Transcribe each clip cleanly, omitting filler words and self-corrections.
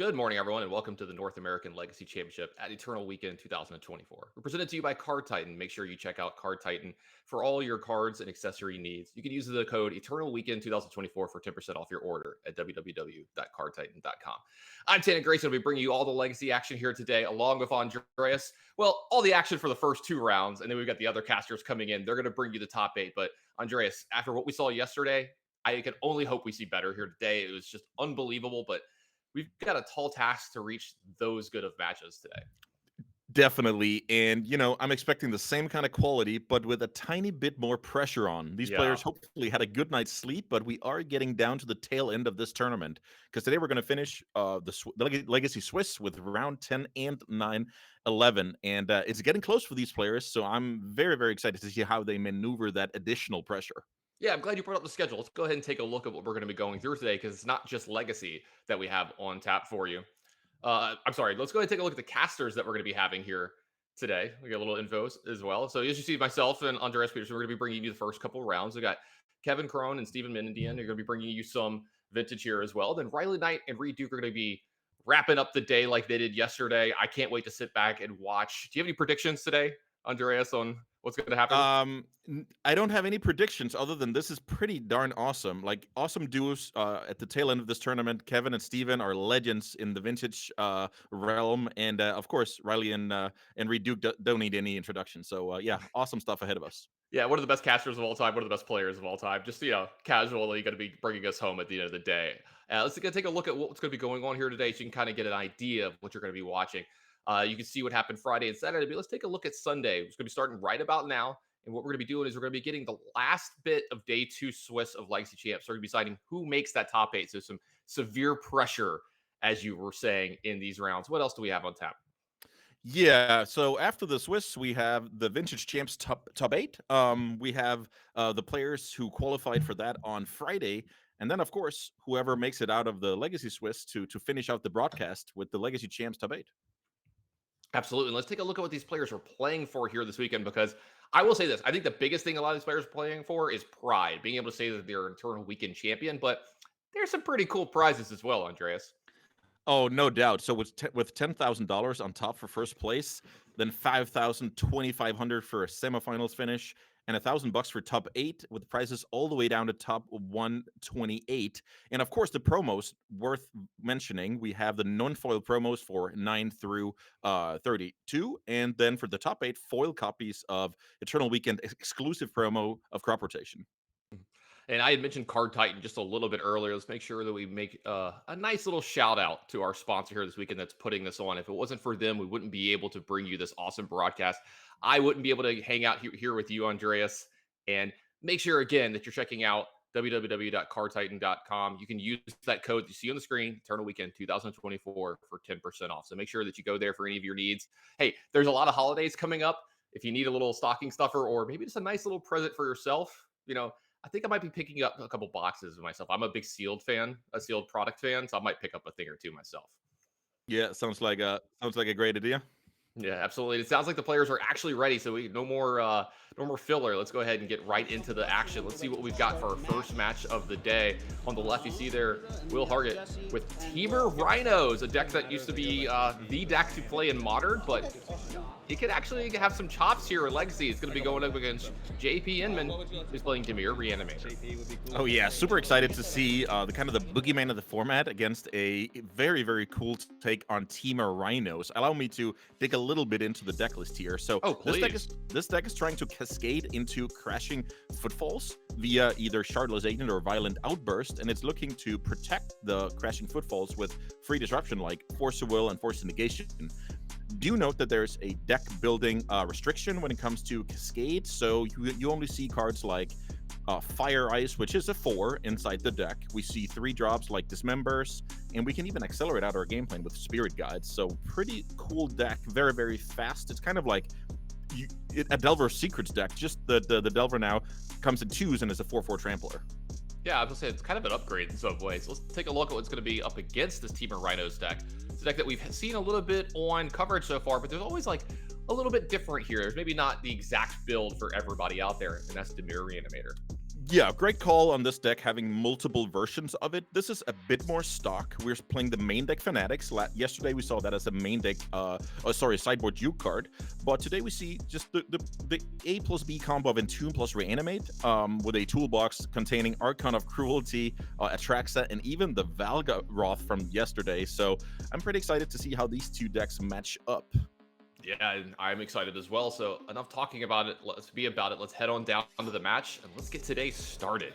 Good morning, everyone, and welcome to the North American Legacy Championship at Eternal Weekend 2024. We're presented to you by Card Titan. Make sure you check out Card Titan for all your cards and accessory needs. You can use the code Eternal Weekend 2024 for 10% off your order at www.cardtitan.com. I'm Tannen Grayson. I'll be bringing you all the Legacy action here today, along with Andreas. Well, all the action for the first two rounds, and then we've got the other casters coming in. They're going to bring you the top eight. But Andreas, after what we saw yesterday, I can only hope we see better here today. It was just unbelievable, but we've got a tall task to reach those good of matches today. Definitely. And, I'm expecting the same kind of quality, but with a tiny bit more pressure on. These Yeah. players hopefully had a good night's sleep, but we are getting down to the tail end of this tournament because today we're going to finish the Legacy Swiss with round 10 and 9, 11. And it's getting close for these players. So I'm very, very excited to see how they maneuver that additional pressure. Yeah, I'm glad you brought up the schedule. Let's go ahead and take a look at what we're going to be going through today because it's not just Legacy that we have on tap for you. I'm sorry. Let's go ahead and take a look at the casters that we're going to be having here today. We got a little info as well. So as you see, myself and Andreas Peterson, we're going to be bringing you the first couple of rounds. We got Kevin Crone and Stephen Mendendian. They're going to be bringing you some vintage here as well. Then Riley Knight and Reed Duke are going to be wrapping up the day like they did yesterday. I can't wait to sit back and watch. Do you have any predictions today, Andreas, on what's going to happen? I don't have any predictions other than this is pretty darn awesome. Like awesome duos at the tail end of this tournament. Kevin and Steven are legends in the vintage realm, and of course Riley and Reed Duke don't need any introduction. So yeah, awesome stuff ahead of us. Yeah, one of the best casters of all time, one of the best players of all time. Just casually going to be bringing us home at the end of the day. Let's take a look at what's going to be going on here today, so you can kind of get an idea of what you're going to be watching. You can see what happened Friday and Saturday, but let's take a look at Sunday. It's going to be starting right about now. And what we're going to be doing is we're going to be getting the last bit of day two Swiss of Legacy Champs. So we're going to be deciding who makes that top eight. So some severe pressure, as you were saying, in these rounds. What else do we have on tap? Yeah, so after the Swiss, we have the Vintage Champs top eight. We have the players who qualified for that on Friday, and then of course whoever makes it out of the Legacy Swiss to finish out the broadcast with the Legacy Champs top eight. Absolutely. And let's take a look at what these players are playing for here this weekend, because I will say this. I think the biggest thing a lot of these players are playing for is pride, being able to say that they're an eternal weekend champion. But there's some pretty cool prizes as well, Andreas. Oh, no doubt. So with $10,000 on top for first place, then 5,000, 2,500 for a semifinals finish, and $1,000 for top eight, with prices all the way down to top 128. And of course, the promos worth mentioning. We have the non-foil promos for 9 through 32, and then for the top eight, foil copies of Eternal Weekend exclusive promo of crop rotation. And I had mentioned Card Titan just a little bit earlier. Let's make sure that we make a nice little shout out to our sponsor here this weekend that's putting this on. If it wasn't for them, we wouldn't be able to bring you this awesome broadcast. I wouldn't be able to hang out here with you, Andreas. And make sure, again, that you're checking out www.cardtitan.com. You can use that code you see on the screen, Eternal Weekend 2024, for 10% off. So make sure that you go there for any of your needs. Hey, there's a lot of holidays coming up. If you need a little stocking stuffer or maybe just a nice little present for yourself, I think I might be picking up a couple boxes of myself. I'm a big sealed fan, a sealed product fan, so I might pick up a thing or two myself. Yeah, sounds like a great idea. Yeah, absolutely. It sounds like the players are actually ready, so we no more filler. Let's go ahead and get right into the action. Let's see what we've got for our first match of the day. On the left, you see there Will Hargett with Temur Rhinos, a deck that used to be the deck to play in Modern, but he could actually have some chops here in Legacy. It's going to be going up against JP Inman, who's playing Dimir Reanimator. Oh yeah, super excited to see the kind of the boogeyman of the format against a very, very cool take on Temur Rhinos. Allow me to dig a little bit into the deck list here. So this deck is trying to cascade into Crashing Footfalls via either Shardless Agent or Violent Outburst, and it's looking to protect the Crashing Footfalls with free disruption like Force of Will and Force of Negation. Do note that there's a deck building restriction when it comes to Cascade, so you only see cards like Fire Ice, which is a 4 inside the deck. We see 3 drops like Dismembers, and we can even accelerate out our game plan with Spirit Guides. So pretty cool deck, very, very fast. It's kind of like a Delver Secrets deck, just the Delver now comes in 2s and is a 4/4 Trampler. Yeah, I was going to say, it's kind of an upgrade in some ways. Let's take a look at what's going to be up against this Temur Rhinos deck. It's a deck that we've seen a little bit on coverage so far, but there's always like a little bit different here. There's maybe not the exact build for everybody out there, and that's Dimir Reanimator. Yeah, great call on this deck having multiple versions of it. This is a bit more stock. We're playing the main deck Fanatics. Yesterday we saw that as a main deck, sideboard Duke card. But today we see just the A plus B combo of Entomb plus Reanimate with a toolbox containing Archon of Cruelty, Atraxa, and even the Valgaroth from yesterday. So I'm pretty excited to see how these two decks match up. Yeah, and I'm excited as well. So enough talking about it. Let's be about it. Let's head on down to the match and let's get today started.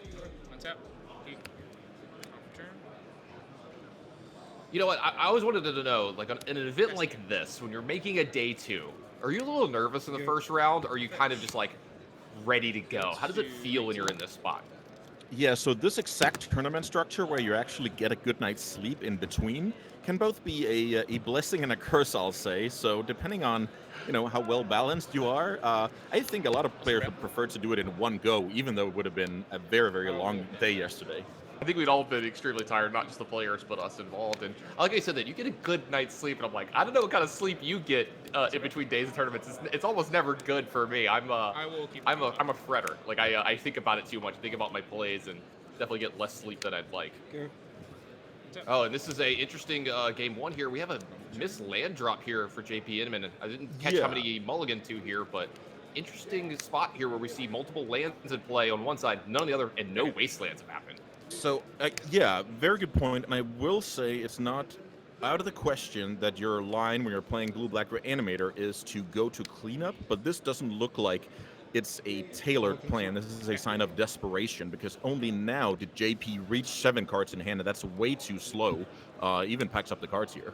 You know what? I always wanted to know, like, in an event like this, when you're making a day 2, are you a little nervous in the first round, or are you kind of just like ready to go? How does it feel when you're in this spot? Yeah, so this exact tournament structure where you actually get a good night's sleep in between can both be a blessing and a curse, I'll say. So depending on, how well balanced you are, I think a lot of players would prefer to do it in one go, even though it would have been a very, very long day yesterday. I think we'd all been extremely tired, not just the players, but us involved. And like I said, that you get a good night's sleep, and I'm like, I don't know what kind of sleep you get in between days of tournaments. It's almost never good for me. I'm a fretter. Like I think about it too much. Think about my plays, and definitely get less sleep than I'd like. Okay. Oh, and this is a interesting game 1 here. We have a missed land drop here for JP Inman. I didn't catch how many mulligan to here, but interesting spot here where we see multiple lands in play on one side, none on the other, and no wastelands have happened. So, yeah, very good point. And I will say it's not out of the question that your line when you're playing Blue-Black Reanimator is to go to cleanup, but this doesn't look like it's a tailored plan. This is a sign of desperation because only now did JP reach 7 cards in hand, and that's way too slow. Even packs up the cards here.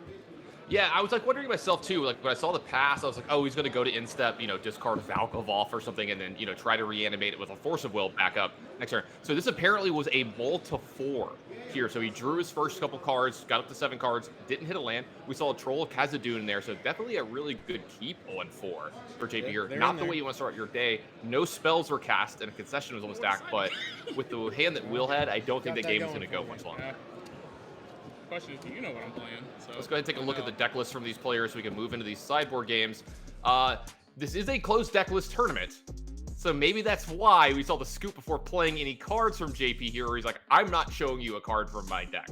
Yeah, I was like wondering myself too. Like when I saw the pass, I was like, oh, he's going to go to instep, discard Valkavoth or something, and then try to reanimate it with a Force of Will back up next turn. So this apparently was a mull to 4 here. So he drew his first couple cards, got up to 7 cards, didn't hit a land. We saw a Troll of Khazad-dûn in there, so definitely a really good keep on 4 for JP here. Not the way you want to start your day. No spells were cast, and a concession was on the stack. But with the hand that Will had, I don't think the game is going to go much longer. Question is, do you know what I'm playing? So let's go ahead and take a look at the deck list from these players so we can move into these sideboard games. This is a closed deck list tournament, so maybe that's why we saw the scoop before playing any cards from JP here, where he's like, I'm not showing you a card from my deck.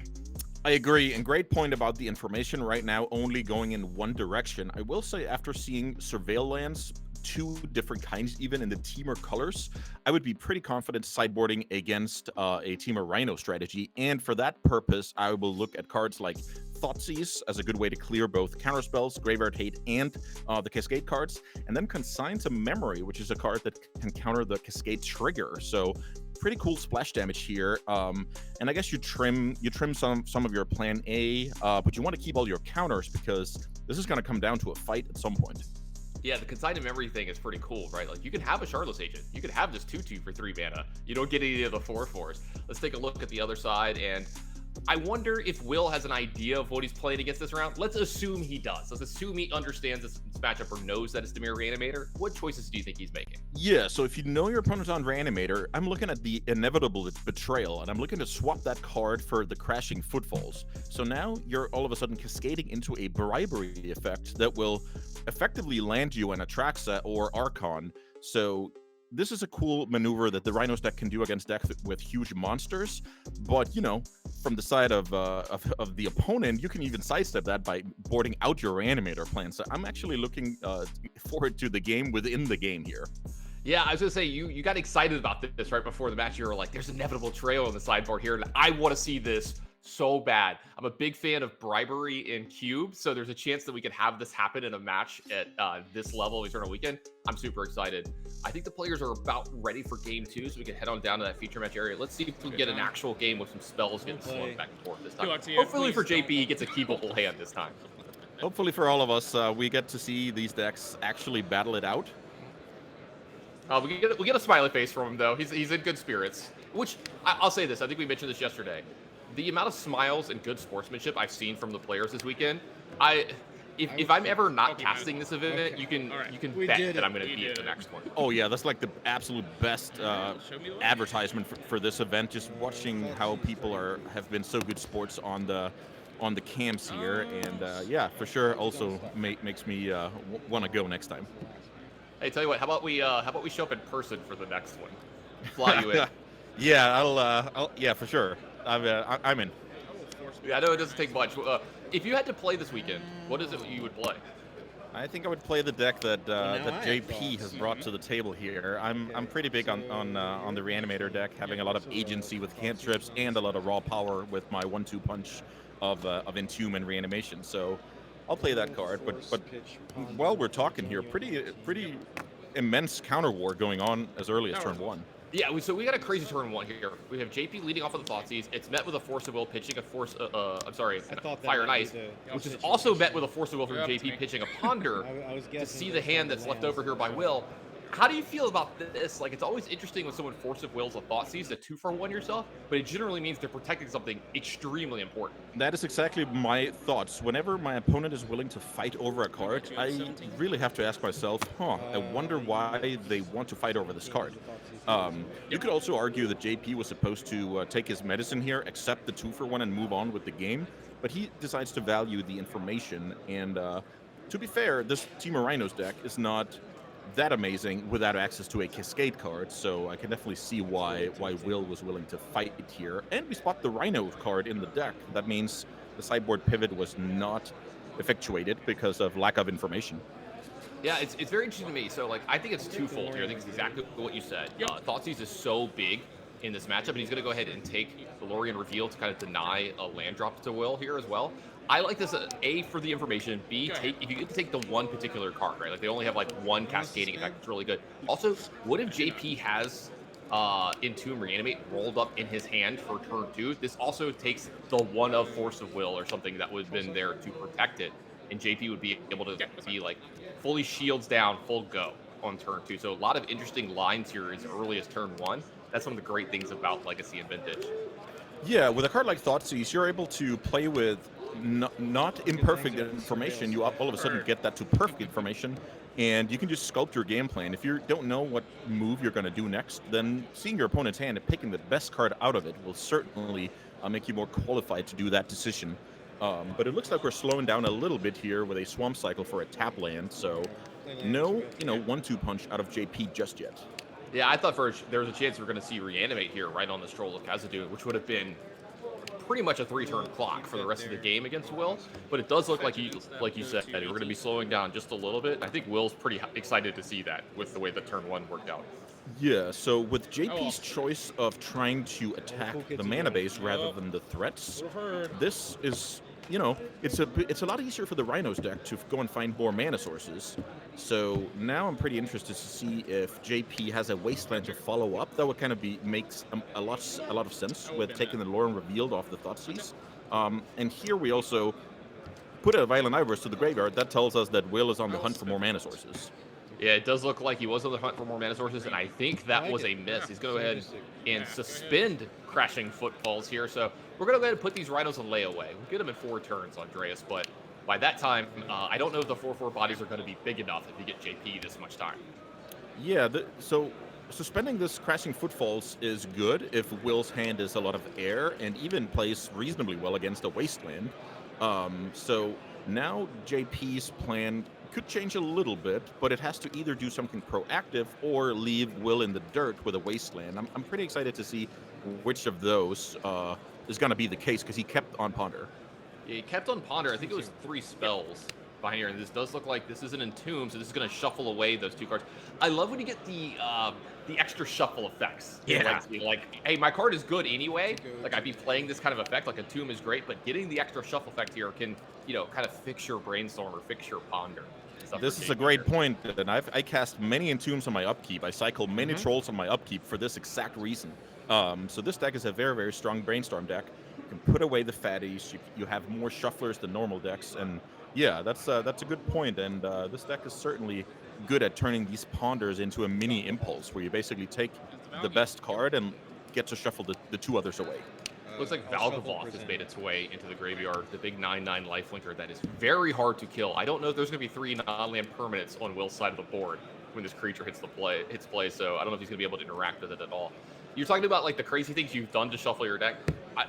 I agree, and great point about the information right now only going in one direction. I will say after seeing Surveil lands, 2 different kinds, even in the Temur colors, I would be pretty confident sideboarding against a Temur Rhino strategy. And for that purpose, I will look at cards like Thoughtseize as a good way to clear both counterspells, Graveyard Hate, and the Cascade cards. And then Consign to Memory, which is a card that can counter the Cascade trigger. So pretty cool splash damage here. And I guess you trim some of your plan A, but you want to keep all your counters because this is going to come down to a fight at some point. Yeah, the Consign to Memory thing is pretty cool, right? Like, you can have a Shardless Agent. You could have this 2/2 for 3 mana. You don't get any of the 4/4s. Let's take a look at the other side, and I wonder if Will has an idea of what he's playing against this round. Let's assume he does. Let's assume he understands this matchup or knows that it's Dimir Reanimator. What choices do you think he's making? Yeah, so if you know your opponent's on Reanimator, I'm looking at the Inevitable Betrayal, and I'm looking to swap that card for the Crashing Footfalls. So now you're all of a sudden cascading into a bribery effect that will effectively land you an Atraxa or Archon. So this is a cool maneuver that the Rhinos deck can do against decks with huge monsters, but from the side of the opponent, you can even sidestep that by boarding out your Reanimator plan. So I'm actually looking forward to the game within the game here. Yeah, I was gonna say you got excited about this right before the match. You were like, "There's Inevitable Trail on the sideboard here, and I want to see this so bad." I'm a big fan of bribery in Cube, so there's a chance that we could have this happen in a match at this level of Eternal Weekend. I'm super excited. I think the players are about ready for game 2, so we can head on down to that feature match area. Let's see if we can get an actual game with some spells getting swung back and forth this time. Hopefully for JP, he gets a keepable hand this time. Hopefully for all of us, we get to see these decks actually battle it out. We get a smiley face from him, though. He's in good spirits. Which, I'll say this, I think we mentioned this yesterday. The amount of smiles and good sportsmanship I've seen from the players this weekend, if I'm ever not casting this event, you can bet that I'm going to be at the next one. Oh yeah, that's like the absolute best advertisement for this event. Just watching how people have been so good sports on the camps here, and yeah, for sure, also makes me want to go next time. Hey, tell you what, how about we show up in person for the next one? Fly you in. Yeah, yeah, for sure. I'm in. Yeah, I know it doesn't take much. If you had to play this weekend, what is it you would play? I think I would play the deck that that JP has brought to the table here. I'm pretty big on the Reanimator deck, having a lot of agency with cantrips and a lot of raw power with my 1-2 punch of Entomb and Reanimation. So I'll play that card. But while we're talking here, pretty immense counter war going on as early as turn 1. Yeah, so we got a crazy turn 1 here. We have JP leading off of the Thoughtseize. It's met with a Force of Will, pitching a Force. Fire and Ice, which is also met with a Force of Will from JP pitching a Ponder to see the hand that's left over here by Will. How do you feel about this? Like, it's always interesting when someone Force of Wills a Thoughtseize, a 2-for-1 yourself, but it generally means they're protecting something extremely important. That is exactly my thoughts. Whenever my opponent is willing to fight over a card, I really have to ask myself, I wonder why they want to fight over this card. You could also argue that JP was supposed to take his medicine here, accept the 2-for-1, and move on with the game, but he decides to value the information, and to be fair, this Team of Rhinos deck is not that amazing without access to a Cascade card, so I can definitely see why Will was willing to fight here. And we spot the Rhino card in the deck. That means the sideboard pivot was not effectuated because of lack of information. Yeah, it's very interesting to me. So, like, I think it's twofold here. I think it's exactly what you said. Thoughtseize is so big in this matchup, and he's going to go ahead and take the Lorien Reveal to kind of deny a land drop to Will here as well. I like this, A, for the information, B, if you get to take the one particular card, right? Like, they only have, like, one cascading effect. It's really good. Also, what if JP has Entomb Reanimate rolled up in his hand for turn 2? This also takes the one of Force of Will or something that would have been there to protect it, and JP would be able to be, like, fully shields down, full go on turn 2. So a lot of interesting lines here as early as turn 1. That's one of the great things about Legacy and Vintage. Yeah, with a card like Thoughtseize, you're able to play with not imperfect information. You all of a sudden get that to perfect information, and you can just sculpt your game plan. If you don't know what move you're going to do next, then seeing your opponent's hand and picking the best card out of it will certainly make you more qualified to do that decision. But it looks like we're slowing down a little bit here with a Swamp Cycle for a tap land, so no 1-2 punch out of JP just yet. Yeah, I thought there was a chance we were going to see Reanimate here right on the Stroll of Khazad-dûm, which would have been pretty much a 3-turn clock for the rest of the game against Will. But it does look like you said, we're going to be slowing down just a little bit. I think Will's pretty excited to see that with the way that turn 1 worked out. Yeah, so with JP's choice of trying to attack the mana base rather than the threats, this is, it's a lot easier for the Rhinos deck to go and find more mana sources. So now I'm pretty interested to see if JP has a Wasteland to follow up. That would kind of makes a lot of sense with taking the Lorien Revealed off the Thoughtseize. And here we also put a Violent Ivor's to the graveyard. That tells us that Will is on the hunt for more mana sources. Yeah, it does look like he was on the hunt for more mana sources, and I think that was a miss. He's going to go ahead and suspend Crashing Footfalls here. So we're going to go ahead and put these Rhinos on layaway. We'll get them in 4 turns, Andreas, but by that time, I don't know if the 4/4 bodies are going to be big enough if you get JP this much time. Yeah, so suspending this Crashing Footfalls is good if Will's hand is a lot of air and even plays reasonably well against a Wasteland. So now JP's plan could change a little bit, but it has to either do something proactive or leave Will in the dirt with a Wasteland. I'm pretty excited to see which of those is going to be the case, because he kept on Ponder. Yeah, he kept on Ponder. I think it was 3 spells behind here, and this does look like this is an Entomb, so this is going to shuffle away those 2 cards. I love when you get the extra shuffle effects. Yeah. Like, hey, my card is good anyway. Like, I'd be playing this kind of effect. Like, Entomb is great, but getting the extra shuffle effect here can, kind of fix your Brainstorm or fix your Ponder. This is a great point, and I cast many Entombs on my upkeep. I cycle many Trolls on my upkeep for this exact reason. So this deck is a very, very strong Brainstorm deck. You can put away the fatties. You have more shufflers than normal decks, and yeah, that's a good point. And this deck is certainly good at turning these Ponders into a mini Impulse, where you basically take the best card and get to shuffle the 2 others away. Looks like Valgavoth has made its way into the graveyard, the big 9/9 lifelinker that is very hard to kill. I don't know if there's going to be 3 non-land permanents on Will's side of the board when this creature hits play, so I don't know if he's going to be able to interact with it at all. You're talking about, like, the crazy things you've done to shuffle your deck.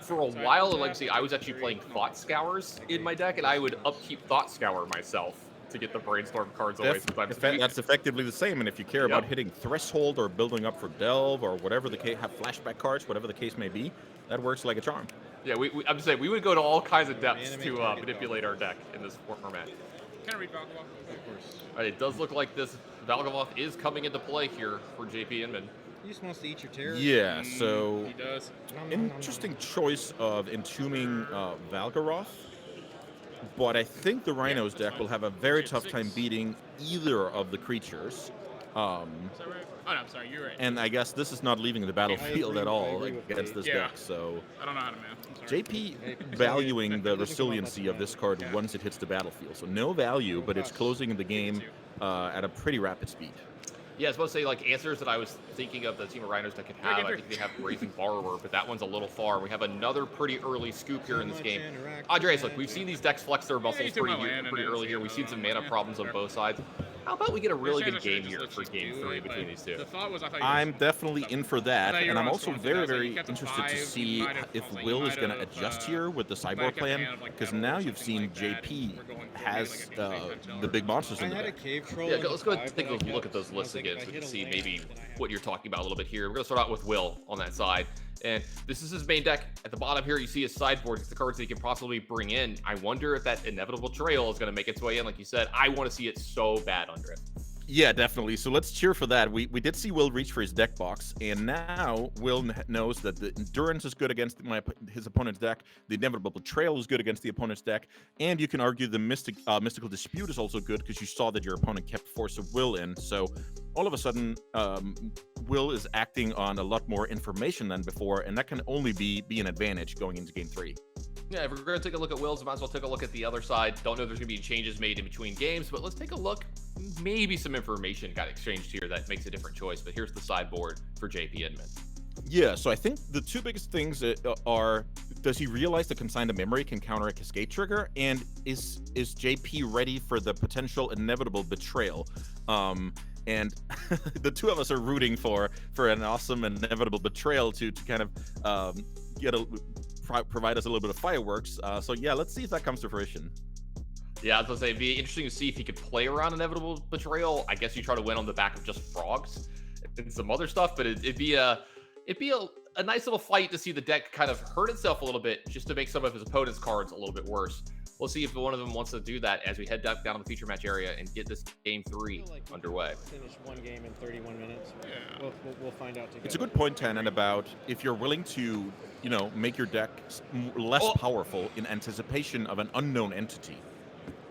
For a while in Legacy, I was actually playing Thought Scours in my deck, and I would upkeep Thought Scour myself to get the Brainstorm cards away sometimes. That's effectively the same, and if you care about hitting Threshold or building up for Delve or whatever the case, have flashback cards, whatever the case may be, that works like a charm. Yeah, I'm just saying, we would go to all kinds of depths to manipulate our deck in this format. Can I read Valgavoth? Of course. All right, it does look like this Valgavoth is coming into play here for JP Inman. He just wants to eat your terrors. Yeah, so he does. Interesting choice of entombing Valgaroth, but I think the Rhinos deck will have a very tough time beating either of the creatures. Is that right? Oh, no, I'm sorry, you're right. And I guess this is not leaving the battlefield at all against this deck, so... I don't know how to man. JP valuing the resiliency of this card once it hits the battlefield. So no value, but it's closing the game at a pretty rapid speed. Yeah, I was supposed to say, like, answers that I was thinking of the Team of Rhinos that could have. I think they have Brazen Borrower, but that one's a little far. We have another pretty early scoop here in this game. Andreas, look, we've seen these decks flex their muscles pretty early here. We've seen some mana problems on both sides. How about we get a really good game here for Game 3 between these two? I'm definitely in for that, and I'm also very, very interested to see if Will is going to adjust here with the Cyborg plan, because now you've seen JP has the big monsters in the deck. Yeah, let's go ahead and take a look at those lists again so we can see maybe what you're talking about a little bit here. We're going to start out with Will on that side. And this is his main deck. At the bottom here, you see his sideboard. It's the cards that he can possibly bring in. I wonder if that Inevitable Betrayal is going to make its way in. Like you said, I want to see it so bad under it. Yeah, definitely. So let's cheer for that. We did see Will reach for his deck box, and now Will knows that the Endurance is good against his opponent's deck, the Inevitable Betrayal is good against the opponent's deck, and you can argue the Mystical Dispute is also good because you saw that your opponent kept Force of Will in. So all of a sudden, Will is acting on a lot more information than before, and that can only be an advantage going into Game 3. Yeah, if we're going to take a look at Will's, might as well take a look at the other side. Don't know if there's going to be changes made in between games, but let's take a look. Maybe some information got exchanged here that makes a different choice, but here's the sideboard for JP Inman. Yeah, so I think the two biggest things are, does he realize the Consign to Memory can counter a Cascade trigger, and is JP ready for the potential Inevitable Betrayal? And the two of us are rooting for an awesome Inevitable Betrayal to kind of provide us a little bit of fireworks. So yeah, let's see if that comes to fruition. Yeah, I was gonna say, it'd be interesting to see if he could play around Inevitable Betrayal. I guess you try to win on the back of just frogs and some other stuff, but it'd be a nice little fight to see the deck kind of hurt itself a little bit just to make some of his opponent's cards a little bit worse. We'll see if one of them wants to do that as we head down to the feature match area and get this Game 3 underway. Finish one game in 31 minutes. Yeah. We'll find out together. It's a good point, Tannen, about if you're willing to, make your deck less powerful in anticipation of an unknown entity.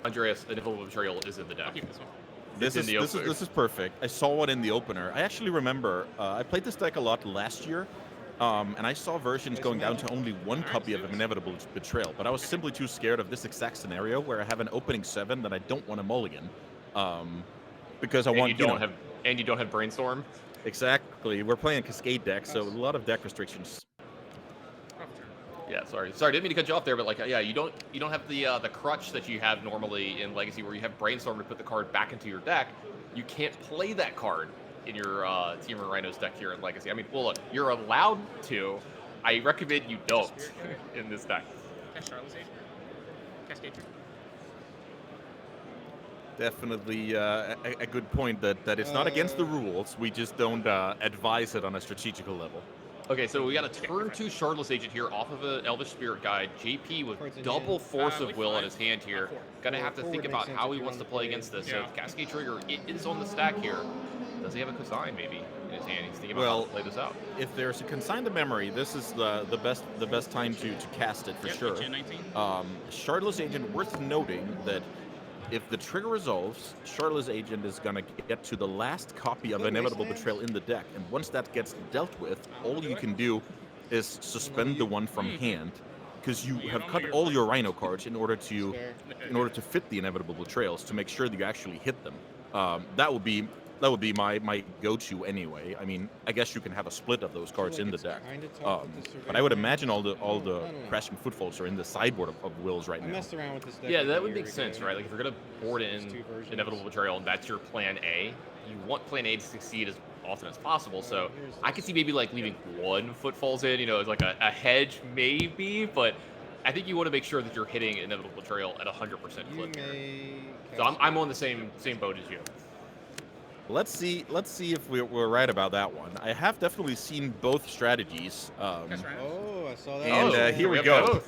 Andreas, Inevitable Betrayal is in the deck. This is perfect. I saw one in the opener. I actually remember I played this deck a lot last year. And I saw versions going down to only one copy of Inevitable Betrayal, but I was simply too scared of this exact scenario where I have an opening 7 that I don't want to mulligan, because I want. And you don't have Brainstorm. Exactly. We're playing a Cascade deck, so a lot of deck restrictions. Yeah, sorry, didn't mean to cut you off there, but you don't have the crutch that you have normally in Legacy, where you have Brainstorm to put the card back into your deck. You can't play that card in your Team of Rhinos deck here in Legacy. I mean, well, look, you're allowed to. I recommend you don't in this deck. Definitely a good point that it's not against the rules. We just don't advise it on a strategical level. Okay, so we got a turn 2 Shardless Agent here off of an Elvish Spirit Guide. JP with double Force of Will in his hand here. Gonna have to think about how he wants to play against this. So Cascade Trigger is on the stack here. Does he have a Consign maybe in his hand? He's thinking about how to play this out. If there's a Consign to Memory, this is the best time to cast it for sure. Shardless Agent, worth noting that if the trigger resolves, Shardless Agent is going to get to the last copy of Inevitable Betrayal in the deck, and once that gets dealt with, all you can do is suspend the one from hand, because you have cut all your Rhino cards in order to fit the Inevitable Betrayals to make sure that you actually hit them. That would be my go-to anyway. I mean, I guess you can have a split of those cards in the deck, but I would imagine all the Crashing Footfalls are in the sideboard of Will's right now. Yeah, that would make sense, right? Like if you're gonna board in Inevitable Betrayal and that's your plan A, you want plan A to succeed as often as possible. So I could see maybe like leaving one Footfalls in, as like a hedge maybe, but I think you want to make sure that you're hitting Inevitable Betrayal at 100% clip here. So I'm on the same boat as you. Let's see if we're right about that one. I have definitely seen both strategies. Oh, I saw that. And here we go.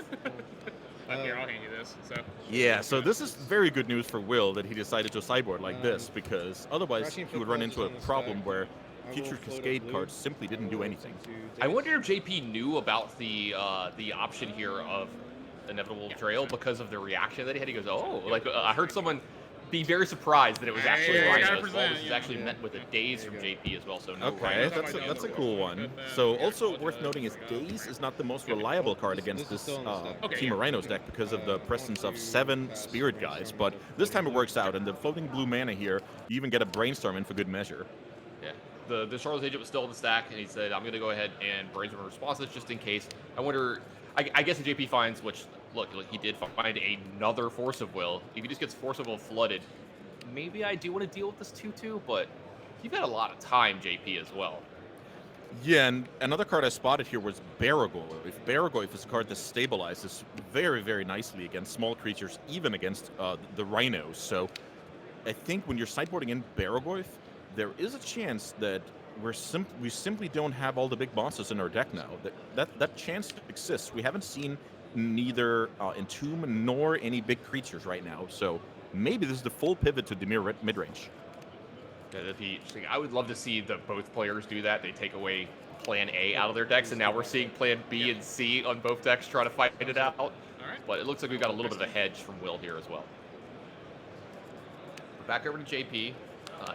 Here, I'll hand you this. So. Yeah, so this is very good news for Will that he decided to sideboard like this, because otherwise he would run into a problem where future Cascade cards simply didn't do anything. I wonder if JP knew about the option here of Inevitable Betrayal because of the reaction that he had. He goes, oh, like I heard someone be very surprised that it was actually Rhino as well. This is actually met with a Daze from JP as well, so no okay, Rhino. that's a cool one. So also worth noting is Daze is not the most reliable card against this Team of Rhinos deck because of the presence of 7 Spirit Guides, but this time it works out, and the floating blue mana here, you even get a Brainstorm in for good measure. Yeah, the Charles Agent was still in the stack, and he said, I'm going to go ahead and Brainstorm responses just in case. I wonder, I guess if JP finds, which, look, he did find another Force of Will. If he just gets Force of Will flooded, maybe I do want to deal with this 2/2, but you've got a lot of time, JP, as well. Yeah, and another card I spotted here was Baragorth. Baragorth is a card that stabilizes very, very nicely against small creatures, even against the Rhinos. So I think when you're sideboarding in Baragorth, there is a chance that we simply don't have all the big bosses in our deck now. That chance exists. We haven't seen neither Entomb nor any big creatures right now, so maybe this is the full pivot to Dimir midrange. Yeah, that'd be interesting. I would love to see both players do that. They take away Plan A out of their decks, and now we're seeing Plan B and C on both decks try to fight it out. But it looks like we've got a little bit of a hedge from Will here as well. Back over to JP.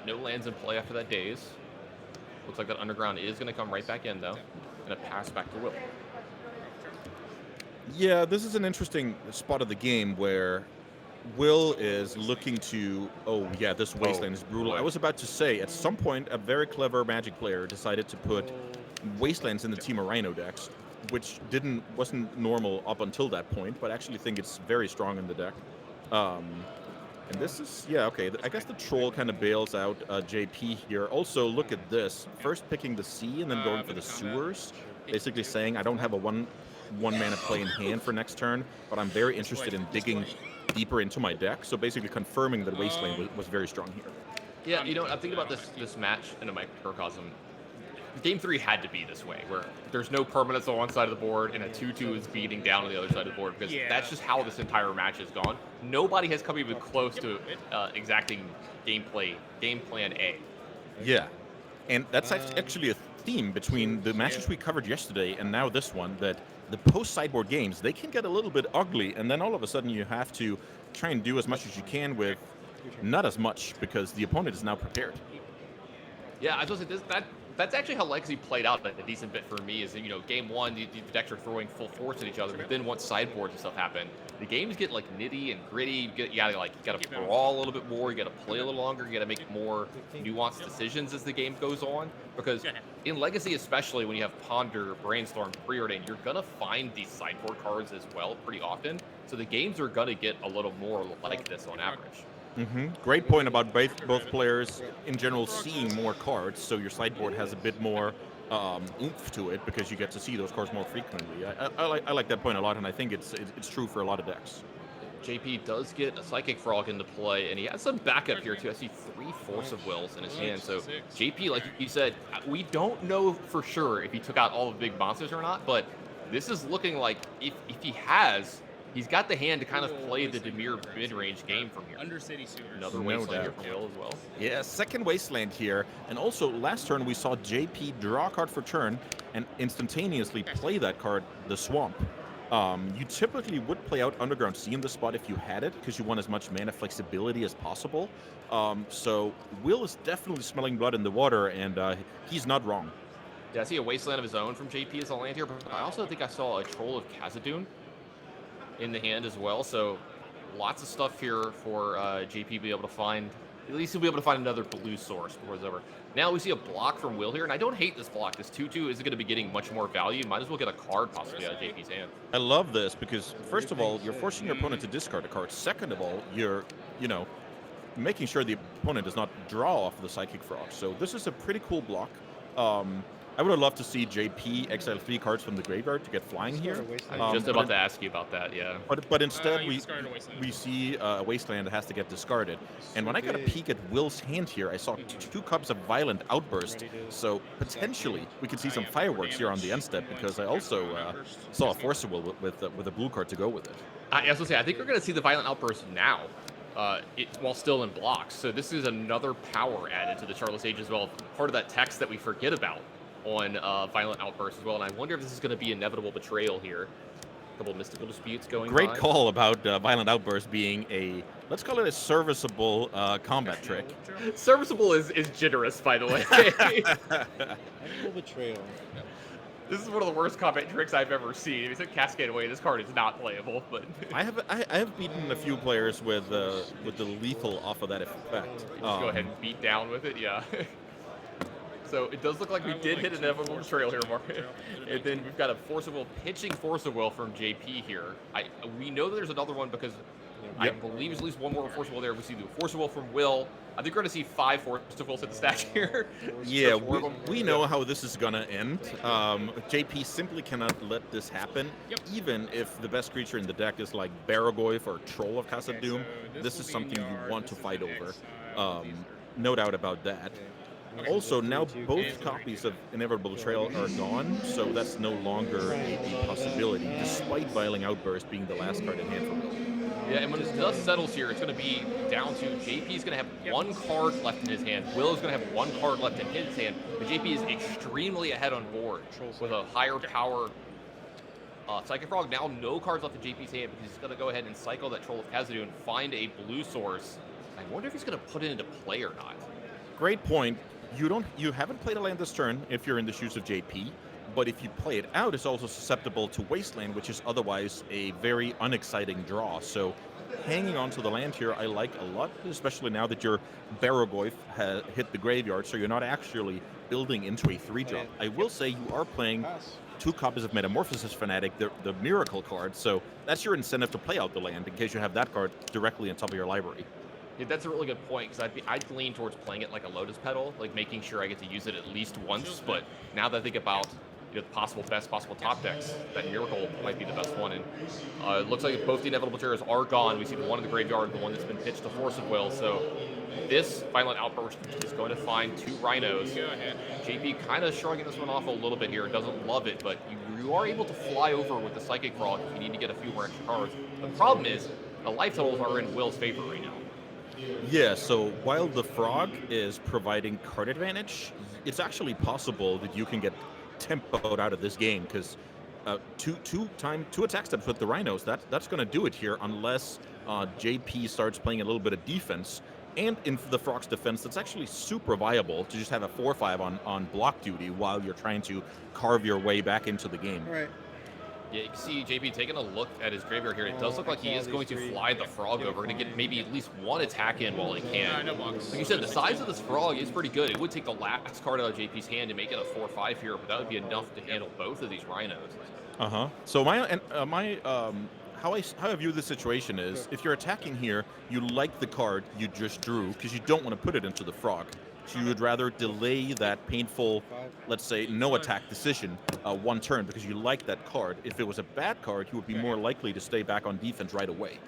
No lands in play after that Daze. Looks like that Underground is going to come right back in, though. Going to pass back to Will. Yeah, this is an interesting spot of the game where Will is looking to, oh yeah, this Wasteland is brutal. I was about to say, at some point, a very clever Magic player decided to put Wastelands in the Team of Rhino decks, which wasn't normal up until that point, but I actually think it's very strong in the deck. And this is, yeah, okay, I guess the Troll kind of bails out JP here. Also, look at this. First picking the sea and then going for the sewers, basically saying I don't have a one mana play in hand for next turn, but I'm very interested in digging deeper into my deck. So basically confirming that Wasteland was very strong here. Yeah, you know, I'm thinking about this match in a microcosm. Game 3 had to be this way, where there's no permanence on one side of the board and a 2/2 is beating down on the other side of the board, because that's just how this entire match has gone. Nobody has come even close to exacting game plan A. Yeah, and that's actually a theme between the matches we covered yesterday and now this one, that the post-sideboard games, they can get a little bit ugly, and then all of a sudden you have to try and do as much as you can with not as much, because the opponent is now prepared. Yeah, I was going to say, that's actually how Legacy played out a decent bit for me, is, you know, game 1, the decks are throwing full force at each other, but then once sideboards and stuff happen, the games get like nitty and gritty. You gotta brawl a little bit more, you gotta play a little longer, you gotta make more nuanced decisions as the game goes on, because in Legacy, especially when you have Ponder, Brainstorm, Preordain, you're gonna find these sideboard cards as well pretty often, so the games are gonna get a little more like this on average. Great point about both players in general seeing more cards, so your sideboard has a bit more oomph to it because you get to see those cards more frequently. I like that point a lot, and I think it's true for a lot of decks. JP does get a Psychic Frog into play, and he has some backup here too. I see 3 Force of Wills in his hand. So JP, like you said, we don't know for sure if he took out all the big monsters or not, but this is looking like if he has, he's got the hand to kind of play the Dimir mid-range game from here. Undercity Sewers. Another Wasteland here for Will as well. Yeah, second Wasteland here. And also, last turn we saw JP draw a card for turn and instantaneously play that card, the Swamp. You typically would play out Underground Sea in this spot if you had it, because you want as much mana flexibility as possible. So Will is definitely smelling blood in the water, and he's not wrong. Yeah, I see a Wasteland of his own from JP as a land here, but I also think I saw a Troll of Khazad-dûn in the hand as well, so lots of stuff here for JP to be able to find. At least he'll be able to find another blue source before it's over. Now we see a block from Will here, and I don't hate this block. This 2/2 isn't going to be getting much more value. Might as well get a card possibly out of JP's hand. I love this because, first of all, you're forcing your opponent to discard a card. Second of all, you're, making sure the opponent does not draw off the Psychic Frog. So this is a pretty cool block. I would have loved to see JP exile 3 cards from the graveyard to get flying here. I was just about to ask you about that, yeah. But instead we see a Wasteland that has to get discarded. And when I got a peek at Will's hand here, I saw 2 Cups of Violent Outburst. So potentially we could see some fireworks here on the end step, because I also saw a Force of Will with a blue card to go with it. I was going to say, I think we're going to see the Violent Outburst now. While still in blocks. So this is another power added to the Charlotte Age as well. Part of that text that we forget about on Violent Outburst as well. And I wonder if this is going to be Inevitable Betrayal here. A couple of mystical disputes going on. Great call about Violent Outburst being a, let's call it a serviceable combat trick. Serviceable is generous, by the way. Inevitable Betrayal. This is one of the worst combat tricks I've ever seen. If you took Cascade away, this card is not playable. But I have beaten a few players with the lethal off of that effect. Just go ahead and beat down with it, yeah. So it does look like we did hit an Inevitable Betrayal here, Mark. And then we've got a Force of Will, pitching Force of Will from JP here. We know that there's another one because I believe there's at least one more Force of Will there. We see the Force of Will from Will. I think we're going to see 5 Force of Wills hit the stack here. Yeah, we know how this is going to end. JP simply cannot let this happen. Even if the best creature in the deck is like Baragoyf or Troll of Khazad-dûm, this is something you want to fight over. No doubt about that. Also, now both copies of Inevitable Betrayal are gone, so that's no longer a possibility, despite Violent Outburst being the last card in hand for Will. Yeah, and when the dust settles here, it's going to be down to JP's going to have 1 card left in his hand. Will is going to have 1 card left in his hand. But JP is extremely ahead on board with a higher power Psychic Frog. Now no cards left in JP's hand because he's going to go ahead and cycle that Troll of Khazad-dûm and find a blue source. I wonder if he's going to put it into play or not. Great point. You haven't played a land this turn if you're in the shoes of JP, but if you play it out, it's also susceptible to Wasteland, which is otherwise a very unexciting draw. So hanging on to the land here I like a lot, especially now that your Baragoyf has hit the graveyard, so you're not actually building into a 3-drop. I will say you are playing 2 copies of Metamorphosis Fanatic, the Miracle card, so that's your incentive to play out the land in case you have that card directly on top of your library. Yeah, that's a really good point, because I'd lean towards playing it like a Lotus Petal, like making sure I get to use it at least once. But now that I think about the best possible top decks, that Miracle might be the best one. And it looks like both the Inevitable Betrayers are gone. We see the one in the graveyard, the one that's been pitched to Force of Will. So this Violent Outburst is going to find 2 Rhinos. JP kind of shrugging this one off a little bit here. Doesn't love it, but you are able to fly over with the Psychic Frog if you need to get a few more extra cards. The problem is the life totals are in Will's favor right now. Yeah, so while the Frog is providing card advantage, it's actually possible that you can get tempoed out of this game, because two attack steps with the Rhinos, that's going to do it here, unless JP starts playing a little bit of defense. And in the Frog's defense, that's actually super viable to just have a 4/5 on block duty while you're trying to carve your way back into the game. Right. Yeah, you can see JP taking a look at his graveyard here. It does look like he is going to fly the Frog over and get maybe at least 1 attack in while he can. Like you said, the size of this Frog is pretty good. It would take the last card out of JP's hand to make it a 4/5 here, but that would be enough to handle both of these Rhinos. So how I view the situation is, if you're attacking here, you like the card you just drew because you don't want to put it into the Frog. So you would rather delay that painful, let's say, no attack decision 1 turn because you like that card. If it was a bad card, you would be more likely to stay back on defense right away.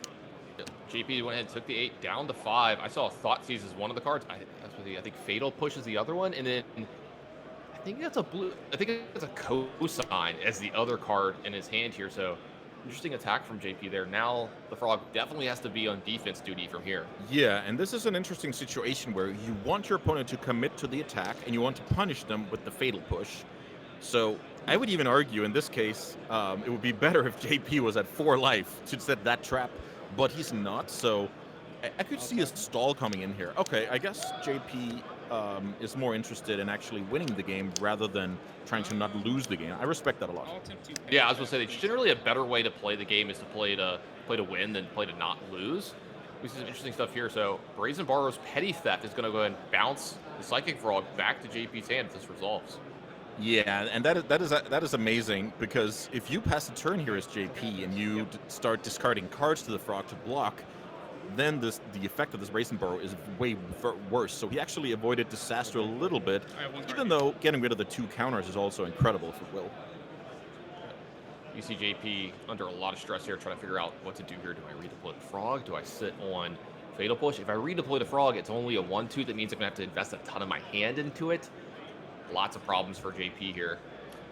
JP went ahead and took the 8 down to 5. I saw Thoughtseize as one of the cards. I think Fatal Push is the other one, and then I think that's a cosign as the other card in his hand here. So interesting attack from JP there. Now the Frog definitely has to be on defense duty from here. Yeah, and this is an interesting situation where you want your opponent to commit to the attack and you want to punish them with the Fatal Push. So I would even argue in this case, it would be better if JP was at 4 life to set that trap, but he's not. So I could see a stall coming in here. Okay, I guess JP is more interested in actually winning the game rather than trying to not lose the game. I respect that a lot. Yeah, I was going to say, generally a better way to play the game is to play to win than play to not lose. We see some interesting stuff here. So Brazen Borrow's Petty Theft is going to go ahead and bounce the Psychic Frog back to JP's hand if this resolves. Yeah, and that is amazing, because if you pass a turn here as JP and you start discarding cards to the Frog to block, then the effect of this Brazen Burrow is way worse. So he actually avoided disaster a little bit, even though getting rid of the 2 counters is also incredible for Will. You see JP under a lot of stress here, trying to figure out what to do here. Do I redeploy the Frog? Do I sit on Fatal Push? If I redeploy the Frog, it's only a 1/2. That means I'm going to have to invest a ton of my hand into it. Lots of problems for JP here.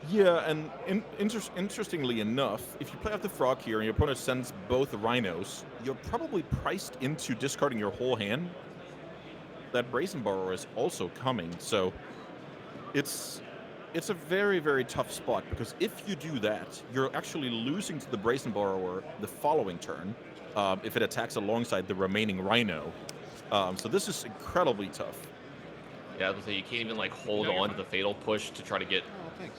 Yeah, and interestingly enough, if you play out the Frog here and your opponent sends both Rhinos, you're probably priced into discarding your whole hand. That Brazen Borrower is also coming, so it's a very, very tough spot, because if you do that, you're actually losing to the Brazen Borrower the following turn if it attacks alongside the remaining Rhino. So this is incredibly tough. Yeah, I was gonna say, you can't even like hold on to the Fatal Push to try to get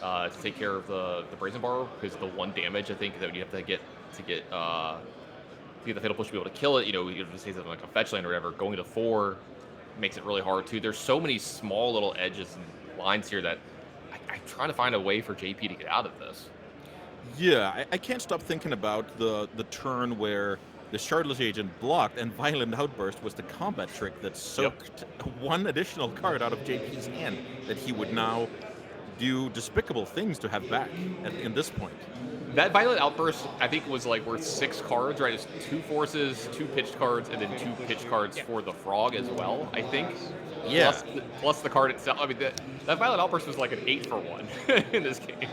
to take care of the Brazen Borrower, because the 1 damage I think that you have to get the Fatal Push to be able to kill it. You know, you just say something like a fetch land or whatever. Going to 4 makes it really hard too. There's so many small little edges and lines here that I'm trying to find a way for JP to get out of this. Yeah, I can't stop thinking about the turn where the Shardless Agent blocked and Violent Outburst was the combat trick that soaked 1 additional card out of JP's hand that he would now do despicable things to have back in this point. That Violent Outburst, I think, was like worth 6 cards, right? It's 2 forces, 2 pitched cards, and then 2 pitched cards for the Frog as well, I think. Yeah. Plus the card itself. I mean, that Violent Outburst was like an 8 for 1 in this game.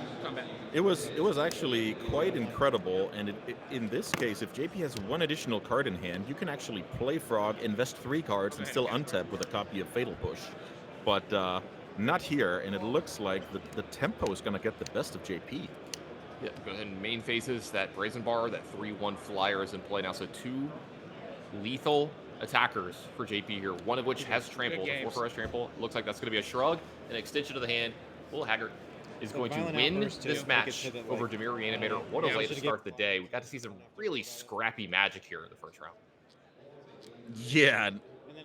It was actually quite incredible, and in this case, if JP has 1 additional card in hand, you can actually play Frog, invest 3 cards, and still untap with a copy of Fatal Push. But not here, and it looks like the tempo is going to get the best of JP. Yeah, go ahead and main phases that Brazen Bar, that 3/1 flyer is in play now. So 2 lethal attackers for JP here, one of which has trample. The 4/4 has trample. Looks like that's going to be a shrug, an extension of the hand. Will Haggart is going to win this match over Dimir Reanimator. What a way to start the day. We got to see some really scrappy magic here in the first round. Yeah,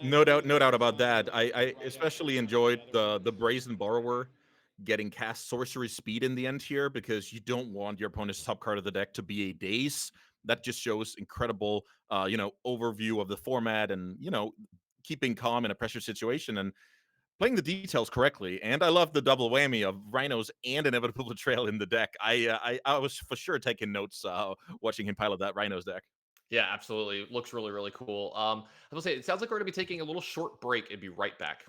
no doubt about that. I especially enjoyed the Brazen Borrower getting cast sorcery speed in the end here, because you don't want your opponent's top card of the deck to be a Daze. That just shows incredible overview of the format, and keeping calm in a pressure situation and playing the details correctly. And I love the double whammy of Rhinos and Inevitable Betrayal in the deck. I was for sure taking notes watching him pilot that Rhinos deck. Yeah, absolutely. Looks really, really cool. I will say, it sounds like we're going to be taking a little short break and be right back.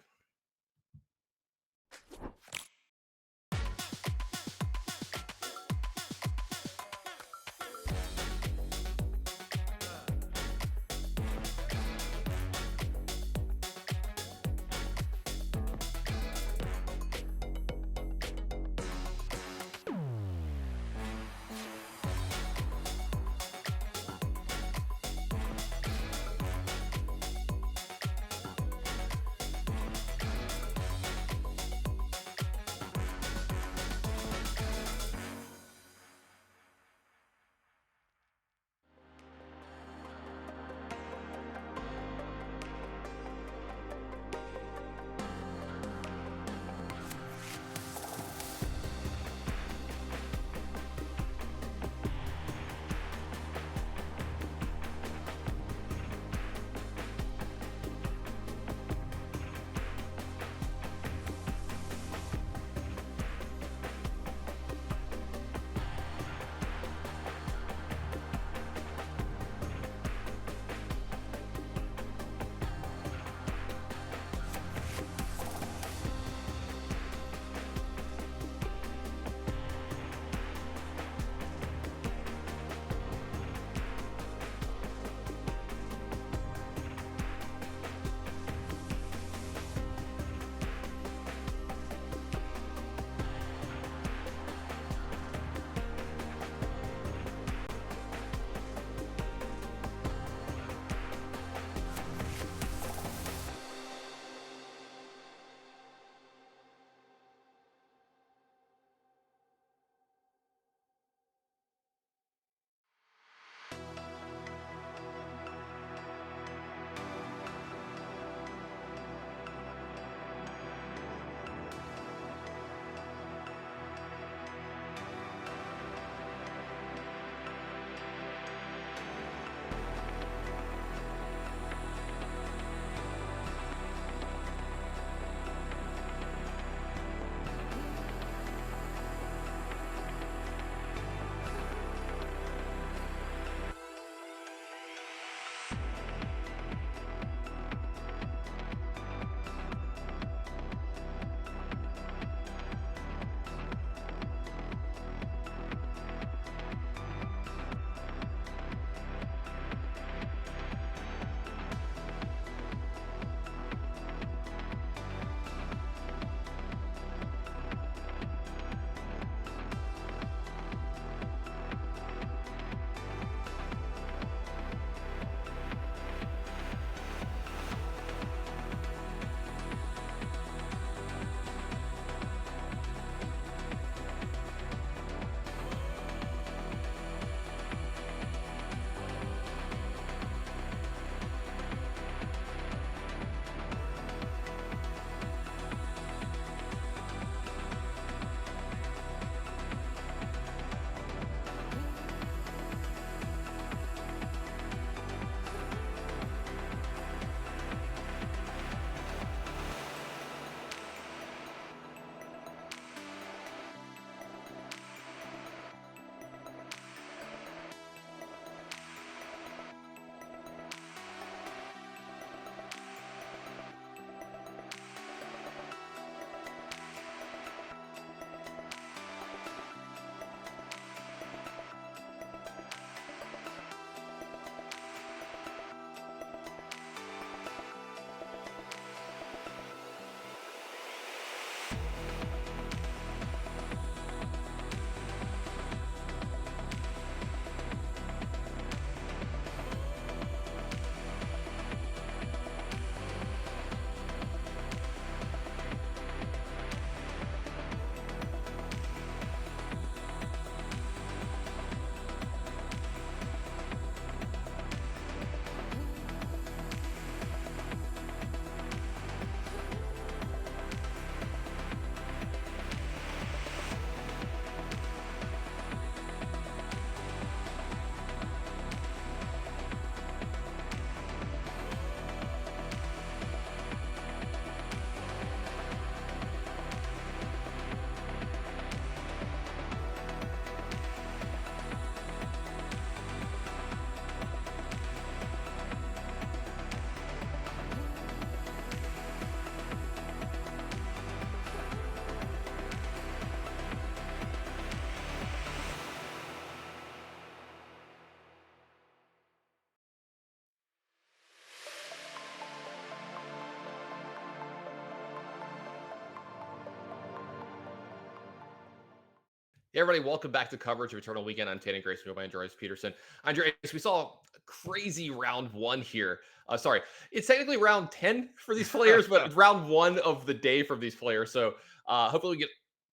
Hey everybody, welcome back to coverage of Eternal Weekend. I'm Tanner Grace, joined by Andreas Peterson. Andreas, we saw a crazy round one here. Sorry, it's technically round 10 for these players, but round one of the day from these players. So hopefully we get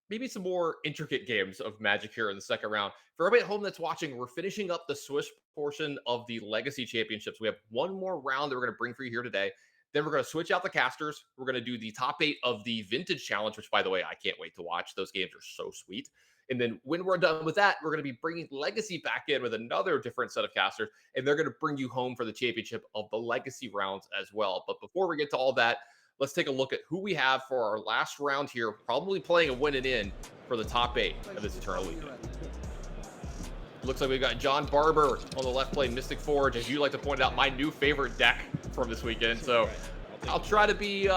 maybe some more intricate games of Magic here in the second round. For everybody at home that's watching, we're finishing up the Swiss portion of the Legacy Championships. We have one more round that we're going to bring for you here today. Then we're going to switch out the casters. We're going to do the top 8 of the Vintage Challenge, which, by the way, I can't wait to watch. Those games are so sweet. And then when we're done with that, we're going to be bringing Legacy back in with another different set of casters, and they're going to bring you home for the championship of the Legacy rounds as well. But before we get to all that, let's take a look at who we have for our last round here, probably playing a win and in for the top 8 of this Eternal Weekend. Looks like we've got John Barber on the left playing Mystic Forge, as you like to point out, my new favorite deck from this weekend. So I'll try to be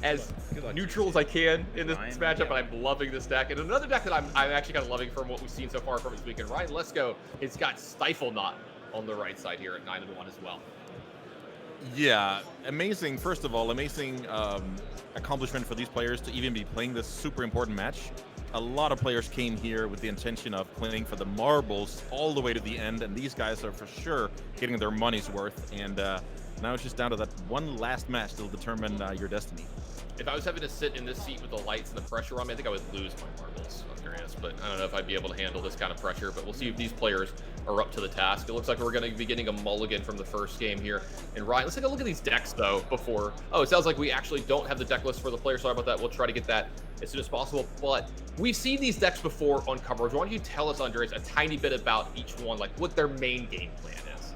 as neutral as I can in this matchup, but I'm loving this deck. And another deck that I'm actually kind of loving from what we've seen so far from this weekend, Ryan Lesko, it's got Stifle Knot on the right side here at 9-1 as well. Yeah, amazing. First of all, amazing accomplishment for these players to even be playing this super important match. A lot of players came here with the intention of playing for the marbles all the way to the end, and these guys are for sure getting their money's worth. And now it's just down to that one last match that'll determine your destiny. If I was having to sit in this seat with the lights and the pressure on me, I think I would lose my marbles, Andreas. But I don't know if I'd be able to handle this kind of pressure. But we'll see if these players are up to the task. It looks like we're going to be getting a mulligan from the first game here. And Ryan, let's take a look at these decks, though, before... Oh, it sounds like we actually don't have the deck list for the players. Sorry about that. We'll try to get that as soon as possible. But we've seen these decks before on coverage. Why don't you tell us, Andreas, a tiny bit about each one, like what their main game plan is?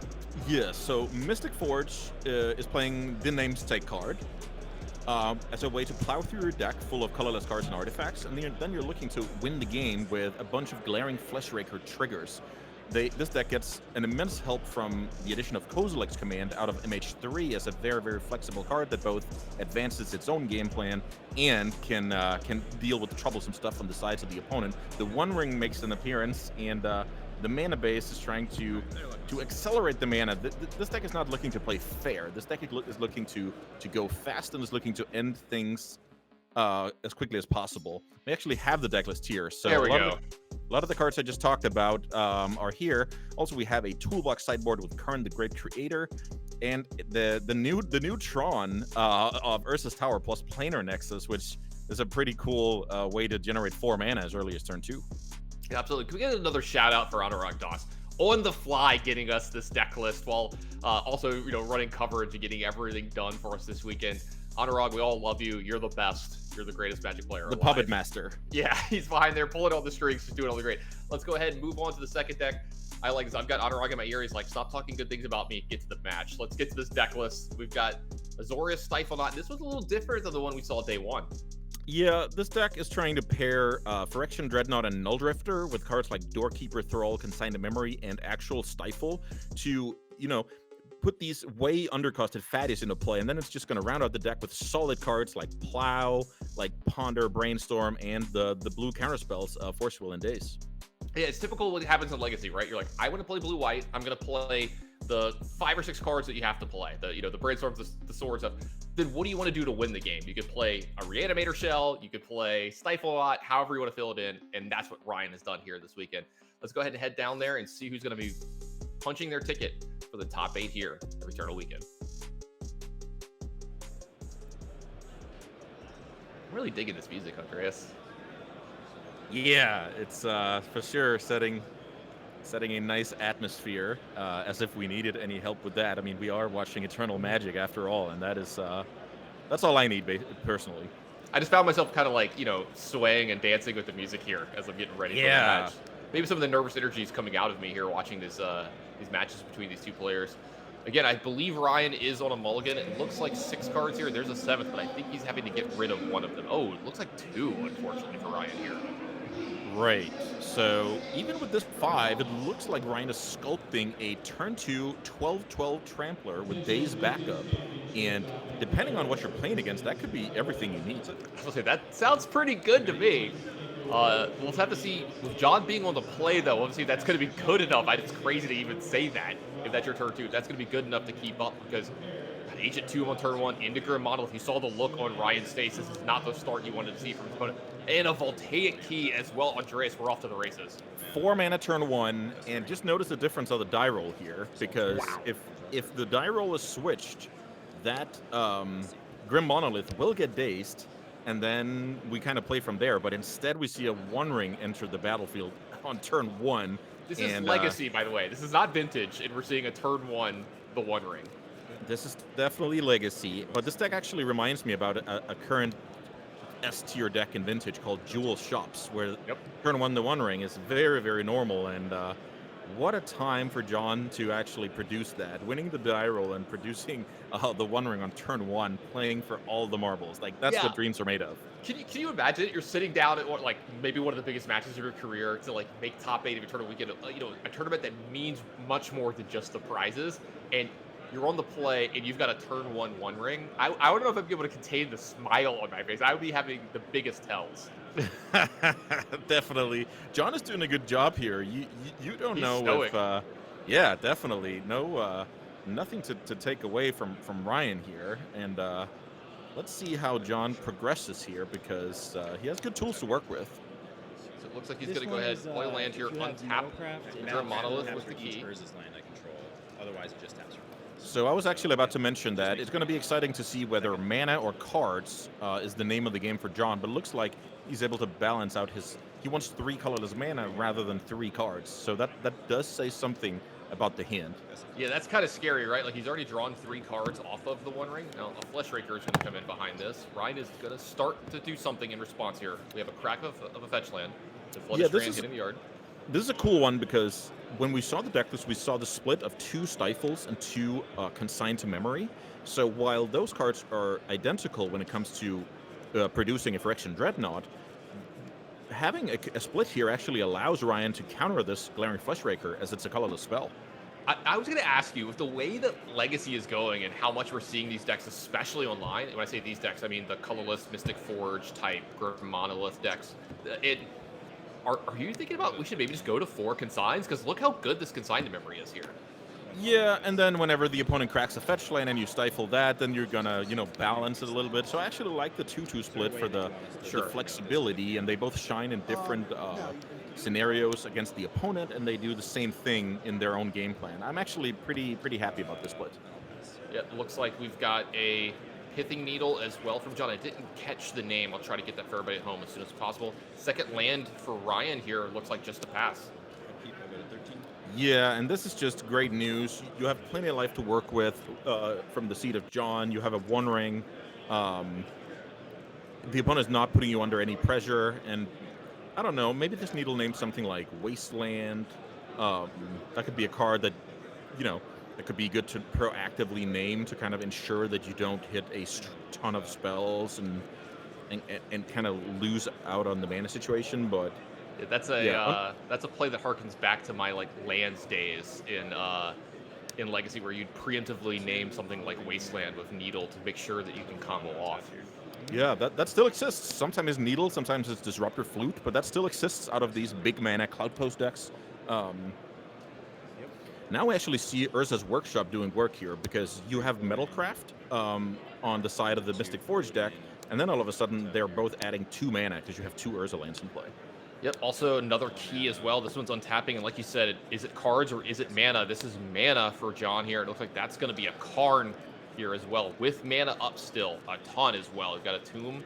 Yeah, so Mystic Forge is playing the Namesake card as a way to plow through your deck full of colorless cards and artifacts, and then you're looking to win the game with a bunch of glaring Fleshraker triggers. This deck gets an immense help from the addition of Kozilek's Command out of MH3 as a very, very flexible card that both advances its own game plan and can deal with the troublesome stuff on the sides of the opponent. The One Ring makes an appearance, and the mana base is trying to accelerate the mana. This deck is not looking to play fair. This deck is looking to go fast and is looking to end things as quickly as possible. We actually have the deck list here. So there we go. A lot of the cards I just talked about are here. Also, we have a toolbox sideboard with Karn the Great Creator, and the new Tron of Urza's Tower plus Planar Nexus, which is a pretty cool way to generate 4 mana as early as turn 2. Yeah, absolutely. Can we get another shout out for Anurag Das on the fly, getting us this deck list while also running coverage and getting everything done for us this weekend. Anurag, we all love you. You're the best. You're the greatest Magic player. The puppet master. Yeah, he's behind there pulling all the strings, just doing all the great. Let's go ahead and move on to the second deck. I like this. I've got Anurag in my ear. He's like, stop talking good things about me. Get to the match. Let's get to this deck list. We've got Azorius, Stifle Knot. This was a little different than the one we saw day one. Yeah, this deck is trying to pair Phyrexian Dreadnought and Null Drifter with cards like Doorkeeper, Thrall, Consign to Memory, and actual Stifle to, put these way undercosted fatties into play, and then it's just going to round out the deck with solid cards like Plow, like Ponder, Brainstorm, and the blue counterspells of Force Will and Daze. Yeah, it's typical what happens in Legacy, right? You're like, I want to play blue-white. I'm going to play the 5 or 6 cards that you have to play. The Brainstorms, the Swords stuff. Then what do you want to do to win the game? You could play a Reanimator Shell. You could play Stifle Knot, however you want to fill it in. And that's what Ryan has done here this weekend. Let's go ahead and head down there and see who's going to be punching their ticket for the top 8 here at Eternal Weekend. I'm really digging this music, Andreas. Yeah, it's for sure setting a nice atmosphere, as if we needed any help with that. I mean, we are watching Eternal Magic after all, and that is that's all I need personally. I just found myself kind of like, swaying and dancing with the music here as I'm getting ready for the match. Maybe some of the nervous energy is coming out of me here watching these matches between these two players. Again, I believe Ryan is on a mulligan. It looks like 6 cards here. There's a 7th, but I think he's having to get rid of one of them. Oh, it looks like 2, unfortunately, for Ryan here. Right. So even with this 5, it looks like Ryan is sculpting a turn 2 12/12 Trampler with Daze backup. And depending on what you're playing against, that could be everything you need. I was gonna say, that sounds pretty good to me. We'll have to see, with John being on the play, though, we'll see if that's going to be good enough. It's crazy to even say that, if that's your turn 2. That's going to be good enough to keep up, because Agent 2 on turn 1 into Grim Monolith. You saw the look on Ryan's face. This is not the start you wanted to see from his opponent. And a Voltaic Key as well. Andreas, we're off to the races. 4 mana turn 1, and just notice the difference of the die roll here, because if the die roll is switched, that Grim Monolith will get dazed, and then we kind of play from there. But instead, we see a One Ring enter the battlefield on turn 1. This is Legacy, by the way. This is not Vintage, and we're seeing a turn 1, the One Ring. This is definitely Legacy, but this deck actually reminds me about a current S-tier deck in Vintage called Jewel Shops, where turn 1 the One Ring is very, very normal, and what a time for John to actually produce that, winning the die roll and producing the One Ring on turn 1, playing for all the marbles. Like, that's what dreams are made of. Can you imagine it? You're sitting down at like maybe one of the biggest matches of your career to like make top 8 of a tournament weekend, a tournament that means much more than just the prizes, and you're on the play and you've got a turn 1 One Ring. I don't know if I'd be able to contain the smile on my face. I would be having the biggest tells. Definitely. John is doing a good job here. You don't know stoic. if yeah, definitely. No nothing to take away from Ryan here. And let's see how John progresses here, because he has good tools to work with. So it looks like he's going to go ahead and play land here, untap, enter a Monolith with the key. Otherwise, it just taps your. So I was actually about to mention that it's going to be exciting to see whether mana or cards is the name of the game for John, but it looks like he's able to balance out his... He wants 3 colorless mana rather than 3 cards, so that does say something about the hand. Yeah, that's kind of scary, right? Like, he's already drawn 3 cards off of the One Ring. Now, a Flesh Raker is going to come in behind this. Ryan is going to start to do something in response here. We have a crack of a fetch land. The Flooded Strand hitting the yard. This is a cool one, because when we saw the deck list, we saw the split of 2 Stifles and 2 Consigned to Memory. So while those cards are identical when it comes to producing a Phyrexian Dreadnought, having a split here actually allows Ryan to counter this Glaring Fleshraker, as it's a colorless spell. I was going to ask you, with the way that Legacy is going and how much we're seeing these decks, especially online, and when I say these decks, I mean the colorless Mystic Forge type Monolith decks, Are you thinking about we should maybe just go to 4 consigns? Because look how good this Consigned to Memory is here. Yeah, and then whenever the opponent cracks a fetch land and you stifle that, then you're gonna, balance it a little bit. So I actually like the 2/2 split for the flexibility, and they both shine in different scenarios against the opponent, and they do the same thing in their own game plan. I'm actually pretty happy about this split. Yeah, it looks like we've got a Pithing Needle as well from John. I didn't catch the name. I'll try to get that for everybody at home as soon as possible. Second land for Ryan here looks like just a pass. Yeah, and this is just great news. You have plenty of life to work with from the seat of John. You have a One Ring. The opponent's not putting you under any pressure, and I don't know, maybe this needle names something like Wasteland. That could be a card that, it could be good to proactively name to kind of ensure that you don't hit a ton of spells and kind of lose out on the mana situation. But yeah, that's a play that harkens back to my lands days in Legacy, where you'd preemptively name something like Wasteland with Needle to make sure that you can combo off. Yeah, that still exists. Sometimes it's Needle, sometimes it's Disruptor Flute, but that still exists out of these big mana Cloudpost decks. Now we actually see Urza's Workshop doing work here, because you have Metalcraft on the side of the Mystic Forge deck, and then all of a sudden they're both adding 2 mana because you have 2 Urza lands in play. Yep, also another key as well. This one's untapping, and like you said, is it cards or is it mana? This is mana for John here. It looks like that's going to be a Karn here as well, with mana up still, a ton as well. We've got a Tomb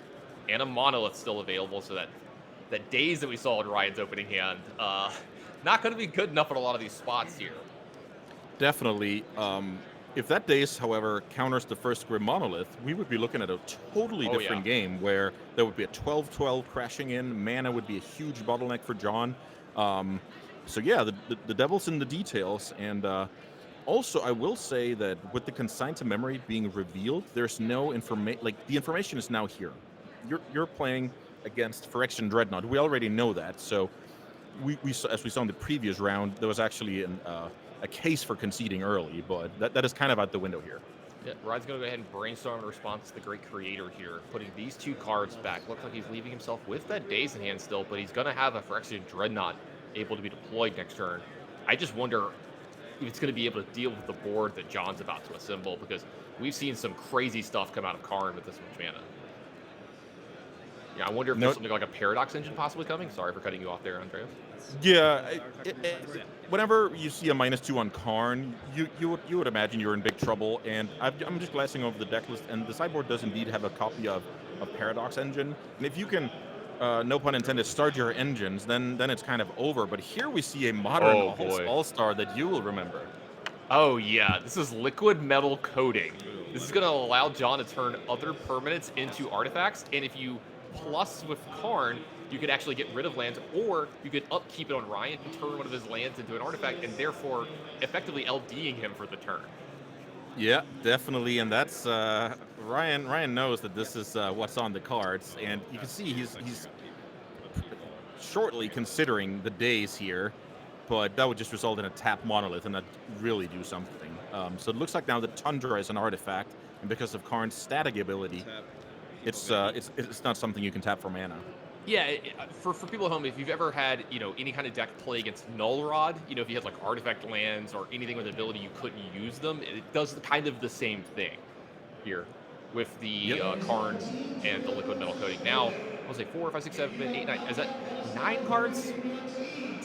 and a Monolith still available, so that daze that we saw in Ryan's opening hand, not going to be good enough in a lot of these spots here. Definitely. If that daze, however, counters the first Grim Monolith, we would be looking at a totally different game, where there would be a 12-12 crashing in. Mana would be a huge bottleneck for John. So yeah, the devil's in the details. And also, I will say that with the Consigned to Memory being revealed, there's no information. The information is now here. You're playing against Phyrexian Dreadnought. We already know that. So we saw, as we saw in the previous round, there was actually a case for conceding early, but that is kind of out the window here. Yeah, Ryan's going to go ahead and brainstorm in response to the Great Creator here, putting these 2 cards back. Looks like he's leaving himself with that daze in hand still, but he's going to have a Phyrexian Dreadnought able to be deployed next turn. I just wonder, it's going to be able to deal with the board that John's about to assemble, because we've seen some crazy stuff come out of Karn with this much mana. Yeah, I wonder if there's something like a Paradox Engine possibly coming. Sorry for cutting you off there, Andreas. Yeah, whenever you see a -2 on Karn, you would imagine you're in big trouble. And I'm just glancing over the deck list, and the sideboard does indeed have a copy of Paradox Engine. And if you can, no pun intended, start your engines, then it's kind of over. But here we see a modern all-star that you will remember. Oh yeah, this is Liquid Metal Coating. This is going to allow John to turn other permanents into artifacts, and if you plus with Karn, you could actually get rid of lands, or you could upkeep it on Ryan and turn one of his lands into an artifact, and therefore effectively LDing him for the turn. Yeah, definitely, and that's Ryan. Ryan knows that this is what's on the cards, and you can see he's shortly considering the days here, but that would just result in a tap monolith, and that really do something. So it looks like now the Tundra is an artifact, and because of Karn's static ability, it's not something you can tap for mana. Yeah, for people at home, if you've ever had, any kind of deck play against Null Rod, if you had like artifact lands or anything with ability you couldn't use them, it does kind of the same thing here with the Karn and the Liquid Metal Coating. Now, I'll say 4, 5, 6, 7, 8, 9. Is that 9 cards?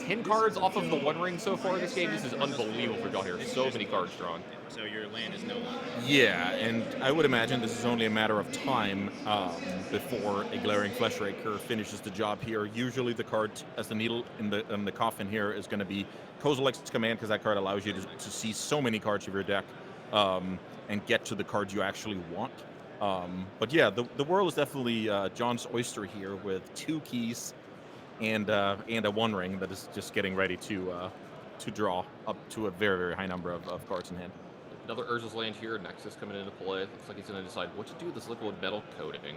10 cards off of the One Ring so far this game. This is unbelievable for John here. So many cards drawn. So your land is no longer. Yeah, and I would imagine this is only a matter of time before a Glaring Fleshraker finishes the job here. Usually the card as the needle in the coffin here is going to be Kozilek's Command, because that card allows you to see so many cards of your deck and get to the cards you actually want. But yeah, the world is definitely John's oyster here with 2 keys and a One Ring that is just getting ready to draw up to a very, very high number of cards in hand. Another Urza's land here. Nexus coming into play. Looks like he's going to decide what to do with this Liquid Metal Coating.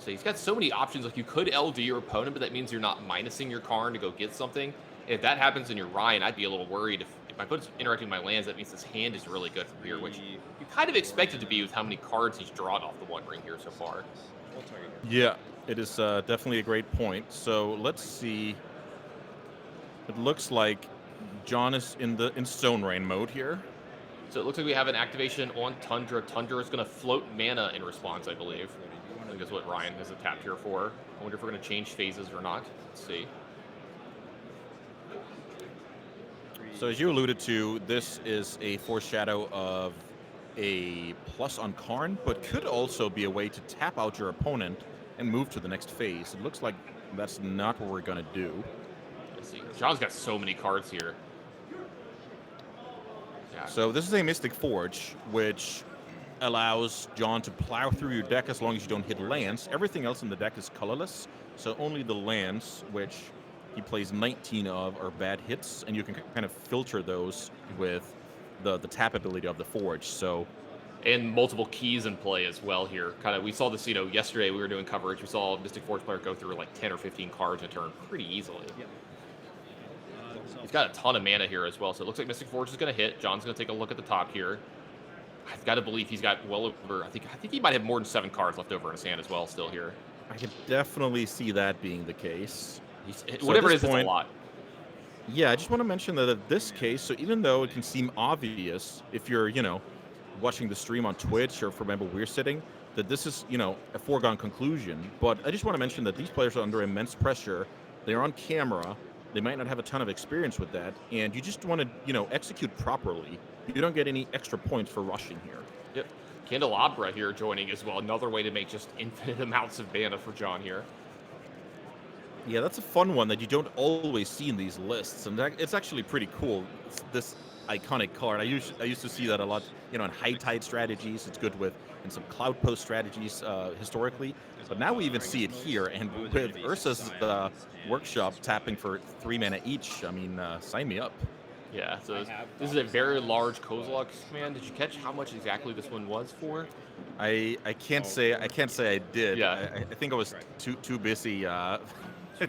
So he's got so many options. Like, you could LD your opponent, but that means you're not minusing your Karn to go get something. And if that happens in your Ryan, I'd be a little worried. If my opponent's interacting with my lands, that means this hand is really good from here, which you kind of expect it to be with how many cards he's drawn off the One Ring here so far. Yeah, it is definitely a great point. So let's see. It looks like John is in Stone Rain mode here. So it looks like we have an activation on Tundra. Tundra is going to float mana in response, I believe. I think that's what Ryan has tapped here for. I wonder if we're going to change phases or not. Let's see. So as you alluded to, this is a foreshadow of a plus on Karn, but could also be a way to tap out your opponent and move to the next phase. It looks like that's not what we're going to do. Let's see. John's got so many cards here. Yeah. So this is a Mystic Forge, which allows John to plow through your deck as long as you don't hit lands. Everything else in the deck is colorless, so only the lands, which he plays 19 of, are bad hits, and you can kind of filter those with the tap ability of the Forge. So, and multiple keys in play as well here. We saw this, yesterday we were doing coverage. We saw a Mystic Forge player go through like 10 or 15 cards a turn pretty easily. Yep. He's got a ton of mana here as well, so it looks like Mystic Forge is going to hit. John's going to take a look at the top here. I've got to believe he's got well over, I think he might have more than 7 cards left over in his hand as well still here. I can definitely see that being the case. Whatever it is, it's a lot. Yeah, I just want to mention that in this case, so even though it can seem obvious if you're, watching the stream on Twitch or from wherever we're sitting, that this is, a foregone conclusion. But I just want to mention that these players are under immense pressure. They're on camera. They might not have a ton of experience with that, and you just want to, execute properly. You don't get any extra points for rushing here. Yep. Candelabra here joining as well. Another way to make just infinite amounts of mana for John here. Yeah, that's a fun one that you don't always see in these lists, and it's actually pretty cool. It's this iconic card. I used to see that a lot, in high tide strategies. It's good in some cloud post strategies historically. But now we even see it here, and with Urza's Workshop tapping for 3 mana each, I mean, sign me up. Yeah, so this is a very large Kozilek's Command. Did you catch how much exactly this one was for? I can't say I did. Yeah. I think I was too busy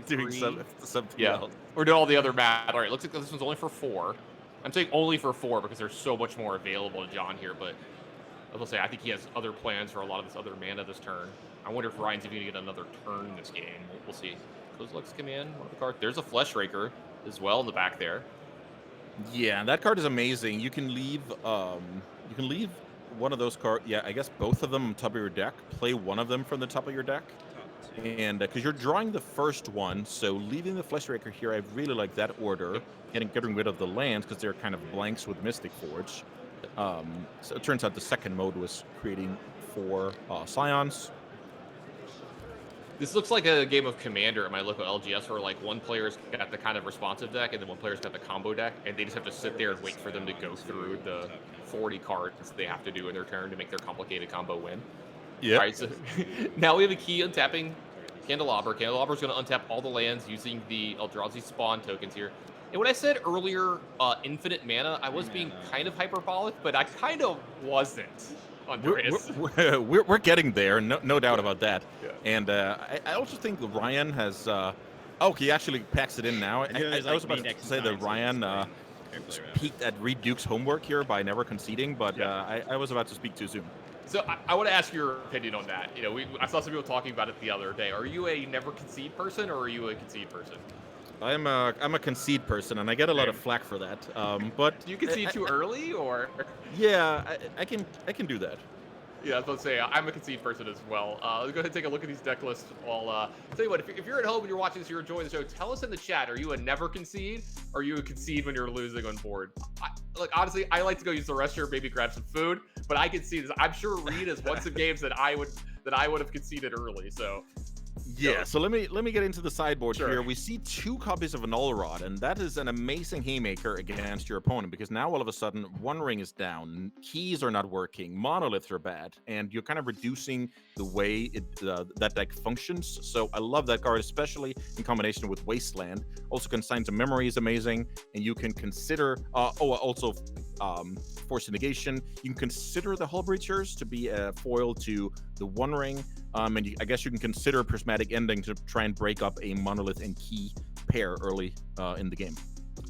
doing something else. Or did all the other math. All right, looks like this one's only for 4. I'm saying only for 4 because there's so much more available to John here, but I will say I think he has other plans for a lot of this other mana this turn. I wonder if Ryan's even going to get another turn in this game. We'll see. Kozilek's Command, one of the cards. There's a Fleshraker as well in the back there. Yeah, that card is amazing. You can leave one of those cards. Yeah, I guess both of them on top of your deck. Play one of them from the top of your deck. And because you're drawing the first one, so leaving the Fleshraker here, I really like that order. Getting rid of the lands because they're kind of blanks with Mystic Forge. So it turns out the second mode was creating 4 Scions. This looks like a game of Commander at my local LGS where, like, one player's got the kind of responsive deck and then one player's got the combo deck, and they just have to sit there and wait for them to go through the 40 cards they have to do in their turn to make their complicated combo win. Yeah. All right, so now we have a key untapping Candelabra. Candelabra's going to untap all the lands using the Eldrazi spawn tokens here. And when I said earlier infinite mana, I was being kind of hyperbolic, but I kind of wasn't. We're getting there, no doubt about that. Yeah. And I also think Ryan has. He actually packs it in now. I was about to say that Ryan peaked at Reed Duke's homework here by never conceding, but I was about to speak too soon. So I want to ask your opinion on that. You know, I saw some people talking about it the other day. Are you a never concede person, or are you a concede person? I'm a concede person, and I get a lot of flack for that. But do you concede too early, or? Yeah, I can do that. Yeah, I was about to say, I'm a concede person as well. Let's go ahead and take a look at these deck lists. I'll tell you what, if you're at home and you're watching this, you're enjoying the show, tell us in the chat, are you a never concede, or are you a concede when you're losing on board? Look, honestly, I like to go use the restroom, maybe grab some food, but I concede this. I'm sure Reed has won some games that I would have conceded early, so... Yeah, so let me get into the sideboard here. We see 2 copies of Null Rod, and that is an amazing haymaker against your opponent, because now all of a sudden One Ring is down, keys are not working, monoliths are bad, and you're kind of reducing the way that deck functions. So I love that card, especially in combination with Wasteland. Also, Consigns of Memory is amazing, and you can consider Force Negation. You can consider the Hull Breachers to be a foil to the One Ring. And I guess you can consider Prismatic Ending to try and break up a monolith and key pair early in the game.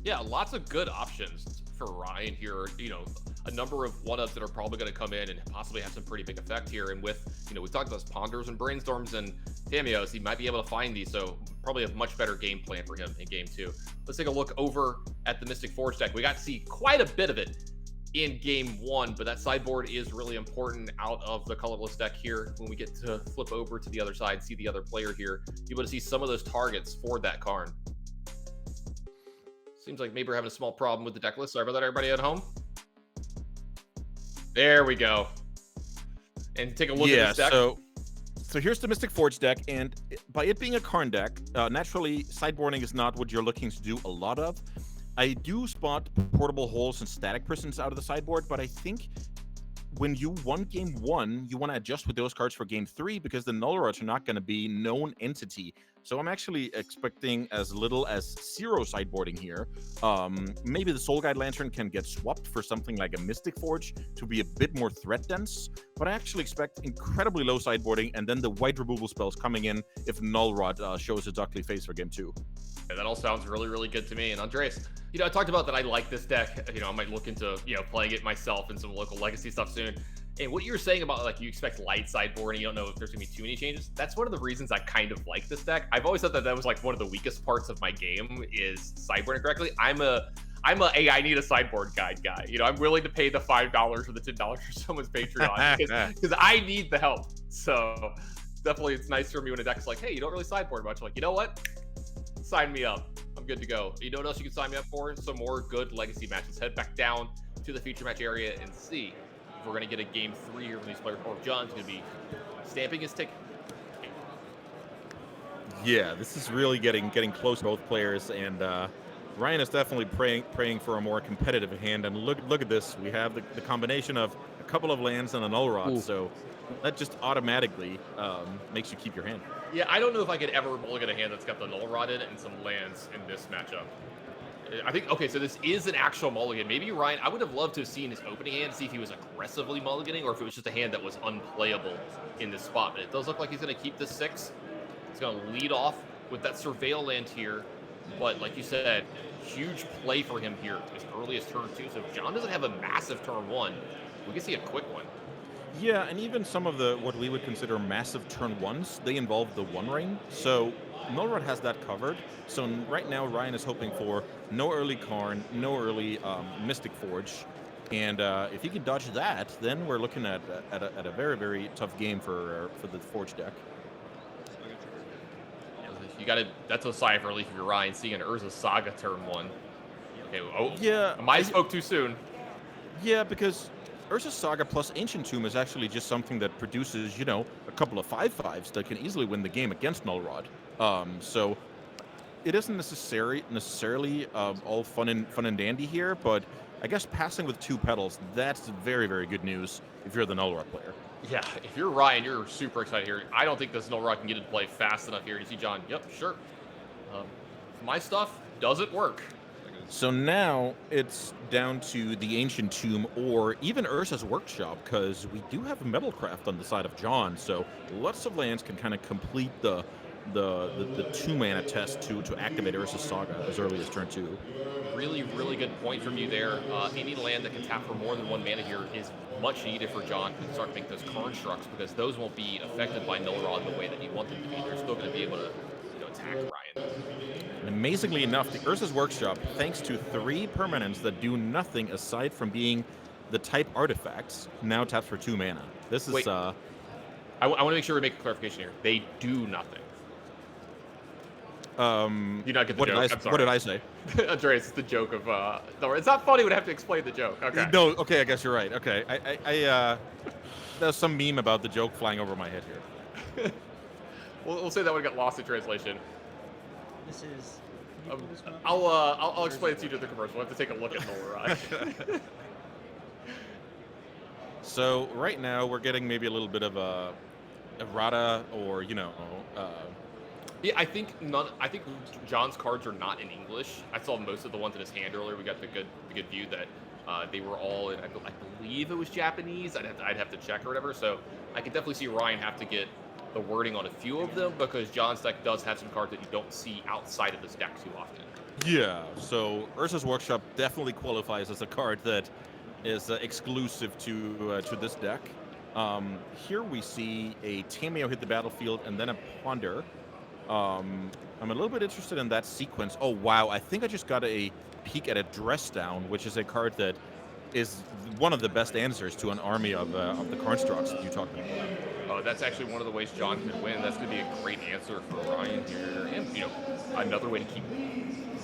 Yeah, lots of good options for Ryan here. You know, a number of one-ups that are probably going to come in and possibly have some pretty big effect here. And with, you know, we talked about Ponders and Brainstorms and Tamios, he might be able to find these. So probably a much better game plan for him in game 2. Let's take a look over at the Mystic Forge deck. We got to see quite a bit of it in game 1, but that sideboard is really important out of the colorless deck here. When we get to flip over to the other side, see the other player here, you're able to see some of those targets for that Karn. Seems like maybe we're having a small problem with the deck list. Sorry about that, everybody at home. There we go. And take a look at this deck. So here's the Mystic Forge deck, and by it being a Karn deck, naturally sideboarding is not what you're looking to do a lot of. I do spot Portable Holes and Static Prisons out of the sideboard, but I think when you won game 1, you want to adjust with those cards for game 3 because the Null Rods are not going to be known entity. So I'm actually expecting as little as 0 sideboarding here. Maybe the Soul Guide Lantern can get swapped for something like a Mystic Forge to be a bit more threat dense, but I actually expect incredibly low sideboarding and then the white removal spells coming in if Null Rod shows its ugly face for game 2. Yeah, that all sounds really, really good to me. And Andres, you know, I talked about that I like this deck. You know, I might look into, you know, playing it myself and some local legacy stuff soon. And what you were saying about, like, you expect light sideboarding, you don't know if there's gonna be too many changes. That's one of the reasons I kind of like this deck. I've always thought that was like one of the weakest parts of my game is sideboarding correctly. I'm a hey, I need a sideboard guide guy. You know, I'm willing to pay the $5 or the $10 for someone's Patreon because I need the help. So definitely it's nice for me when a deck's like, hey, you don't really sideboard much. I'm like, you know what? Sign me up. I'm good to go. You know what else you can sign me up for? Some more good legacy matches. Head back down to the feature match area and see if we're going to get a game 3 here when these players. Or John's going to be stamping his ticket. Yeah, this is really getting close to both players, and Ryan is definitely praying for a more competitive hand. And look at this. We have the combination of a couple of lands and a Null Rod, so that just automatically makes you keep your hand. Yeah, I don't know if I could ever mulligan a hand that's got the Null Rod in it and some lands in this matchup. I think, okay, so this is an actual mulligan. Maybe Ryan, I would have loved to have seen his opening hand, see if he was aggressively mulliganing or if it was just a hand that was unplayable in this spot. But it does look like he's going to keep this 6. He's going to lead off with that Surveil land here. But like you said, huge play for him here as early as turn 2. So if John doesn't have a massive turn 1, we can see a quick one. Yeah, and even some of the what we would consider massive turn ones, they involve the One Ring. So Nullrod has that covered. So right now Ryan is hoping for no early Karn, no early Mystic Forge, and if he can dodge that, then we're looking at a very, very tough game for the Forge deck. You got to. That's a sigh of relief if you're Ryan seeing an Urza Saga turn 1. Okay. Oh. Yeah. I spoke too soon. Yeah, because Urza Saga plus Ancient Tomb is actually just something that produces, you know, a couple of 5/5s that can easily win the game against Nullrod. So it isn't necessarily all fun and dandy here, but I guess passing with 2 petals, that's very, very good news if you're the Nullrod player. Yeah, if you're Ryan, you're super excited here. I don't think this Nullrod can get into play fast enough here. You see John, yep, sure. My stuff doesn't work. So now it's down to the Ancient Tomb or even Urza's Workshop, because we do have a Metalcraft on the side of John, so lots of lands can kind of complete the 2-mana test to activate Urza's Saga as early as turn 2. Really, really good point from you there. Any land that can tap for more than 1 mana here is much needed for John to start to make those constructs, because those won't be affected by Nullrod the way that you want them to be. They're still going to be able to attack Ryan. And amazingly enough, the Urza's Workshop, thanks to 3 permanents that do nothing aside from being the type artifacts, now taps for 2 mana. This is... Wait, I want to make sure we make a clarification here. They do nothing. You not get the joke. What did I say? Andreas, it's the joke of no, it's not funny when I have to explain the joke. Okay. No, okay, I guess you're right. Okay. I there's some meme about the joke flying over my head here. We'll say that one got lost in translation. This is. I'll explain it to you to the commercial. We'll have to take a look at Nullrod. So right now we're getting maybe a little bit of a errata, or yeah, I think John's cards are not in English. I saw most of the ones in his hand earlier. We got the good view that they were all in. I believe it was Japanese. I'd have to check or whatever. So I could definitely see Ryan have to get the wording on a few of them, because John's deck does have some cards that you don't see outside of this deck too often. Yeah. So Urza's Workshop definitely qualifies as a card that is exclusive to this deck. Here we see a Tamiyo hit the battlefield and then a Ponder. I'm a little bit interested in that sequence. Oh, wow. I think I just got a peek at a Dress Down, which is a card that is one of the best answers to an army of the constructs that you talked about. That's actually one of the ways John can win. That's going to be a great answer for Ryan here. And, another way to keep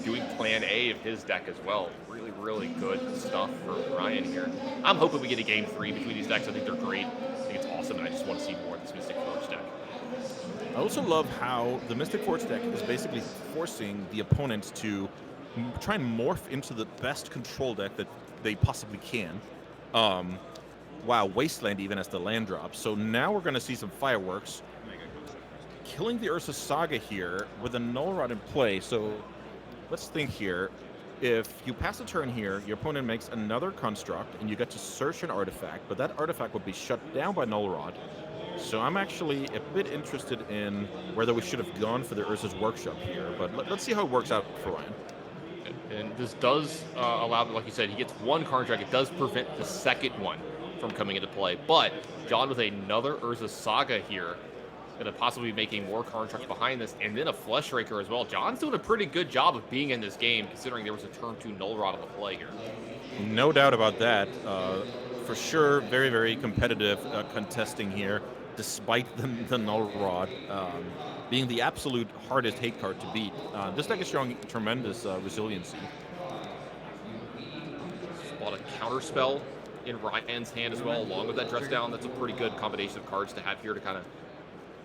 doing plan A of his deck as well. Really, really good stuff for Ryan here. I'm hoping we get a game 3 between these decks. I think they're great. I think it's awesome, and I just want to see more of this Mystic Forge deck. I also love how the Mystic Forge deck is basically forcing the opponents to try and morph into the best control deck that they possibly can. Wow, Wasteland even as the land drop. So now we're going to see some fireworks. Killing the Urza Saga here with a Nullrod in play. So let's think here. If you pass a turn here, your opponent makes another construct, and you get to search an artifact, but that artifact would be shut down by Nullrod. So I'm actually a bit interested in whether we should have gone for the Urza's Workshop here, but let's see how it works out for Ryan. And this does allow, like you said, he gets 1 construct. It does prevent the second one from coming into play. But John with another Urza Saga here, going to possibly be making more constructs behind this, and then a Fleshraker as well. John's doing a pretty good job of being in this game, considering there was a turn 2 Nullrod on the play here. No doubt about that. For sure, very, very competitive contesting here, despite the Nullrod being the absolute hardest hate card to beat. This deck is showing tremendous resiliency. Bought a Counterspell in Ryan's hand as well, along with that Dress Down. That's a pretty good combination of cards to have here to kind of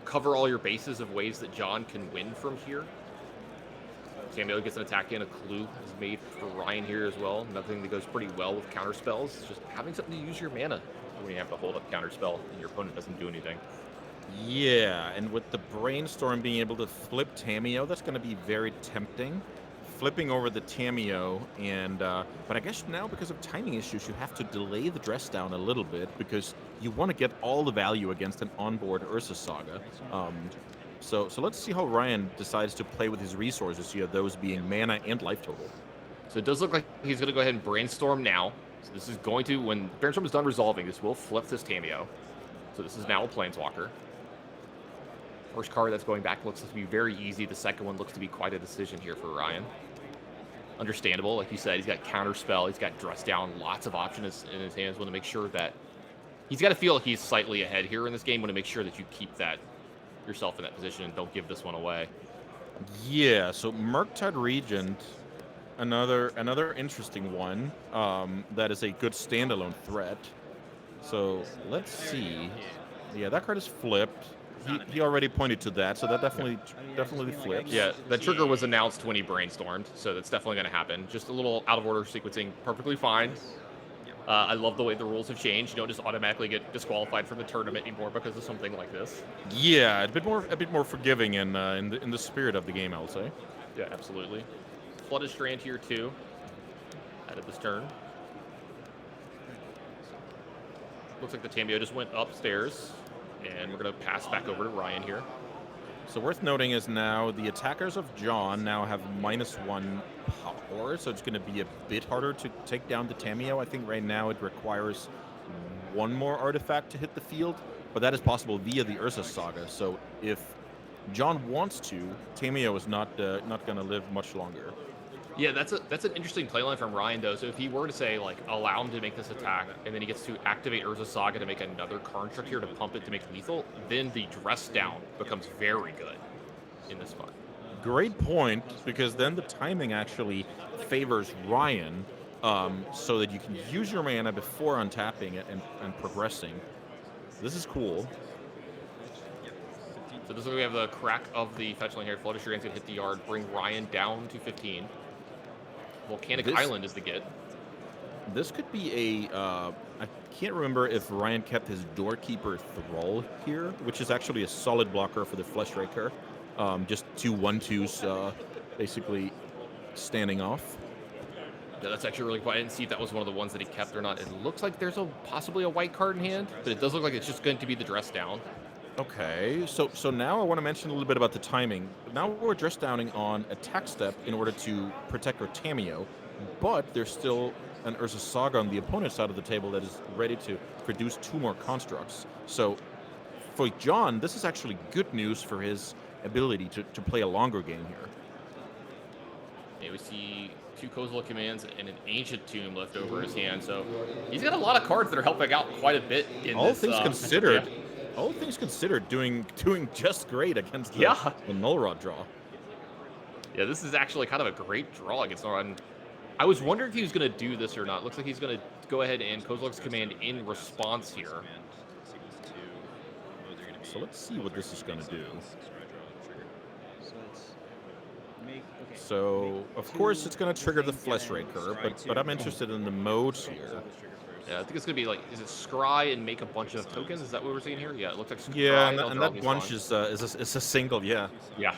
cover all your bases of ways that John can win from here. Samuel gets an attack in. A clue is made for Ryan here as well. Nothing that goes pretty well with counterspells. It's just having something to use your mana when you have to hold up counterspell and your opponent doesn't do anything. Yeah, and with the Brainstorm being able to flip Tamiyo, that's going to be very tempting. Flipping over the Tamiyo, and but I guess now because of timing issues, you have to delay the Dress Down a little bit because you want to get all the value against an onboard Urza Saga. So let's see how Ryan decides to play with his resources here, those being mana and life total. So it does look like he's going to go ahead and Brainstorm now. So this is going to, when Brainstorm is done resolving, this will flip this Tamiyo. So this is now a Planeswalker. First card that's going back looks to be very easy. The second one looks to be quite a decision here for Ryan. Understandable. Like you said, he's got Counterspell. He's got Dress Down. Lots of options in his hands. Want to make sure that he's got to feel like he's slightly ahead here in this game. Want to make sure that you keep that yourself in that position and don't give this one away. Yeah, so Murktide Regent, another interesting one that is a good standalone threat. So let's see. Yeah, that card is flipped. He already pointed to that, so that definitely flips. Yeah, the trigger was announced when he brainstormed, so that's definitely going to happen. Just a little out of order sequencing, perfectly fine. I love the way the rules have changed. You don't just automatically get disqualified from the tournament anymore because of something like this. Yeah, a bit more forgiving in the spirit of the game, I would say. Yeah, absolutely. Flooded Strand here too. Added this turn. Looks like the Tamiyo just went upstairs, and we're gonna pass back over to Ryan here. So worth noting is now the attackers of John now have -1 power, so it's going to be a bit harder to take down the Tamiyo. I think right now it requires one more artifact to hit the field, but that is possible via the Urza Saga. So if John wants to, Tamiyo is not going to live much longer. Yeah, that's an interesting playline from Ryan, though. So if he were to say, like, allow him to make this attack, and then he gets to activate Urza Saga to make another construct here to pump it to make lethal, then the Dress Down becomes very good in this spot. Great point, because then the timing actually favors Ryan, so that you can use your mana before untapping it and progressing. This is cool. So this is where we have the crack of the fetch line here. Flooded Strand's going to hit the yard, bring Ryan down to 15. Volcanic Island is the get. This could be a... I can't remember if Ryan kept his Doorkeeper Thrall here, which is actually a solid blocker for the Fleshraker. Just 2 1/2s basically standing off. Yeah, that's actually really cool. I didn't see if that was one of the ones that he kept or not. It looks like there's possibly a white card in hand, but it does look like it's just going to be the Dress Down. Okay, so now I want to mention a little bit about the timing. Now we're Dress Downing on attack step in order to protect our Tamiyo, but there's still an Urza Saga on the opponent's side of the table that is ready to produce 2 more constructs. So for John, this is actually good news for his ability to play a longer game here. Yeah, we see 2 Kozilek commands and an Ancient Tomb left over his hand, so he's got a lot of cards that are helping out quite a bit in all this. Things considered, all things considered, doing just great against the Null Rod draw. Yeah, this is actually kind of a great draw against Null Rod. I was wondering if he was going to do this or not. Looks like he's going to go ahead and Kozilek's command in response here. So let's see what this is going to do. So, of course, it's going to trigger the Fleshraker, but I'm interested in the modes here. Yeah, I think it's going to be like, is it Scry and make a bunch of tokens? Is that what we're seeing here? Yeah, it looks like Scry. Yeah, and that bunch is a single, yeah. Yeah.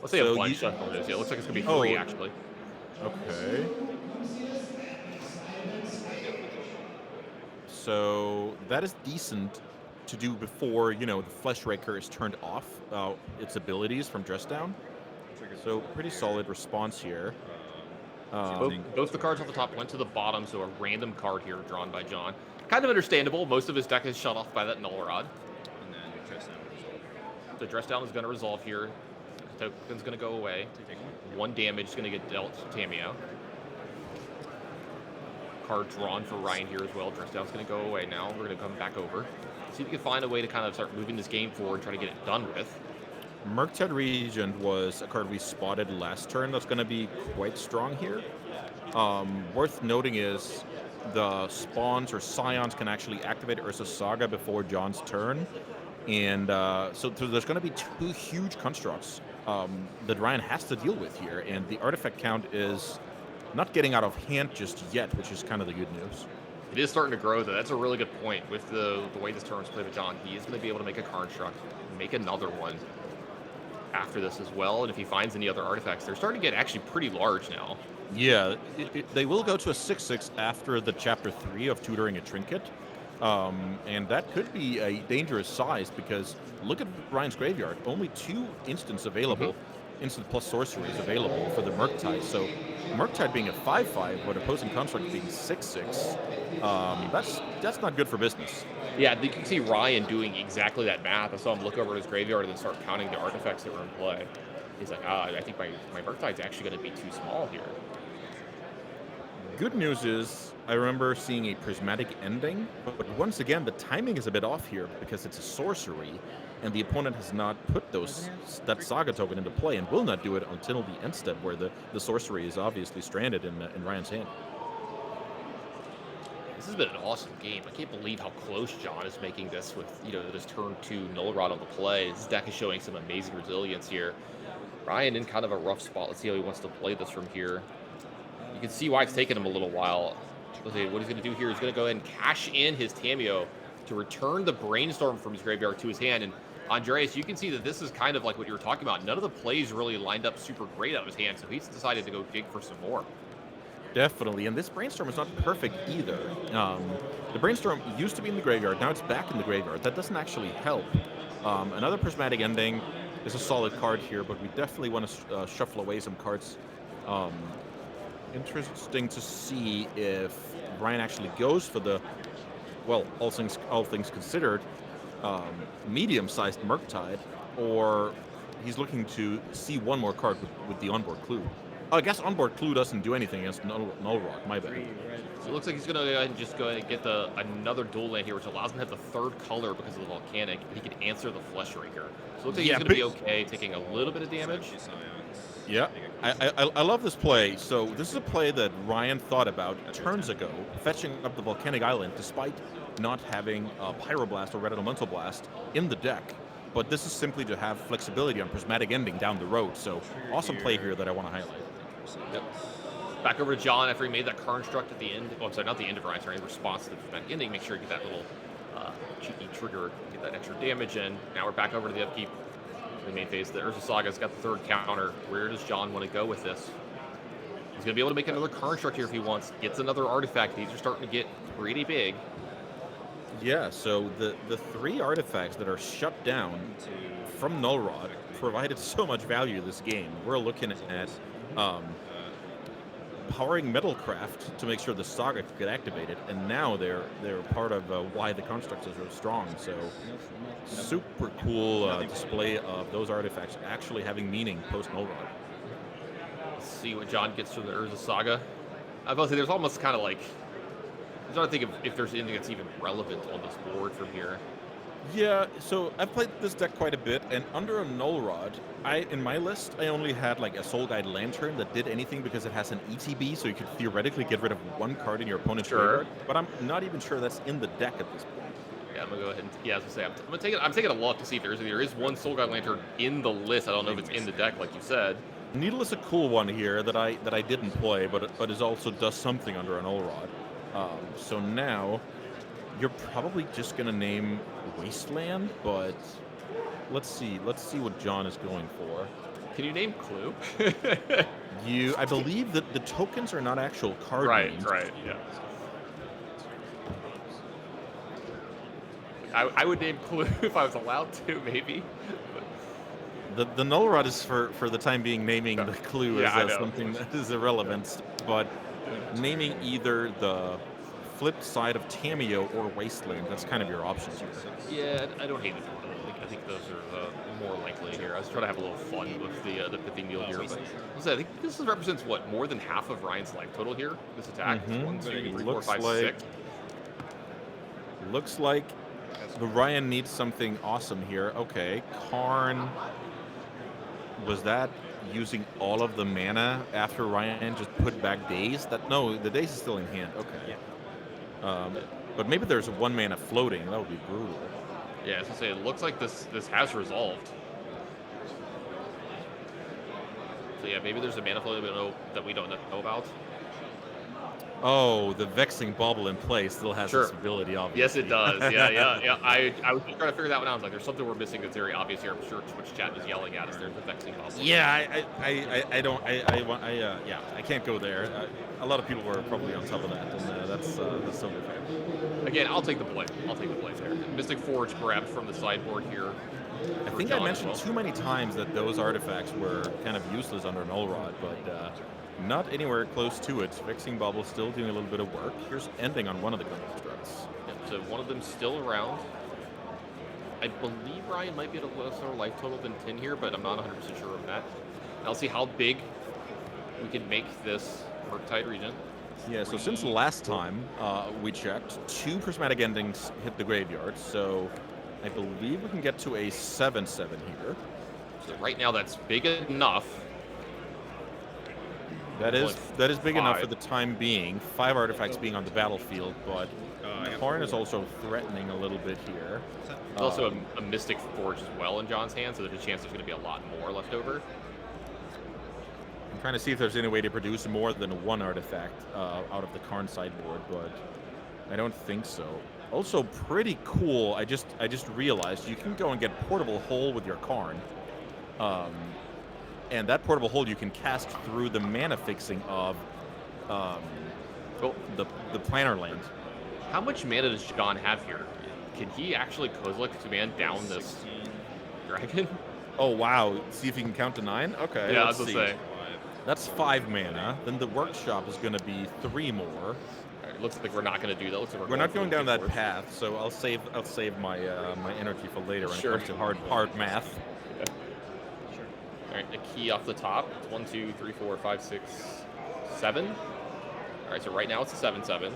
Let's say a bunch. Yeah, it looks like it's going to be 3, actually. Okay. So that is decent to do before, the Fleshraker is turned off its abilities from Dress Down. So pretty solid response here. Both the cards on the top went to the bottom, so a random card here drawn by John. Kind of understandable. Most of his deck is shut off by that Null Rod. And then Dress Down will resolve. The Dress Down is going to resolve here. The token's going to go away. 1 damage is going to get dealt to Tamiyo. Card drawn for Ryan here as well. Dress Down's going to go away now. We're going to come back over. See if we can find a way to kind of start moving this game forward and try to get it done with. Murktide Regent was a card we spotted last turn that's going to be quite strong here. Worth noting is the spawns or scions can actually activate Urza Saga before John's turn. And so there's going to be 2 huge constructs that Ryan has to deal with here. And the artifact count is not getting out of hand just yet, which is kind of the good news. It is starting to grow, though. That's a really good point. With the way this turn is played with John, he is going to be able to make a construct, make another one after this as well. And if he finds any other artifacts, they're starting to get actually pretty large now. Yeah, they will go to a 6/6 after the Chapter 3 of Tutoring a Trinket. And that could be a dangerous size because look at Ryan's graveyard. Only 2 instants available. instant plus sorceries available for the Murktide. So Murktide being a 5/5, but opposing construct being 6/6, that's not good for business. Yeah, you can see Ryan doing exactly that math. I saw him look over at his graveyard and then start counting the artifacts that were in play. He's like, I think my Murktide's actually going to be too small here. Good news is, I remember seeing a prismatic ending, but once again, the timing is a bit off here because it's a sorcery, and the opponent has not put that Saga token into play and will not do it until the end step, where the sorcery is obviously stranded in Ryan's hand. This has been an awesome game. I can't believe how close John is making this with, this turn 2 Null Rod on the play. This deck is showing some amazing resilience here. Ryan in kind of a rough spot. Let's see how he wants to play this from here. You can see why it's taken him a little while. What he's going to do here is going to go ahead and cash in his Tamiyo to return the Brainstorm from his graveyard to his hand. And Andreas, you can see that this is kind of like what you were talking about. None of the plays really lined up super great out of his hand, so he's decided to go dig for some more. Definitely, and this Brainstorm is not perfect either. The Brainstorm used to be in the graveyard, now it's back in the graveyard. That doesn't actually help. Another Prismatic Ending is a solid card here, but we definitely want to shuffle away some cards. Interesting to see if Ryan actually goes for the, well, all things considered, medium-sized Murktide, or he's looking to see one more card with the Onboard Clue. I guess Onboard Clue doesn't do anything against Null Rock, my bad. So it looks like he's going to go ahead and just go ahead and get another dual land here, which allows him to have the third color because of the Volcanic. He can answer the Fleshraker. So it looks like he's going to be okay taking a little bit of damage. Yeah, I love this play. So this is a play that Ryan thought about turns ago, fetching up the Volcanic Island despite not having Pyroblast or Red Elemental Blast in the deck. But this is simply to have flexibility on Prismatic Ending down the road. So awesome play here that I want to highlight. Yep. Back over to John after he made that construct at the end. Oh, I'm sorry, not the end of Ryan's turn. In response to the Prismatic Ending, make sure you get that little cheeky trigger, get that extra damage in. Now we're back over to the upkeep. The main phase. The Urza Saga's got the third counter. Where does John want to go with this? He's going to be able to make another construct here if he wants. Gets another artifact. These are starting to get pretty big. Yeah, so the 3 artifacts that are shut down from Null Rod provided so much value this game. We're looking at powering Metalcraft to make sure the Saga could get activated, and now they're part of why the constructs are so strong. So super cool display of those artifacts actually having meaning post Null Rod. Let's see what John gets from the Urza Saga. I was about to say there's almost kind of like, I'm trying to think if there's anything that's even relevant on this board from here. Yeah, so I've played this deck quite a bit, and under a Null Rod, in my list, I only had like a Soul Guide Lantern that did anything because it has an ETB, so you could theoretically get rid of one card in your opponent's graveyard. But I'm not even sure that's in the deck at this point. Yeah, I'm gonna go ahead and as I say, I'm taking a look to see if there is one Soul Guide Lantern in the list. I don't know if it's in the deck, like you said. Needle is a cool one here that I didn't play, but is also does something under a Null Rod. So now you're probably just gonna name Wasteland, but let's see what John is going for. Can you name Clue? I believe that the tokens are not actual card names. Right, yeah. I would name Clue if I was allowed to, maybe. The Null Rod is for the time being naming the Clue as something that is irrelevant, but naming either the flip side of Tamiyo or Wasteland, that's kind of your options here. Yeah, I don't hate it. I think those are more likely here. I was trying to have a little fun with the Pithy Needle here, but I think this represents what, more than half of Ryan's life total here. This attack, 1, 2, 3, 4, 5, 6. Looks like the Ryan needs something awesome here. Okay, Karn. Was that using all of the mana after Ryan just put back Daze? No, the Daze is still in hand. Okay. But maybe there's a 1 mana floating. That would be brutal. Yeah, I was gonna say, it looks like this has resolved. So yeah, maybe there's a mana flow that we don't know about. Oh, the Vexing Bauble in play still has this ability, obviously. Yes, it does. Yeah. I was trying to figure that one out. I was like, there's something we're missing that's very obvious here. I'm sure Twitch chat is yelling at us. There's the Vexing Bauble. Yeah, I can't go there. A lot of people were probably on top of that, and that's so good. Again, I'll take the blame. I'll take the blame there. Mystic Forge grabbed from the sideboard here. I think I mentioned too many times that those artifacts were kind of useless under Null Rod, but not anywhere close to it. Fixing Bubble still doing a little bit of work. Here's ending on one of the constructs. Yeah, so one of them still around. I believe Ryan might be at a lesser life total than 10 here, but I'm not 100% sure of that. I'll see how big we can make this Murktide region. Yeah, so since last time we checked, 2 prismatic endings hit the graveyard, so I believe we can get to a 7/7 here. So right now that's big enough. That is big enough for the time being. 5 artifacts being on the battlefield, but Karn is also threatening a little bit here. There's also a Mystic Forge as well in John's hand, so there's a chance there's going to be a lot more left over. I'm trying to see if there's any way to produce more than 1 artifact out of the Karn sideboard, but I don't think so. Also pretty cool, I just realized you can go and get Portable Hole with your Karn. And that Portable Hole you can cast through the mana fixing of the Planner Land. How much mana does John have here? Can he actually Kozilek command down this dragon? Oh wow, see if he can count to 9? Okay, yeah, let's I was see. gonna say. That's 5 mana. Then the workshop is going to be 3 more. Right, looks like we're not going to do that. Looks like we're not going down that path, so I'll save my my energy for later when it comes to hard math. Yeah. Sure. All right, a key off the top. It's 1, 2, 3, 4, 5, 6, 7. All right, so right now it's a 7/7.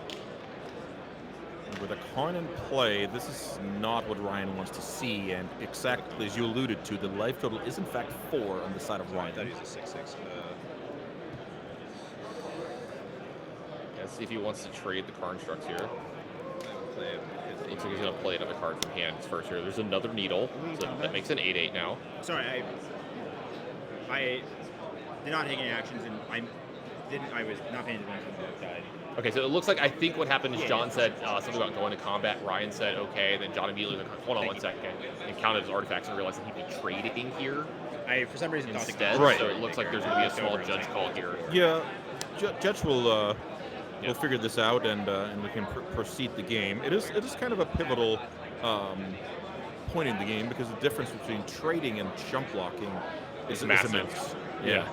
With a Karn in play, this is not what Ryan wants to see, and exactly as you alluded to, the life total is in fact 4 on the side of Ryan. I thought he was a 6/6. Let's see if he wants to trade the Karn Structs here. Looks like he's going to play another card from hand first here. There's another Needle, so that makes an 8/8 now. Sorry, I did not take any actions, and I was not paying attention to the guide. Okay, so it looks like I think what happened is John said something about going to combat. Ryan said okay, then John immediately was like, hold on 1 second, and counted his artifacts and realized that he'd be trading here. I for some reason instead, right. So it looks like there's going to be a small judge call here. Yeah, Judge will figure this out, and we can proceed the game. It is kind of a pivotal point in the game because the difference between trading and jump blocking is immense. Yeah.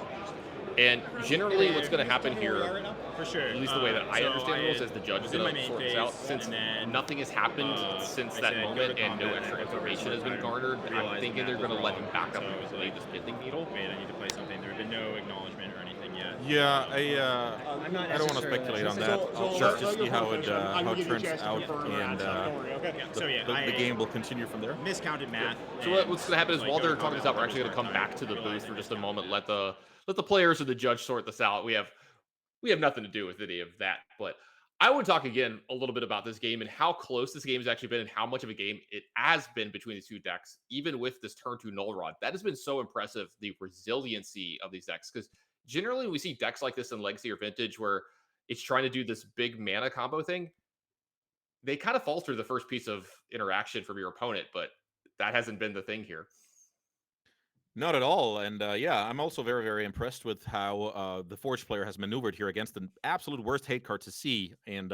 And generally, what's going to happen here, for sure, at least the way that I understand the rules, is the judge is going to sort this out. Since nothing has happened since that moment and no extra information has been garnered, I'm thinking they're going to let him back up and play this Pithing Needle. Wait, I need to play something. There have been no acknowledgement or anything yet. Yeah, I don't want to speculate on that. I'll just see how it turns out, and the game will continue from there. Miscounted math. So what's going to happen is while they're talking this out, we're actually going to come back to the booth for just a moment. Let the players or the judge sort this out. We have nothing to do with any of that. But I would talk again a little bit about this game and how close this game has actually been and how much of a game it has been between these two decks, even with this turn 2 Null Rod. That has been so impressive, the resiliency of these decks, because generally we see decks like this in Legacy or Vintage where it's trying to do this big mana combo thing. They kind of falter the first piece of interaction from your opponent, but that hasn't been the thing here. Not at all, and yeah, I'm also very, very impressed with how the Forge player has maneuvered here against the absolute worst hate card to see, and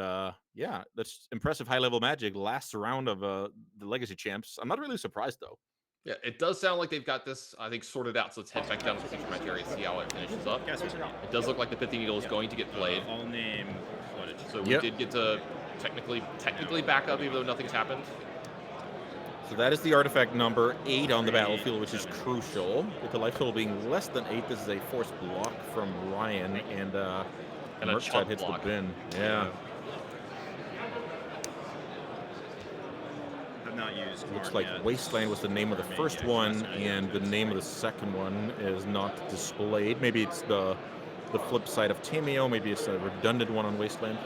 yeah, that's impressive high-level Magic, last round of the Legacy Champs. I'm not really surprised, though. Yeah, it does sound like they've got this, I think, sorted out, so let's head back down to the Feature Materia and see how it finishes up. It does look like the Pithing Needle is going to get played. All name footage. So we did get to technically back up, even though nothing's happened. So that is the artifact number 8 on the battlefield, which is crucial. With the life total being less than 8, this is a forced block from Ryan, and Murktide hits the bin. Yeah. I've not used. Looks like Wasteland was the name of the first one, and the name of the second one is not displayed. Maybe it's the flip side of Tameo. Maybe it's a redundant one on Wasteland.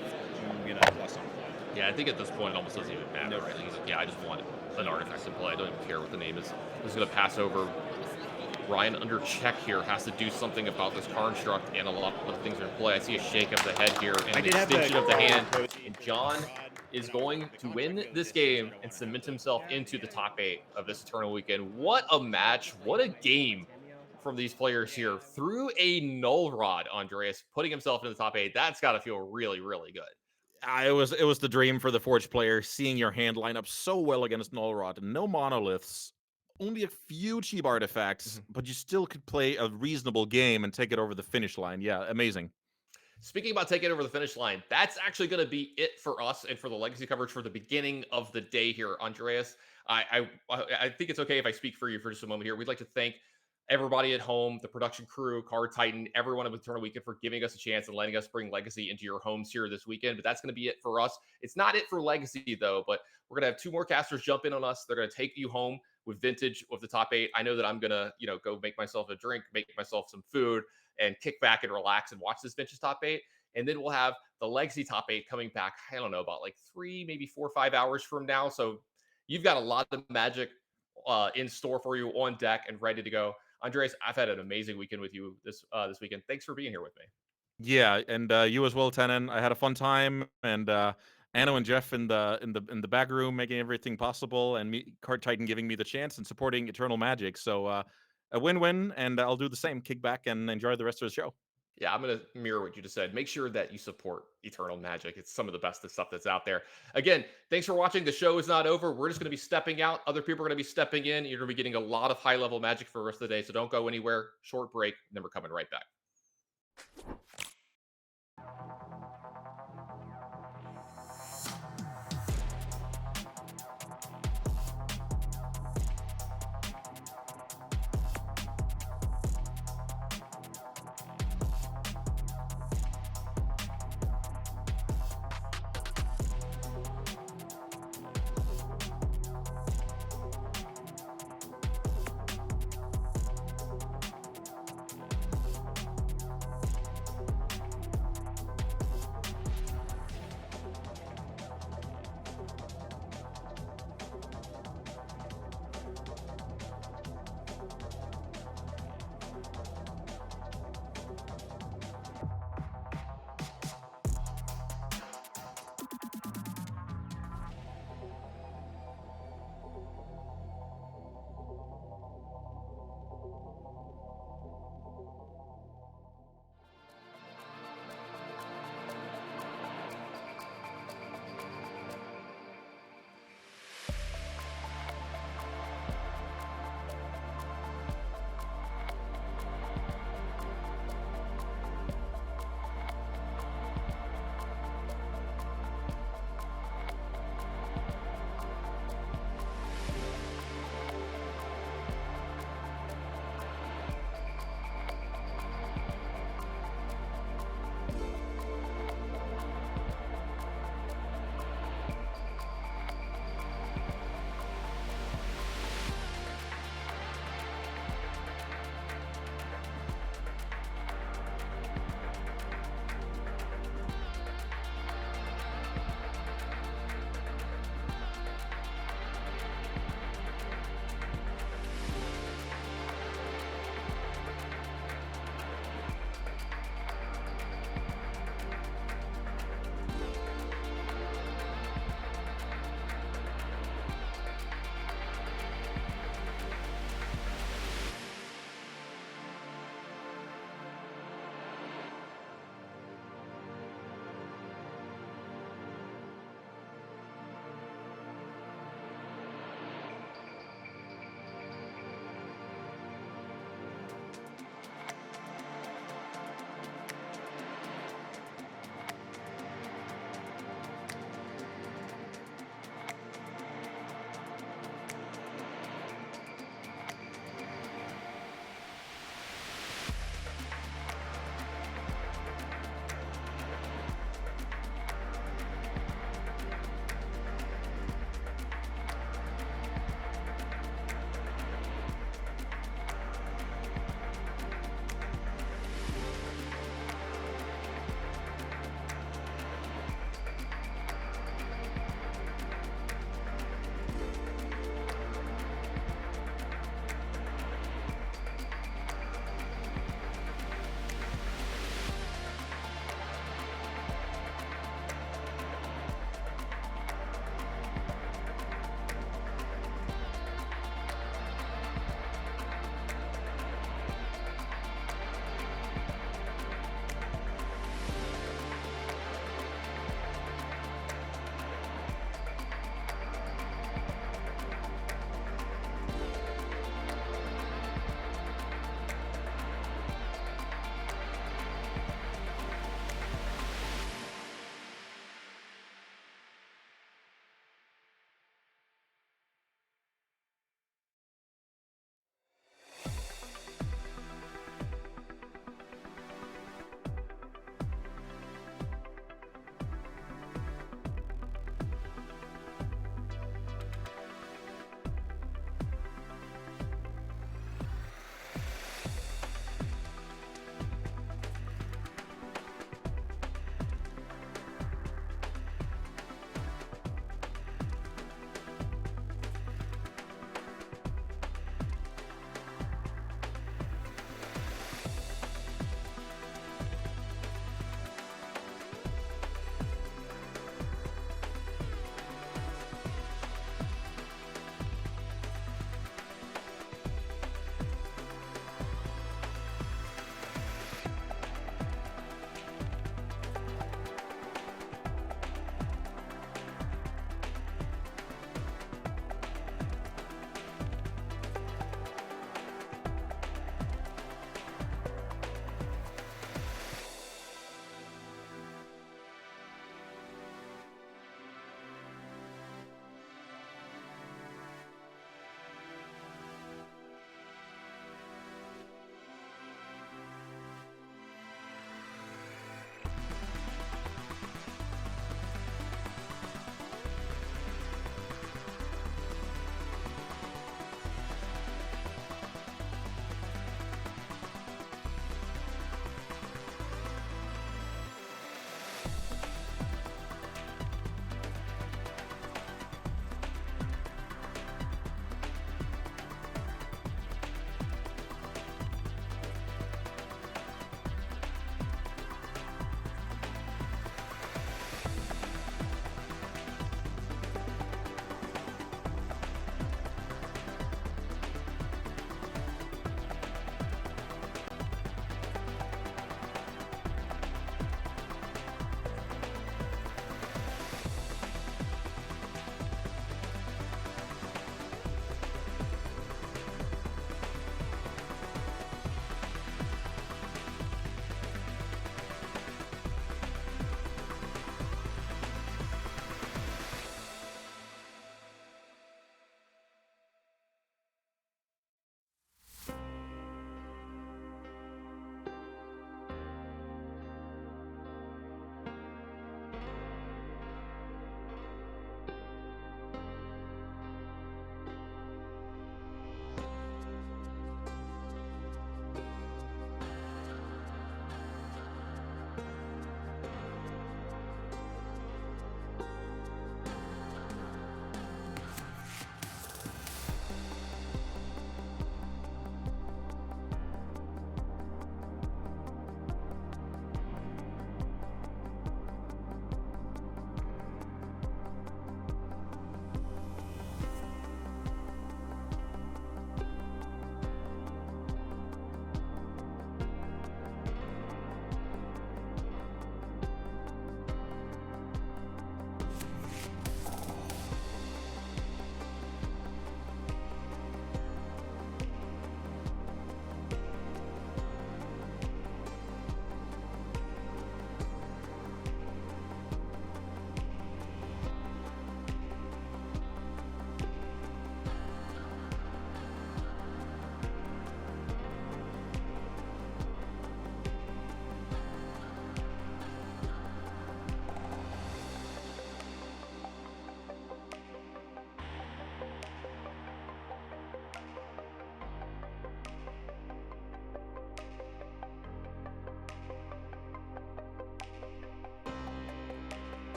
Yeah, I think at this point it almost doesn't even matter, right? Like he's like, yeah, I just want an artifact to play. I don't even care what the name is. I'm just going to pass over. Ryan under check here has to do something about this construct, and a lot of things are in play. I see a shake of the head here and an extension of the hand. And John is going to win this game and cement himself into the top 8 of this Eternal Weekend. What a match. What a game from these players here. Through a Null Rod, Andreas, putting himself in the top 8. That's got to feel really, really good. It was the dream for the Forge player, seeing your hand line up so well against Null Rod. No monoliths, only a few cheap artifacts, but you still could play a reasonable game and take it over the finish line. Yeah, amazing. Speaking about taking over the finish line, that's actually going to be it for us and for the legacy coverage for the beginning of the day here, Andreas. I think it's okay if I speak for you for just a moment here. We'd like to thank everybody at home, the production crew, Card Titan, everyone at Eternal Weekend for giving us a chance and letting us bring Legacy into your homes here this weekend. But that's going to be it for us. It's not it for Legacy, though, but we're going to have 2 more casters jump in on us. They're going to take you home with Vintage of the top 8. I know that I'm going to, go make myself a drink, make myself some food, and kick back and relax and watch this Vintage top 8. And then we'll have the Legacy top 8 coming back, I don't know, about like 3, maybe 4 or 5 hours from now. So you've got a lot of magic in store for you on deck and ready to go. Andreas, I've had an amazing weekend with you this weekend. Thanks for being here with me. Yeah, and you as well, Tenon. I had a fun time, and Anno and Jeff in the back room making everything possible, and me, Card Titan, giving me the chance and supporting Eternal Magic. So a win-win, and I'll do the same. Kick back and enjoy the rest of the show. Yeah, I'm going to mirror what you just said. Make sure that you support Eternal Magic. It's some of the best stuff that's out there. Again, thanks for watching. The show is not over. We're just going to be stepping out. Other people are going to be stepping in. You're going to be getting a lot of high-level Magic for the rest of the day, so don't go anywhere. Short break, and then we're coming right back.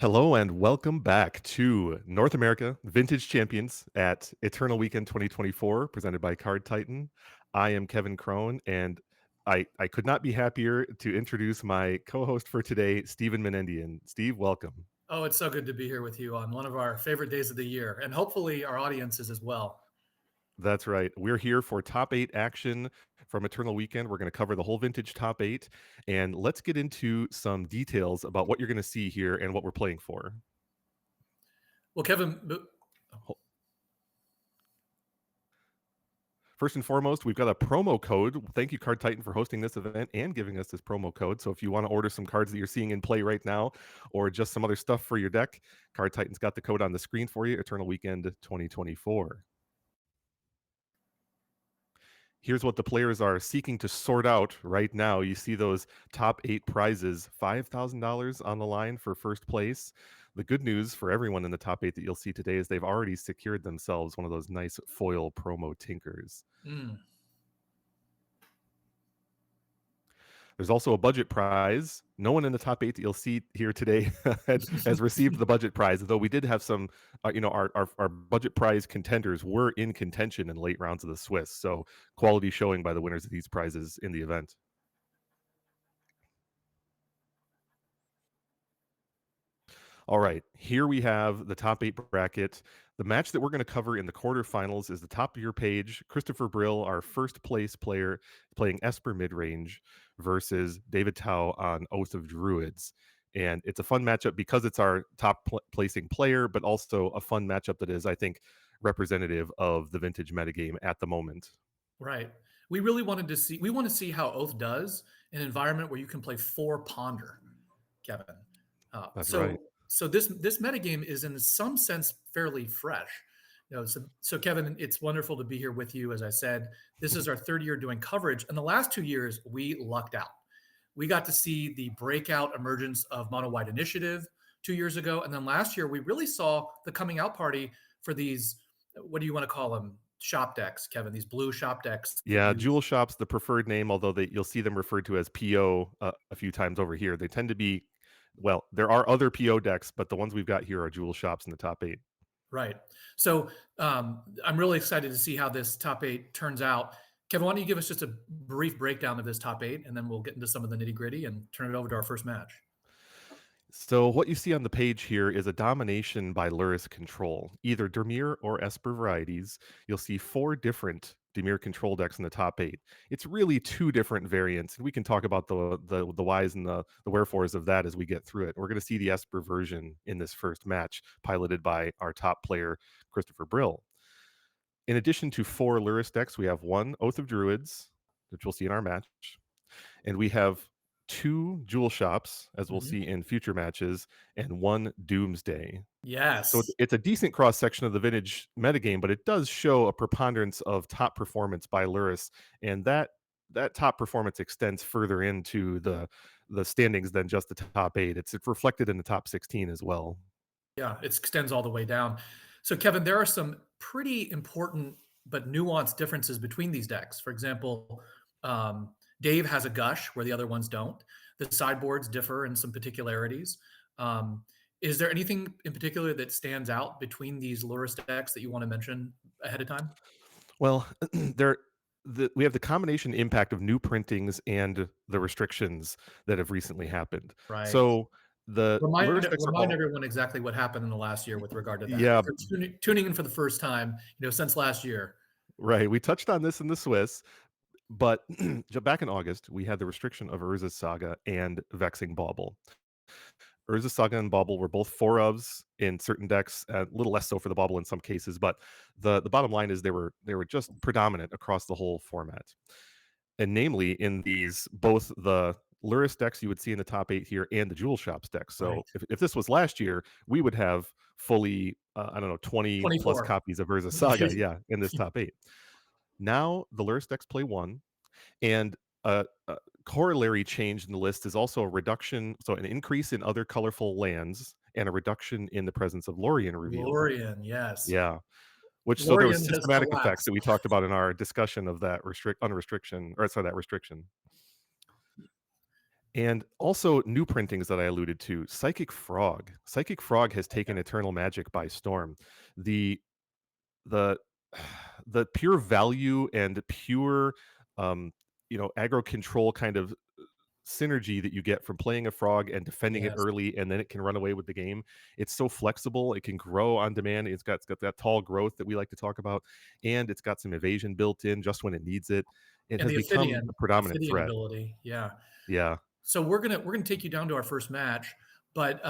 Hello and welcome back to North America Vintage Champions at Eternal Weekend 2024, presented by Card Titan. I am Kevin Crone, and I could not be happier to introduce my co-host for today, Stephen Menendian. Steve, welcome. Oh, it's so good to be here with you on one of our favorite days of the year, and hopefully our audiences as well. That's right. We're here for top 8 action from Eternal Weekend. We're going to cover the whole vintage top 8, and let's get into some details about what you're going to see here and what we're playing for. Well, Kevin, first and foremost, we've got a promo code. Thank you, Card Titan, for hosting this event and giving us this promo code. So if you want to order some cards that you're seeing in play right now, or just some other stuff for your deck, Card Titan's got the code on the screen for you, Eternal Weekend 2024. Here's what the players are seeking to sort out right now. You see those top 8 prizes, $5,000 on the line for first place. The good news for everyone in the top 8 that you'll see today is they've already secured themselves one of those nice foil promo tinkers. There's also a budget prize. No one in the top 8 that you'll see here today has received the budget prize, though we did have some, our budget prize contenders were in contention in late rounds of the Swiss. So quality showing by the winners of these prizes in the event. All right, here we have the top 8 bracket. The match that we're going to cover in the quarterfinals is the top of your page. Christopher Brill, our first place player, playing Esper midrange versus David Tao on Oath of Druids. And it's a fun matchup because it's our top placing player, but also a fun matchup that is, I think, representative of the vintage metagame at the moment. Right. We really wanted to see, we want to see how Oath does in an environment where you can play 4 Ponder, Kevin. That's right. So this metagame is in some sense fairly fresh. So Kevin, it's wonderful to be here with you. As I said, this is our 3rd year doing coverage, and the last 2 years we lucked out. We got to see the breakout emergence of Mono White Initiative 2 years ago, and then last year we really saw the coming out party for these, what do you want to call them, shop decks, Kevin? These blue shop decks. Yeah, Jewel Shop's the preferred name, although you'll see them referred to as PO a few times over here. They tend to be, well, there are other PO decks, but the ones we've got here are Jewel Shops in the top 8. Right. So I'm really excited to see how this top 8 turns out. Kevin, why don't you give us just a brief breakdown of this top 8, and then we'll get into some of the nitty gritty and turn it over to our first match. So what you see on the page here is a domination by Lurrus control, either Dimir or Esper varieties. You'll see 4 different Dimir control decks in the top 8. It's really 2 different variants, and we can talk about the whys and the wherefores of that as we get through it. We're going to see the Esper version in this first match, piloted by our top player, Christopher Brill. In addition to 4 Lurrus decks, we have 1 Oath of Druids, which we'll see in our match, and we have 2 Jewel Shops, as we'll see in future matches, and 1 Doomsday. Yes. So it's a decent cross section of the vintage metagame, but it does show a preponderance of top performance by Lurrus, and that top performance extends further into the standings than just the top 8. It's reflected in the top 16 as well. Yeah, it extends all the way down. So Kevin, there are some pretty important but nuanced differences between these decks. For example, Dave has a gush where the other ones don't. The sideboards differ in some particularities. Is there anything in particular that stands out between these Lurrus decks that you want to mention ahead of time? Well, we have the combination impact of new printings and the restrictions that have recently happened. Right. So remind everyone exactly what happened in the last year with regard to that. Yeah. Tuning in for the first time, since last year. Right. We touched on this in the Swiss. But back in August, we had the restriction of Urza's Saga and Vexing Bauble. Urza's Saga and Bauble were both 4-ofs in certain decks, a little less so for the Bauble in some cases, but the bottom line is they were just predominant across the whole format. And namely, in these, both the Lurrus decks you would see in the top 8 here and the Jewel Shops decks. So if this was last year, we would have fully, 20 plus copies of Urza's Saga, in this top 8. Now the Lurrus decks play 1, and a corollary change in the list is also a reduction, so an increase in other colorful lands and a reduction in the presence of Lorien reveal. Lorien, yes. Yeah. So there was systematic effects that we talked about in our discussion of that restriction. And also new printings that I alluded to. Psychic Frog. Psychic Frog has taken Eternal Magic by storm. The the the pure value and pure aggro control kind of synergy that you get from playing a frog and defending it early, and then it can run away with the game. It's so flexible. It can grow on demand. It's got that tall growth that we like to talk about, and it's got some evasion built in just when it needs it. It has become a predominant threat. Ability. Yeah. Yeah. So we're gonna take you down to our first match, but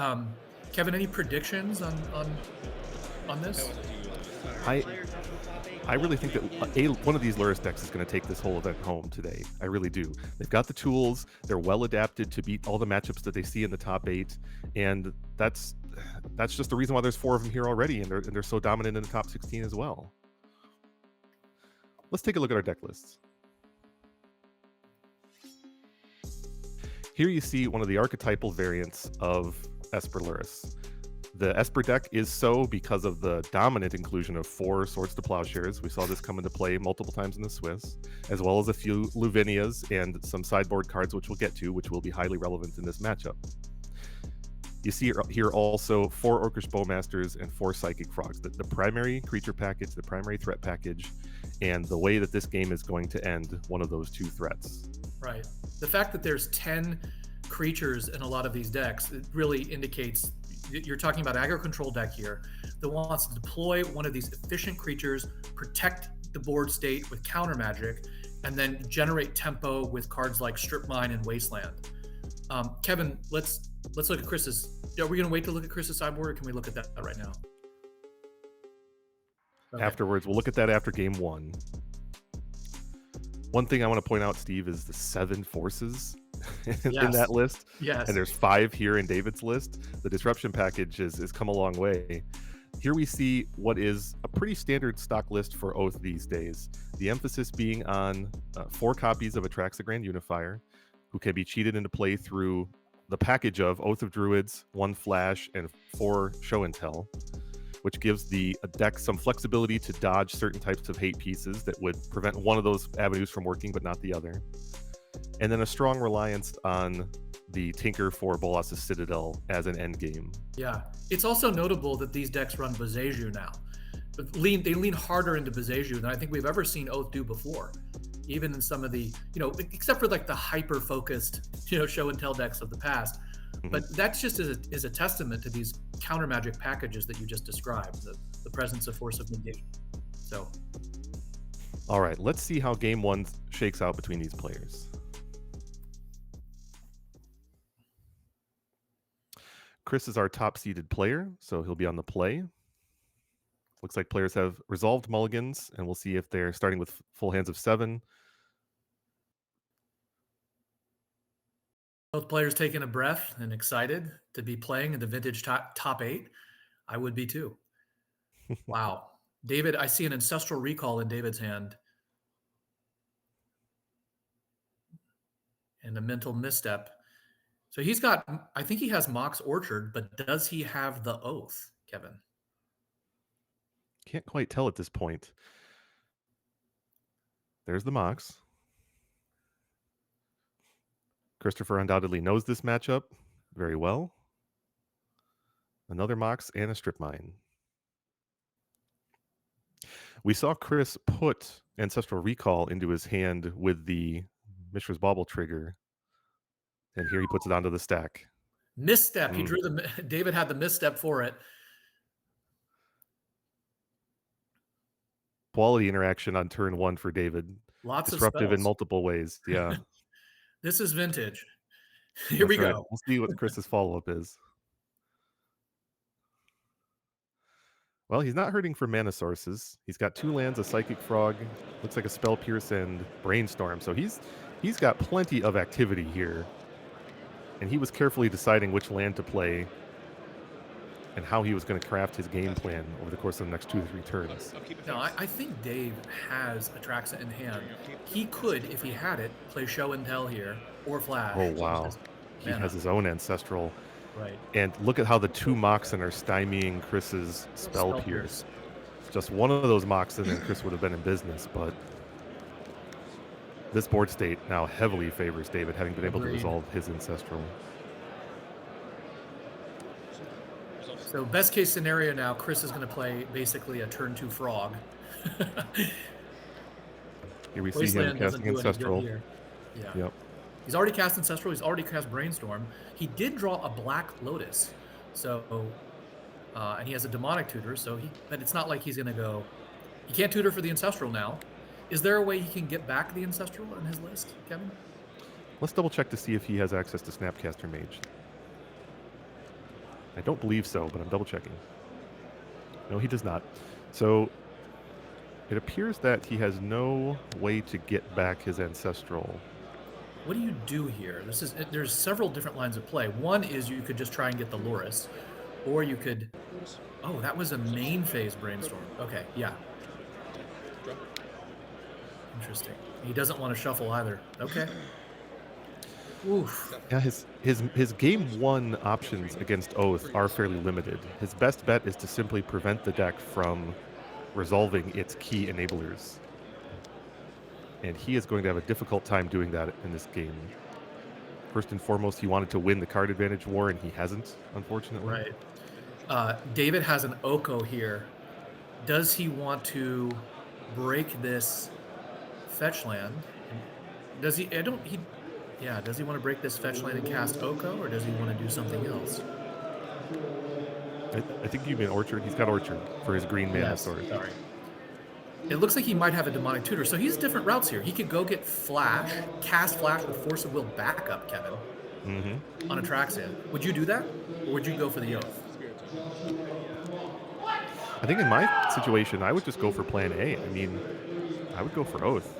Kevin, any predictions on this? I really think that one of these Lurrus decks is going to take this whole event home today. I really do. They've got the tools. They're well adapted to beat all the matchups that they see in the top 8, and that's just the reason why there's 4 of them here already, and they're so dominant in the top 16 as well. Let's take a look at our deck lists. Here you see one of the archetypal variants of Esper Lurrus. The Esper deck is so because of the dominant inclusion of 4 Swords to Plowshares. We saw this come into play multiple times in the Swiss, as well as a few Luvinias and some sideboard cards, which we'll get to, which will be highly relevant in this matchup. You see here also 4 Orcish Bowmasters and 4 Psychic Frogs. The primary creature package, the primary threat package, and the way that this game is going to end one of those 2 threats. Right. The fact that there's 10 creatures in a lot of these decks, it really indicates you're talking about aggro control deck here that wants to deploy one of these efficient creatures, protect the board state with counter magic, and then generate tempo with cards like Strip Mine and Wasteland. Kevin, let's look at Chris's. Are we going to wait to look at Chris's sideboard, or can we look at that right now? Okay. Afterwards, we'll look at that after game 1. One thing I want to point out, Steve, is the 7 forces in that list. Yes. And there's 5 here in David's list. The disruption package has come a long way. Here we see what is a pretty standard stock list for Oath these days. The emphasis being on 4 copies of Atraxa Grand Unifier, who can be cheated into play through the package of Oath of Druids, 1 Flash, and 4 Show and Tell, which gives the deck some flexibility to dodge certain types of hate pieces that would prevent one of those avenues from working, but not the other. And then a strong reliance on the Tinker for Bolas's Citadel as an end game. Yeah, it's also notable that these decks run Boseiju now. They lean harder into Boseiju than I think we've ever seen Oath do before. Even in some of the, except for like the hyper-focused, show and tell decks of the past. Mm-hmm. But that just is a testament to these counter magic packages that you just described, the presence of Force of Negation. So, all right, let's see how game 1 shakes out between these players. Chris is our top-seeded player, so he'll be on the play. Looks like players have resolved mulligans, and we'll see if they're starting with full hands of 7. Both players taking a breath and excited to be playing in the vintage top 8. I would be too. Wow. David, I see an Ancestral Recall in David's hand. And a Mental Misstep. So I think he has Mox Orchard, but does he have the Oath, Kevin? Can't quite tell at this point. There's the Mox. Christopher undoubtedly knows this matchup very well. Another Mox and a Strip Mine. We saw Chris put Ancestral Recall into his hand with the Mishra's Bauble trigger. And here he puts it onto the stack. Misstep. He drew David had the misstep for it. Quality interaction on turn 1 for David. Lots disruptive of spells. In multiple ways. Yeah. This is vintage. Here we go. We'll see what Chris's follow-up is. Well, he's not hurting for mana sources. He's got 2 lands, a Psychic Frog, looks like a Spell Pierce and Brainstorm. So he's got plenty of activity here. And he was carefully deciding which land to play and how he was going to craft his game plan over the course of the next 2 to 3 turns. No, I think Dave has Atraxa in hand. He could, if he had it, play Show and Tell here or Flash. Oh, wow. He has his own Ancestral. Right. And look at how the 2 Moxen are stymieing Chris's Spell Pierce. Just one of those Moxen and Chris would have been in business, but This board state now heavily favors David, having been able to resolve his Ancestral. So best case scenario now, Chris is going to play basically a turn 2 frog. Here we see him casting Ancestral. Yeah. Yep. He's already cast Ancestral. He's already cast Brainstorm. He did draw a Black Lotus. So, and he has a Demonic Tutor. So but it's not like he's going to go. He can't tutor for the Ancestral now. Is there a way he can get back the Ancestral in his list, Kevin? Let's double check to see if he has access to Snapcaster Mage. I don't believe so, but I'm double checking. No, he does not. So it appears that he has no way to get back his Ancestral. What do you do here? There's several different lines of play. One is you could just try and get the Loris, or you could. Oh, that was a main phase Brainstorm. Okay, yeah. Interesting. He doesn't want to shuffle either. Okay. Oof. Yeah, his game 1 options against Oath are fairly limited. His best bet is to simply prevent the deck from resolving its key enablers. And he is going to have a difficult time doing that in this game. First and foremost, he wanted to win the card advantage war, and he hasn't, unfortunately. Right. David has an Oko here. Does he want to break this fetch land? Does he? Yeah, does he want to break this fetch land and cast Oko, or does he want to do something else? I think you mean Orchard. He's got Orchard for his green mana sword. Sorry. It looks like he might have a Demonic Tutor, so he has different routes here. He could go get Flash, cast Flash with Force of Will backup, Kevin, on Atraxa. Would you do that, or would you go for the Oath? I think in my situation, I would just go for Plan A. I mean, I would go for Oath.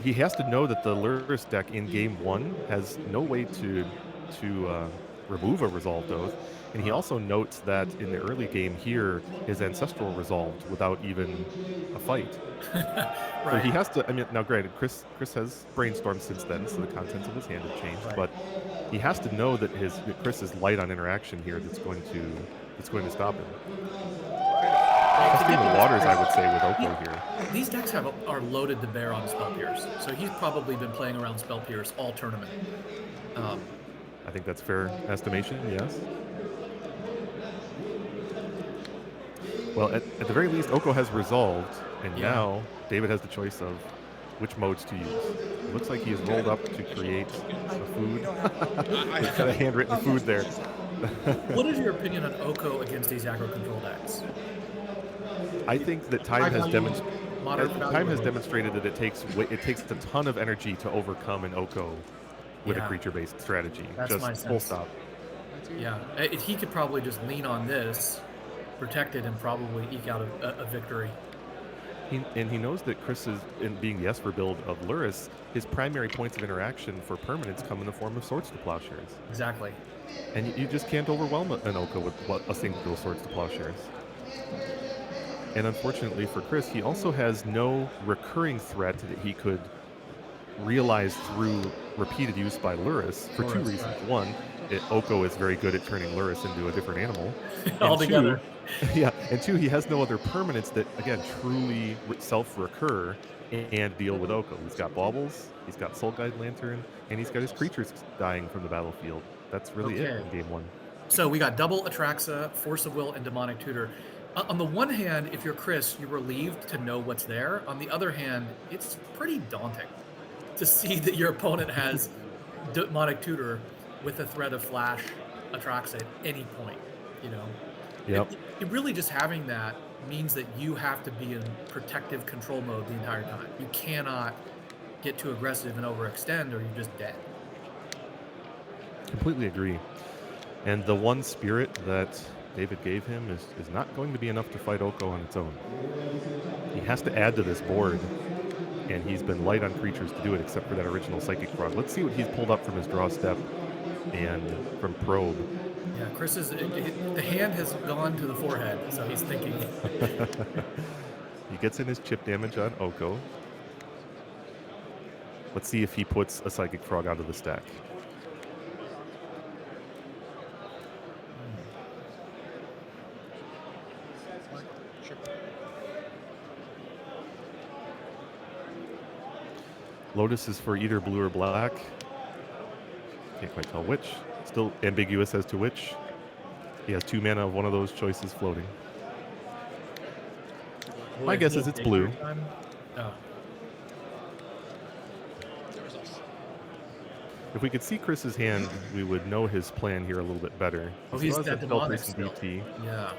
He has to know that the Lurrus deck in game 1 has no way to remove a resolved Oath, and he also notes that in the early game here, his Ancestral resolved without even a fight. Right. So he has to. I mean, now granted, Chris has Brainstorm since then, so the contents of his hand have changed. Right. But he has to know that Chris is light on interaction here. That's going to stop him. Testing the waters, I would say, with Oko here. These decks are loaded to bear on Spell Pierce, so he's probably been playing around Spell Pierce all tournament. I think that's fair estimation, yes. Well, at the very least, Oko has resolved, and now David has the choice of which modes to use. It looks like he has rolled up to create a food. He's got a handwritten food there. What is your opinion on Oko against these aggro control decks? I think that time has demonstrated that it takes a ton of energy to overcome an Oko with a creature-based strategy. That's just full stop. Yeah, he could probably just lean on this, protect it, and probably eke out a victory. And he knows that Chris is, in being the Esper build of Lurrus, his primary points of interaction for permanents come in the form of Swords to Plowshares. Exactly. And you just can't overwhelm an Oko with a single Swords to Plowshares. And unfortunately for Chris, he also has no recurring threat that he could realize through repeated use by Lurrus for two reasons. Right. One, Oko is very good at turning Lurrus into a different animal. Altogether. And two, he has no other permanents that, again, truly self-recur and deal with Oko. He's got Baubles, he's got Soul Guide Lantern, and he's got his creatures dying from the battlefield. That's really it in game 1. So we got double Atraxa, Force of Will, and Demonic Tutor. On the one hand, if you're Chris, you're relieved to know what's there. On the other hand, it's pretty daunting to see that your opponent has Demonic Tutor with the threat of Flash Atraxa at any point, you know? Yep. It really just having that means that you have to be in protective control mode the entire time. You cannot get too aggressive and overextend, or you're just dead. Completely agree. And the one spirit that David gave him is not going to be enough to fight Oko on its own. He has to add to this board, and he's been light on creatures to do it, except for that original Psychic Frog. Let's see what he's pulled up from his draw step and from Probe. Yeah, the hand has gone to the forehead, so he's thinking. He gets in his chip damage on Oko. Let's see if he puts a Psychic Frog onto the stack. Lotus is for either blue or black. Can't quite tell which. Still ambiguous as to which. He has 2 mana of one of those choices floating. My guess is it's blue. Oh. If we could see Chris's hand, we would know his plan here a little bit better. Oh, He he's still has got that demonic Spellpierce and still. DT. Yeah.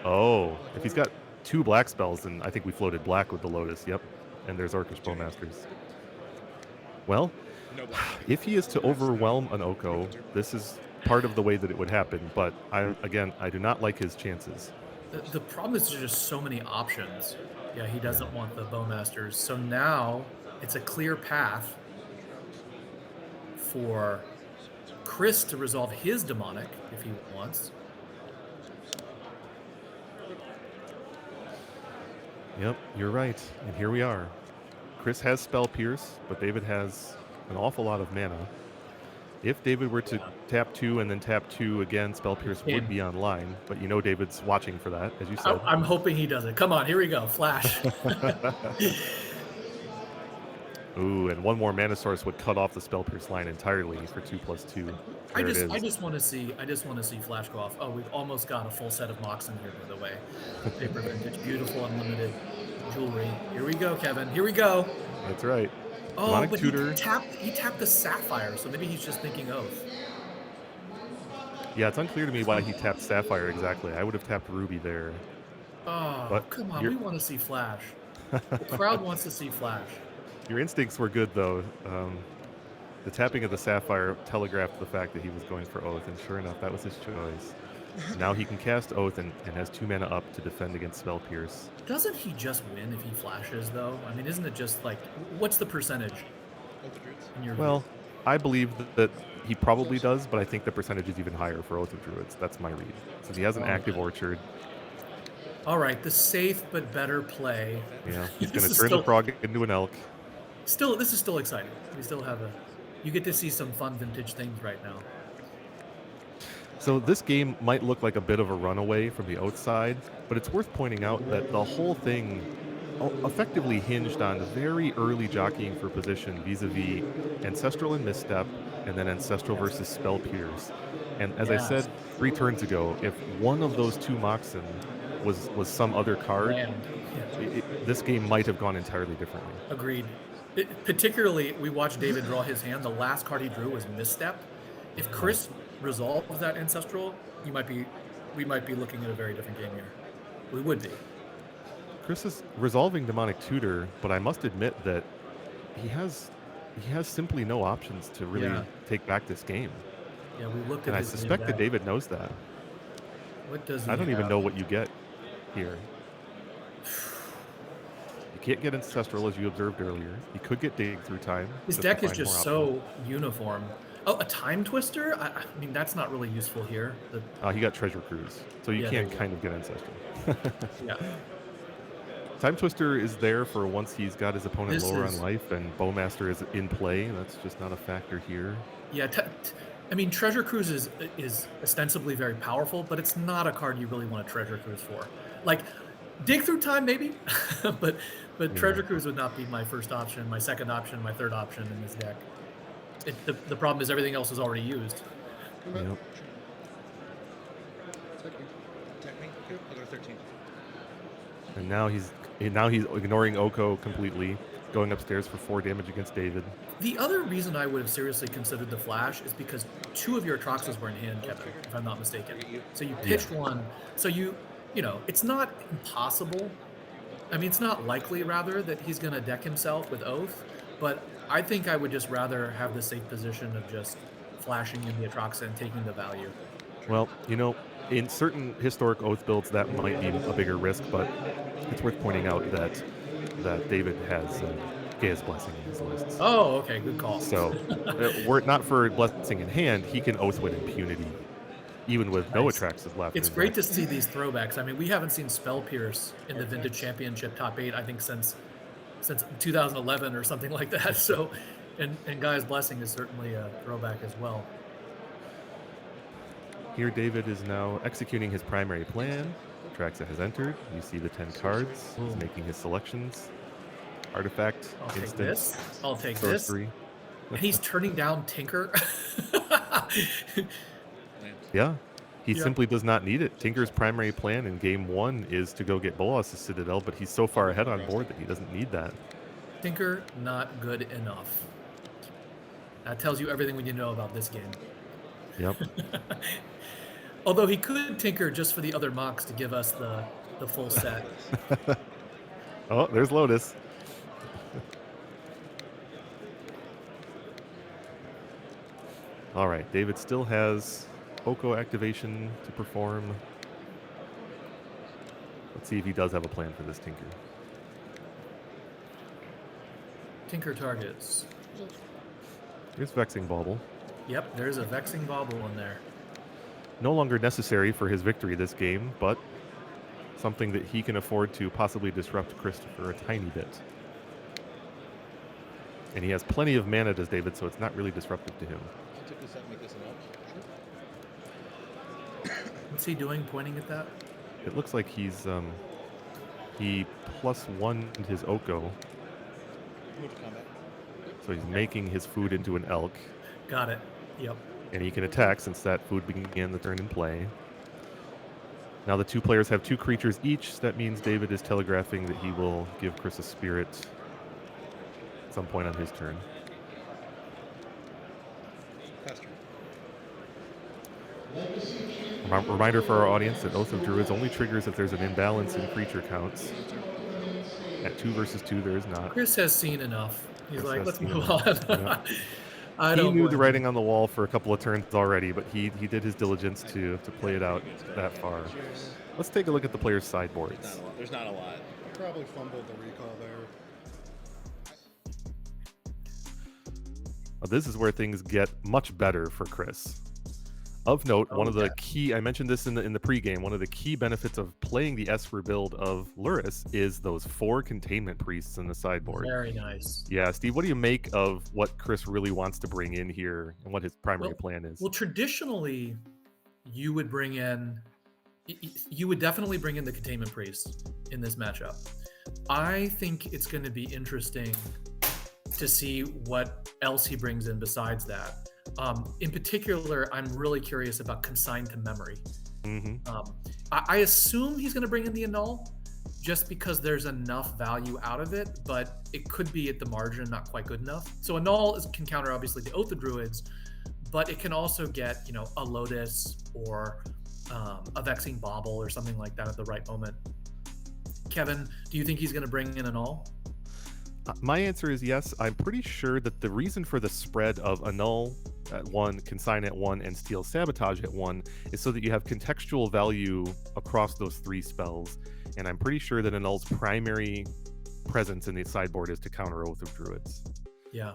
Oh, if he's got 2 black spells, then I think we floated black with the Lotus. Yep. And there's Orcish Bowmasters. Well, if he is to overwhelm an Oko, this is part of the way that it would happen. But I do not like his chances. The problem is there's just so many options. Yeah, he doesn't want the Bowmasters. So now it's a clear path for Chris to resolve his demonic if he wants. Yep, you're right. And here we are. Chris has Spell Pierce, but David has an awful lot of mana. If David were to tap 2 and then tap 2 again, Spell Pierce would be online. But you know David's watching for that, as you said. I'm hoping he does it. Come on, here we go. Flash. Ooh, and one more mana source would cut off the Spell Pierce line entirely for 2+2. I just want to see Flash go off. Oh, we've almost got a full set of Moxen here, by the way. Paper Vintage, beautiful unlimited jewelry. Here we go, Kevin. Here we go. That's right. Oh, Demonic but Tutor. he tapped the Sapphire, so maybe he's just thinking Oath. Yeah, it's unclear to me why he tapped Sapphire exactly. I would have tapped Ruby there. Oh, but come on. We want to see Flash. The crowd wants to see Flash. Your instincts were good, though. The tapping of the Sapphire telegraphed the fact that he was going for Oath, and sure enough, that was his choice. Now he can cast Oath and has 2 mana up to defend against Spell Pierce. Doesn't he just win if he flashes, though? I mean, isn't it just like, what's the percentage? Well, I believe that he probably does, but I think the percentage is even higher for Oath of Druids. That's my read. Since he has an active Orchard. All right, the safe but better play. Yeah, he's going to turn the Frog into an Elk. This is still exciting. We still have you get to see some fun vintage things right now. So this game might look like a bit of a runaway from the Oath side, but it's worth pointing out that the whole thing effectively hinged on very early jockeying for position vis-a-vis Ancestral and Misstep, and then Ancestral versus Spell Pierce. And as I said 3 turns ago, if one of those 2 Moxen was some other card, this game might have gone entirely differently. Agreed. Particularly, we watched David draw his hand. The last card he drew was Misstep. If Chris resolves that Ancestral, we might be looking at a very different game here. We would be. Chris is resolving Demonic Tutor, but I must admit that he has simply no options to really take back this game. Yeah, we looked at. And I suspect that David knows that. What does he I don't have? even know what you get here. You can't get Ancestral, as you observed earlier. You could get Dig Through Time. His deck is just so uniform. Oh, a Time Twister? I mean, that's not really useful here. He got Treasure Cruise, so you can kind of get Ancestral. Yeah. Time Twister is there for once he's got his opponent lower on life, and Bowmaster is in play. That's just not a factor here. Yeah, I mean, Treasure Cruise is ostensibly very powerful, but it's not a card you really want to Treasure Cruise for. Like, Dig Through Time, maybe, but Treasure Cruise would not be my first option, my second option, my third option in this deck. The problem is everything else is already used. Yep. And now he's ignoring Oko completely, going upstairs for 4 damage against David. The other reason I would have seriously considered the Flash is because 2 of your Atraxas were in hand, Kevin, if I'm not mistaken. So you pitched one. So you know, it's not impossible. I mean, it's not likely, rather, that he's going to deck himself with Oath, but I think I would just rather have the safe position of just flashing in the Atraxa and taking the value. Well, you know, in certain historic Oath builds, that might be a bigger risk, but it's worth pointing out that David has Gaia's Blessing in his lists. Oh, okay, good call. So, were it not for Blessing in hand, he can Oath with impunity, even with no Atraxas left. It's great to see these throwbacks. I mean, we haven't seen Spell Pierce in the Vintage Championship top 8, I think, since 2011 or something like that. So, and Gaia's Blessing is certainly a throwback as well. Here, David is now executing his primary plan. Atraxa has entered. You see the 10 cards. He's making his selections. artifact. I'll take instant, this. I'll take sorcery. this. And he's turning down Tinker. Yeah. He Yeah. simply does not need it. Tinker's primary plan in game 1 is to go get Bolas' Citadel, but he's so far ahead on board that he doesn't need that. Tinker, not good enough. That tells you everything we need to know about this game. Yep. Although he could tinker just for the other mocks to give us the full set. Oh, there's Lotus. All right, David still has Oko activation to perform. Let's see if he does have a plan for this Tinker. Tinker targets. Here's Vexing Bauble. Yep, there's a Vexing Bauble in there. No longer necessary for his victory this game, but something that he can afford to possibly disrupt Christopher a tiny bit. And he has plenty of mana, does David, so it's not really disruptive to him. What's he doing, pointing at that? It looks like he's he +1'd his Oko. So he's making his food into an elk. Got it. Yep. And he can attack since that food began the turn in play. Now the two players have 2 creatures each. That means David is telegraphing that he will give Chris a spirit at some point on his turn. Reminder for our audience that Oath of Druids only triggers if there's an imbalance in creature counts. At 2 versus 2, there is not. Chris has seen enough. He's Chris like, has let's seen move enough. on. Yeah. I He don't knew the blame writing on the wall for a couple of turns already, but he did his diligence to play it out that far. Let's take a look at the players' sideboards. There's not a lot. Probably fumbled the recall there. This is where things get much better for Chris. Of note, one of the yeah. key, I mentioned this in the pregame, one of the key benefits of playing the Esper build of Luris is those 4 containment priests in the sideboard. Very nice. Yeah, Steve, what do you make of what Chris really wants to bring in here and what his primary plan is? Well, traditionally, you would bring in, you would definitely bring in the containment priest in this matchup. I think it's going to be interesting to see what else he brings in besides that. In particular, I'm really curious about Consigned to Memory. I assume he's going to bring in the Annul just because there's enough value out of it, but it could be at the margin not quite good enough. So Annul can counter obviously the Oath of Druids, but it can also get, you know, a Lotus or a Vexing Bauble or something like that at the right moment. Kevin, do you think he's going to bring in Annul? My answer is yes. I'm pretty sure that the reason for the spread of Annul at 1, Consign at 1, and Steel Sabotage at 1 is so that you have contextual value across those 3 spells. And I'm pretty sure that Annul's primary presence in the sideboard is to counter Oath of Druids. Yeah.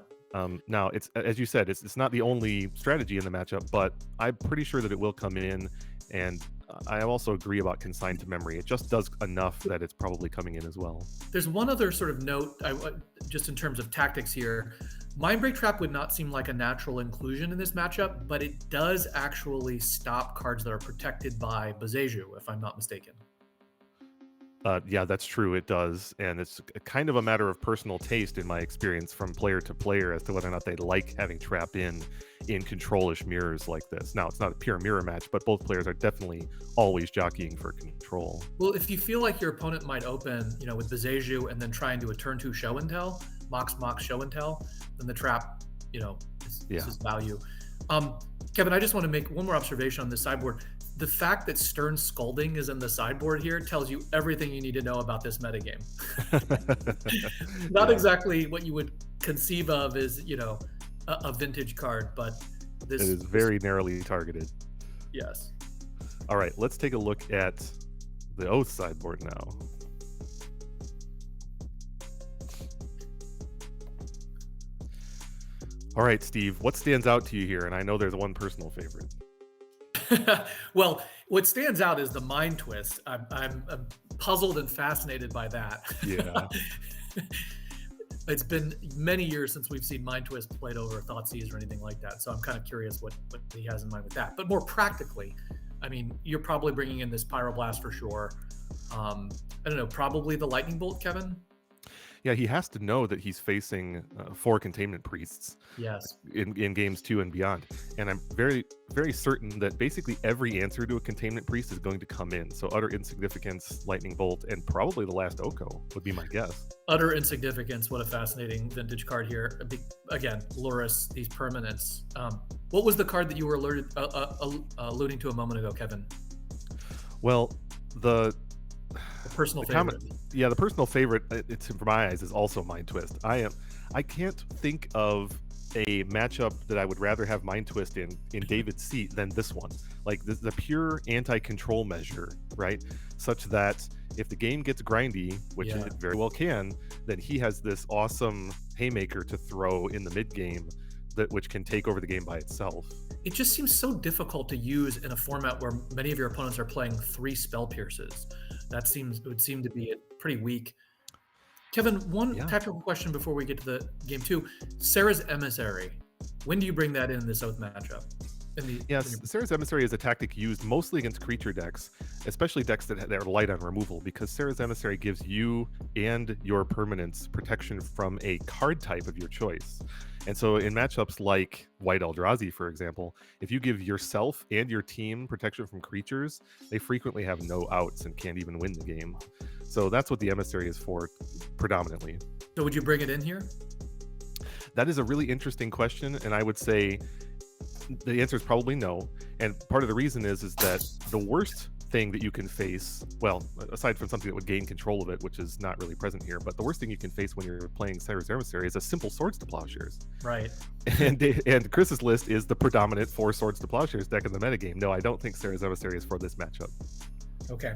Now, it's as you said, it's not the only strategy in the matchup, but I'm pretty sure that it will come in. And I also agree about Consigned to Memory. It just does enough that it's probably coming in as well. There's one other sort of note, just in terms of tactics here. Mindbreak Trap would not seem like a natural inclusion in this matchup, but it does actually stop cards that are protected by Boseiju, if I'm not mistaken. Yeah, that's true. It does. And it's kind of a matter of personal taste in my experience from player to player as to whether or not they like having Trap in control-ish mirrors like this. Now, it's not a pure mirror match, but both players are definitely always jockeying for control. Well, if you feel like your opponent might open, you know, with Boseiju and then try and do a turn 2 show and tell, Mox show and tell, then the Trap, you know, is his value. Kevin, I just want to make one more observation on this sideboard. The fact that Stern Scolding is in the sideboard here tells you everything you need to know about this metagame. Not exactly what you would conceive of as, you know, a vintage card, but this it is very narrowly targeted. Yes. All right, let's take a look at the Oath sideboard now. All right, Steve, what stands out to you here? And I know there's one personal favorite. Well, what stands out is the Mind Twist. I'm puzzled and fascinated by that. Yeah. It's been many years since we've seen Mind Twist played over Thoughtseize or anything like that. So I'm kind of curious what he has in mind with that. But more practically, I mean, you're probably bringing in this Pyroblast for sure. I don't know, probably the Lightning Bolt, Kevin? Yeah, he has to know that he's facing 4 containment priests. Yes. In games 2 and beyond. And I'm very, very certain that basically every answer to a containment priest is going to come in. So Utter Insignificance, Lightning Bolt, and probably the last Oko would be my guess. Utter Insignificance, what a fascinating vintage card here. Again, Lurrus, these permanents. What was the card that you were alluding to a moment ago, Kevin? Well, the personal favorite. The personal favorite, it's for my eyes, is also Mind Twist. I can't think of a matchup that I would rather have Mind Twist in David's seat than this one. Like the pure anti-control measure, right? Such that if the game gets grindy, which it very well can, then he has this awesome haymaker to throw in the mid game which can take over the game by itself. It just seems so difficult to use in a format where many of your opponents are playing 3 spell pierces. It would seem to be pretty weak. Kevin, one tactical question before we get to the game 2. Serra's Emissary. When do you bring that in this Oath matchup? Yes, Serra's Emissary is a tactic used mostly against creature decks, especially decks that are light on removal, because Serra's Emissary gives you and your permanents protection from a card type of your choice. And so in matchups like White Eldrazi, for example, if you give yourself and your team protection from creatures, they frequently have no outs and can't even win the game. So that's what the Emissary is for, predominantly. So would you bring it in here? That is a really interesting question, and I would say the answer is probably no. And part of the reason is that the worst thing that you can face, well, aside from something that would gain control of it, which is not really present here, but the worst thing you can face when you're playing Serra's Emissary is a simple Swords to Plowshares. Right. And Chris's list is the predominant 4 Swords to Plowshares deck in the metagame. No, I don't think Serra's Emissary is for this matchup. Okay.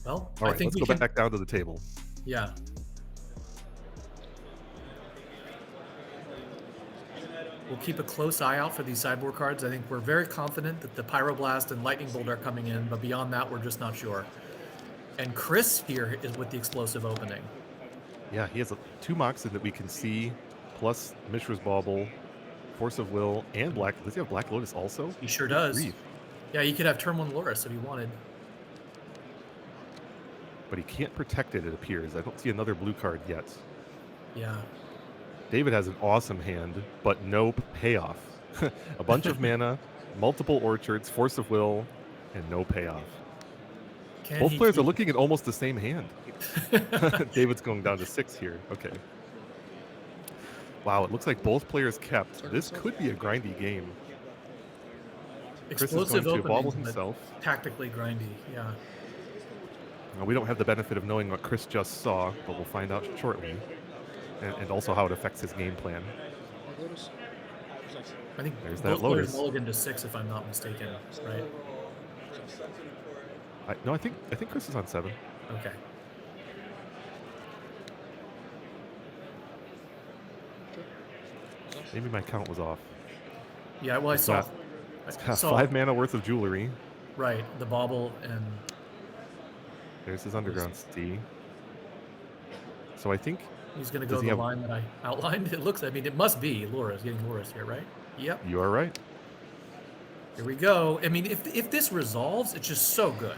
Well, all right, let's go back down to the table. Yeah. We'll keep a close eye out for these sideboard cards. I think we're very confident that the Pyroblast and Lightning Bolt are coming in, but beyond that, we're just not sure. And Chris here is with the Explosive Opening. Yeah, he has 2 Moxen that we can see, plus Mishra's Bauble, Force of Will, and Black. Does he have Black Lotus also? He sure does. Yeah, he could have turn 1 Lurrus if he wanted. But he can't protect it, it appears. I don't see another blue card yet. Yeah. David has an awesome hand, but no payoff. A bunch of mana, multiple orchards, Force of Will, and no payoff. Both players are looking at almost the same hand. David's going down to 6 here. Okay. Wow, it looks like both players kept. This could be a grindy game. Explosive Chris is going to bobble opening, himself. Tactically grindy, yeah. Now, we don't have the benefit of knowing what Chris just saw, but we'll find out shortly. And also how it affects his game plan. I think there's both that Lotus. Players mulligan to 6, if I'm not mistaken, right? No, I think Chris is on 7. Okay. Maybe my count was off. Yeah, well, It's got 5 mana worth of jewelry. Right, the bauble and... There's his Underground Sea. So I think... He's going to go the line that I outlined. It looks, I mean, it must be Lurrus, getting Lurrus here, right? Yep. You are right. Here we go. I mean, if this resolves, it's just so good,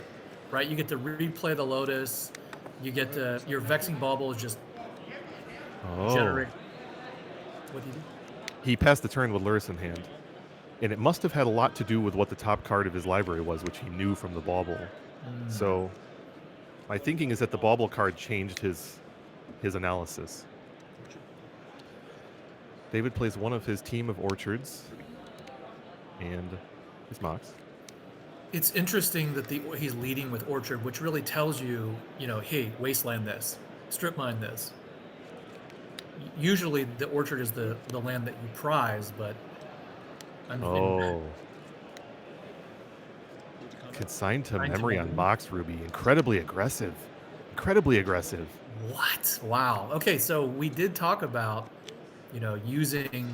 right? You get to replay the Lotus. You get to, your Vexing Bauble is just generate. What do you do? He passed the turn with Lurrus in hand. And it must have had a lot to do with what the top card of his library was, which he knew from the Bauble. So my thinking is that the Bauble card changed his analysis. David plays one of his team of orchards and his Mox. It's interesting that he's leading with Orchard, which really tells you, hey, wasteland this, strip mine this. Usually the Orchard is the land that you prize, but Consigned to memory on Mox Ruby. Incredibly aggressive. Incredibly aggressive. What? Wow. Okay, so we did talk about, using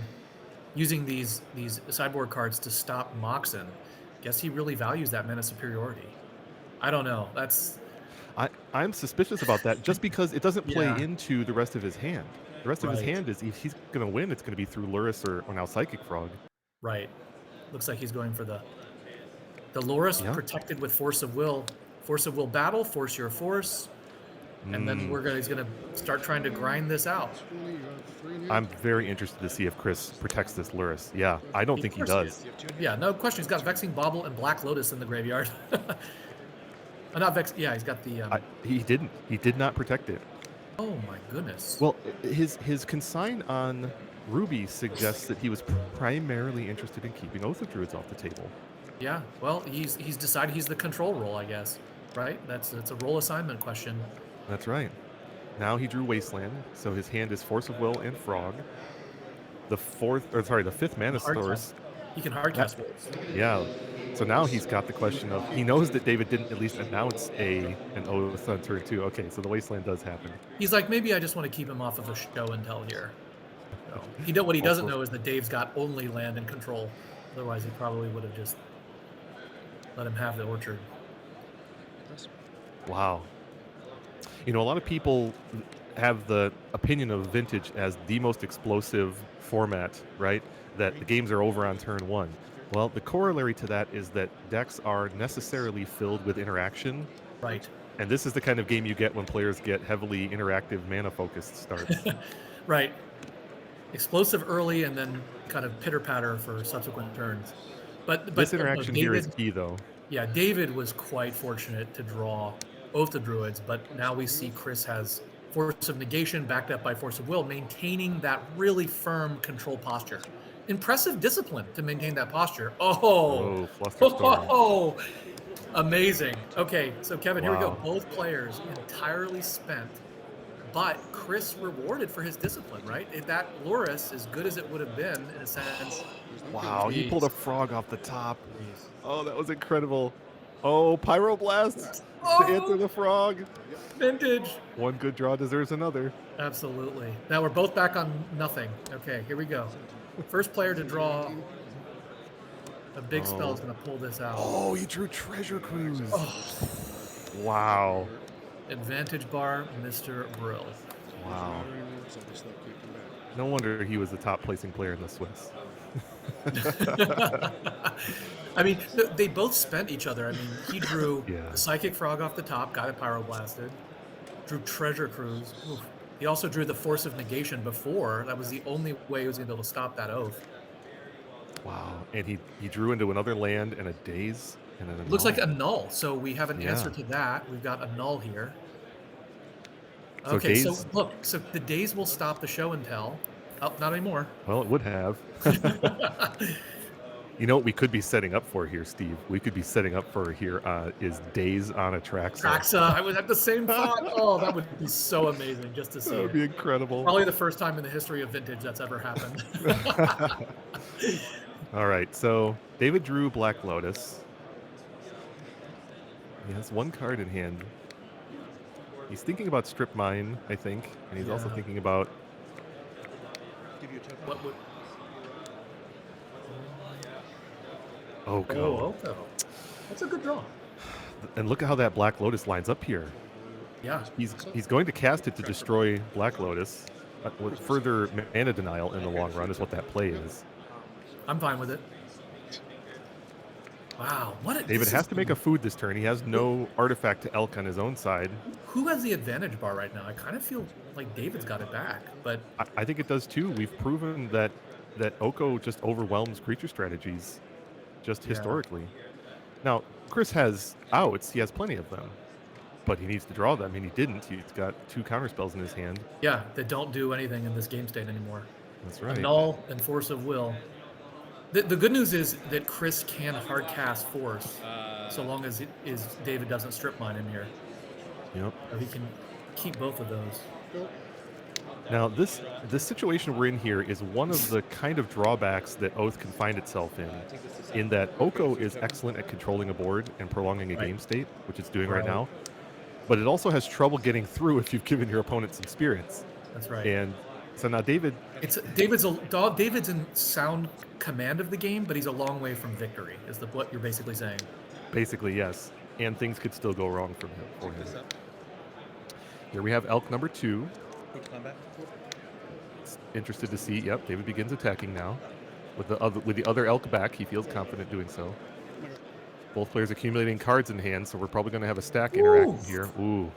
these sideboard cards to stop Moxen. Guess he really values that mana superiority. I don't know. I'm suspicious about that just because it doesn't play into the rest of his hand. The rest of his hand is, if he's going to win, it's going to be through Lurrus or now Psychic Frog. Right. Looks like he's going for the Lurrus protected with Force of Will. Force of Will battle, force your force. and then he's gonna start trying to grind this out. I'm very interested to see if Chris protects this Lurrus. Yeah, I don't think he does. Yeah, no question. He's got Vexing Bauble and Black Lotus in the graveyard. Not Vex. Yeah, he's got the. He didn't. He did not protect it. Oh my goodness. Well, his consign on Ruby suggests that he was primarily interested in keeping Oath of Druids off the table. Yeah, well, he's decided he's the control role, I guess. Right? It's a role assignment question. That's right. Now he drew Wasteland, so his hand is Force of Will and Frog. The fifth mana source. He can hardcast Wolves. Yeah. So now he's got the question of, he knows that David didn't at least announce an Oath on turn 2. Okay, so the Wasteland does happen. He's like, maybe I just want to keep him off of the show and tell here. So, what he doesn't know is that Dave's got only land and control. Otherwise, he probably would have just let him have the orchard. Wow. A lot of people have the opinion of Vintage as the most explosive format, right? That the games are over on turn 1. Well, the corollary to that is that decks are necessarily filled with interaction. Right. And this is the kind of game you get when players get heavily interactive mana-focused starts. Right. Explosive early and then kind of pitter-patter for subsequent turns. But this interaction here is key, though. Yeah, David was quite fortunate to draw Oath of Druids, but now we see Chris has Force of Negation backed up by Force of Will, maintaining that really firm control posture. Impressive discipline to maintain that posture. Oh, amazing. Okay, so Kevin, here we go. Both players entirely spent, but Chris rewarded for his discipline, right? That Lurrus, as good as it would have been in a sense. Wow, he pulled a Frog off the top. Oh, that was incredible. Oh, Pyroblast to answer the Frog. Vintage. One good draw deserves another. Absolutely. Now we're both back on nothing. Okay, here we go. First player to draw a big spell is going to pull this out. Oh, he drew Treasure Cruise. Wow. Advantage bar, Mr. Brill. Wow. No wonder he was the top placing player in the Swiss. I mean, they both spent each other. I mean, he drew the Psychic Frog off the top, got it Pyroblasted. Drew Treasure Cruise. Oof. He also drew the Force of Negation before. That was the only way he was going to be able to stop that Oath. Wow. And he drew into another land and a Daze and an Annul. Looks like a Null. So we have an answer to that. We've got a Null here. Okay, so look. So the Daze will stop the show and tell. Oh, not anymore. Well, it would have. You know what we could be setting up for here, Steve? We could be setting up for here is Daze on Atraxa. Atraxa, I was at the same thought. Oh, that would be so amazing just to see. That would be incredible. Probably the first time in the history of Vintage that's ever happened. All right, so David drew Black Lotus. He has one card in hand. He's thinking about Strip Mine, I think, and he's also thinking about... What would... Oko. Oko. That's a good draw. And look at how that Black Lotus lines up here. Yeah. He's going to cast it to destroy Black Lotus. With further mana denial in the long run is what that play is. I'm fine with it. Wow. David has to make a food this turn. He has no artifact to Elk on his own side. Who has the advantage bar right now? I kind of feel like David's got it back, but... I think it does too. We've proven that Oko just overwhelms creature strategies. Just historically. Now, Chris has outs. He has plenty of them. But he needs to draw them, and he didn't. He's got 2 counterspells in his hand. Yeah, that don't do anything in this game state anymore. That's right. Null and Force of Will. The good news is that Chris can hard cast Force, so long as David doesn't strip mine in here. Yep. So he can keep both of those. Now, this situation we're in here is one of the kind of drawbacks that Oath can find itself in that Oko is excellent at controlling a board and prolonging a game state, which it's doing right now, but it also has trouble getting through if you've given your opponent some spirits. That's right. And so now David's in sound command of the game, but he's a long way from victory, is what you're basically saying. Basically, yes. And things could still go wrong for him. Here we have Elk number 2. Interested to see. Yep, David begins attacking now. With the other Elk back, he feels confident doing so. Both players accumulating cards in hand, so we're probably going to have a stack interaction here. Ooh.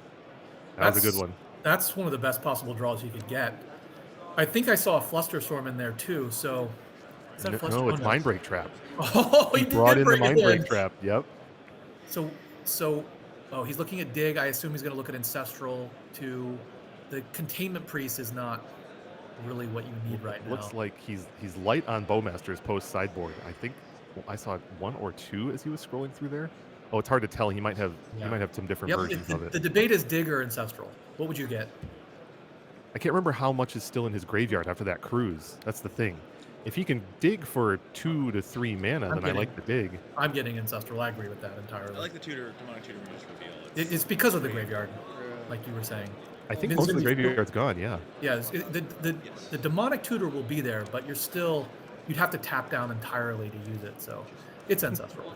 That was a good one. That's one of the best possible draws you could get. I think I saw a Flusterstorm in there too. So is that no, it's Mindbreak Trap. Oh, he brought in the Mindbreak Trap. Yep. So, oh, he's looking at Dig. I assume he's going to look at Ancestral too. The Containment Priest is not really what you need right now. Looks like he's light on Bowmaster's post sideboard. I think I saw 1 or 2 as he was scrolling through there. Oh, it's hard to tell. He might have some different versions of it. The debate is Dig or Ancestral. What would you get? I can't remember how much is still in his graveyard after that cruise. That's the thing. If he can dig for 2 to 3 mana, then I like the dig. I'm getting Ancestral. I agree with that entirely. I like the Demonic Tutor reveal. It's because of the graveyard, like you were saying. I think most of the graveyard's gone, yeah. Yeah, the Demonic Tutor will be there, but you'd have to tap down entirely to use it, so it's Ancestral.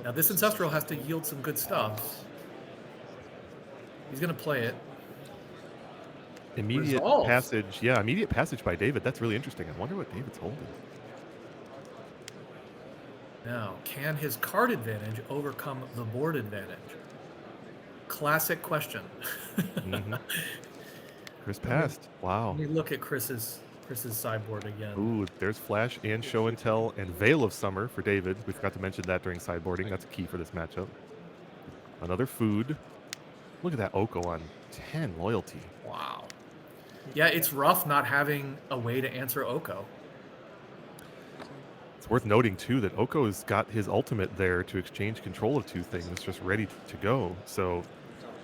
Now this Ancestral has to yield some good stuff. He's going to play it. Immediate passage. Yeah, immediate passage by David. That's really interesting. I wonder what David's holding. Now, can his card advantage overcome the board advantage? Classic question. Mm-hmm. Chris passed. Wow. Let me look at Chris's sideboard again. Ooh, there's Flash and Show and Tell and Veil of Summer for David. We forgot to mention that during sideboarding. That's a key for this matchup. Another food. Look at that Oko on 10 loyalty. Wow. Yeah, it's rough not having a way to answer Oko. It's worth noting, too, that Oko's got his ultimate there to exchange control of 2 things, just ready to go. So,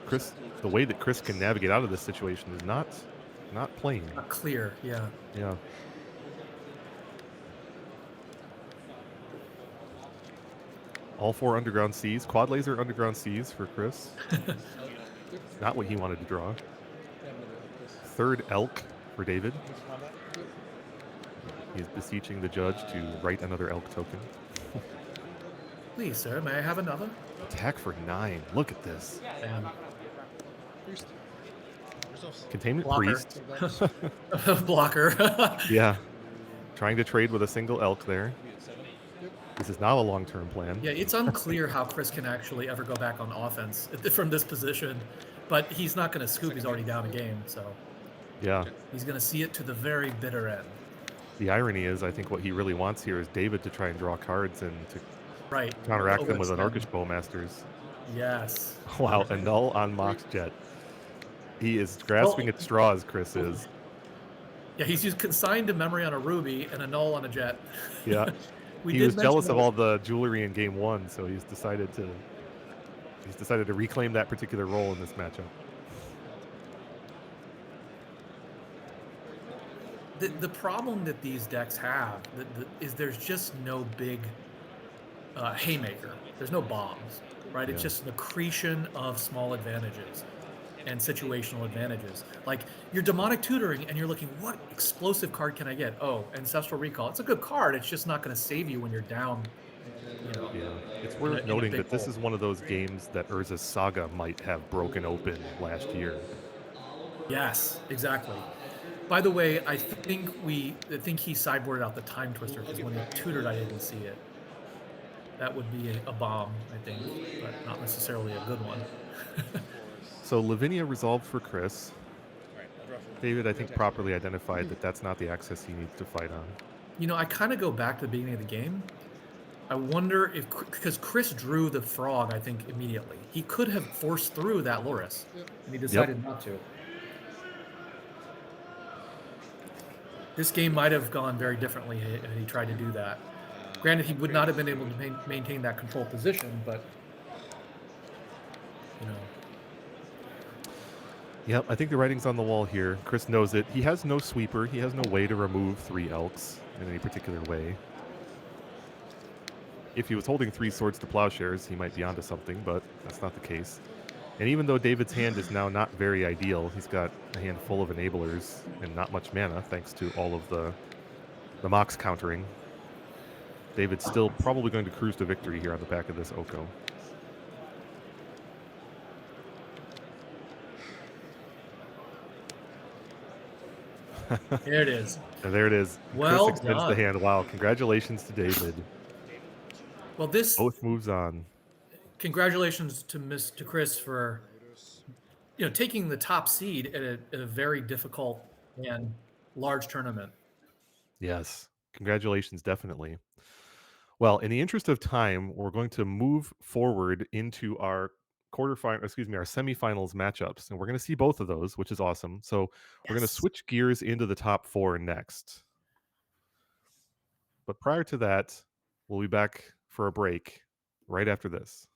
Chris, the way that Chris can navigate out of this situation is not plain. Not clear, yeah. Yeah. All 4 Underground Seas. Quad Laser Underground Seas for Chris. Not what he wanted to draw. 3rd Elk for David. He's beseeching the judge to write another Elk token. Please, sir, may I have another? Attack for 9. Look at this. Damn. Containment Blocker. Priest. Blocker. Yeah. Trying to trade with a single Elk there. This is not a long-term plan. Yeah, it's unclear how Chris can actually ever go back on offense from this position, but he's not going to scoop. He's already down a game, so yeah, he's going to see it to the very bitter end. The irony is, I think what he really wants here is David to try and draw cards and to counteract them with an Arkish Bowmasters. Yes. Wow, a null on Mox Jet. He is grasping at straws, Chris is. Yeah, he's used consigned to memory on a Ruby and a null on a Jet. Yeah. He was jealous of all the jewelry in game 1, so he's decided to reclaim that particular role in this matchup. The problem that these decks have is there's just no big haymaker. There's no bombs, right? It's just an accretion of small advantages and situational advantages. Like you're demonic tutoring and you're looking, what explosive card can I get? Oh, Ancestral Recall. It's a good card. It's just not going to save you when you're down. Yeah, it's worth noting that this is one of those games that Urza's Saga might have broken open last year. Yes, exactly. By the way, I think he sideboarded out the Time Twister because when he tutored, I didn't see it. That would be a bomb, I think, but not necessarily a good one. So Lavinia resolved for Chris. David, I think, properly identified that that's not the access he needs to fight on. You know, I kind of go back to the beginning of the game. I wonder if, because Chris drew the frog, I think, immediately. He could have forced through that Loris, and he decided not to. This game might have gone very differently had he tried to do that. Granted, he would not have been able to maintain that control position, but, you know. Yep, I think the writing's on the wall here. Chris knows it. He has no sweeper. He has no way to remove 3 Elks in any particular way. If he was holding 3 Swords to Plowshares, he might be onto something, but that's not the case. And even though David's hand is now not very ideal, he's got a hand full of enablers and not much mana, thanks to all of the Mox countering. David's still probably going to cruise to victory here on the back of this Oko. There it is. And there it is. Well Chris extends done. the hand. Wow, congratulations to David. Well, this Both moves on. congratulations to Chris for taking the top seed at a very difficult and large tournament. Yes, congratulations, definitely. Well, in the interest of time, we're going to move forward into our our semifinals matchups, and we're going to see both of those, which is awesome. So we're going to switch gears into the top 4 next. But prior to that, we'll be back for a break right after this.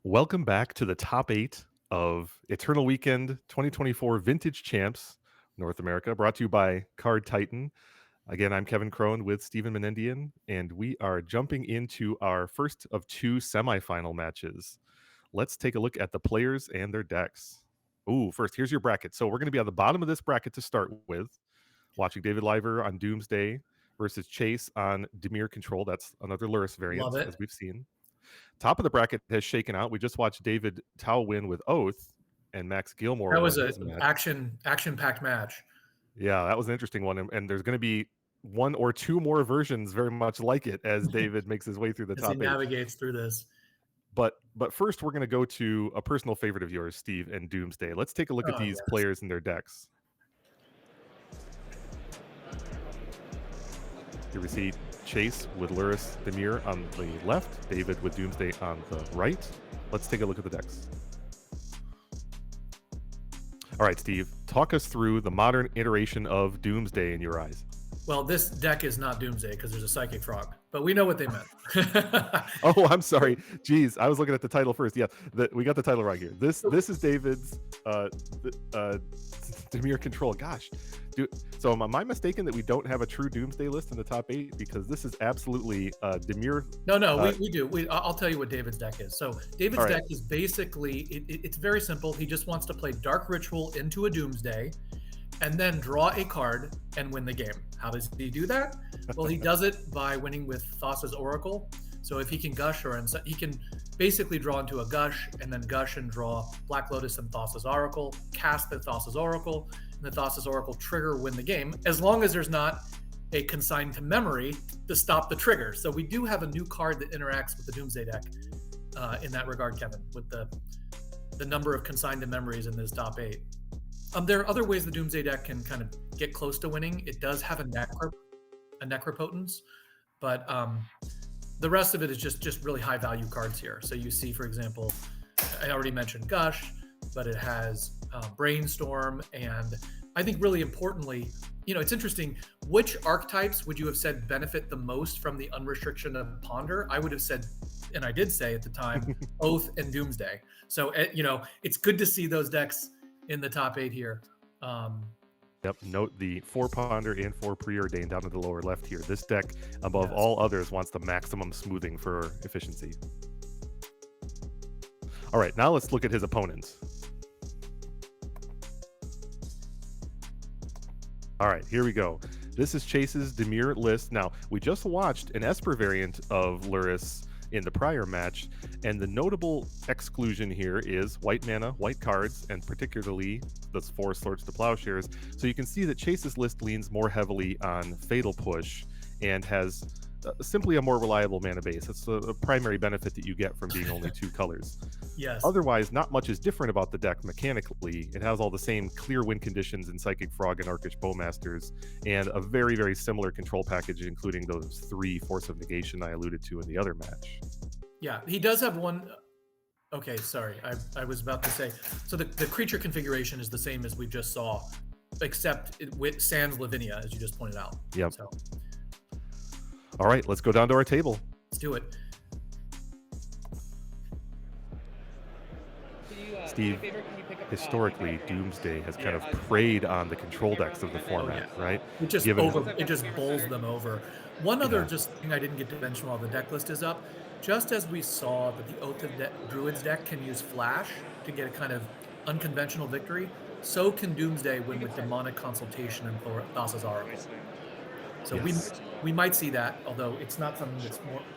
Welcome back to the top 8 of Eternal Weekend 2024 Vintage Champs North America, brought to you by Card Titan. Again, I'm Kevin Crone with Stephen Menendian, and we are jumping into our first of 2 semifinal matches. Let's take a look at the players and their decks. Ooh, first, here's your bracket. So we're going to be on the bottom of this bracket to start with, watching David Liver on Doomsday versus Chase on Dimir Control. That's another Lurrus variant, as we've seen. Top of the bracket has shaken out. We just watched David Tao win with Oath and Max Gilmore. That was an action-packed match. Yeah, that was an interesting one. And there's going to be 1 or 2 more versions very much like it as David makes his way through the top 8. He navigates through this. But first, we're going to go to a personal favorite of yours, Steve, and Doomsday. Let's take a look at these players and their decks. Here we see Chase with Lurrus Dimir on the left, David with Doomsday on the right. Let's take a look at the decks. All right, Steve, talk us through the modern iteration of Doomsday in your eyes. Well, this deck is not Doomsday because there's a Psychic Frog, but we know what they meant. Oh, I'm sorry. Jeez, I was looking at the title first. Yeah, we got the title right here. This is David's Dimir Control. Gosh, so am I mistaken that we don't have a true Doomsday list in the top 8? Because this is absolutely Dimir. No, we do. I'll tell you what David's deck is. So David's deck is basically, it's very simple. He just wants to play Dark Ritual into a Doomsday and then draw a card and win the game. How does he do that? Well, he does it by winning with Thassa's Oracle. So if he can gush he can basically draw into a gush and then gush and draw Black Lotus and Thassa's Oracle, cast the Thassa's Oracle, and the Thassa's Oracle trigger, win the game, as long as there's not a consigned to memory to stop the trigger. So we do have a new card that interacts with the Doomsday deck in that regard, Kevin, with the number of consigned to memories in this top 8. There are other ways the Doomsday deck can kind of get close to winning. It does have a Necropotence, but the rest of it is just really high value cards here. So you see, for example, I already mentioned Gush, but it has Brainstorm, and I think really importantly, it's interesting. Which archetypes would you have said benefit the most from the unrestriction of Ponder? I would have said, and I did say at the time, Oath and Doomsday. So it's good to see those decks in the top 8 here. Yep. Note the 4 Ponder and 4 Preordained down in the lower left here. This deck, above all others, wants the maximum smoothing for efficiency. All right, now let's look at his opponents. All right, here we go. This is Chase's Dimir list. Now, we just watched an Esper variant of Lurrus in the prior match, and the notable exclusion here is white mana, white cards, and particularly those 4 Swords to Plowshares. So you can see that Chase's list leans more heavily on Fatal Push and has simply a more reliable mana base. That's a primary benefit that you get from being only 2 colors. Yes. Otherwise, not much is different about the deck mechanically. It has all the same clear win conditions in Psychic Frog and Arkish Bowmasters, and a very, very similar control package, including those 3 Force of Negation I alluded to in the other match. Yeah, he does have one. Okay, sorry. I was about to say, so the creature configuration is the same as we just saw, except with sans Lavinia, as you just pointed out. Yep. So. All right, let's go down to our table. Let's do it. Steve, historically, Doomsday has kind of preyed on the control decks of the format, right? It just bowls them over. One other just thing I didn't get to mention while the deck list is up, just as we saw that the Oath of Druids deck can use Flash to get a kind of unconventional victory, so can Doomsday win with Demonic Consultation and Thassa's Oracle. So we might see that, although it's not something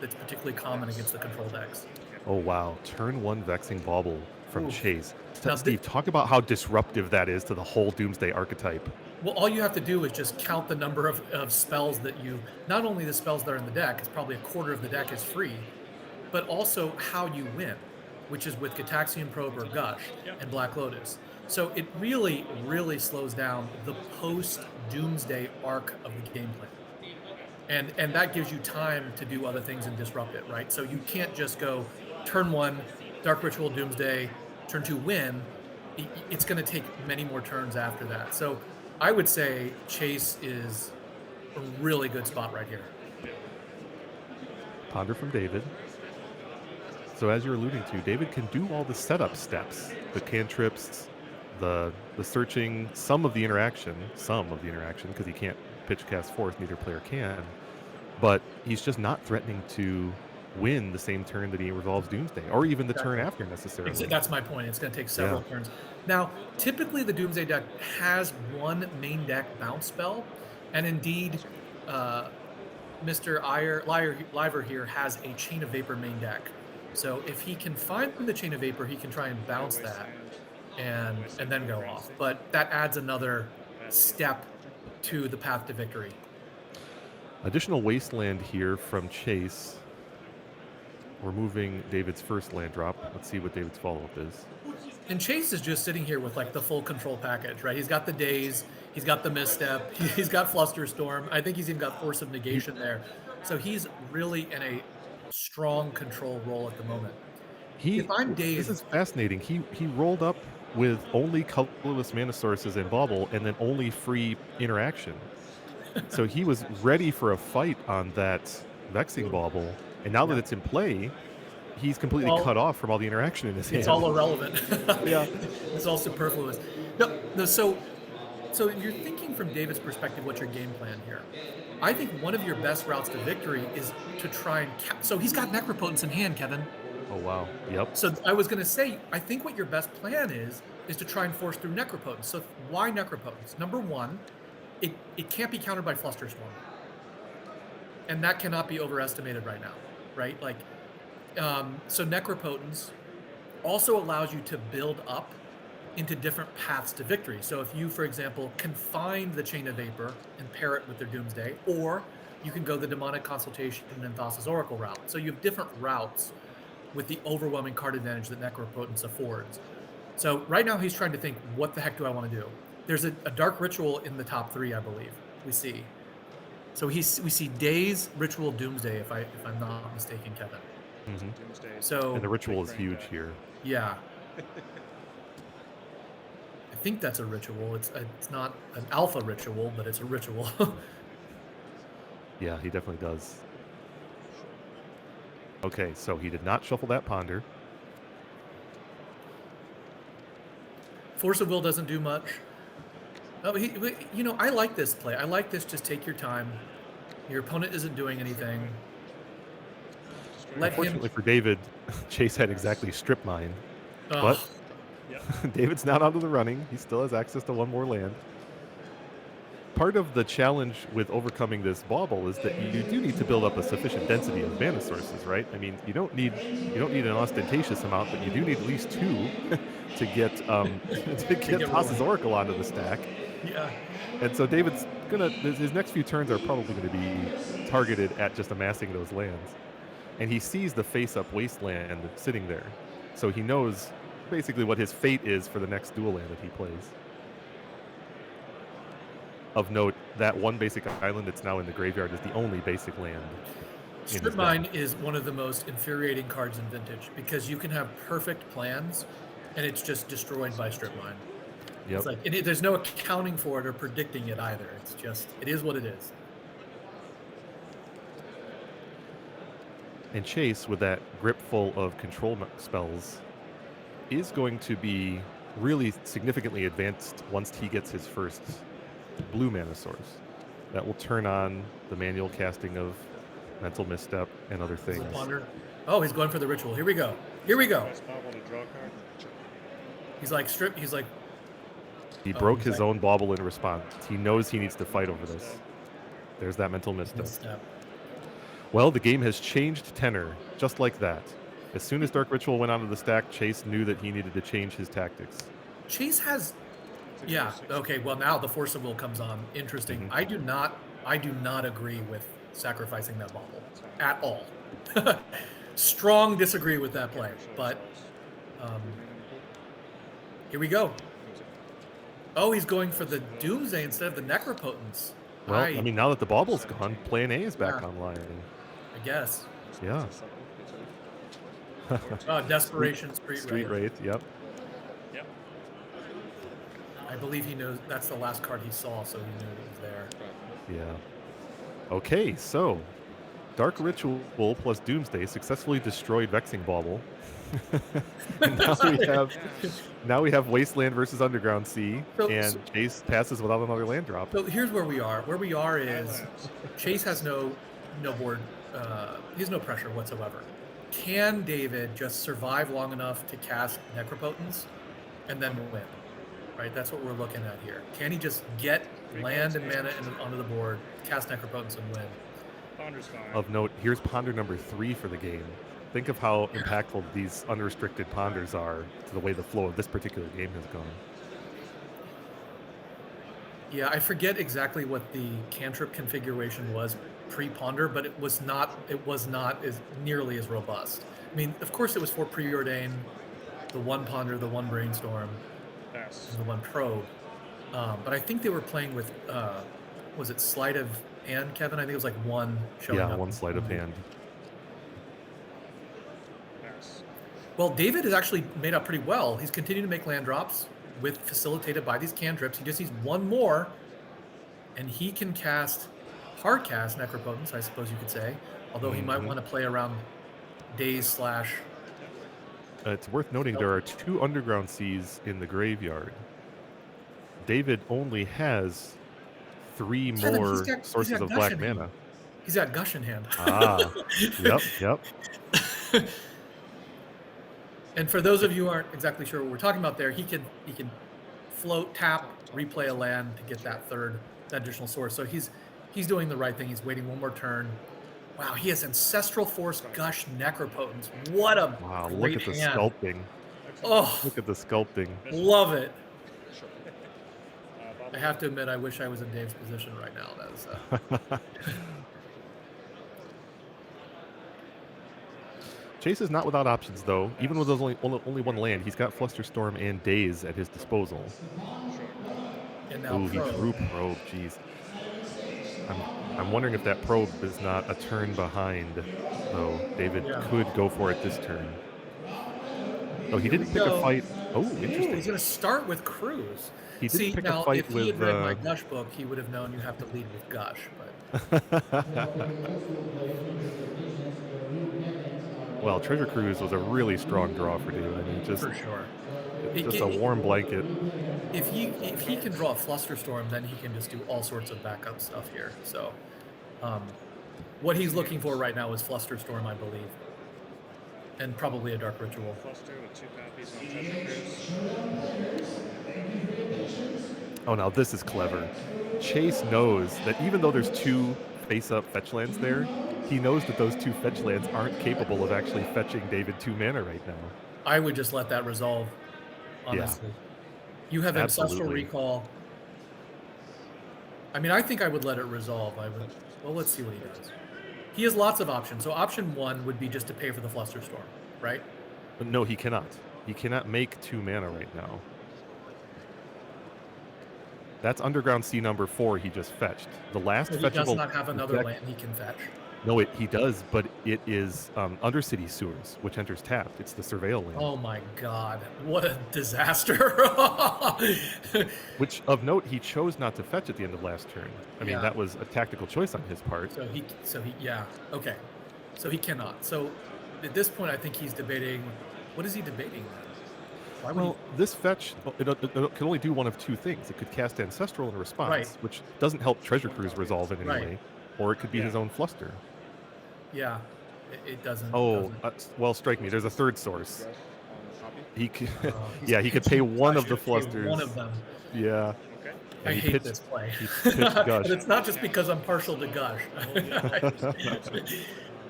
that's particularly common against the control decks. Oh wow, turn 1 Vexing Bauble from Chase. Now, Steve, talk about how disruptive that is to the whole Doomsday archetype. Well, all you have to do is just count the number of spells that not only the spells that are in the deck, it's probably a quarter of the deck is free, but also how you win, which is with Gitaxian Probe or Gush and Black Lotus. So it really, really slows down the post-Doomsday arc of the gameplay. And that gives you time to do other things and disrupt it, right? So you can't just go turn 1, Dark Ritual, Doomsday, turn 2, win. It's going to take many more turns after that. So I would say Chase is a really good spot right here. Ponder from David. So as you're alluding to, David can do all the setup steps, the cantrips, the searching, some of the interaction, because he can't pitch cast force, neither player can. But he's just not threatening to win the same turn that he resolves Doomsday, or even the turn after necessarily. That's my point. It's going to take several turns. Now, typically the Doomsday deck has one main deck bounce spell, and indeed, Mr. Liver here has a Chain of Vapor main deck. So if he can find the Chain of Vapor, he can try and bounce that and then go off. But that adds another step to the path to victory. Additional Wasteland here from Chase. We're moving David's first land drop. Let's see what David's follow-up is. And Chase is just sitting here with like the full control package, right? He's got the Daze, he's got the Misstep, he's got Flusterstorm. I think he's even got Force of Negation there. So he's really in a strong control role at the moment. If I'm Dave, this is fascinating. He rolled up with only colorless mana sources and Bauble, and then only free interaction. So he was ready for a fight on that Vexing Bauble, and now that it's in play, he's completely cut off from all the interaction in his hand. It's all irrelevant. Yeah, it's all superfluous. No. So you're thinking from David's perspective, what's your game plan here? I think one of your best routes to victory is to try and so he's got Necropotence in hand, Kevin. Oh wow. Yep. So I was going to say, I think what your best plan is to try and force through Necropotence. So why Necropotence? Number one, it can't be countered by Flusterstorm, and that cannot be overestimated right now, right? Like, so Necropotence also allows you to build up into different paths to victory. So if you, for example, can find the Chain of Vapor and pair it with their Doomsday, or you can go the Demonic Consultation and Thassa's Oracle route. So you have different routes with the overwhelming card advantage that Necropotence affords. So right now he's trying to think, what the heck do I want to do? There's a Dark Ritual in the top three, I believe, we see. So we see Daze, Ritual, Doomsday, if I'm not mistaken, Kevin. Mm-hmm. So and the Ritual is huge here. Yeah. I think that's a ritual. It's not an alpha ritual, but it's a ritual. Yeah, he definitely does. Okay, so he did not shuffle that Ponder. Force of Will doesn't do much. Oh, I like this play. I like this. Just take your time. Your opponent isn't doing anything. Unfortunately for David, Chase had exactly Strip Mine. But David's not out of the running. He still has access to one more land. Part of the challenge with overcoming this Bauble is that you do need to build up a sufficient density of mana sources, right? I mean, you don't need an ostentatious amount, but you do need at least two to get Thassa's Oracle onto the stack. Yeah. And so David's his next few turns are probably going to be targeted at just amassing those lands. And he sees the face-up Wasteland sitting there. So he knows basically what his fate is for the next dual land that he plays. Of note, that one basic island that's now in the graveyard is the only basic land. Strip Mine is one of the most infuriating cards in Vintage because you can have perfect plans and it's just destroyed by Strip Mine. Yep. It's like there's no accounting for it or predicting it either. It's just, it is what it is. And Chase, with that grip full of control spells, is going to be really significantly advanced once he gets his first blue mana source. That will turn on the manual casting of Mental Misstep and other things. Oh, he's going for the ritual. Here we go. Here we go. He's like strip. He's like. He broke his own Bauble in response. He knows he needs to fight over this. There's that Mental Misstep. Well, the game has changed tenor, just like that. As soon as Dark Ritual went onto the stack, Chase knew that he needed to change his tactics. Chase has, yeah, okay. Well, now the Force of Will comes on. Interesting. Mm-hmm. I do not agree with sacrificing that Bauble at all. Strong disagree with that play. But here we go. Oh, he's going for the Doomsday instead of the Necropotence. Well, I mean, now that the Bauble's gone, Plan A is back online. I guess. Yeah. Desperation Street Wraith, yep. Yep. I believe he knows that's the last card he saw, so he knew it was there. Yeah. Okay, so Dark Ritual plus Doomsday successfully destroyed Vexing Bauble. And now we have Wasteland versus Underground Sea, and Chase passes without another land drop. So here's where we are. Where we are is Chase has no board. He has no pressure whatsoever. Can David just survive long enough to cast Necropotence and then win? Right, that's what we're looking at here. Can he just get land and mana onto the board, cast Necropotence, and win? Ponder's fine. Of note, here's Ponder number 3 for the game. Think of how impactful these unrestricted Ponders are to the way the flow of this particular game has gone. Yeah, I forget exactly what the cantrip configuration was pre-Ponder, but it was not as nearly as robust. I mean, of course, it was for Preordain, the one Ponder, the one Brainstorm, and the one Probe. But I think they were playing with, was it Sleight of Hand, Kevin? I think it was like one showing up. Yeah, one Sleight of Hand. Well, David has actually made up pretty well. He's continuing to make land drops facilitated by these cantrips. He just needs one more, and he can hard cast Necropotence, I suppose you could say. Although he might want to play around Daze / It's worth noting there are 2 Underground Seas in the graveyard. David only has 3 more sources of black mana. He's got Gush in hand. Yep. And for those of you who aren't exactly sure what we're talking about there, he can float, tap, replay a land to get that additional source. So he's doing the right thing. He's waiting one more turn. Wow, he has Ancestral Force, Gush, Necropotence. What a great look at the hand. sculpting. Oh, Look at the sculpting. love it. I have to admit, I wish I was in Dave's position right now. That is. Chase is not without options, though. Even with those only one land, he's got Flusterstorm and Daze at his disposal. And now Ooh, he drew Probe. Jeez. I'm wondering if that Probe is not a turn behind, though. David could go for it this turn. Oh, he didn't pick a fight. Oh, interesting. He's going to start with Cruise. He didn't pick a fight if he had read my Gush book, he would have known you have to lead with Gush. But well, Treasure Cruise was a really strong draw for David. I mean, just for sure. Just a warm blanket. If he can draw a Flusterstorm, then he can just do all sorts of backup stuff here. So, what he's looking for right now is Flusterstorm, I believe, and probably a Dark Ritual. Fluster with 2 copies on Treasure Cruise. Oh, now this is clever. Chase knows that even though there's 2 face-up fetch lands there, he knows that those 2 fetch lands aren't capable of actually fetching David 2 mana right now. I would just let that resolve, honestly. Yeah. You have Ancestral Recall. I mean, I think I would let it resolve. Well, let's see what he does. He has lots of options. So option 1 would be just to pay for the Flusterstorm, right? But no, he cannot. He cannot make 2 mana right now. That's Underground Sea number 4 he just fetched. The last fetchable... He does not have another land he can fetch. No, he does, but it is Undercity Sewers, which enters tapped. It's the Surveil land. Oh my god, what a disaster. Which, of note, he chose not to fetch at the end of last turn. I mean, that was a tactical choice on his part. So he, okay. So he cannot. So at this point, I think he's debating, what is he debating then? Well, this fetch, it can only do one of 2 things. It could cast Ancestral in response, which doesn't help Treasure Cruise resolve in any way, or it could be his own Fluster. Yeah, it doesn't. Oh, well, strike me. There's a 3rd source. He could, he could pay one of the Flusters. One of them. Yeah. Okay. I hate this play. He pitched Gush. But it's not just because I'm partial to Gush.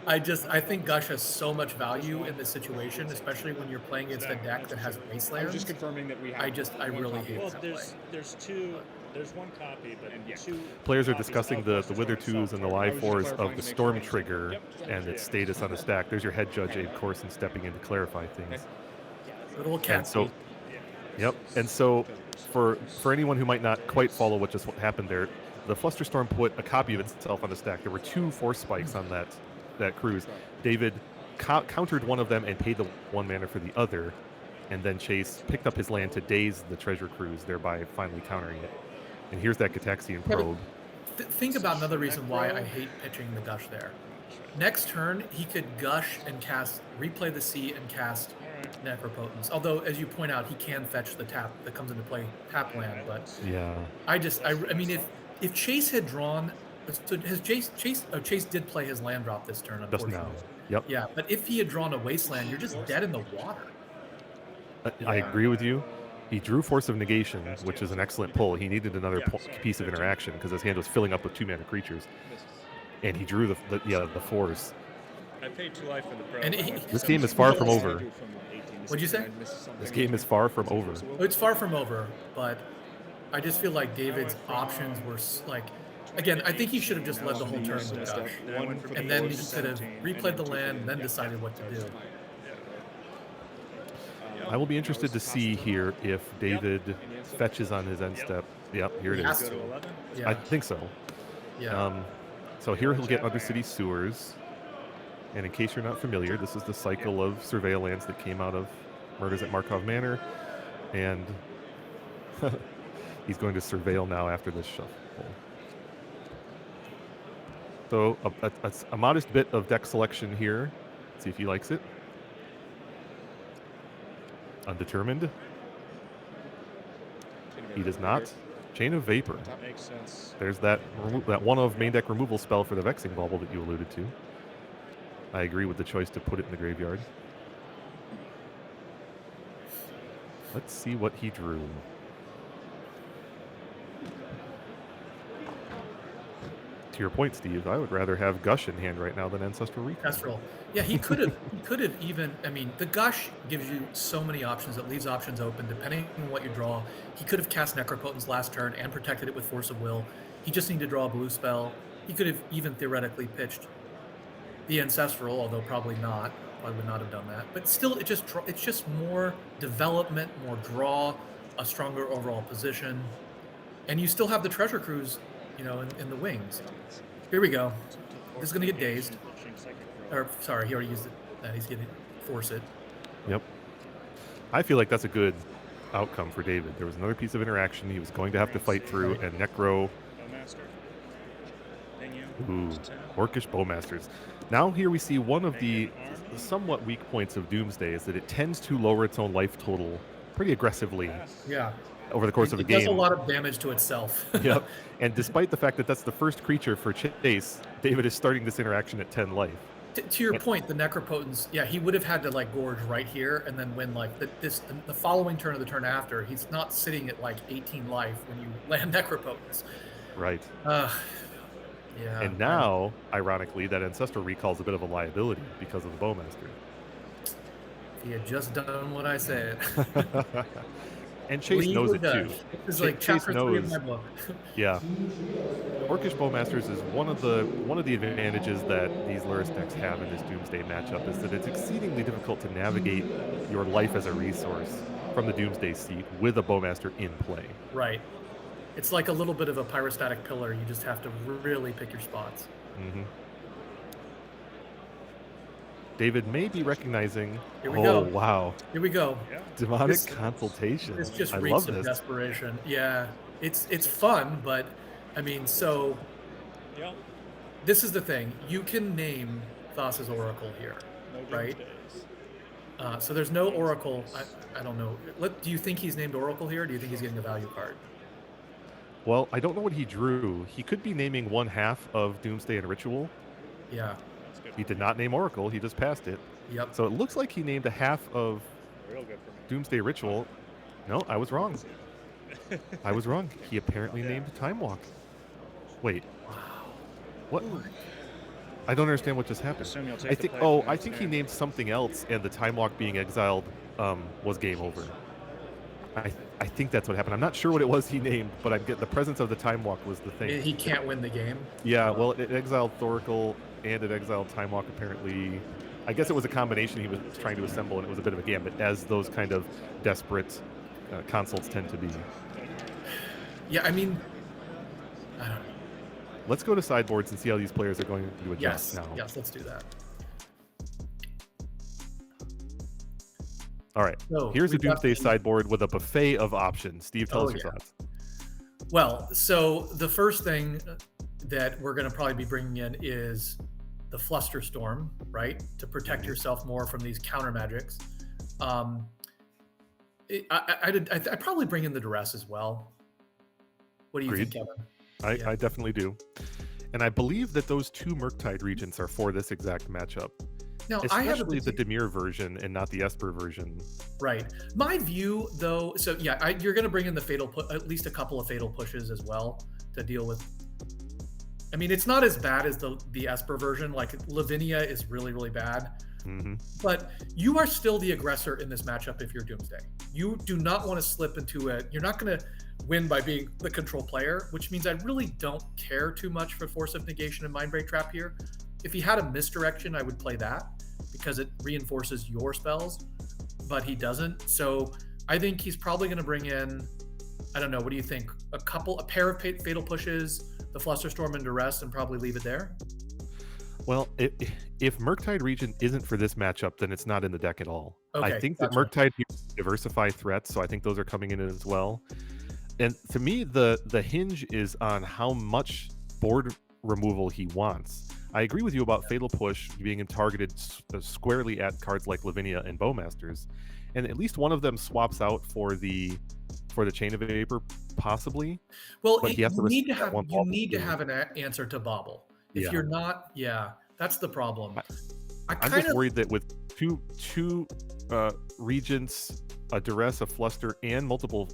I think Gush has so much value in this situation, especially when you're playing against a deck that has Wastelands. I'm just confirming that we have. I really hate that play. There's 1 copy, but 2 players are discussing the Wither 2s and the Live 4s of the Storm Trigger and its status on the stack. There's your head judge, Abe Corson, stepping in to clarify things. Little cat. And so for anyone who might not quite follow what just happened there, the Flusterstorm put a copy of itself on the stack. There were 2 force spikes on that cruise. David countered one of them and paid the 1 mana for the other, and then Chase picked up his land to daze the Treasure Cruise, thereby finally countering it. And here's that Gitaxian Probe. Think about another reason why I hate pitching the Gush there. next turn he could gush and cast Replay the Sea and cast Necropotence. Although, as you point out, he can fetch the tap that comes into play, tap land. But Yeah. I mean, if Chase had drawn, so has Chase did play his land drop this turn, Just unfortunately. now. Yep. Yeah, but if he had drawn a Wasteland, you're just dead in the water. I agree with you. He drew Force of Negation, which is an excellent pull. He needed another piece of interaction because his hand was filling up with 2-mana creatures, and he drew the Force. I paid 2 life for the pro. And This game is far from over. What'd you say? This game is far from over. It's far from over, but I just feel like David's options were like, again, I think he should have just led the whole turn with Gush, and then he could have replayed the land and then decided what to do. I will be interested to see here if David fetches on his end step. Yep, here it He has is. to. I Yeah, think so. yeah. So here he'll get Undercity Sewers. And in case you're not familiar, this is the cycle of Surveil lands that came out of Murders at Markov Manor. And he's going to Surveil now after this shuffle. So a modest bit of deck selection here. See if he likes it. Undetermined. He does not. Chain of Vapor. That makes sense. There's that one of main deck removal spell for the Vexing Bauble that you alluded to. I agree with the choice to put it in the graveyard. Let's see what he drew. To your point, Steve, I would rather have Gush in hand right now than Ancestral Recall. Kestrel. Yeah, he could have even, I mean, the Gush gives you so many options. It leaves options open depending on what you draw. He could have cast Necropotence last turn and protected it with Force of Will. He just needed to draw a blue spell. He could have even theoretically pitched the Ancestral, although probably not. I would not have done that. But still, it's just more development, more draw, a stronger overall position. And you still have the Treasure Cruise, you know, in the wings. Here we go. This is going to get dazed. Or, sorry, he already used it. He's going to force it. Yep. I feel like that's a good outcome for David. There was another piece of interaction he was going to have to fight through, and Necro. Ooh, Orcish Bowmasters. Now here we see one of the somewhat weak points of Doomsday is that it tends to lower its own life total pretty aggressively. Yeah. Over the course of a game. It does a lot of damage to itself. Yep. And despite the fact that that's the first creature for Chase, David is starting this interaction at 10 life. To your point, the Necropotence, yeah, he would have had to like gorge right here and then win like the following turn of the turn after. He's not sitting at like 18 life when you land Necropotence. Right. Yeah. And now, ironically, that Ancestral Recall is a bit of a liability because of the Bowmaster. He had just done what I said. And Chase knows it too. It's like Chase chapter 3 of my book. Yeah. Orcish Bowmasters is one of the advantages that these Lurrus decks have in this Doomsday matchup is that it's exceedingly difficult to navigate your life as a resource from the Doomsday seat with a Bowmaster in play. Right. It's like a little bit of a pyrostatic pillar. You just have to really pick your spots. Mm-hmm. David may be recognizing. Here we go. Wow! Here we go. Demonic Consultation. This just I reeks love of this. desperation. Yeah, it's fun, but I mean, so this is the thing. You can name Thassa's Oracle here, right? So there's no Oracle. I don't know. Do you think he's named Oracle here? Or do you think he's getting a value card? Well, I don't know what he drew. He could be naming one half of Doomsday and Ritual. Yeah. He did not name Oracle. He just passed it. Yep. So it looks like he named a half of Doomsday Ritual. No, I was wrong. I was wrong. He apparently named Time Walk. Wait. What? I don't understand what just happened. I think. Oh, I think he named something else, and the Time Walk being exiled was game over. I think that's what happened. I'm not sure what it was he named, but I get the presence of the Time Walk was the thing. He can't win the game. Yeah, well, it exiled Thoracle and it exiled Time Walk apparently. I guess it was a combination he was trying to assemble, and it was a bit of a gambit, as those kind of desperate consults tend to be. Yeah, I mean, I don't know. Let's go to sideboards and see how these players are going to adjust now. Yes, let's do that. All right, So here's a we've got Doomsday sideboard with a buffet of options. Steve, tell us your thoughts. Well, so the first thing that we're going to probably be bringing in is the Flusterstorm, right, to protect yourself more from these counter magics. I'd probably bring in the Duress as well. What do you think, Kevin? I definitely do. And I believe that those 2 Murktide Regents are for this exact matchup. Now, especially the Dimir version and not the Esper version. Right. My view, though, so yeah, you're going to bring in the at least a couple of fatal pushes as well to deal with. I mean, it's not as bad as the Esper version. Like, Lavinia is really, really bad. Mm-hmm. But you are still the aggressor in this matchup if you're Doomsday. You do not want to slip into it. You're not going to win by being the control player, which means I really don't care too much for Force of Negation and Mindbreak Trap here. If he had a misdirection, I would play that because it reinforces your spells, but he doesn't. So I think he's probably going to bring in, I don't know, what do you think? A pair of fatal pushes, the Flusterstorm and Duress, and probably leave it there? Well, if Murktide Regent isn't for this matchup, then it's not in the deck at all. Okay, I think that Murktide diversify threats, so I think those are coming in as well. And to me, the hinge is on how much board removal he wants. I agree with you about Fatal Push being targeted squarely at cards like Lavinia and Bowmasters, and at least one of them swaps out for the Chain of Vapor, possibly. Well, but you need to have an answer to Bobble. If you're not, that's the problem. I'm just worried that with two Regents, a Duress, a Fluster, and multiple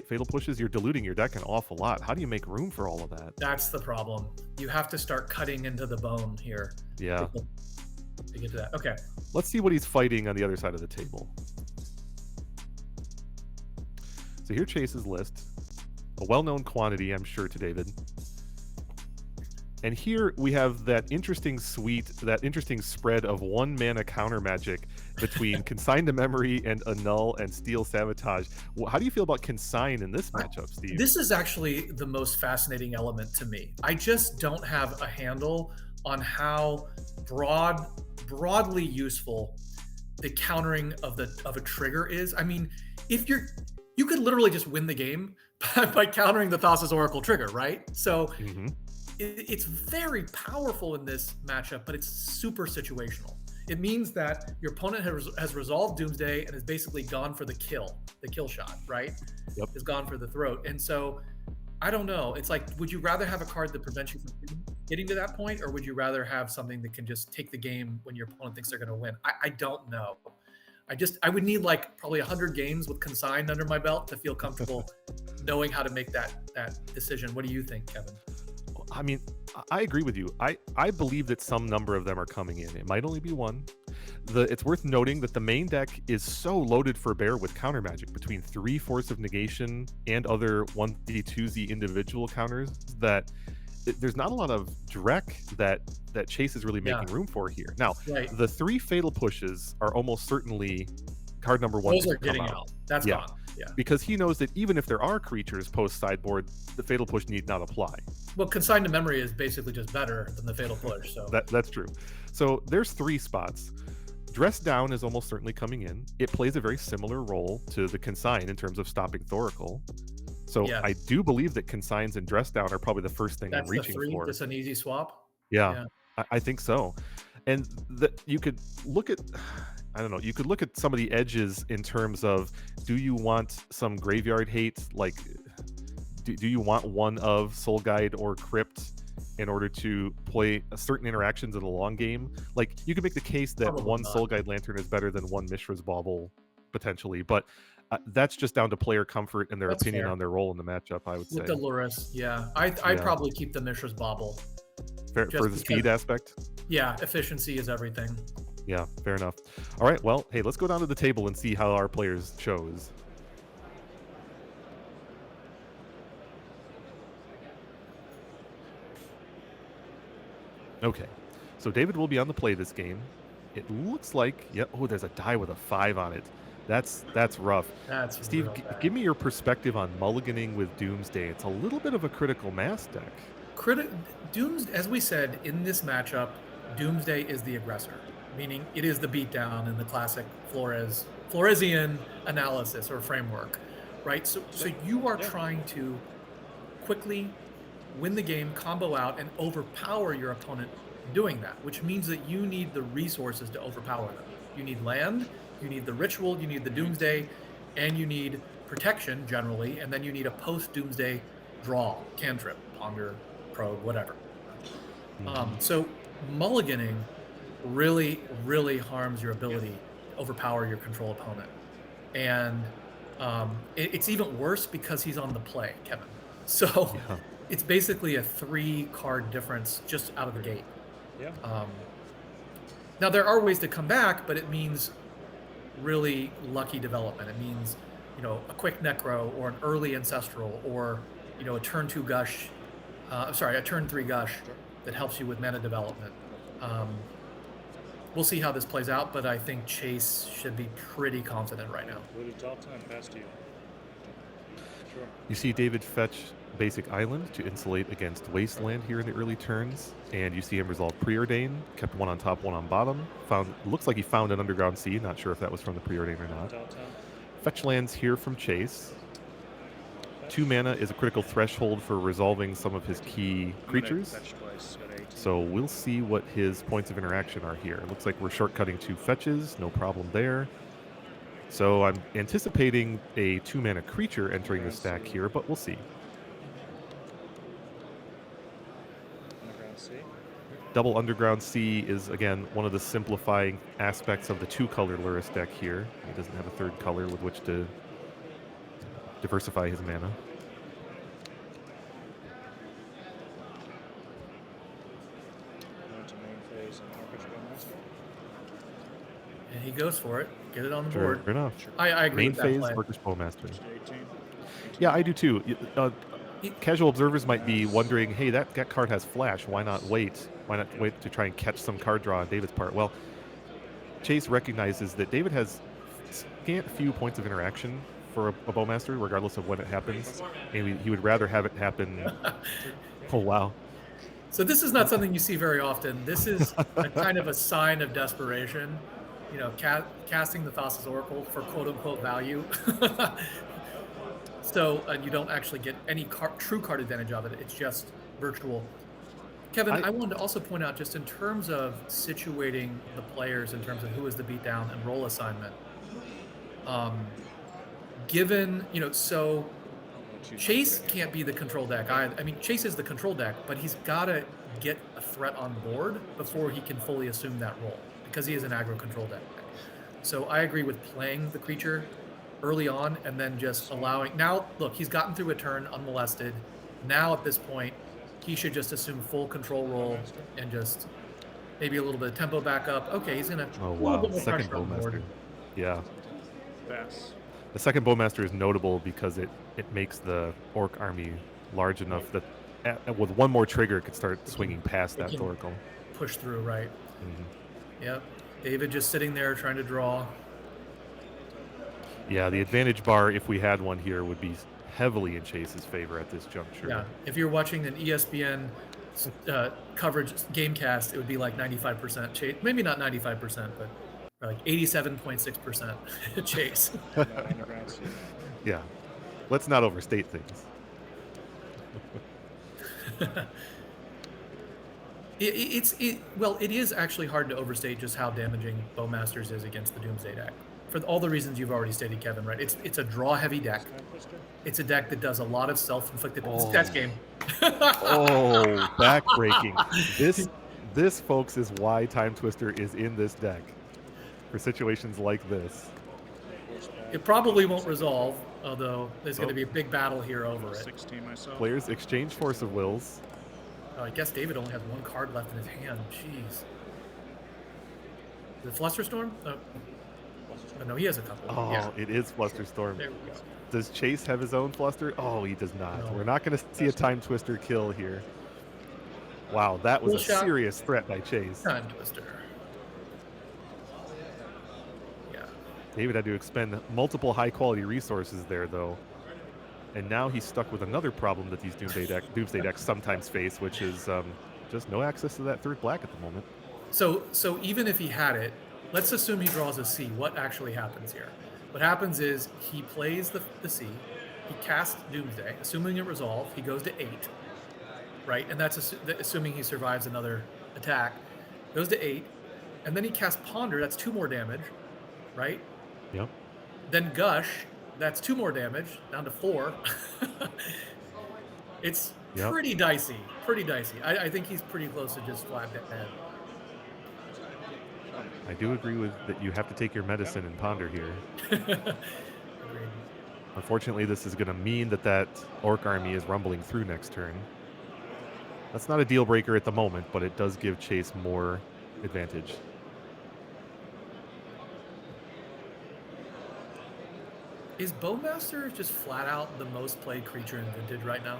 Fatal Pushes, you're diluting your deck an awful lot. How do you make room for all of that? That's the problem. You have to start cutting into the bone here. Yeah. To get to that. Okay. Let's see what he's fighting on the other side of the table. So here Chase's list. A well-known quantity, I'm sure, to David. And here we have that interesting spread of 1 mana counter magic between Consign to Memory and Annul and Steel Sabotage. How do you feel about Consign in this matchup, Steve? This is actually the most fascinating element to me. I just don't have a handle on how broadly useful the countering of a trigger is. I mean, you could literally just win the game by countering the Thassa's Oracle trigger, right? So it's very powerful in this matchup, but it's super situational. It means that your opponent has resolved Doomsday and has basically gone for the kill shot, right? Yep. Has gone for the throat. And so I don't know. It's like, would you rather have a card that prevents you from getting to that point, or would you rather have something that can just take the game when your opponent thinks they're going to win? I don't know. I would need like probably 100 games with Consigned under my belt to feel comfortable knowing how to make that decision. What do you think, Kevin? I mean, I agree with you. I believe that some number of them are coming in. It might only be one. It's worth noting that the main deck is so loaded for bear with counter magic between 3 Force of Negation and other 1Z, 2Z individual counters that there's not a lot of Drek that Chase is really making room for here. Now, the 3 Fatal Pushes are almost certainly card number 1. Those are getting out. That's gone. Yeah. Because he knows that even if there are creatures post sideboard, the Fatal Push need not apply. Well, Consigned to Memory is basically just better than the Fatal Push. So that's true. So there's 3 spots. Dress Down is almost certainly coming in. It plays a very similar role to the Consign in terms of stopping Thoracle. So I do believe that Consigns and Dress Down are probably the first thing I'm reaching for. That's an easy swap? Yeah. I think so. And you could look at... I don't know. You could look at some of the edges in terms of, do you want some graveyard hate? Like, do you want one of Soul Guide or Crypt in order to play certain interactions in the long game? Like, you could make the case that one Soul Guide Lantern is better than one Mishra's Bauble, potentially. But that's just down to player comfort and their opinion on their role in the matchup, I would say. With the Lurrus, I'd probably keep the Mishra's Bauble. For the speed aspect? Yeah, efficiency is everything. Yeah, fair enough. All right, well, hey, let's go down to the table and see how our players chose. Okay, so David will be on the play this game. It looks like, there's a die with a 5 on it. That's rough. That's Steve, give me your perspective on mulliganing with Doomsday. It's a little bit of a critical mass deck. As we said, in this matchup, Doomsday is the aggressor, meaning it is the beatdown in the classic Floresian analysis or framework, right? So you are trying to quickly win the game, combo out, and overpower your opponent doing that, which means that you need the resources to overpower them. You need land, you need the ritual, you need the Doomsday, and you need protection generally, and then you need a post-Doomsday draw, cantrip, ponder, probe, whatever. So mulliganing really, really harms your ability to overpower your control opponent. And it's even worse because he's on the play, Kevin. So it's basically a 3-card difference just out of the gate. Yeah. Now, there are ways to come back, but it means really lucky development. It means, a quick Necro or an early Ancestral or, a turn 2 Gush, a turn 3 Gush that helps you with mana development. We'll see how this plays out, but I think Chase should be pretty confident right now. Looted Delta and past you. Sure. You see David fetch basic island to insulate against wasteland here in the early turns, and you see him resolve Preordain, kept one on top, one on bottom. Looks like he found an underground sea, not sure if that was from the Preordain or not. Delta. Fetch lands here from Chase. 2 mana is a critical threshold for resolving some of his key creatures. Fetch twice, got 18. So we'll see what his points of interaction are here. Looks like we're shortcutting 2 fetches, no problem there. So I'm anticipating a 2 mana creature entering the stack here, but we'll see. Underground sea. Double Underground Sea is, again, one of the simplifying aspects of the 2-color Lurrus deck here. He doesn't have a 3rd color with which to diversify his mana. Going to main phase and Orcish Bowmaster. And he goes for it. Get it on the Sure board. enough. I agree Main with that phase, play. Orcish Bowmaster. 18. Yeah, I do too. Casual observers might be wondering, hey, that card has flash. Why not wait? Why not wait to try and catch some card draw on David's part? Well, Chase recognizes that David has scant few points of interaction for a Bowmaster, regardless of when it happens. And he would rather have it happen. Oh, wow. So this is not something you see very often. This is a kind of a sign of desperation. Casting the Thassa's Oracle for quote-unquote value. So you don't actually get any true card advantage of it. It's just virtual. Kevin, I wanted to also point out, just in terms of situating the players in terms of who is the beatdown and role assignment, given, so Chase can't be the control deck. I mean, Chase is the control deck, but he's got to get a threat on board before he can fully assume that role, because he is an aggro control deck. So I agree with playing the creature early on and then just allowing. Now, look, he's gotten through a turn unmolested. Now at this point, he should just assume full control role and just maybe a little bit of tempo back up. Okay, he's going to. Oh, wow. Second Bowmaster. Yeah. Pass. The second Bowmaster is notable because it makes the Orc army large enough that with one more trigger, it could start swinging past that Oracle. Push through, right? Mm-hmm. Yep. David just sitting there trying to draw. Yeah, the advantage bar, if we had one here, would be heavily in Chase's favor at this juncture. Yeah, if you're watching an ESPN coverage gamecast, it would be like 95% Chase. Maybe not 95%, but like 87.6% Chase. Underground sea. Yeah, let's not overstate things. It is actually hard to overstate just how damaging Bowmasters is against the Doomsday deck. For all the reasons you've already stated, Kevin, right? It's a draw-heavy deck. It's a deck that does a lot of self-inflicted. Oh. That's game. Oh, backbreaking. This, folks, is why Time Twister is in this deck for situations like this. It probably won't resolve, although there's going to be a big battle here over it. 16 myself. Players exchange Force of Wills. I guess David only has one card left in his hand. Jeez. The Flusterstorm? Oh, no, he has a couple. Oh, Yeah. it is Flusterstorm. There we go. Does Chase have his own Fluster? Oh, he does not. No. We're not going to see a Time Twister kill here. Wow, that was Cool a shot. serious threat by Chase. Time Twister. Yeah. David had to expend multiple high-quality resources there, though. And now he's stuck with another problem that these Doomsday decks sometimes face, which is just no access to that 3rd black at the moment. So even if he had it, let's assume he draws a C. What actually happens here? What happens is he plays the C, he casts Doomsday, assuming it resolves, he goes to 8, right? And that's assuming he survives another attack, goes to 8, and then he casts Ponder. That's 2 more damage, right? Yep. Then Gush. That's 2 more damage, down to 4. It's pretty dicey. Pretty dicey. I think he's pretty close to just flat dead. I do agree with that. You have to take your medicine and ponder here. Unfortunately, this is going to mean that Orc army is rumbling through next turn. That's not a deal breaker at the moment, but it does give Chase more advantage. Is Bowmaster just flat out the most played creature in Vintage right now?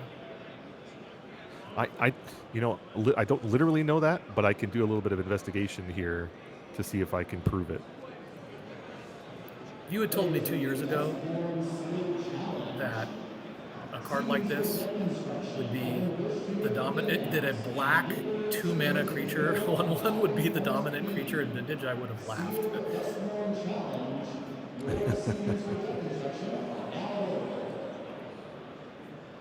I don't literally know that, but I can do a little bit of investigation here to see if I can prove it. You had told me 2 years ago that a card like this would be the dominant, that a black 2-mana creature, 1/1 would be the dominant creature in Vintage. I would have laughed.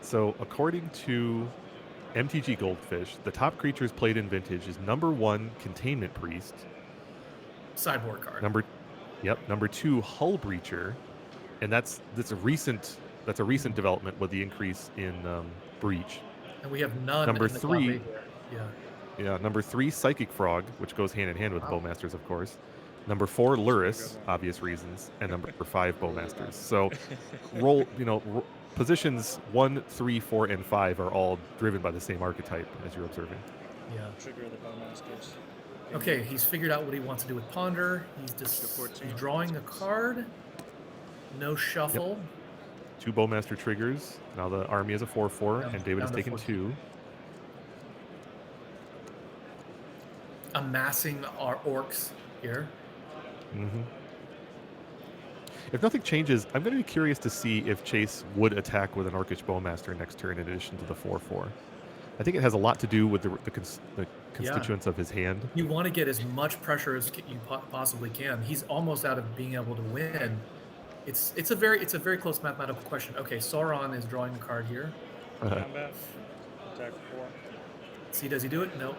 So according to MTG Goldfish, the top creatures played in Vintage is number 1, Containment Priest. Sideboard card. Number 2, Hull Breacher, and that's a recent development with the increase in Breach. And we have none. Number in the 3, yeah. Number 3, Psychic Frog, which goes hand in hand with Bowmasters, of course. Number 4, Lurrus, obvious reasons, and number 5, Bowmasters. So, positions 1, 3, 4, and 5 are all driven by the same archetype, as you're observing. Yeah. Trigger the Bowmasters. Okay, he's figured out what he wants to do with Ponder. He's drawing a card. No shuffle. Yep. 2 Bowmaster triggers. Now the army is a 4/4, and David has taken 2. Amassing our orcs here. Mm-hmm. If nothing changes, I'm going to be curious to see if Chase would attack with an Orcish Bowmaster next turn in addition to the 4/4. I think it has a lot to do with the constituents of his hand. You want to get as much pressure as you possibly can. He's almost out of being able to win. It's a very close mathematical question. Okay, Sauron is drawing a card here. Combat. Attack 4. See, does he do it? No.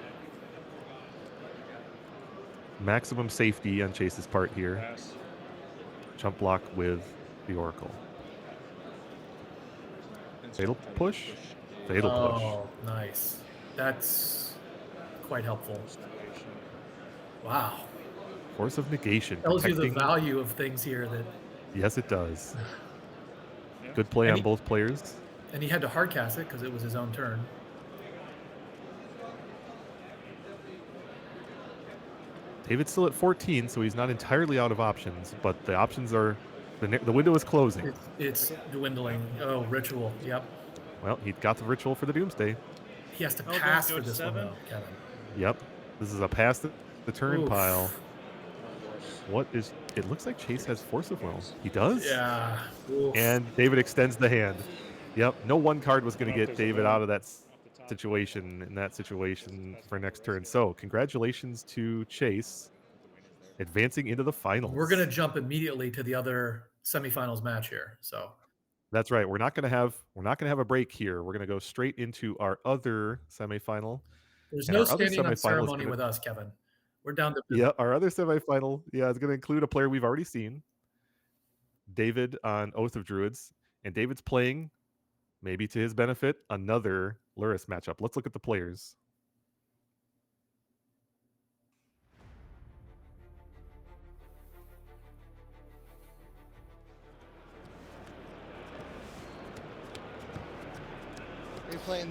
Maximum safety on Chase's part here. Pass. Jump block with the Oracle. Fatal push? Fatal push. Oh, nice. That's quite helpful. Wow. Force of negation. Tells you the value of things here. That. Yes, it does. Good play on both players. And he had to hardcast it because it was his own turn. David's still at 14, so he's not entirely out of options, but the options are the window is closing. It's dwindling. Oh, ritual. Yep. Well, he got the ritual for the Doomsday. He has to pass for this one, though, Kevin. Yep. This is a pass the turn Oof. pile. What is... It looks like Chase has Force of Will. He does? Yeah. Oof. And David extends the hand. Yep. No one card was going to get David out of that situation for next turn. So, congratulations to Chase advancing into the finals. We're going to jump immediately to the other semifinals match here. So... That's right. We're not going to have a break here. We're going to go straight into our other semifinal. There's no standing on ceremony with us, Kevin. We're down to yeah. Our other semifinal, is going to include a player we've already seen, David on Oath of Druids, and David's playing, maybe to his benefit, another Lurrus matchup. Let's look at the players.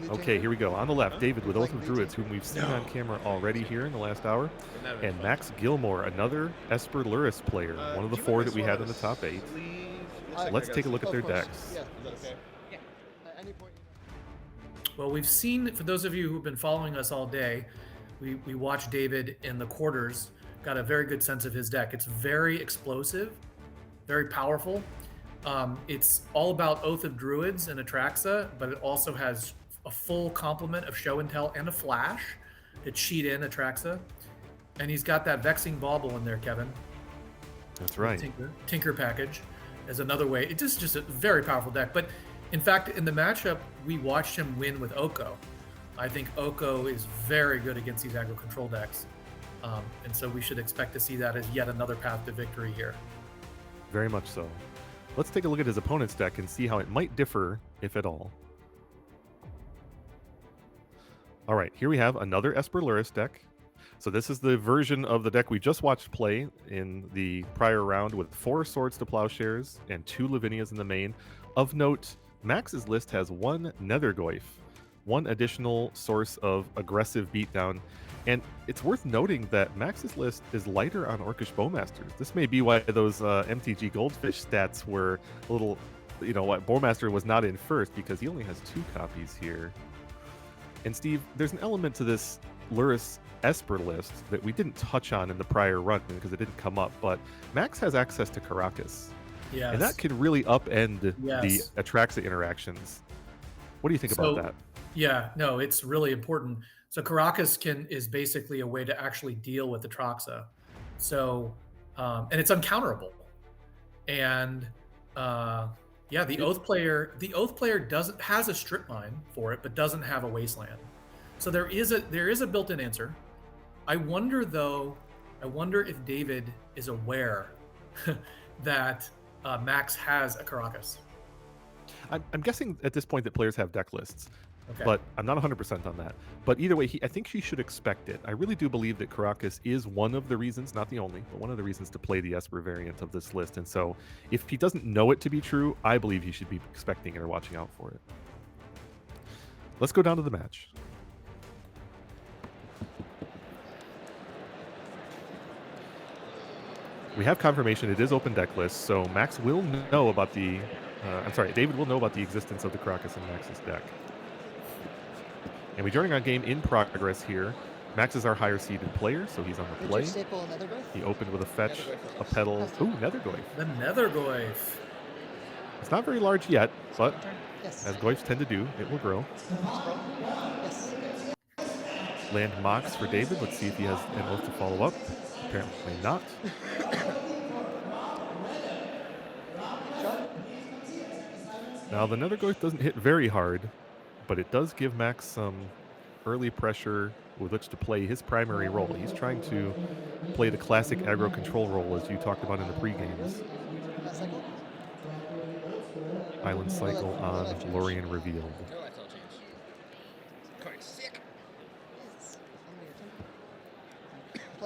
Okay, here we go. On the left, David with Oath of Druids, whom we've seen on camera already here in the last hour. And Max Gilmore, another Esper Lurrus player, one of the 4 that we had in the top 8. Let's take a look at their decks. Well, we've seen, for those of you who've been following us all day, we watched David in the quarters, got a very good sense of his deck. It's very explosive, very powerful. It's all about Oath of Druids and Atraxa, but it also has a full complement of Show and Tell and a Flash to cheat in Atraxa. And he's got that Vexing Bauble in there, Kevin. That's right. Tinker package as another way. It's just a very powerful deck. But in fact, in the matchup, we watched him win with Oko. I think Oko is very good against these aggro control decks. And so we should expect to see that as yet another path to victory here. Very much so. Let's take a look at his opponent's deck and see how it might differ, if at all. All right, here we have another Esper Lurrus deck. So this is the version of the deck we just watched play in the prior round with 4 Swords to Plowshares and 2 Lavinias in the main. Of note, Max's list has 1 Nethergoyf, 1 additional source of aggressive beatdown. And it's worth noting that Max's list is lighter on Orcish Bowmasters. This may be why those MTG Goldfish stats were a little, why Bowmaster was not in first, because he only has 2 copies here. And Steve, there's an element to this Lurrus Esper list that we didn't touch on in the prior run because it didn't come up, but Max has access to Karakas. Yes. And that can really upend the Yes. Atraxa interactions. What do you think about that? Yeah, no, it's really important. So Karakas is basically a way to actually deal with Atraxa. So, and it's uncounterable. And the Oath player has a strip mine for it, but doesn't have a wasteland. So there is a built-in answer. I wonder if David is aware that Max has a Karakas. I'm guessing at this point that players have deck lists, Okay. but I'm not 100% on that. But either way, I think he should expect it. I really do believe that Karakas is one of the reasons, not the only, but one of the reasons to play the Esper variant of this list. And so if he doesn't know it to be true, I believe he should be expecting it or watching out for it. Let's go down to the match. We have confirmation it is open deck list, so Max will know about the... David will know about the existence of the Karakas in Max's deck. And we're joining our game in progress here. Max is our higher seeded player, so he's on the play. He opened with a fetch, a pedal. Ooh, Nethergoyf. The Nethergoyf. It's not very large yet, but as Goyfs tend to do, it will grow. Land Mox for David. Let's see if he has an Oath to follow up. Apparently not. Now, the Nethergoyf doesn't hit very hard, but it does give Max some early pressure with which to play his primary role. He's trying to play the classic aggro control role, as you talked about in the pre-games. Island Cycle on Lorien Revealed.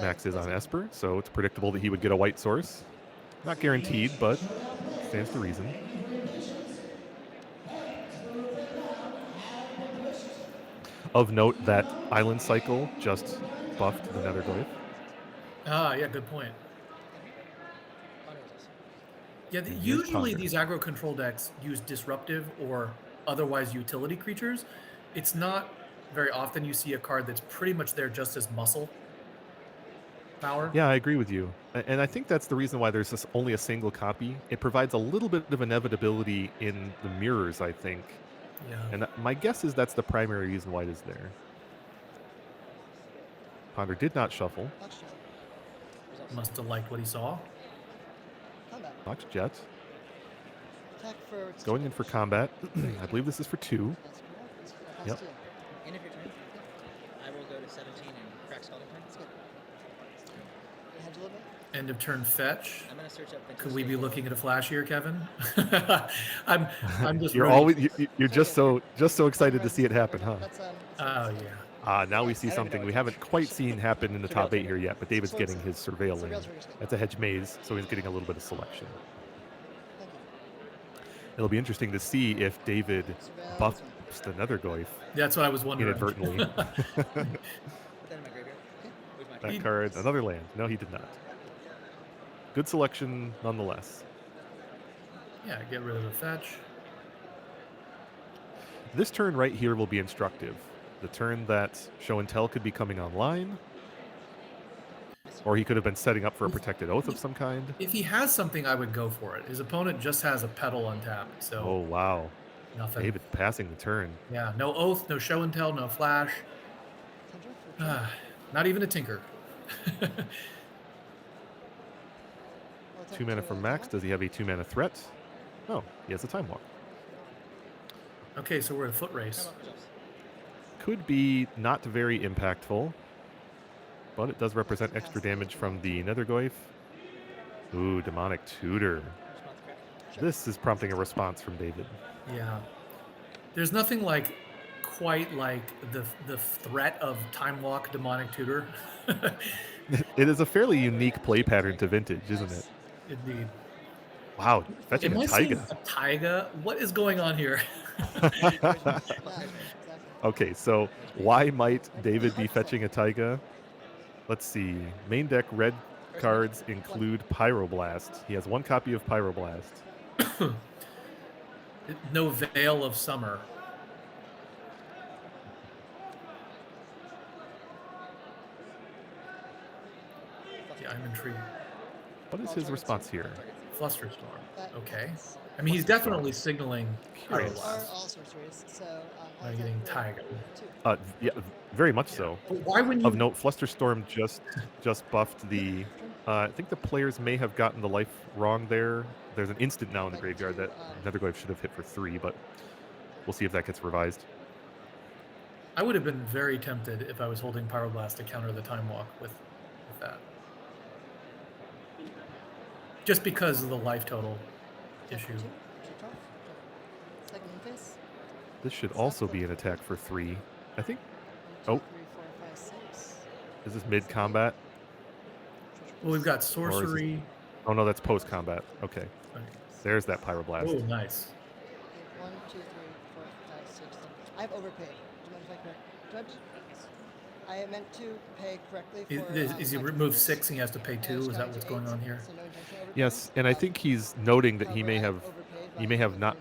Max is on Esper, so it's predictable that he would get a white source. Not guaranteed, but stands to reason. Of note that Island Cycle just buffed the Nethergoyf. Ah, yeah, good point. Yeah, usually these aggro control decks use disruptive or otherwise utility creatures. It's not very often you see a card that's pretty much there just as muscle power. Yeah, I agree with you. And I think that's the reason why there's only a single copy. It provides a little bit of inevitability in the mirrors, I think. Yeah. And my guess is that's the primary reason why it is there. Ponder did not shuffle. Must have liked what he saw. Nox Jet. Going in for combat. I believe this is for 2. Yep. End of your turn. I will go to 17 and crack Scalding Tarn. End of turn fetch. I'm gonna search up. Could we be looking at a flash here, Kevin? I'm just. You're just so excited to see it happen, huh? Oh yeah. Now we see something we haven't quite seen happen in the top 8 here yet, but David's getting his Surveil land. That's a hedge maze, so he's getting a little bit of selection. It'll be interesting to see if David buffs the Nethergoyf. That's what I was wondering. Inadvertently. That card, another land. No, he did not. Good selection nonetheless. Yeah, get rid of the fetch. This turn right here will be instructive. The turn that Show and Tell could be coming online, or he could have been setting up for a protected oath of some kind. If he has something, I would go for it. His opponent just has a pedal untapped, so. Oh wow! Nothing. David passing the turn. Yeah, no oath, no show and tell, no flash. Not even a tinker. 2 mana from Max. Does he have a 2 mana threat? Oh, he has a Time Walk. Okay, so we're at a foot race. could be not very impactful, but it does represent extra damage from the Nethergoyf. Ooh, Demonic Tutor. This is prompting a response from David. Yeah. There's nothing like quite like the threat of Time Walk Demonic Tutor. It is a fairly unique play pattern to Vintage, isn't it? Indeed. Wow, fetching a Taiga. A Taiga? What is going on here? Okay, so why might David be fetching a Taiga? Let's see. Main deck red cards include Pyroblast. He has 1 copy of Pyroblast. No Veil of Summer. Yeah, I'm intrigued. What is his response here? Flusterstorm. Okay. I mean, he's definitely signaling Pyroblast. By getting Taiga. Yeah, very much so. But why wouldn't you? Of note, Flusterstorm just buffed the. I think the players may have gotten the life wrong there. There's an instant now in the graveyard that Nethergoyf should have hit for 3, but we'll see if that gets revised. I would have been very tempted if I was holding Pyroblast to counter the Time Walk with that. Just because of the life total issue. This should also be an attack for 3. I think. Oh. Is this mid-combat? Well, we've got sorcery. Oh, no, that's post-combat. Okay. There's that Pyroblast. Oh, nice. 1, 2, 3, 4, 5, 6, 7. I've overpaid. Do you mind if I correct? Judge? I meant to pay correctly for... Is he removed 6 and he has to pay 2? Is that what's going on here? Yes, and I think he's noting that he may have not...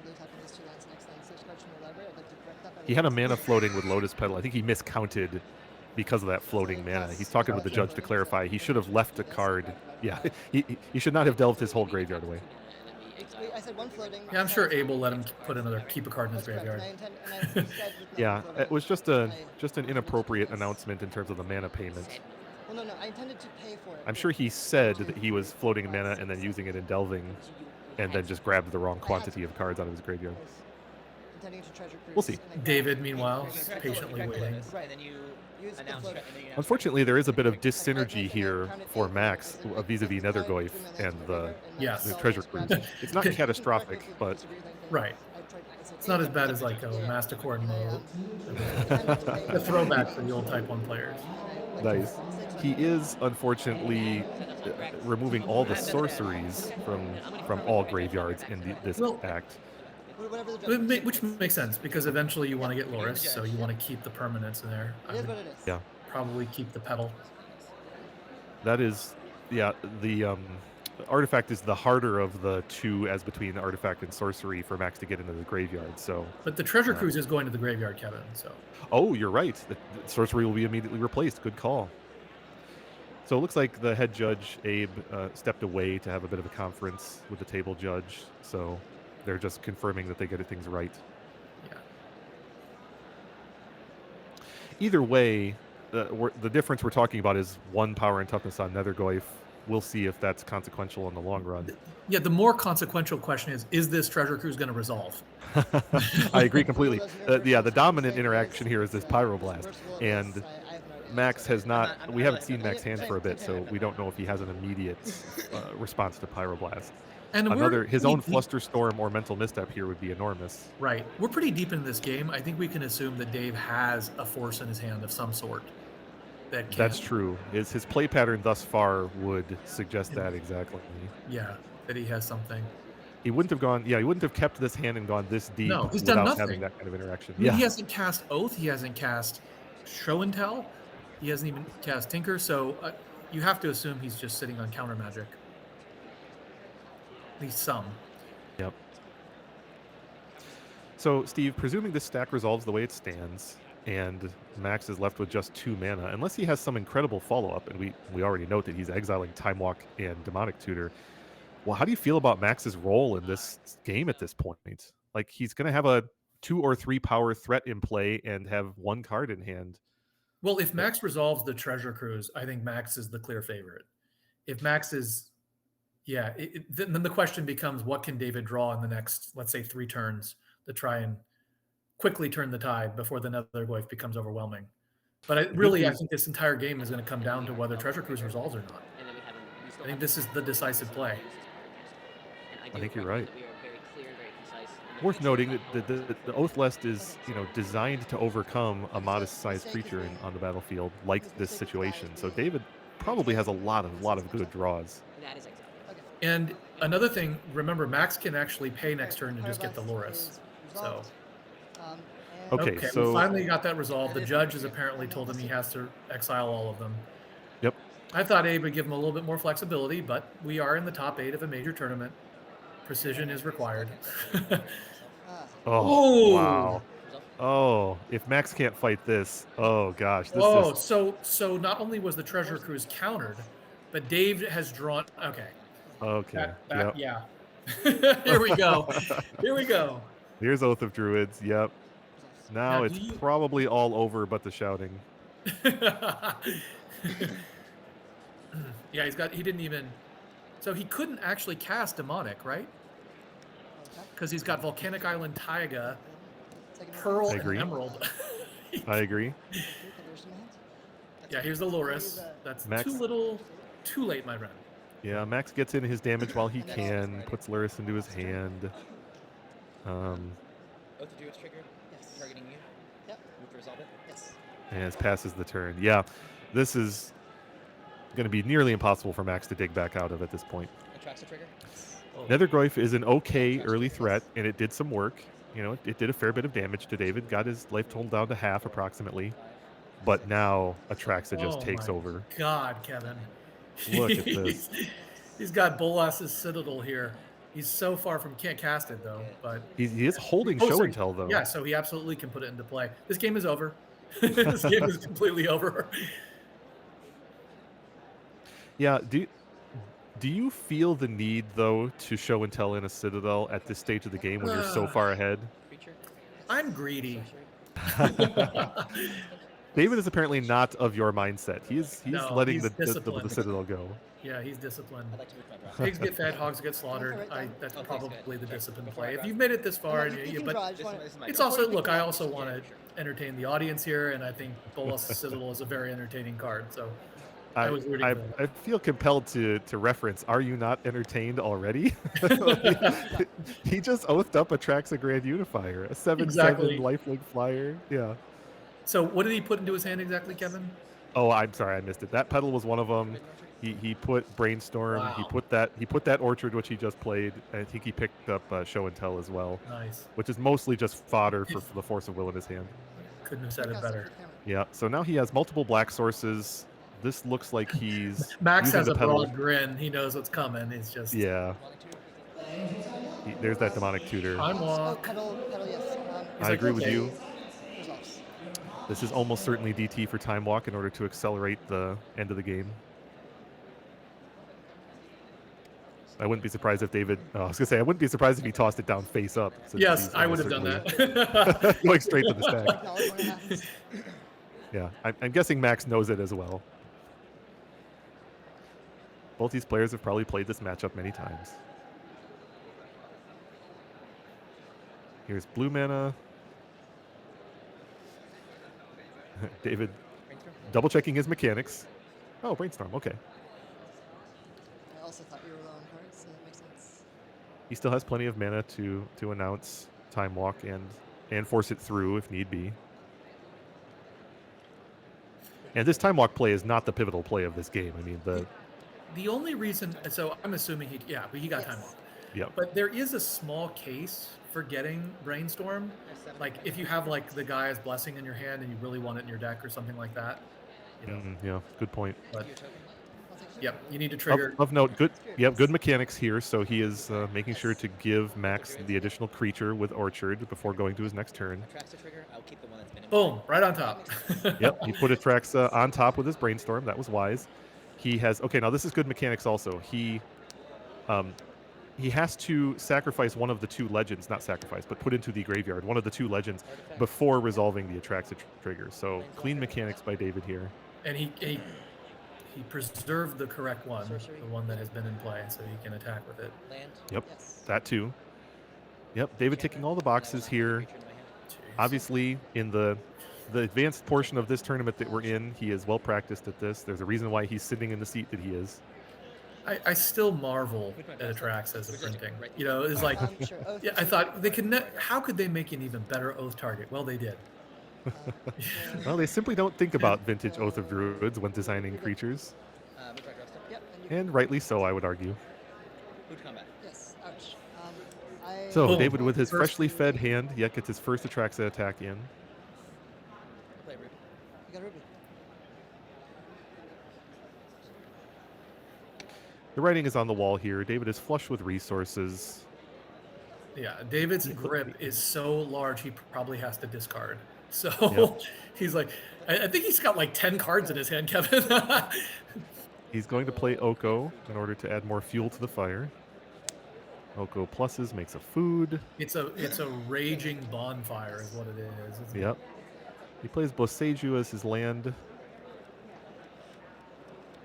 He had a mana floating with Lotus Petal. I think he miscounted because of that floating mana. He's talking with the judge to clarify. He should have left a card. Yeah, he should not have delved his whole graveyard away. I said 1 floating. Yeah, I'm sure Abel let him keep a card in his graveyard. Yeah, it was just an inappropriate announcement in terms of the mana payment. Well, no, I intended to pay for it. I'm sure he said that he was floating mana and then using it in delving, and then just grabbed the wrong quantity of cards out of his graveyard. We'll see. David, meanwhile, patiently waiting. Unfortunately, there is a bit of dyssynergy here for Max vis-a-vis Nethergoyf and the Treasure Cruise. It's not catastrophic, but... Right. It's not as bad as like a Mastercore mode. The throwback for the old Type 1 players. Nice. He is, unfortunately, removing all the sorceries from all graveyards in this act. Which makes sense, because eventually you want to get Loris, so you want to keep the permanents in there. Yeah. Probably keep the Petal. That is, yeah, the artifact is the harder of the 2 as between artifact and sorcery for Max to get into the graveyard, so... But the Treasure Cruise is going to the graveyard, Kevin, so... Oh, you're right. The sorcery will be immediately replaced. Good call. So it looks like the head judge, Abe, stepped away to have a bit of a conference with the table judge, so... They're just confirming that they get things right. Yeah. Either way, the difference we're talking about is 1 power and toughness on Nethergoyf. We'll see if that's consequential in the long run. Yeah, the more consequential question is this Treasure Cruise going to resolve? I agree completely. The dominant interaction here is this Pyroblast. And Max has not... We haven't seen Max hand for a bit, so we don't know if he has an immediate response to Pyroblast. And his own Flusterstorm or Mental Misstep here would be enormous. Right. We're pretty deep in this game. I think we can assume that Dave has a force in his hand of some sort. That's true. His play pattern thus far would suggest that exactly. Yeah, that he has something. He wouldn't have gone... Yeah, he wouldn't have kept this hand and gone this deep without having that kind of interaction. I mean, he hasn't cast Oath. He hasn't cast Show and Tell. He hasn't even cast Tinker. So you have to assume he's just sitting on counter magic. At least some. Yep. So, Steve, presuming this stack resolves the way it stands, and Max is left with just 2 mana, unless he has some incredible follow-up, and we already note that he's exiling Time Walk and Demonic Tutor. Well, how do you feel about Max's role in this game at this point? Like, he's going to have a 2 or 3 power threat in play and have 1 card in hand. Well, if Max resolves the Treasure Cruise, I think Max is the clear favorite. If Max is... Yeah, then the question becomes, what can David draw in the next, let's say, 3 turns to try and quickly turn the tide before the Nethergoyf becomes overwhelming. But I think this entire game is going to come down to whether Treasure Cruise resolves or not. I think this is the decisive play. I think you're right. Worth noting that the Oathlest is, designed to overcome a modest-sized creature on the battlefield, like this situation. So David probably has a lot of good draws. And another thing, remember, Max can actually pay next turn to just get the Loris. So. Okay, so we finally got that resolved. The judge has apparently told him he has to exile all of them. Yep. I thought Abe would give him a little bit more flexibility, but we are in the top 8 of a major tournament. Precision is required. Oh, wow. Oh, if Max can't fight this, oh gosh. So not only was the Treasure Cruise countered, but Dave has drawn. Okay. Okay. Yeah. Here we go. Here's Oath of Druids. Yep. Now it's probably all over but the shouting. Yeah, he didn't even. So he couldn't actually cast Demonic, right? Because he's got Volcanic Island Taiga, Pearl, and Emerald. I agree. Yeah, here's the Loris. That's Max, too late, my friend. Yeah, Max gets in his damage while he can, puts Loris into his hand. Oath of Druids trigger, targeting you. Yep. Move to resolve it. Yes. And it passes the turn. Yeah, this is going to be nearly impossible for Max to dig back out of at this point. Attracts a trigger. Nethergoyf is an okay early threat, and it did some work. It did a fair bit of damage to David, got his life total down to half approximately. But now Atraxa just takes over. God, Kevin. Look at this. He's got Bolas's Citadel here. He's so far from, can't cast it though, but he is holding Show and Tell though. Yeah, so he absolutely can put it into play. This game is over. This game is completely over. Yeah, do you feel the need though to Show and Tell in a Citadel at this stage of the game when you're so far ahead? I'm greedy. David is apparently not of your mindset. He's letting the Citadel go. Yeah, he's disciplined. Pigs get fed, hogs get slaughtered. That's probably the disciplined play. If you've made it this far, but it's also, look, I also want to entertain the audience here, and I think Bolas Citadel is a very entertaining card. So I feel compelled to reference, are you not entertained already? He just oathed up Atraxa Grand Unifier, a 7/7 lifelink flyer. Yeah. So what did he put into his hand exactly, Kevin? Oh, I'm sorry, I missed it. That pedal was one of them. He put Brainstorm. Wow. He put that Orchard, which he just played. I think he picked up Show and Tell as well. Nice. Which is mostly just fodder for the Force of Will in his hand. Couldn't have said it better. Yeah. So now he has multiple black sources. This looks like he's Max has a broad grin. He knows what's coming. It's just there's that Demonic Tutor. Time walk. I agree with you. This is almost certainly DT for Time Walk in order to accelerate the end of the game. I wouldn't be surprised if David. I was gonna say I wouldn't be surprised if he tossed it down face up. Yes, I would have done that. Going straight to the stack. Yeah, I'm guessing Max knows it as well. Both these players have probably played this matchup many times. Here's blue mana. David double checking his mechanics. Oh, Brainstorm. Okay. I also thought you were low on cards, so that makes sense. He still has plenty of mana to announce Time Walk and force it through if need be. And this Time Walk play is not the pivotal play of this game. I mean, the only reason, so I'm assuming he got Time Walk. Yeah. But there is a small case for getting Brainstorm. Like if you have like the Gaia's Blessing in your hand and you really want it in your deck or something like that. Yeah, good point. But, you need to trigger. Of note, good mechanics here. So he is making sure to give Max the additional creature with Orchard before going to his next turn. Boom, right on top. Yep, he put Atraxa on top with his Brainstorm. That was wise. He has, now this is good mechanics also. He has to sacrifice one of the two legends, not sacrifice, but put into the graveyard, one of the two legends before resolving the Atraxa trigger. So clean mechanics by David here. And he preserved the correct one, the one that has been in play, so he can attack with it. Yep, that too. Yep, David ticking all the boxes here. Obviously, in the advanced portion of this tournament that we're in, he is well practiced at this. There's a reason why he's sitting in the seat that he is. I still marvel at Atraxa's printing. You know, it's like, yeah, I thought they could. How could they make an even better Oath target? Well, they did. Well, they simply don't think about vintage Oath of Druids when designing creatures. And rightly so, I would argue. Food combat. Yes. Ouch. So David, with his freshly fed hand, yet gets his first Atraxa attack in. Play Ruby. You got Ruby. The writing is on the wall here. David is flush with resources. Yeah, David's grip is so large, he probably has to discard. So he's like, I think he's got like 10 cards in his hand, Kevin. He's going to play Oko in order to add more fuel to the fire. Oko pluses makes a food. It's a raging bonfire is what it is. Yep. He plays Boseiju as his land.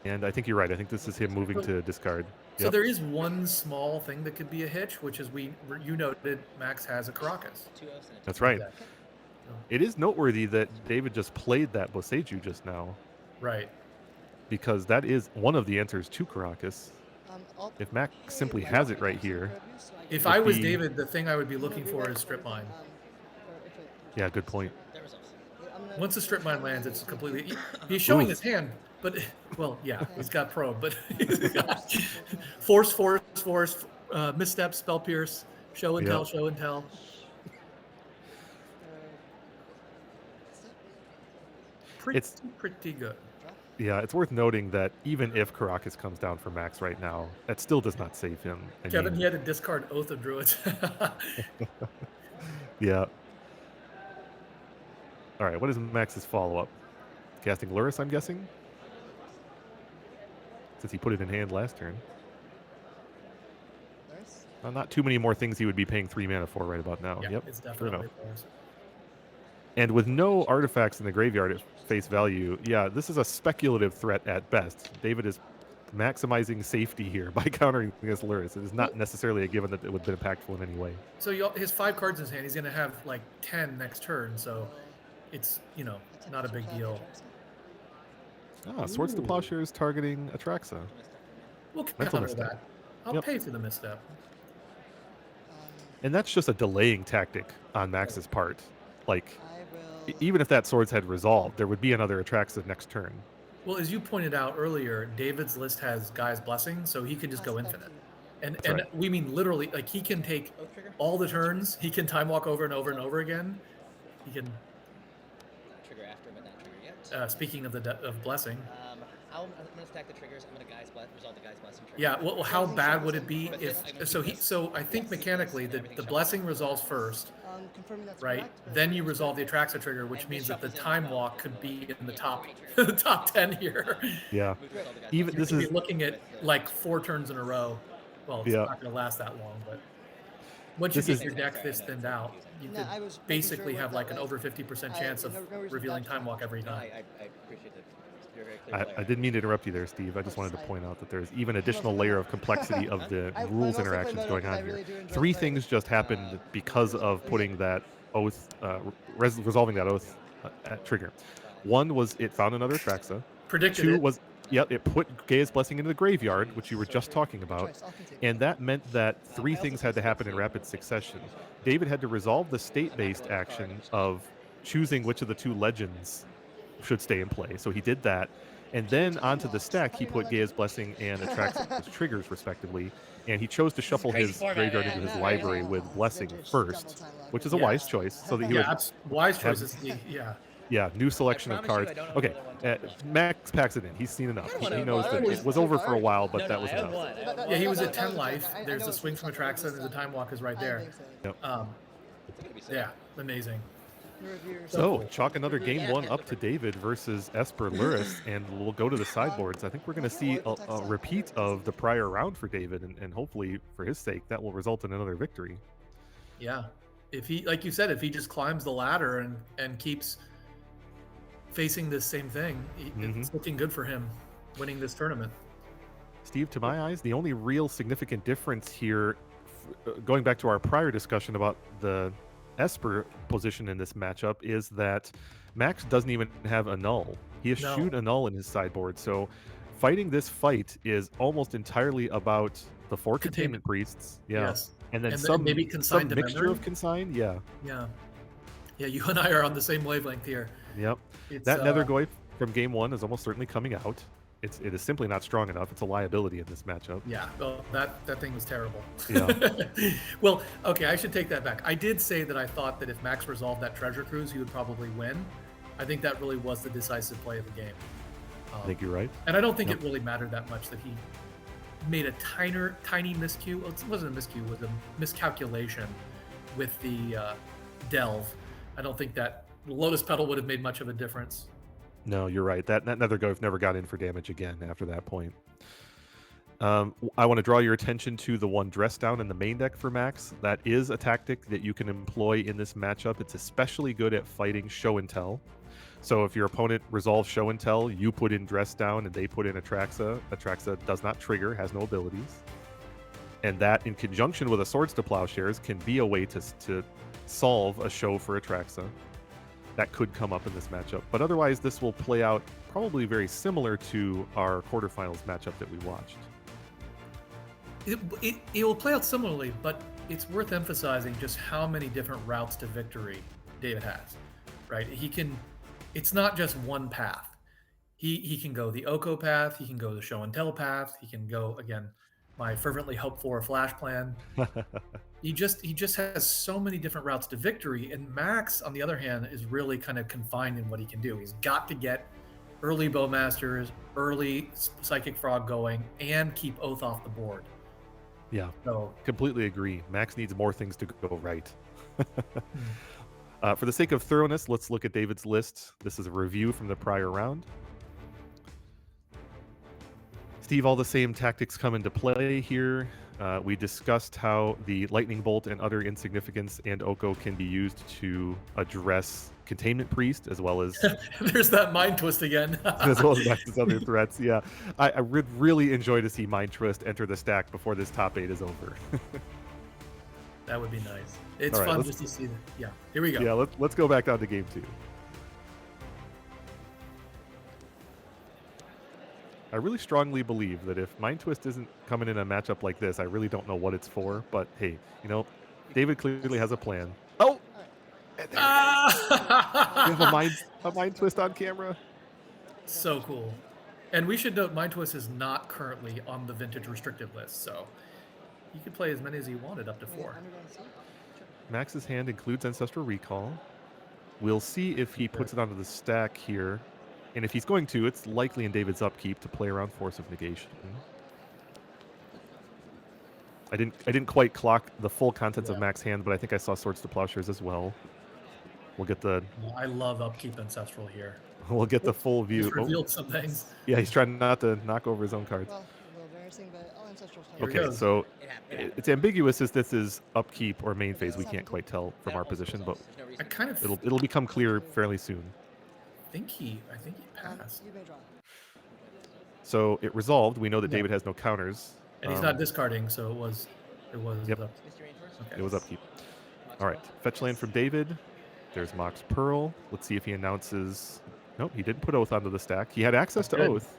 And I think you're right. I think this is him moving to discard. So there is one small thing that could be a hitch, which is you noted Max has a Caracas. That's right. It is noteworthy that David just played that Boseiju just now. Right. Because that is one of the answers to Caracas. If Max simply has it right here. If I was David, the thing I would be looking for is Strip Mine. Yeah, good point. Once the Strip Mine lands, it's completely... He's showing his hand, but... Well, yeah, he's got Probe, but he's got Force, Misstep, Spell Pierce, Show and Tell, Show and Tell. Pretty good. Yeah, it's worth noting that even if Caracas comes down for Max right now, that still does not save him. Kevin, he had to discard Oath of Druids. Yeah. All right, what is Max's follow-up? Casting Lurrus, I'm guessing? Since he put it in hand last turn. Not too many more things he would be paying 3 mana for right about now. Yeah, yep, it's definitely and with no artifacts in the graveyard at face value, yeah, this is a speculative threat at best. David is maximizing safety here by countering against Lurrus. It is not necessarily a given that it would be impactful in any way. So his 5 cards in his hand, he's going to have like 10 next turn, so it's, not a big deal. Swords to Plowshares targeting Atraxa. We'll counter that. I'll pay for the misstep. And that's just a delaying tactic on Max's part. Like, even if that Swords had resolved, there would be another Atraxa next turn. Well, as you pointed out earlier, David's list has Gaia's Blessing, so he can just go infinite. And we mean literally, like, he can take all the turns. He can time walk over and over and over again. He can... Trigger after, but not trigger yet. Speaking of of Blessing... I'm going to stack the triggers. I'm going to resolve the Gaia's Blessing trigger. Yeah, well, how bad would it be if... So I think mechanically the Blessing resolves first, right? Then you resolve the Atraxa trigger, which means that the time walk could be in the top 10 here. Yeah. Even this is looking at like 4 turns in a row. Well, it's not going to last that long, but once you get your deck this thinned out, you could basically have like an over 50% chance of revealing time walk every time. I appreciate it. I didn't mean to interrupt you there, Steve. I just wanted to point out that there's even additional layer of complexity of the rules interactions going on here. 3 things just happened because of putting that Oath, resolving that Oath trigger. 1 was it found another Atraxa. Predicted 2 it. was, it put Gaia's Blessing into the graveyard, which you were just talking about. And that meant that 3 things had to happen in rapid succession. David had to resolve the state-based action of choosing which of the 2 legends should stay in play. So he did that. And then onto the stack, he put Gaia's Blessing and Atraxa's triggers, respectively. And he chose to shuffle his graveyard into his library with Blessing first, which is a wise choice. So that he would wise choices. Yeah, new selection of cards. Okay, Max packs it in. He's seen enough. He knows that it was over for a while, but that was enough. Yeah, he was at 10 life. There's a swing from Atraxa, and there's a time walk is right there. Yep. Yeah, amazing. So, chalk another game 1 up to David versus Esper Lurrus, and we'll go to the sideboards. I think we're going to see a repeat of the prior round for David, and hopefully, for his sake, that will result in another victory. Yeah. If he, like you said, if he just climbs the ladder and keeps facing this same thing, it's looking good for him winning this tournament. Steve, to my eyes, the only real significant difference here, going back to our prior discussion about the Esper position in this matchup is that Max doesn't even have a null. He has shoot a null in his sideboard. So fighting this fight is almost entirely about the 4 containment priests. Yeah. Yes. And then maybe consigned some mixture memory? of consigned. Yeah. Yeah. Yeah, you and I are on the same wavelength here. Yep. That Nethergoyf from game 1 is almost certainly coming out. It is simply not strong enough. It's a liability in this matchup. Yeah, well, that thing was terrible. Yeah. Well, okay, I should take that back. I did say that I thought that if Max resolved that treasure cruise, he would probably win. I think that really was the decisive play of the game. I think you're right. And I don't think it really mattered that much that he made a tiny miscue. Well, it wasn't a miscue, it was a miscalculation with the delve. I don't think that Lotus Petal would have made much of a difference. No, you're right. That Nethergoyf never got in for damage again after that point. I want to draw your attention to the one dress down in the main deck for Max. That is a tactic that you can employ in this matchup. It's especially good at fighting show and tell. So if your opponent resolves show and tell, you put in dress down and they put in Atraxa. Atraxa does not trigger, has no abilities. And that in conjunction with a Swords to Plowshares can be a way to solve a show for Atraxa. That could come up in this matchup. But otherwise, this will play out probably very similar to our quarterfinals matchup that we watched. It will play out similarly, but it's worth emphasizing just how many different routes to victory David has, right? It's not just one path. He can go the Oko path, he can go the show and tell path, he can go, again, my fervently hoped for flash plan. He just has so many different routes to victory, and Max, on the other hand, is really kind of confined in what he can do. He's got to get early Bowmasters, early Psychic Frog going, and keep Oath off the board. Yeah, so completely agree. Max needs more things to go right. For the sake of thoroughness, let's look at David's list. This is a review from the prior round. Steve, all the same tactics come into play here. We discussed how the Lightning Bolt and Utter Insignificance and Oko can be used to address Containment Priest, as well as... There's that Mind Twist again. as well as Max's other threats, yeah. I would really enjoy to see Mind Twist enter the stack before this top 8 is over. That would be nice. It's right, fun just to see that. Yeah, here we go. Yeah, let's go back down to game 2. I really strongly believe that if Mind Twist isn't coming in a matchup like this, I really don't know what it's for. But hey, David clearly has a plan. Oh! We have a mind Twist on camera. So cool. And we should note Mind Twist is not currently on the vintage restricted list, so he could play as many as he wanted, up to 4. Max's hand includes Ancestral Recall. We'll see if he puts it onto the stack here. And if he's going to, it's likely in David's upkeep to play around Force of Negation. I didn't quite clock the full contents of Max's hand, but I think I saw Swords to Plowshares as well. We'll get the... I love upkeep Ancestral here. We'll get the full view. He's revealed some things. Yeah, he's trying not to knock over his own cards. Well, a little embarrassing, but all Ancestral's Okay, so it's ambiguous as this is upkeep or main phase. We can't quite tell from our position, but it'll become clear fairly soon. I think he passed. You may draw. So it resolved. We know that David has no counters. And he's not discarding, so it was Yep. okay. It was upkeep. All right, fetch land from David. There's Mox Pearl. Let's see if he announces... Nope, he didn't put Oath onto the stack. He had access to Oath.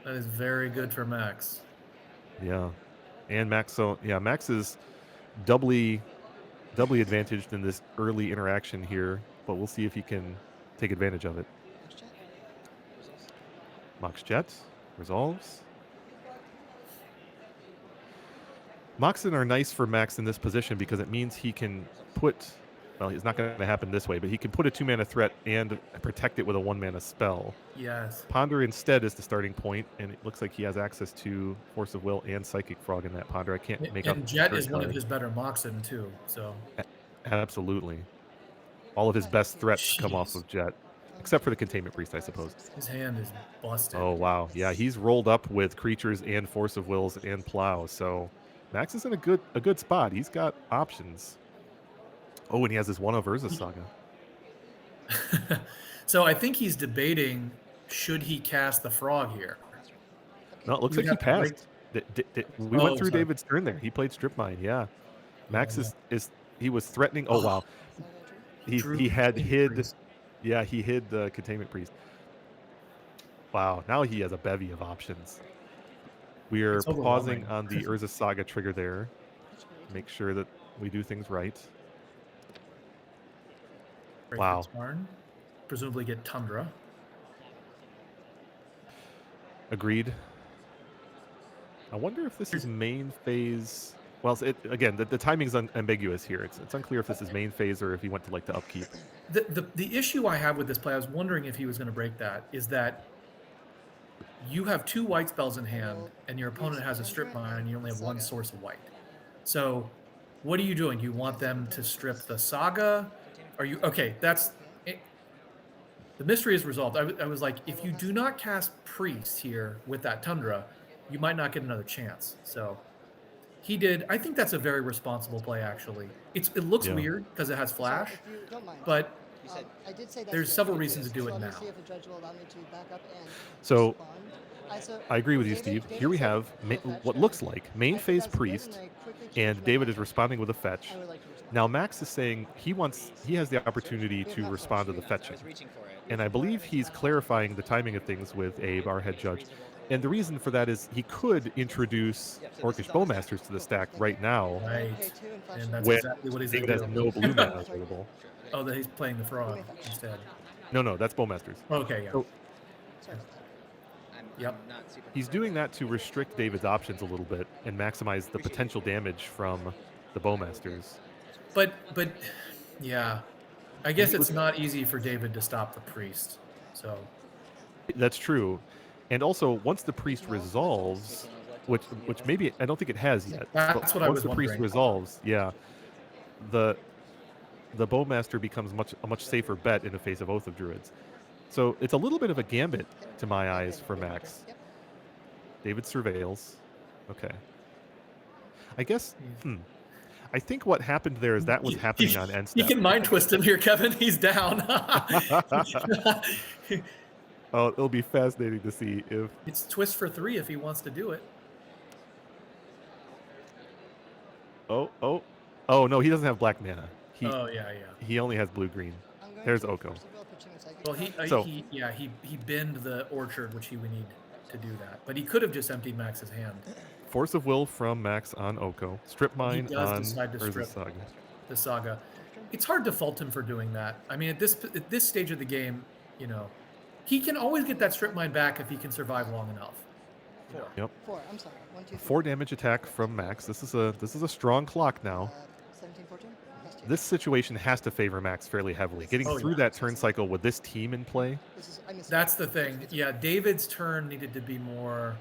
That is very good for Max. Yeah. And Max, so yeah, Max is doubly advantaged in this early interaction here, but we'll see if he can take advantage of it. Mox Jet resolves. Moxen are nice for Max in this position because it means he can put, well, it's not going to happen this way, but he can put a 2-mana threat and protect it with a 1-mana spell. Yes. Ponder instead is the starting point, and it looks like he has access to Force of Will and Psychic Frog in that Ponder. I can't make up. And Jet is one of his better Moxen too, so. Absolutely. All of his best threats come off of Jet, except for the Containment Priest, I suppose. His hand is busted. Oh, wow. Yeah, he's rolled up with creatures and Force of Wills and Plow, so Max is in a good spot. He's got options. Oh, and he has his one of Urza Saga. So I think he's debating, should he cast the frog here? No, it looks like he passed. We went through David's turn there. He played Strip Mine. Yeah, Max is he was threatening. Oh wow, he had hid. Yeah, he hid the Containment Priest. Wow, now he has a bevy of options. We are pausing on the Urza Saga trigger there. Make sure that we do things right. Wow. Presumably get Tundra. Agreed. I wonder if this is main phase. Well, again, the timing's ambiguous here. It's unclear if this is main phase or if he went to like the upkeep. The issue I have with this play, I was wondering if he was going to break that, is that you have 2 white spells in hand, and your opponent has a Strip Mine, and you only have 1 source of white. So, what are you doing? You want them to strip the Saga? Are you okay? That's it. The mystery is resolved. I was like, if you do not cast Priest here with that Tundra, you might not get another chance. So, he did. I think that's a very responsible play. Actually, it looks weird because it has flash, but there's several reasons to do it now. So, I agree with you, Steve. Here we have what looks like main phase Priest, and David is responding with a fetch. Now Max is saying he has the opportunity to respond to the fetching, and I believe he's clarifying the timing of things with Abe, our head judge. And the reason for that is he could introduce Orcish Bowmasters to the stack right now. Right. And that's when exactly what he's David has no blue mana available. Oh, that he's playing the Frog instead. No, that's Bowmasters. Okay, yeah. So, he's doing that to restrict David's options a little bit and maximize the potential damage from the Bowmasters. But yeah, I guess it's not easy for David to stop the Priest. So that's true. And also, once the Priest resolves, which maybe I don't think it has yet. That's what I was wondering. Once the Priest resolves, yeah, the Bowmaster becomes a much safer bet in the face of Oath of Druids. So it's a little bit of a gambit to my eyes for Max. David surveils. Okay. I guess. I think what happened there is that was happening on end step. You can mind twist him here, Kevin. He's down. Oh, it'll be fascinating to see if it's twist for 3 if he wants to do it. Oh no, he doesn't have black mana. He only has blue green. There's Oko. Well, he binned the Orchard, which he would need to do that. But he could have just emptied Max's hand. Force of Will from Max on Oko. Strip Mine on Urza Saga. The Saga. It's hard to fault him for doing that. I mean, at this stage of the game, he can always get that Strip Mine back if he can survive long enough. 4. Yep. 4. I'm sorry. 1, 2, 3. 4 damage attack from Max. This is a strong clock now. 17, 14. This situation has to favor Max fairly heavily. Getting through that turn cycle with this team in play. That's the thing. Yeah, David's turn needed to be more.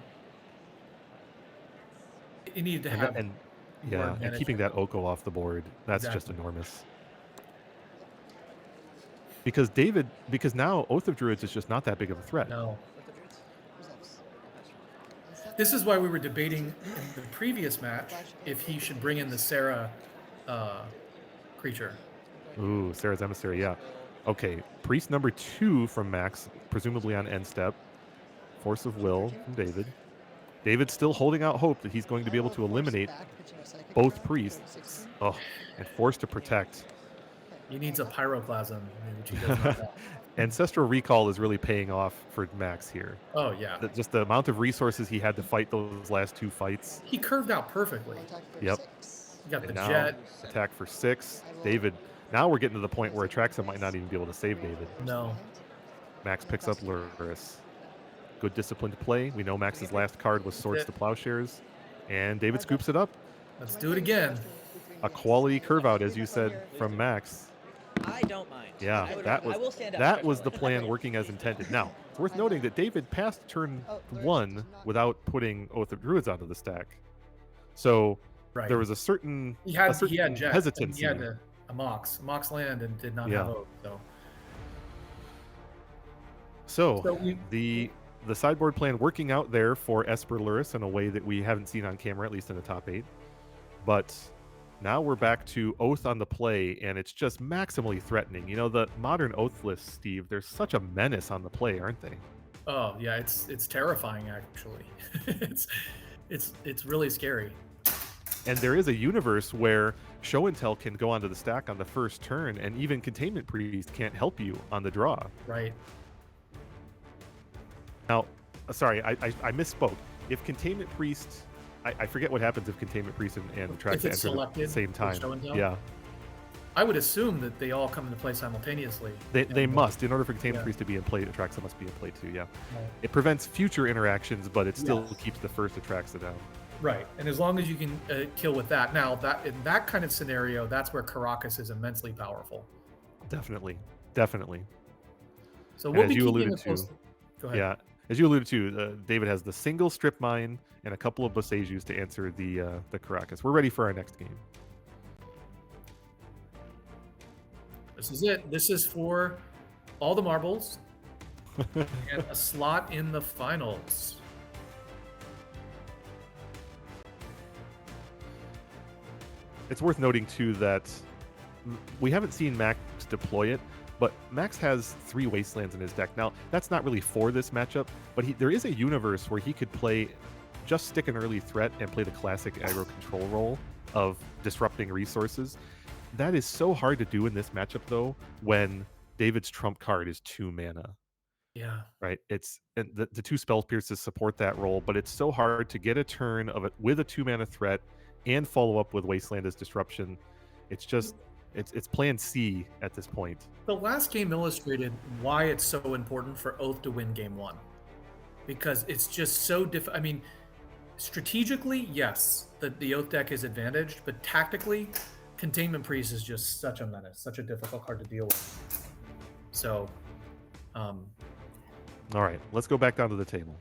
He needed to have. And keeping that Oko off the board, that's just enormous. Because now Oath of Druids is just not that big of a threat. No. This is why we were debating in the previous match if he should bring in the Serra creature. Ooh, Serra's Emissary, yeah. Okay, Priest number 2 from Max, presumably on end step. Force of Will from David. David's still holding out hope that he's going to be able to eliminate both Priests. Oh, and Force to Protect. He needs a Pyroclasm, which he doesn't have. Ancestral Recall is really paying off for Max here. Oh, yeah. Just the amount of resources he had to fight those last 2 fights. He curved out perfectly. Yep. He got the jet. Attack for 6. David, now we're getting to the point where Atraxa might not even be able to save David. No. Max picks up Lurrus. Good disciplined play. We know Max's last card was Swords to Plowshares. And David scoops it up. Let's do it again. A quality curve out, as you said, from Max. I don't mind. Yeah, that was the plan working as intended. Now, it's worth noting that David passed turn 1 without putting Oath of Druids onto the stack. So there was a certain hesitancy. He had a Mox land and did not have Oath. So the sideboard plan working out there for Esper Lurrus in a way that we haven't seen on camera, at least in the top 8. But now we're back to Oath on the play, and it's just maximally threatening. The modern Oath lists, Steve, they're such a menace on the play, aren't they? Oh, yeah, it's terrifying, actually. It's really scary. And there is a universe where Show and Tell can go onto the stack on the first turn, and even Containment Priest can't help you on the draw. Right. Now, sorry, I misspoke. If Containment Priest, I forget what happens if Containment Priest and Atraxa enter at the same time. Yeah. I would assume that they all come into play simultaneously. They must. In order for Containment Priest to be in play, Atraxa must be in play too, yeah. Right. It prevents future interactions, but it still keeps the first Atraxa down. Right, and as long as you can kill with that. Now, in that kind of scenario, that's where Karakas is immensely powerful. Definitely. So we'll be you keeping alluded to. Go ahead. Yeah, as you alluded to, David has the single Strip Mine and a couple of Boseijus to answer the Karakas. We're ready for our next game. This is it. This is for all the marbles and a slot in the finals. It's worth noting, too, that we haven't seen Max deploy it, but Max has 3 Wastelands in his deck. Now, that's not really for this matchup, but there is a universe where he could play, just stick an early threat and play the classic aggro control role of disrupting resources. That is so hard to do in this matchup, though, when David's trump card is 2 mana. Yeah. Right? And the 2 Spell Pierces support that role, but it's so hard to get a turn of it with a 2 mana threat and follow up with Wasteland as disruption. It's just it's plan C at this point. The last game illustrated why it's so important for Oath to win game 1, because it's just so I mean, strategically, yes, the Oath deck is advantaged, but tactically, Containment Priest is just such a menace, such a difficult card to deal with. So, all right, let's go back down to the table.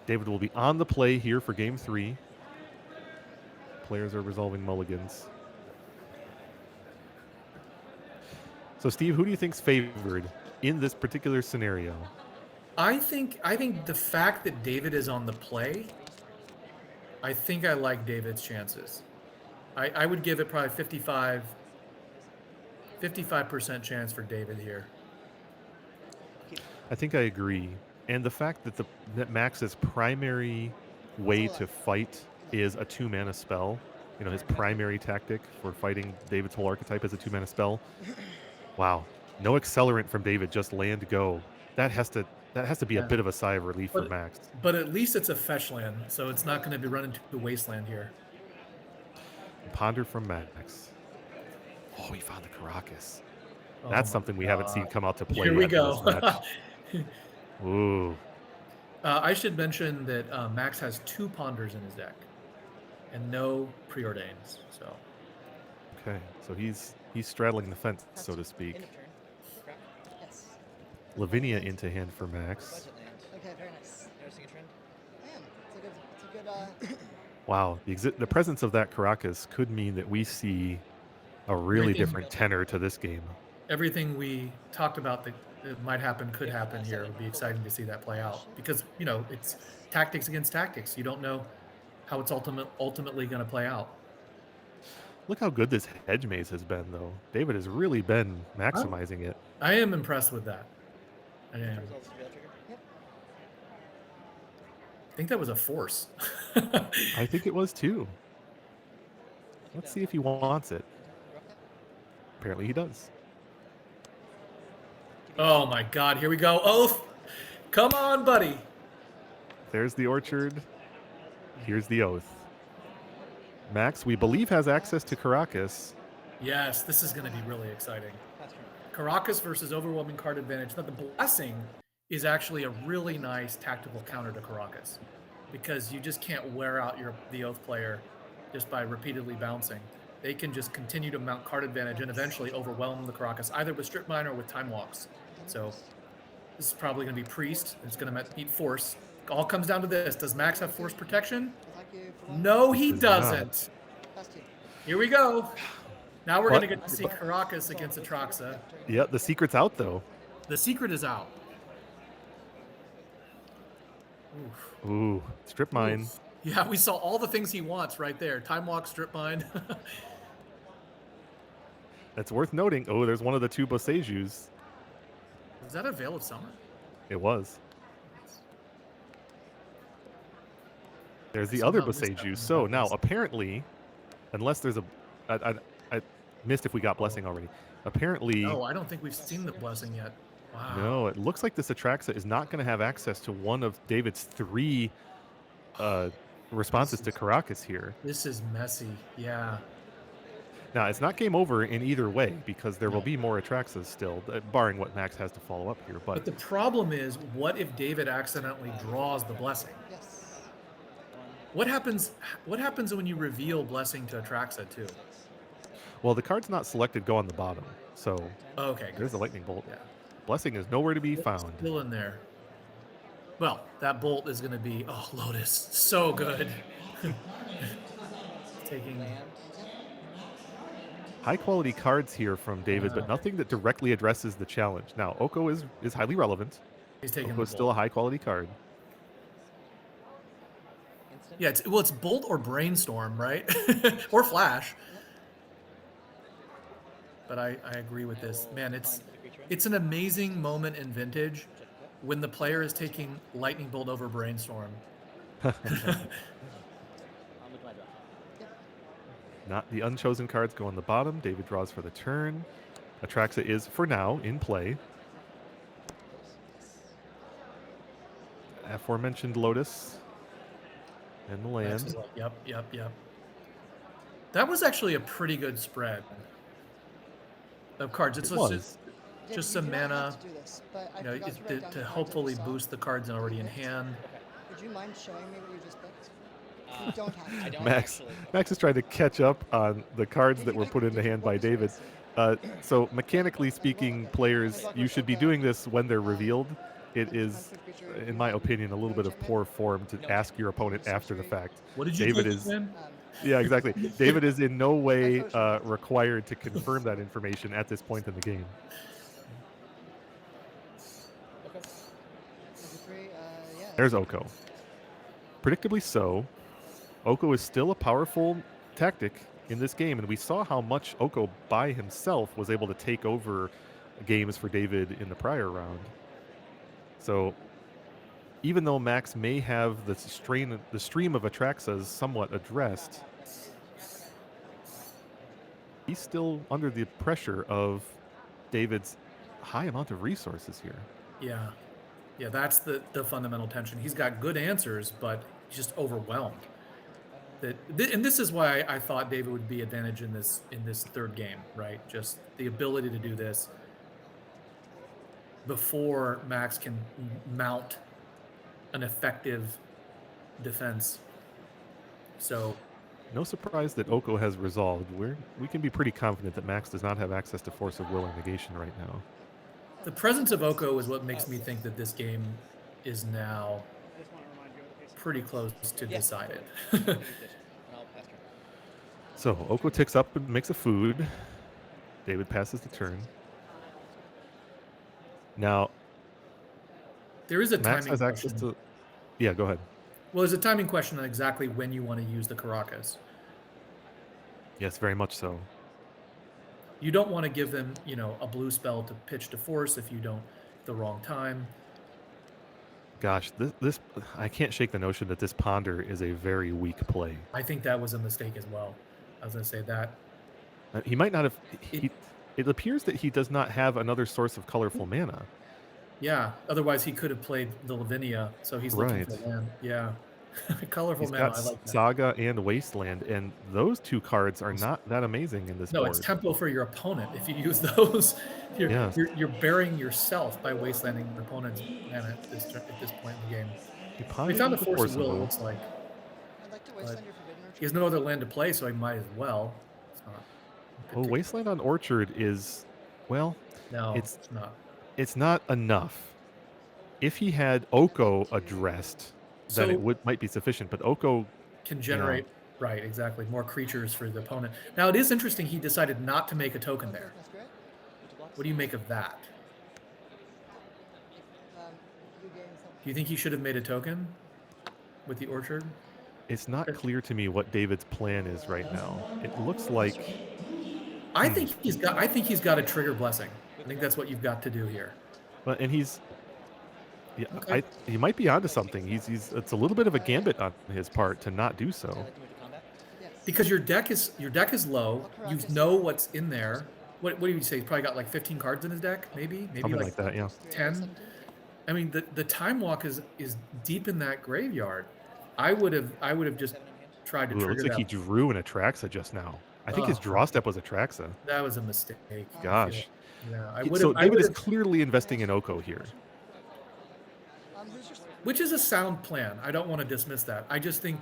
David will be on the play here for game 3. Players are resolving mulligans. So, Steve, who do you think's favored in this particular scenario? I think the fact that David is on the play, I think I like David's chances. I would give it probably 55% chance for David here. I think I agree. And the fact that Max's primary way to fight is a 2 mana spell, his primary tactic for fighting David's whole archetype is a 2 mana spell. Wow, no accelerant from David, just land go. That has to be a bit of a sigh of relief for Max. But at least it's a fetch land, so it's not going to be running to the wasteland here. Ponder from Max. Oh, we found the Karakas. That's something we haven't seen come out to play. Here we go. Ooh. I should mention that Max has 2 Ponders in his deck and no Preordains. So. Okay, so he's straddling the fence, so to speak. Yes. Lavinia into hand for Max. Okay, very nice. Noticing a trend? I am. It's a good. Wow, the presence of that Karakas could mean that we see a really different tenor to this game. Everything we talked about that might happen could happen here. It would be exciting to see that play out because it's tactics against tactics. You don't know how it's ultimately going to play out. Look how good this hedge maze has been, though. David has really been maximizing it. I am impressed with that. I am. I think that was a force. I think it was too. Let's see if he wants it. Apparently he does. Oh my God, here we go. Oath! Come on, buddy. There's the orchard. Here's the Oath. Max, we believe, has access to Karakas. Yes, this is going to be really exciting. Karakas versus overwhelming card advantage. Now, the Blessing is actually a really nice tactical counter to Karakas because you just can't wear out the Oath player just by repeatedly bouncing. They can just continue to mount card advantage and eventually overwhelm the Karakas, either with Strip Mine or with Time Walks. So this is probably going to be Priest. It's going to meet Force. All comes down to this. Does Max have Force protection? No, he doesn't. Here we go. Now we're going to get to see Karakas against Atraxa. Yeah, the secret's out, though. The secret is out. Oof. Ooh, Strip Mine. Oof. Yeah, we saw all the things he wants right there. Time Walk, Strip Mine. That's worth noting. Oh, there's one of the 2 Boseijus. Was that a Veil of Summer? It was. There's the other Boseiju. So now, apparently, unless there's a... I missed if we got Blessing already. Apparently... No, I don't think we've seen the Blessing yet. Wow. No, it looks like this Atraxa is not going to have access to one of David's 3 responses to Karakas here. This is messy, yeah. Now, it's not game over in either way, because there will be more Atraxas still, barring what Max has to follow up here. But the problem is, what if David accidentally draws the Blessing? Yes. What happens when you reveal Blessing to Atraxa too? Well, the cards not selected go on the bottom, so okay, there's a Lightning Bolt. Yeah. Blessing is nowhere to be found. Still in there. Well, that bolt is going to be, oh, Lotus, so good. Taking high quality cards here from David, but nothing that directly addresses the challenge. Now, Oko is highly relevant. He's taking Oko is still a high quality card. Yeah, it's Bolt or Brainstorm, right? Or Flash. But I agree with this. Man, it's an amazing moment in Vintage when the player is taking Lightning Bolt over Brainstorm. Not the unchosen cards go on the bottom. David draws for the turn. Atraxa is, for now, in play. Aforementioned Lotus. And the land. Yep. That was actually a pretty good spread of cards. It's just some mana, to hopefully boost the cards already in hand. Would you mind showing me what you just picked? You don't have to. Max is trying to catch up on the cards that were put into hand by David. So mechanically speaking, players, you should be doing this when they're revealed. It is, in my opinion, a little bit of poor form to ask your opponent after the fact. What did you David do, is man? Yeah, exactly. David is in no way required to confirm that information at this point in the game. There's Oko. Predictably so, Oko is still a powerful tactic in this game, and we saw how much Oko by himself was able to take over games for David in the prior round. So even though Max may have the stream of Atraxas somewhat addressed, he's still under the pressure of David's high amount of resources here. Yeah, that's the fundamental tension. He's got good answers, but he's just overwhelmed. And this is why I thought David would be advantage in this third game, right? Just the ability to do this before Max can mount an effective defense. So no surprise that Oko has resolved. We can be pretty confident that Max does not have access to Force of Will or Negation right now. The presence of Oko is what makes me think that this game is now pretty close to decided. So Oko ticks up and makes a food. David passes the turn. Now, there is a Max timing has access question. to. Yeah, go ahead. Well, there's a timing question on exactly when you want to use the Karakas. Yes, very much so. You don't want to give them, a blue spell to pitch to force if you don't the wrong time. Gosh, this I can't shake the notion that this Ponder is a very weak play. I think that was a mistake as well. I was going to say that. He might not have. It appears that he does not have another source of colorful mana. Yeah, otherwise he could have played the Lavinia, so he's looking for land. Yeah, colorful He's mana. got I like that. Saga and Wasteland, and those two cards are not that amazing in this No, board. it's tempo for your opponent. If you use those, you're burying yourself by wastelanding your opponent's mana at this point in the game. We found a Force of Will, it looks like. I'd like to wasteland your Forbidden Orchard. He has no other land to play, so he might as well. It's not. Well, Wasteland on Orchard is, well, No, it's not. It's not enough. If he had Oko addressed, then it might be sufficient. But Oko can generate, right, exactly, more creatures for the opponent. Now, it is interesting he decided not to make a token there. That's great. What do you make of that? Do you think he should have made a token with the Orchard? It's not clear to me what David's plan is right now. It looks like I think he's got a trigger Blessing. I think that's what you've got to do here. Well, and he's Yeah, Okay. he might be onto something. It's a little bit of a gambit on his part to not do so. I'd like to move to combat. Yes. Because your deck is low. You know what's in there. What do you say? He's probably got like 15 cards in his deck, maybe Something like like that, yeah. 10. I mean, the time walk is deep in that graveyard. I would have just tried to Ooh, it trigger looks like he that. drew an Atraxa just now. I think his Oh, draw step was Atraxa. That was a mistake. I feel. Gosh. Yeah, I So would have. David is clearly investing in Oko here. Which is a sound plan. I don't want to dismiss that. I just think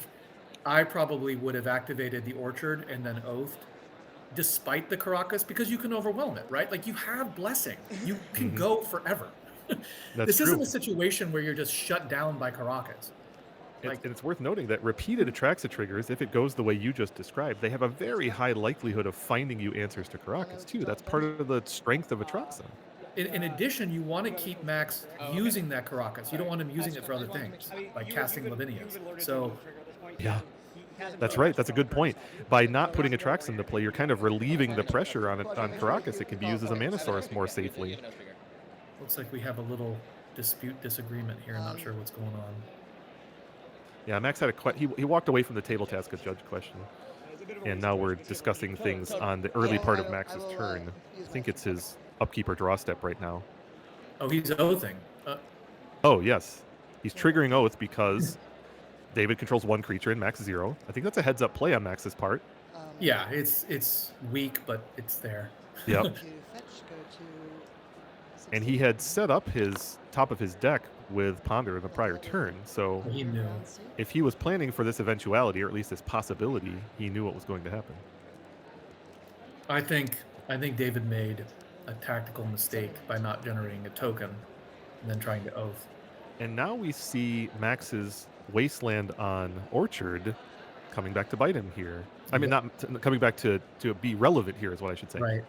I probably would have activated the Orchard and then Oathed despite the Caracas because you can overwhelm it, right? Like you have Blessing. You can go forever. This isn't a situation where you're just shut down by Caracas. And it's worth noting that repeated Atraxa triggers, if it goes the way you just described, they have a very high likelihood of finding you answers to Caracas too. That's part of the strength of Atraxa. In addition, you want to keep Max using that Caracas. You don't want him using it for other things, like casting Lavinias. So, yeah, that's right. That's a good point. By not putting Atraxa into play, you're kind of relieving the pressure on Caracas. It can be used as a Mana Source more safely. Looks like we have a little disagreement here. I'm not sure what's going on. Yeah, Max had he walked away from the table task of judge question, and now we're discussing things on the early part of Max's turn. I think it's his upkeep or draw step right now. Oh, he's oathing. Oh, yes. He's triggering Oath because David controls one creature and Max 0. I think that's a heads-up play on Max's part. Yeah, it's weak, but it's there. Yep. And he had set up his top of his deck with Ponder in the prior turn, so he knew. If he was planning for this eventuality, or at least this possibility, he knew what was going to happen. I think David made a tactical mistake by not generating a token and then trying to Oath. And now we see Max's Wasteland on Orchard coming back to bite him here. I mean, not coming back to be relevant here is what I should say. Right.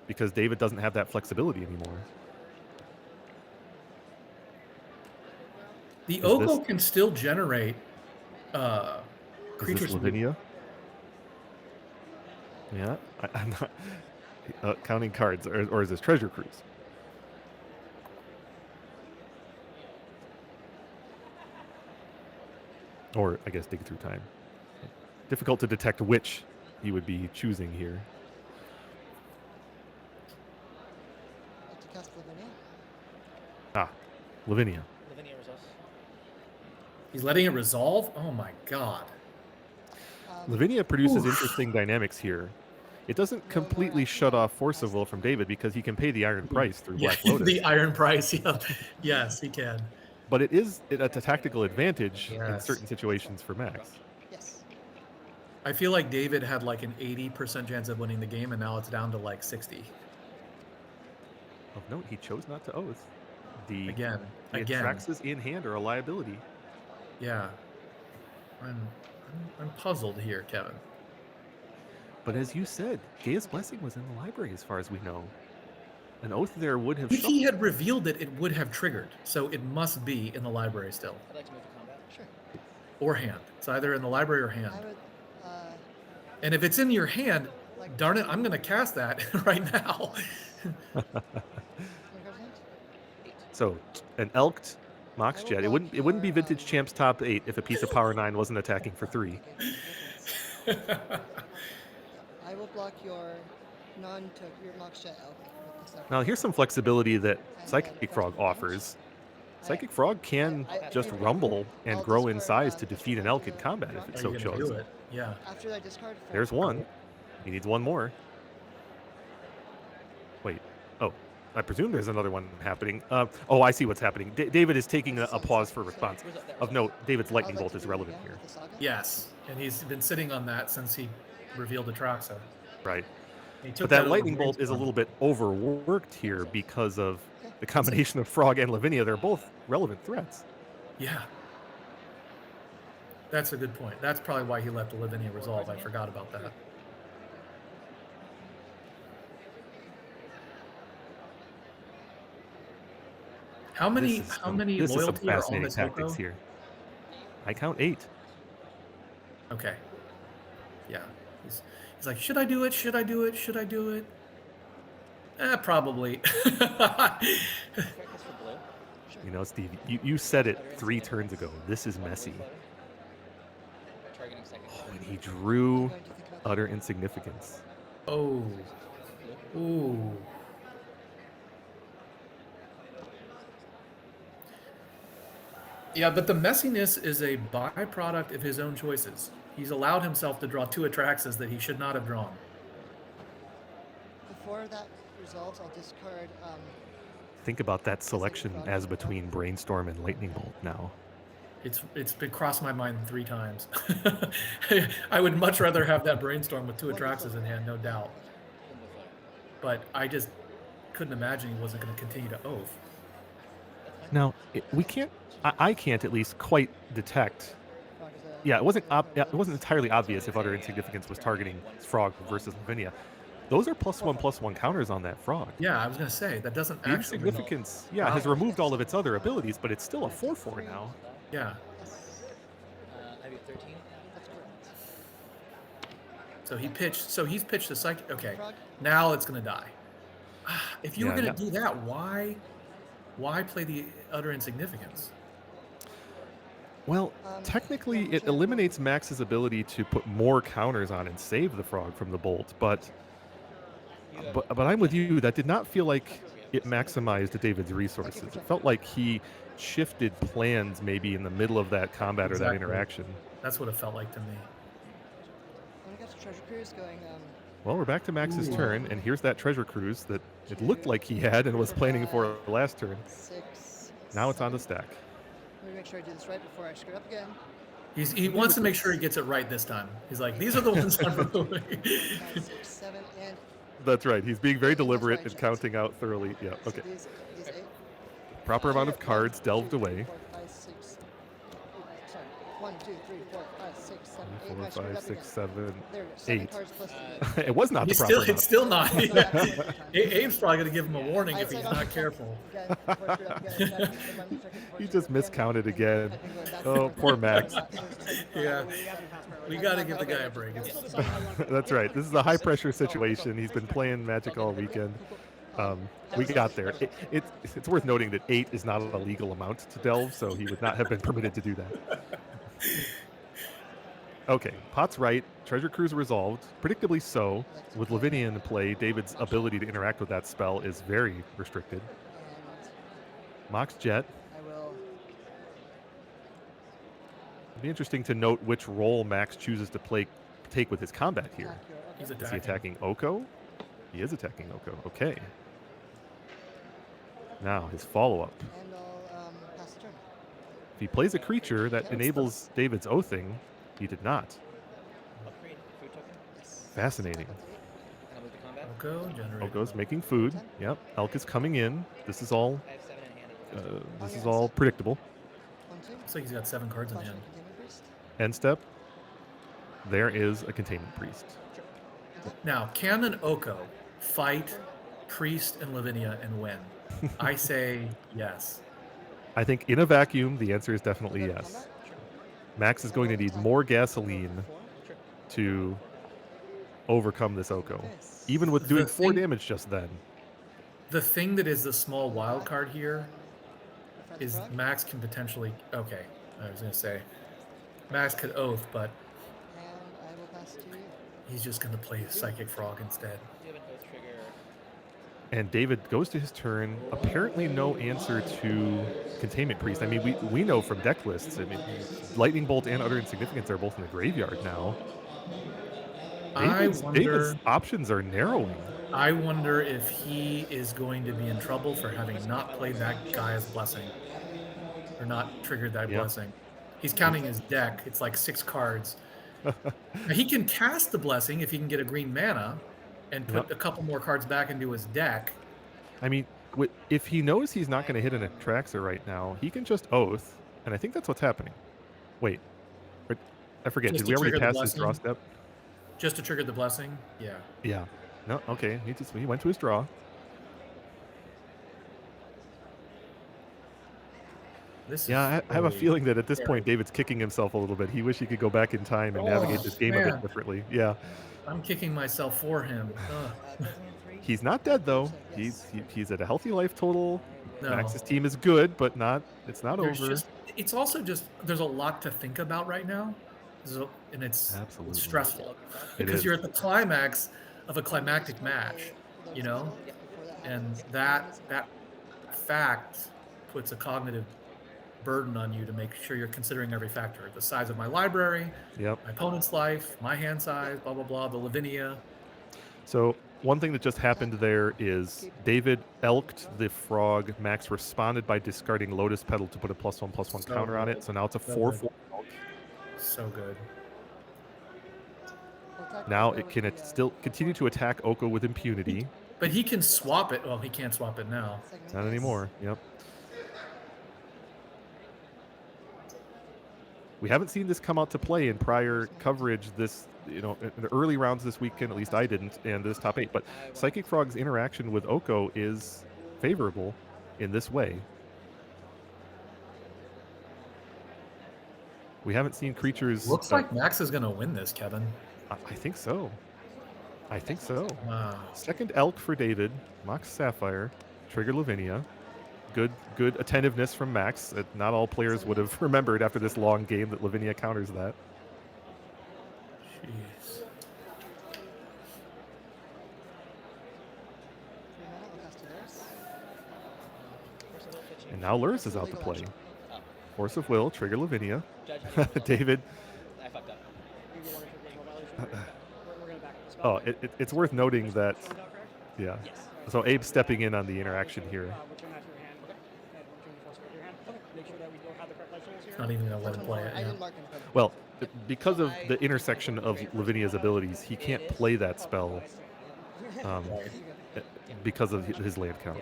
Because David doesn't have that flexibility anymore. The Oko can still generate Is creatures. this Lavinia? Yeah, I'm not counting cards, or is this Treasure Cruise? Or I guess Dig Through Time. Difficult to detect which he would be choosing here. Ah, Lavinia. He's letting it resolve? Oh my god. Lavinia produces interesting dynamics here. It doesn't completely shut off Force of Will from David because he can pay the iron price through Black Lotus. The iron price, yeah. Yes, he can. But it's a tactical advantage in certain situations for Max. Yes. I feel like David had like an 80% chance of winning the game, and now it's down to like 60. Of note, he chose not to Oath. The Atraxas in hand are a liability. Yeah. I'm puzzled here, Kevin. But as you said, Gaia's Blessing was in the library as far as we know. An Oath there would have... If he had revealed it, it would have triggered. So it must be in the library still. I'd like to move to combat. Sure. Or hand. It's either in the library or hand. I would, and if it's in your hand, darn it, I'm going to cast that right now. So, an Elked Mox Jet. It wouldn't be Vintage Champs top 8 if a piece of Power 9 wasn't attacking for 3. I will block your your Mox Jet Elk. Now, here's some flexibility that Psychic Frog offers. Psychic Frog can just rumble and grow in size to defeat an Elk in combat if it so chose. Yeah. After I discard 4. There's one. He needs one more. Wait. Oh, I presume there's another one happening. Oh, I see what's happening. David is taking a pause for response. Of note, David's Lightning Bolt is relevant here. Yes, and he's been sitting on that since he revealed Atraxa. Right. But that Lightning Bolt is a little bit overworked here because of the combination of Frog and Lavinia. They're both relevant threats. Yeah. That's a good point. That's probably why he let the Lavinia resolve. I forgot about that. How many loyalty are on this tactics here? I count 8. Okay. Yeah. He's like, should I do it? Should I do it? Should I do it? Probably. You know, Steve, you said it 3 turns ago. This is messy. Targeting second. Oh, and he drew utter insignificance. Oh. Ooh. Yeah, but the messiness is a byproduct of his own choices. He's allowed himself to draw 2 Atraxas that he should not have drawn. Before that resolves, I'll discard. Think about that selection as between Brainstorm and Lightning Bolt now. It's been crossed my mind 3 times. I would much rather have that Brainstorm with 2 Atraxas in hand, no doubt. But I just couldn't imagine he wasn't going to continue to oath. Now, we can't. I can't at least quite detect. Yeah, it wasn't entirely obvious if utter insignificance was targeting Frog versus Lavinia. Those are +1/+1 counters on that Frog. Yeah, I was going to say that doesn't The actually. insignificance, has removed all of its other abilities, but it's still a 4/4 now. Yeah. I do 13. That's correct. So he's pitched the psychic. Okay, now it's going to die. If you were Yeah, going to do that, why play the utter insignificance? Well, technically, it eliminates Max's ability to put more counters on and save the Frog from the Bolt, but I'm with you. That did not feel like it maximized David's resources. It felt like he shifted plans maybe in the middle of that combat or that interaction. That's what it felt like to me. When I got the treasure cruise going, Well, we're back to Max's turn, and here's that treasure cruise that it looked like he had and was planning for last turn. 6. Now it's on the stack. Let me make sure I do this right before I screw it up again. He wants to make sure he gets it right this time. He's like, these are the ones I'm removing. 5, 6, 7, and That's right. He's being very deliberate and counting out thoroughly. Yeah, okay. these 8. Proper amount of cards delved away. 4, 5, 6. Sorry. 1, 2, 3, 4, 5, 6, 7, 8. 4, I screwed 5, up 6, again. 7, There it is. 7 8. cards plus It was not the He's proper still, amount. it's still not. No, not actually every time. Abe's probably going to give him a warning if he's not careful. Again, before I screw it up again. He just miscounted again. Oh, poor Max. Yeah. We got to give the guy a break. That's right. This is a high-pressure situation. He's been playing Magic all weekend. We got there. It's worth noting that 8 is not a legal amount to delve, so he would not have been permitted to do that. Okay, Pot's right. Treasure Cruise resolved. Predictably so. With Lavinia in play, David's ability to interact with that spell is very restricted. Mox Jet. I will. It'd be interesting to note which role Max chooses to take with his combat here. He's Is he attacking Oko? He is attacking Oko. Okay. Now his follow-up. And I'll pass the turn. If he plays a creature that enables David's oathing, he did not. Upgrade food token. Fascinating. And I'll move to combat. Oko, generate. Oko's making food. Yep. Elk is coming in. This is all. I have 7 in hand. This is all predictable. 1, 2. Looks like he's got 7 cards in Flash hand. and Containment Priest. End step. There is a containment priest. Now, can an Oko fight Priest and Lavinia and win? I say yes. I think in a vacuum, the answer is definitely Go to yes. combat. Max is going to need more gasoline to overcome this Oko, even with doing 4 damage just then. The thing that is the small wild card here Front is frog. Max can potentially. Okay, I was going to say Max could oath, but And I will pass to you. he's just going to play Psychic Frog instead. Do you have an oath trigger? And David goes to his turn. Apparently, no answer to Containment Priest. I mean, we know from deck lists. I mean, Lightning Bolt and Utter Insignificance are both in the graveyard now. David's options are narrowing. I wonder if he is going to be in trouble for having not played that Gaia's Blessing or not triggered that blessing. He's counting his deck. It's like 6 cards. Now, he can cast the Blessing if he can get a green mana and put a couple more cards back into his deck. I mean, if he knows he's not going to hit an Atraxa right now, he can just oath, and I think that's what's happening. Wait, I forget. Just Did we to already trigger the pass his draw blessing? step? Just to trigger the Blessing? Yeah. Yeah. No. Okay. He went to his draw. I have a feeling that at this point, David's kicking himself a little bit. He wish he could go back in time and navigate this game a bit differently. Yeah. I'm kicking myself for him. He's not dead though. He's at a healthy life total. No. Max's team is good, but it's not There's over. It's also just there's a lot to think about right now, and it's Absolutely. stressful It because is. you're at the climax of a climactic match, you know, and that fact puts a cognitive burden on you to make sure you're considering every factor: the size of my library, Yep. my opponent's life, my hand size, blah blah blah, the Lavinia. So one thing that just happened there is David elked the frog. Max responded by discarding Lotus Petal to put a +1/+1 So counter on good. it. So now it's a So 4/4 elk. So good. Now it can still continue to attack Oko with impunity. But he can swap it. Well, he can't swap it now. Not anymore. Yep. We haven't seen this come out to play in prior coverage this, in the early rounds this weekend, at least I didn't, and this top 8. But Psychic Frog's interaction with Oko is favorable in this way. We haven't seen creatures... Looks like Max is going to win this, Kevin. I think so. I think so. Wow. Second elk for David. Mox Sapphire. Trigger Lavinia. Good attentiveness from Max. That not all players would have remembered after this long game that Lavinia counters that. Jeez. And now Lurrus is out to play. Force of Will, trigger Lavinia. David. I fucked up. Oh, it's worth noting that, yeah. So Abe's stepping in on the interaction here. Not even going to let him play it. Yeah. Well, because of the intersection of Lavinia's abilities, he can't play that spell because of his land count.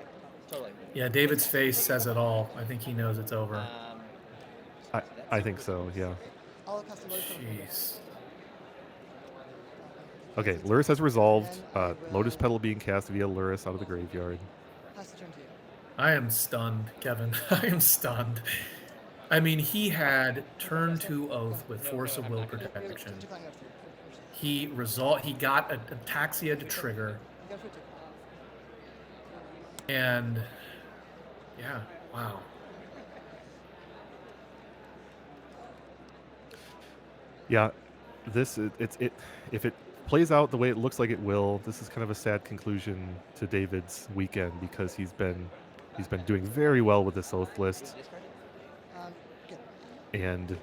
Yeah, David's face says it all. I think he knows it's over. I think so, yeah. Jeez. Okay, Lurrus has resolved. Lotus Petal being cast via Lurrus out of the graveyard. I am stunned, Kevin. I am stunned. I mean, he had turn 2 Oath with Force of Will protection. He got a Taxia to trigger. And yeah, wow. Yeah, if it plays out the way it looks like it will, this is kind of a sad conclusion to David's weekend because he's been doing very well with this Oath list. And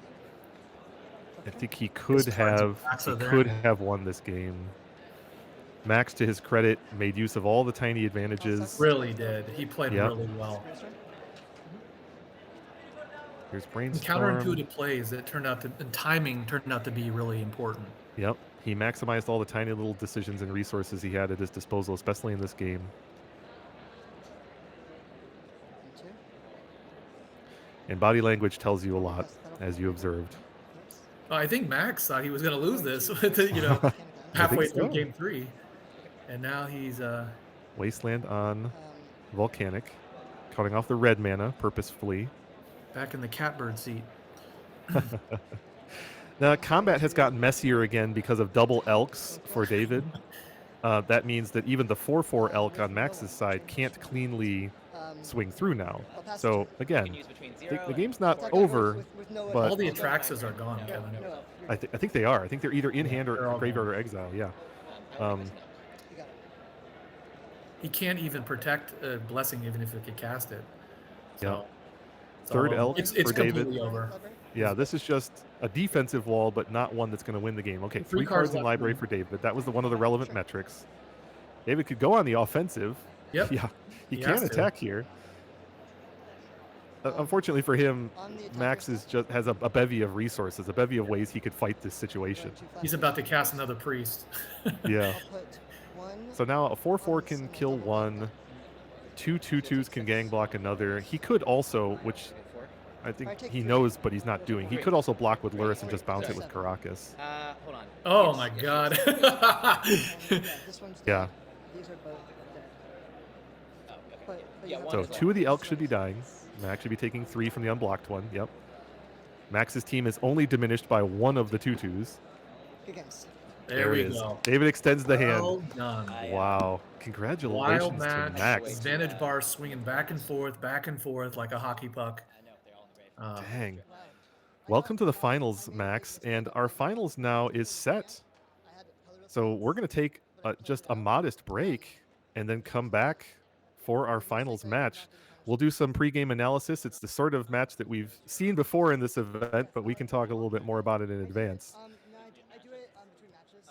I think he could have won this game. Max, to his credit, made use of all the tiny advantages. Really did. He played really well. Here's Brainstorm. Counterintuitive plays that and timing turned out to be really important. Yep. He maximized all the tiny little decisions and resources he had at his disposal, especially in this game. And body language tells you a lot, as you observed. I think Max thought he was going to lose this, halfway through game 3. And now he's... Wasteland on Volcanic, cutting off the red mana purposefully. Back in the catbird seat. Now, combat has gotten messier again because of double elks for David. That means that even the 4/4 elk on Max's side can't cleanly swing through now. So, again, the game's not over, but... All the Atraxas are gone, Kevin. I think they are. I think they're either in hand or graveyard or exile, yeah. He can't even protect Blessing even if he could cast it. So, yeah. Third elk it's for David. Completely over. Yeah, this is just a defensive wall, but not one that's going to win the game. Okay, 3 cards in library for David. That was one of the relevant metrics. David could go on the offensive. Yep. Yeah, he can attack here. Unfortunately for him, Max has a bevy of resources, a bevy of ways he could fight this situation. He's about to cast another priest. Yeah. So now a 4/4 can kill one. 2 2/2s can gang block another. He could also, which I think he knows, but he's not doing. He could also block with Lurrus and just bounce it with Caracas. Hold on. Oh my god. Yeah. These are both dead. So 2 of the elk should be dying. Max should be taking 3 from the unblocked one. Yep. Max's team is only diminished by 1 of the 2/2s. Good games. There we it is. go. David extends the Well hand. done. Wow. Congratulations Wild to match. Max. Advantage bar swinging back and forth like a hockey puck. Dang. Welcome to the finals, Max. And our finals now is set. So we're going to take just a modest break and then come back for our finals match. We'll do some pregame analysis. It's the sort of match that we've seen before in this event, but we can talk a little bit more about it in advance. No, I do it between matches.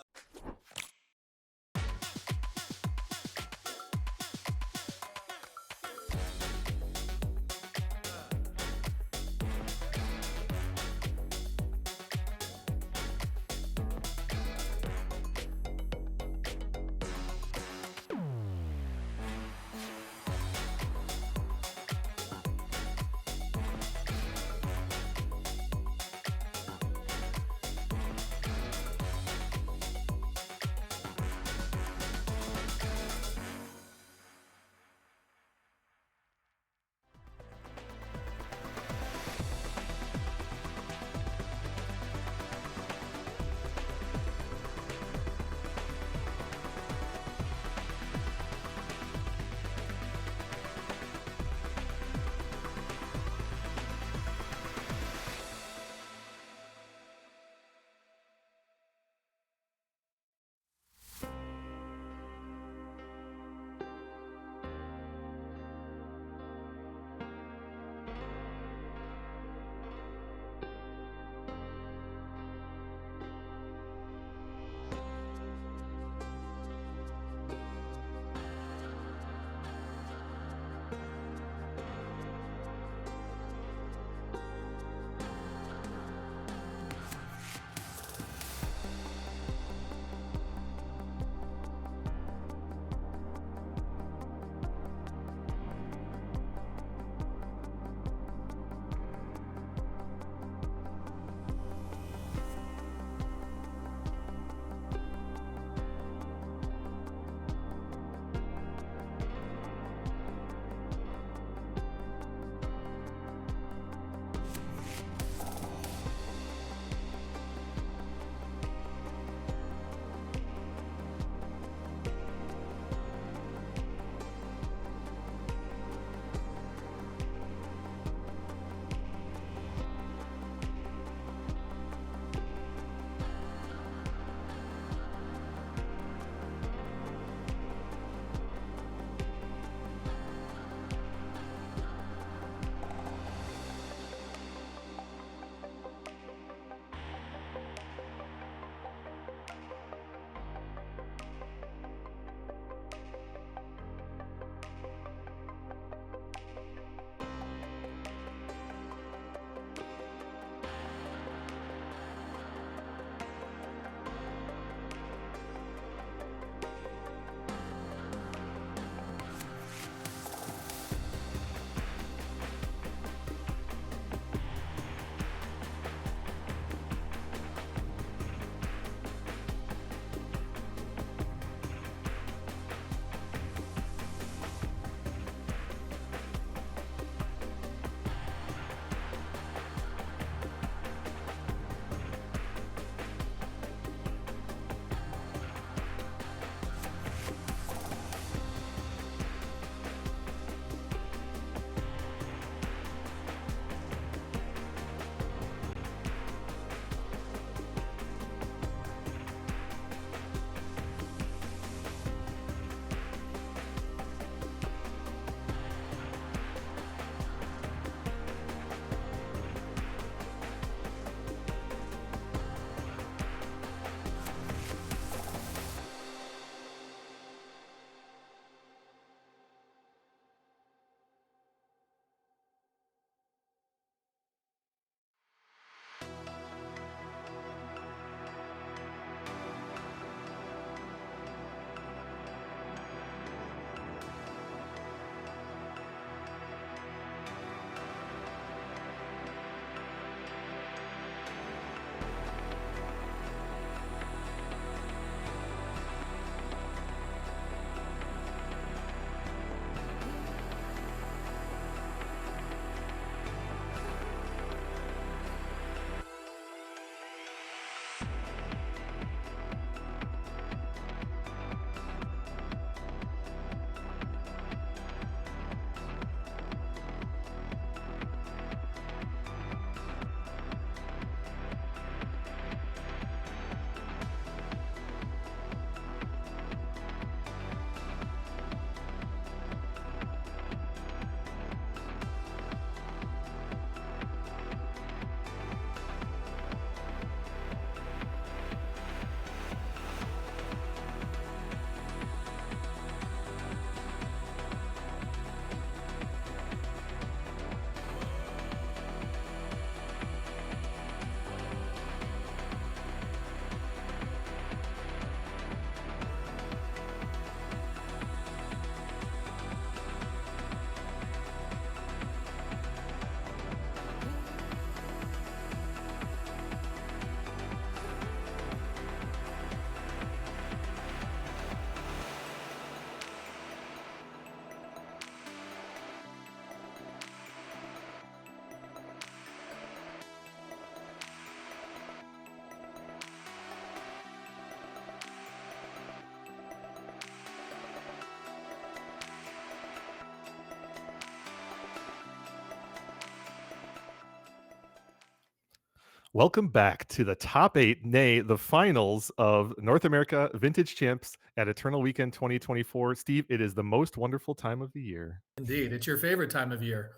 Welcome back to the top 8, nay, the finals of North America Vintage Champs at Eternal Weekend 2024. Steve, it is the most wonderful time of the year. Indeed, it's your favorite time of year.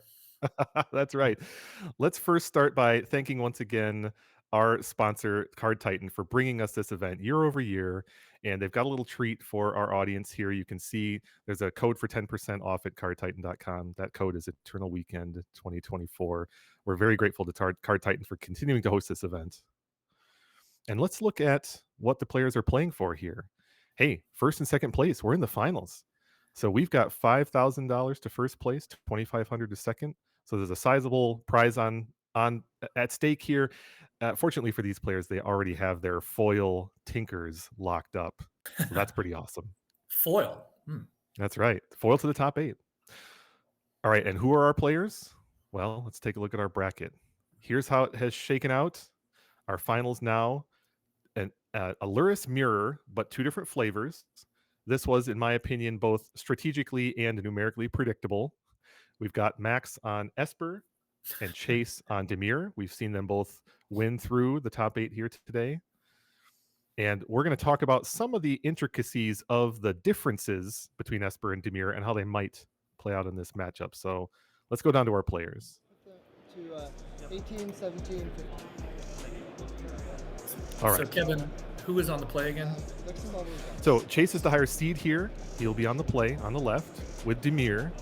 That's right. Let's first start by thanking once again our sponsor, Card Titan, for bringing us this event year over year. And they've got a little treat for our audience here. You can see there's a code for 10% off at cardtitan.com. That code is Eternal Weekend 2024. We're very grateful to Card Titan for continuing to host this event. And let's look at what the players are playing for here. Hey, first and second place, we're in the finals. So we've got $5,000 to first place, $2,500 to second. So there's a sizable prize at stake here. Fortunately for these players, they already have their foil tinkers locked up. So that's pretty awesome. Foil. That's right. Foil to the top 8. All right. And who are our players? Well, let's take a look at our bracket. Here's how it has shaken out. Our finals now, a Lurrus mirror, but 2 different flavors. This was, in my opinion, both strategically and numerically predictable. We've got Max on Esper and Chase on Dimir. We've seen them both win through the top 8 here today. And we're going to talk about some of the intricacies of the differences between Esper and Dimir and how they might play out in this matchup. So let's go down to our players. To 18, 17, 15. All right. So Kevin, who is on the play again? So Chase is the higher seed here. He'll be on the play on the left with Dimir.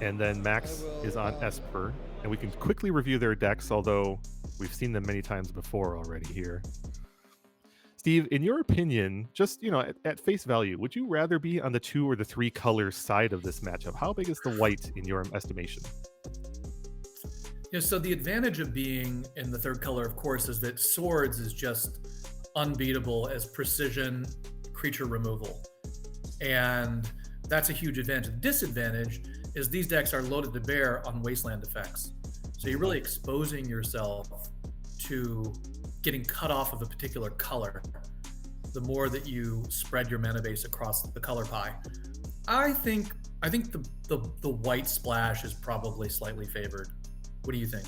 And then Max is on Esper. And we can quickly review their decks, although we've seen them many times before already here. Steve, in your opinion, just, at face value, would you rather be on the 2 or the 3 color side of this matchup? How big is the white in your estimation? Yeah, so the advantage of being in the 3rd color, of course, is that Swords is just unbeatable as precision creature removal. And that's a huge advantage. The disadvantage is these decks are loaded to bear on wasteland effects. So you're really exposing yourself to getting cut off of a particular color the more that you spread your mana base across the color pie. I think the white splash is probably slightly favored. What do you think?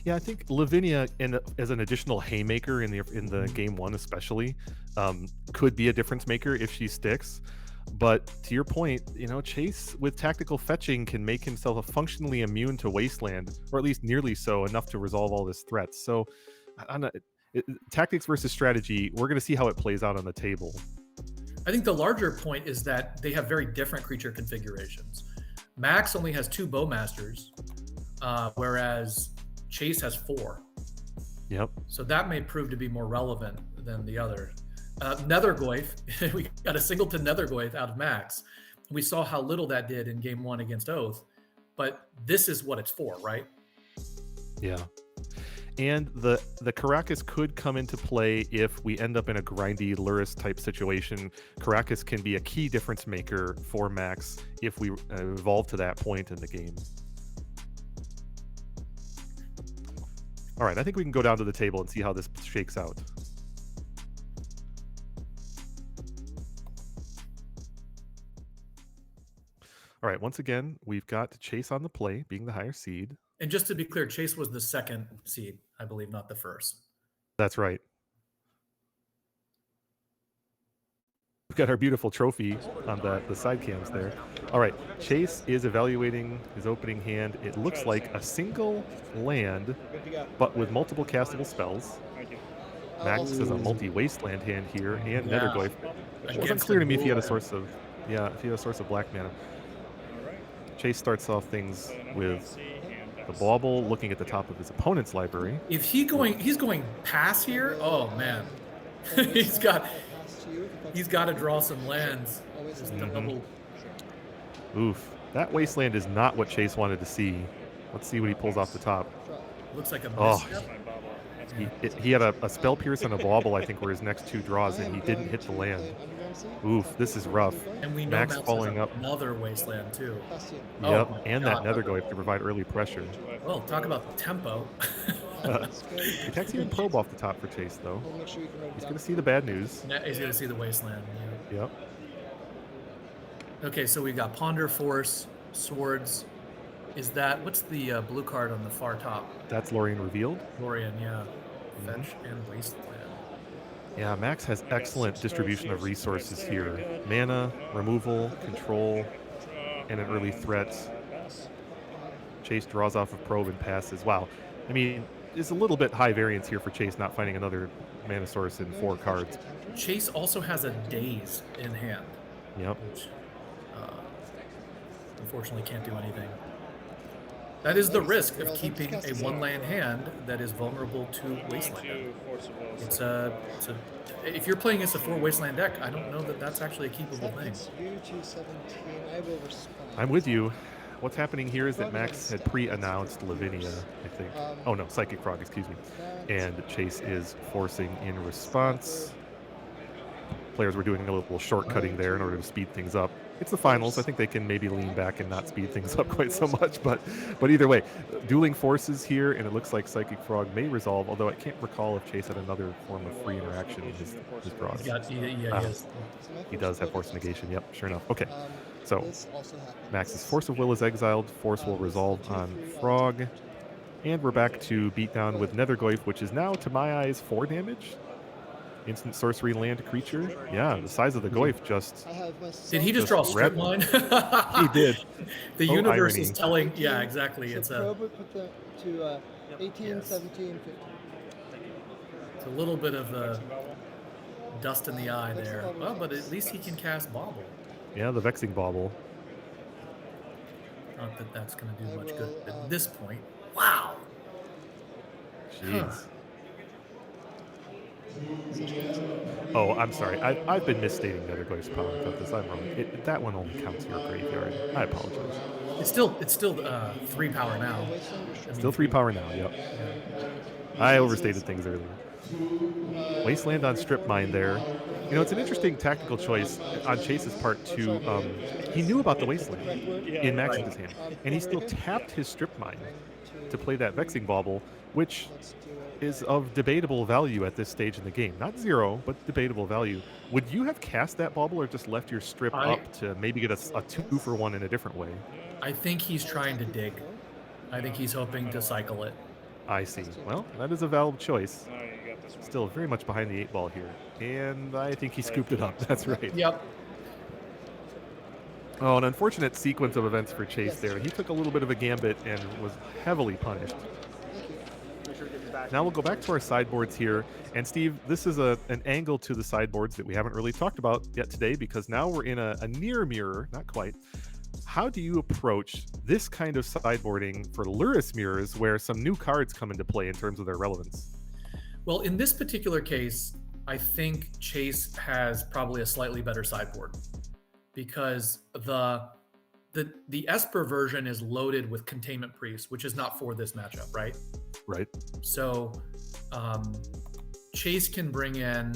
Yeah, I think Lavinia, as an additional haymaker in the game 1 especially, could be a difference maker if she sticks. But to your point, Chase with tactical fetching can make himself functionally immune to wasteland, or at least nearly so, enough to resolve all his threats. So, tactics versus strategy, we're going to see how it plays out on the table. I think the larger point is that they have very different creature configurations. Max only has 2 Bowmasters, whereas Chase has 4. Yep. So that may prove to be more relevant than the other. Nethergoyf, we got a singleton Nethergoyf out of Max. We saw how little that did in game 1 against Oath, but this is what it's for, right? Yeah. And the Karakas could come into play if we end up in a grindy Lurrus type situation. Karakas can be a key difference maker for Max if we evolve to that point in the game. All right, I think we can go down to the table and see how this shakes out. All right, once again, we've got Chase on the play, being the higher seed. And just to be clear, Chase was the 2nd seed, I believe, not the 1st. That's right. We've got our beautiful trophy on the side cams there. All right, Chase is evaluating his opening hand. It looks like a single land, but with multiple castable spells. Max has a multi-wasteland hand here, and Nethergoyf. It wasn't clear to me if he had a source of black mana. Chase starts off things with the bauble, looking at the top of his opponent's library. If he's going pass here, oh man, he's got to draw some lands. Oof, that wasteland is not what Chase wanted to see. Let's see what he pulls off the top. Looks like a misstep. He had a Spell Pierce and a bauble, I think, were his next 2 draws, and he didn't hit the land. Oof, this is rough. And we know Max falling up. Another wasteland too. Yep, and that Nethergoyf to provide early pressure. Well, talk about tempo. He can't even probe off the top for Chase, though. He's going to see the bad news. He's going to see the wasteland. Yeah. Yep. Okay, so we've got Ponder Force, Swords, Is that, what's the blue card on the far top? That's Lorien Revealed. Lorien, yeah. Fetch and Wasteland. Yeah, Max has excellent distribution of resources here. Mana, removal, control, and an early threat. Chase draws off of Probe and passes. Wow. I mean, it's a little bit high variance here for Chase not finding another mana source in 4 cards. Chase also has a Daze in hand. Yep. Which, unfortunately, can't do anything. That is the risk of keeping a one-land hand that is vulnerable to Wasteland. If you're playing against a 4 Wasteland deck, I don't know that that's actually a keepable thing. I'm with you. What's happening here is that Max had pre-announced Lavinia, I think. Oh no, Psychic Frog, excuse me. And Chase is forcing in response. Players were doing a little shortcutting there in order to speed things up. It's the finals. I think they can maybe lean back and not speed things up quite so much. But either way, dueling forces here, and it looks like Psychic Frog may resolve, although I can't recall if Chase had another form of free interaction in his draws. He does have Force Negation. Yep, sure enough. Okay, so Max's Force of Will is exiled. Force will resolve on Frog. And we're back to beatdown with Nethergoyf, which is now, to my eyes, 4 damage. Instant sorcery land creature. Yeah, the size of the Goyf just... Did he just draw a strip line? He did. The universe irony. Is telling... Yeah, exactly. It's a... to 18, Yes. 17, 15. It's a little bit of a dust in the eye there. Well, but at least he can cast Bauble. Yeah, the Vexing Bauble. Not that that's going to do much good at this point. Wow. Jeez. Oh, I'm sorry. I've been misstating Nethergoyf's power about this. I'm wrong. That one only counts your graveyard. I apologize. It's still 3 power now. Still 3 power now. Yep. I overstated things earlier. Wasteland on Strip Mine there. You know, it's an interesting tactical choice on Chase's part to. He knew about the Wasteland in Max's hand, and he still tapped his Strip Mine to play that Vexing Bauble, which is of debatable value at this stage in the game. Not 0, but debatable value. Would you have cast that Bauble or just left your Strip up to maybe get a 2-for-1 in a different way? I think he's trying to dig. I think he's hoping to cycle it. I see. Well, that is a valid choice. Still very much behind the 8 ball here. And I think he scooped it up. That's right. Yep. Oh, an unfortunate sequence of events for Chase there. He took a little bit of a gambit and was heavily punished. Now we'll go back to our sideboards here. And Steve, this is an angle to the sideboards that we haven't really talked about yet today, because now we're in a near mirror, not quite. How do you approach this kind of sideboarding for Lurrus mirrors where some new cards come into play in terms of their relevance? Well, in this particular case, I think Chase has probably a slightly better sideboard because the Esper version is loaded with Containment Priest, which is not for this matchup, right? Right. So Chase can bring in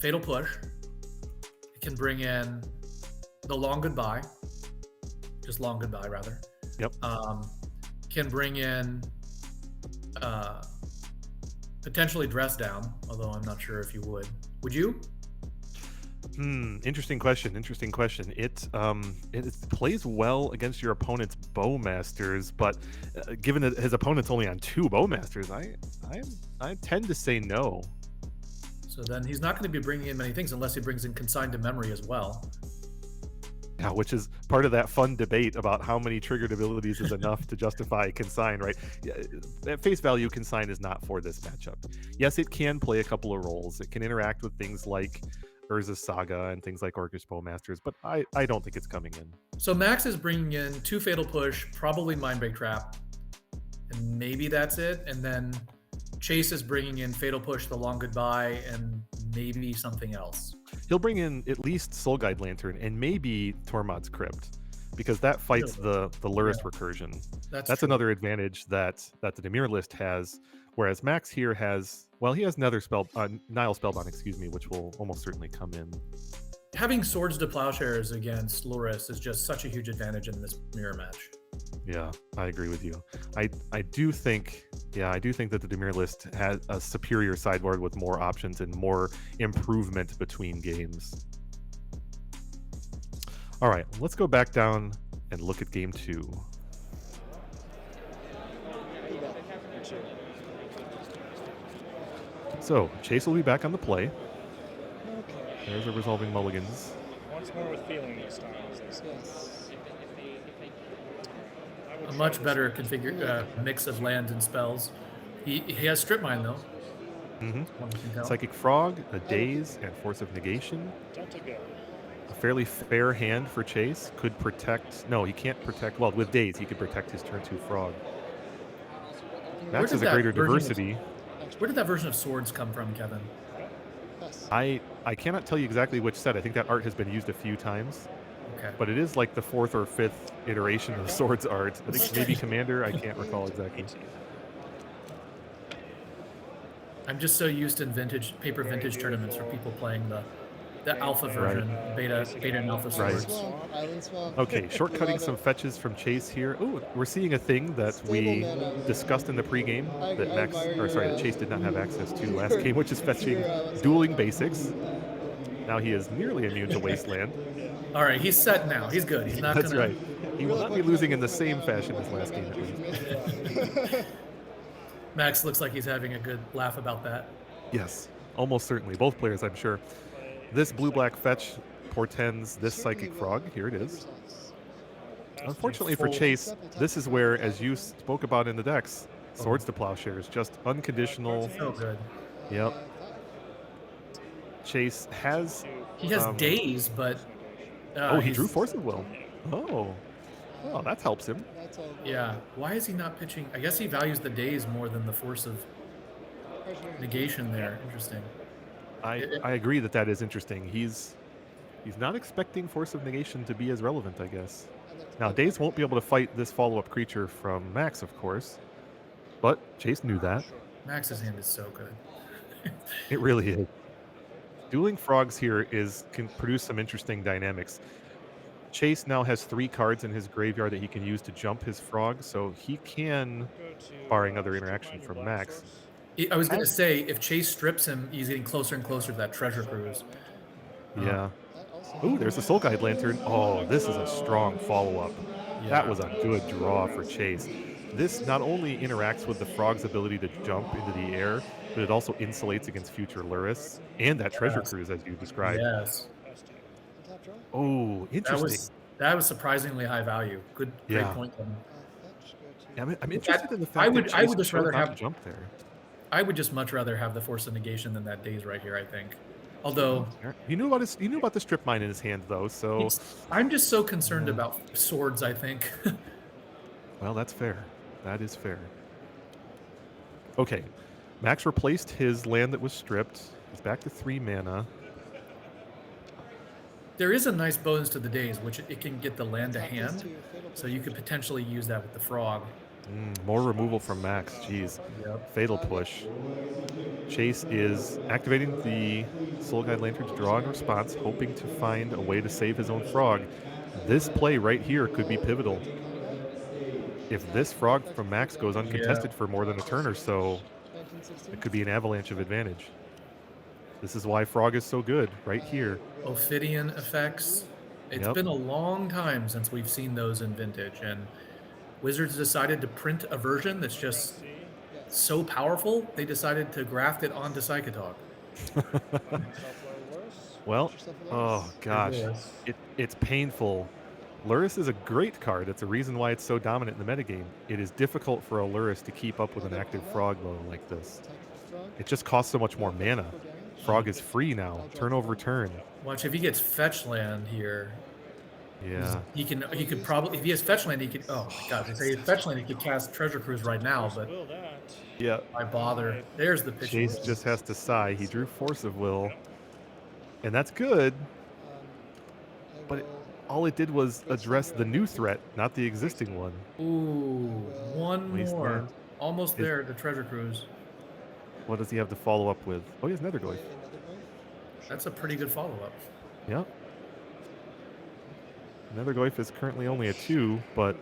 Fatal Push. It can bring in the Long Goodbye. Just Long Goodbye, rather. Yep. Can bring in potentially Dress Down, although I'm not sure if you would. Would you? Interesting question. It plays well against your opponent's Bowmasters, but given that his opponent's only on 2 Bowmasters, I tend to say no. So then he's not going to be bringing in many things unless he brings in Consigned to Memory as well. Yeah, which is part of that fun debate about how many triggered abilities is enough to justify Consign, right? At face value, Consign is not for this matchup. Yes, it can play a couple of roles. It can interact with things like Urza's Saga and things like Orcish Bowmasters, but I don't think it's coming in. So Max is bringing in 2 Fatal Push, probably Mindbreak Trap, and maybe that's it. And then Chase is bringing in Fatal Push, the Long Goodbye, and maybe something else. He'll bring in at least Soul Guide Lantern and maybe Tormod's Crypt, because that fights the Lurrus recursion. That's another advantage that the Dimir list has, whereas Max here has, well, he has Nile Spellbound, excuse me, which will almost certainly come in. Having Swords to Plowshares against Lurrus is just such a huge advantage in this mirror match. Yeah, I agree with you. I do think that the Dimir list has a superior sideboard with more options and more improvement between games. All right, let's go back down and look at game 2. So Chase will be back on the play. Okay. There's a resolving mulligans. Once more with feeling this time, as they say. Yes. A much better mix of lands and spells. He has Strip Mine, though. Mm-hmm. Psychic Frog, a Daze, and Force of Negation. A fairly fair hand for Chase. Could protect... No, he can't protect... Well, with Daze, he could protect his turn 2 Frog. Max has a greater diversity. Where did that version of Swords come from, Kevin? I cannot tell you exactly which set. I think that art has been used a few times. Okay. But it is like the 4th or 5th iteration of Swords art. I think maybe Commander. I can't recall exactly. I'm just so used in paper vintage tournaments for people playing the alpha version, beta and alpha Swords. Okay, shortcutting some fetches from Chase here. Oh, we're seeing a thing that we discussed in the pregame that Chase did not have access to last game, which is fetching Dueling Basics. Now he is nearly immune to Wasteland. All right, he's set now. He's good. He's not. That's right. He will not be losing in the same fashion as last game, at least. Max looks like he's having a good laugh about that. Yes, almost certainly. Both players, I'm sure. This blue-black fetch portends this Psychic Frog. Here it is. Unfortunately for Chase, this is where, as you spoke about in the decks, Swords to Plowshares, just unconditional. So good. Yep. Chase has... He has Daze, but... he drew Force of Will. Oh, that helps him. Yeah. Why is he not pitching? I guess he values the Daze more than the Force of Negation there. Interesting. I agree that is interesting. He's not expecting Force of Negation to be as relevant, I guess. Now, Daze won't be able to fight this follow-up creature from Max, of course. But Chase knew that. Max's hand is so good. It really is. Dueling Frogs here can produce some interesting dynamics. Chase now has 3 cards in his graveyard that he can use to jump his frog, so he can, barring other interaction from Max. I was going to say, if Chase strips him, he's getting closer and closer to that Treasure Cruise. Yeah. Ooh, there's the Soul Guide Lantern. Oh, this is a strong follow-up. Yeah. That was a good draw for Chase. This not only interacts with the frog's ability to jump into the air, but it also insulates against future Lurrus and that Treasure Cruise, as you described. Yes. Oh, interesting. That was surprisingly high value. Great point. Yeah, I'm interested in the fact that I would just rather have jump there. I would just much rather have the Force of Negation than that Daze right here, I think. Although you knew about the Strip Mine in his hand, though. So I'm just so concerned about Swords, I think. Well, that's fair. That is fair. Okay, Max replaced his land that was stripped. He's back to 3 mana. There is a nice bonus to the Daze, which it can get the land to hand, so you could potentially use that with the Frog. More removal from Max. Jeez. Yep. Fatal Push. Chase is activating the Soul Guide Lantern to draw in response, hoping to find a way to save his own frog. This play right here could be pivotal. If this frog from Max goes uncontested for more than a turn or so, it could be an avalanche of advantage. This is why Frog is so good, right here. Ophidian effects. It's been a long time since we've seen those in Vintage, and Wizards decided to print a version that's just so powerful, they decided to graft it onto Psychotalk. Well, oh gosh, it's painful. Lurrus is a great card. It's a reason why it's so dominant in the metagame. It is difficult for a Lurrus to keep up with an active Frog though like this. It just costs so much more mana. Frog is free now. Turn over turn. Watch, if he gets fetch land here. Yeah. He could probably, if he has fetch land, he could, oh my god, if he has fetch land, he could cast Treasure Cruise right now, but yeah, why bother? There's the pitch. Chase just has to sigh. He drew Force of Will, and that's good, but all it did was address the new threat, not the existing one. Ooh, one more. Almost there, the Treasure Cruise. What does he have to follow up with? Oh, he has Nethergoyf. That's a pretty good follow-up. Yep. Nethergoyf is currently only a 2, but...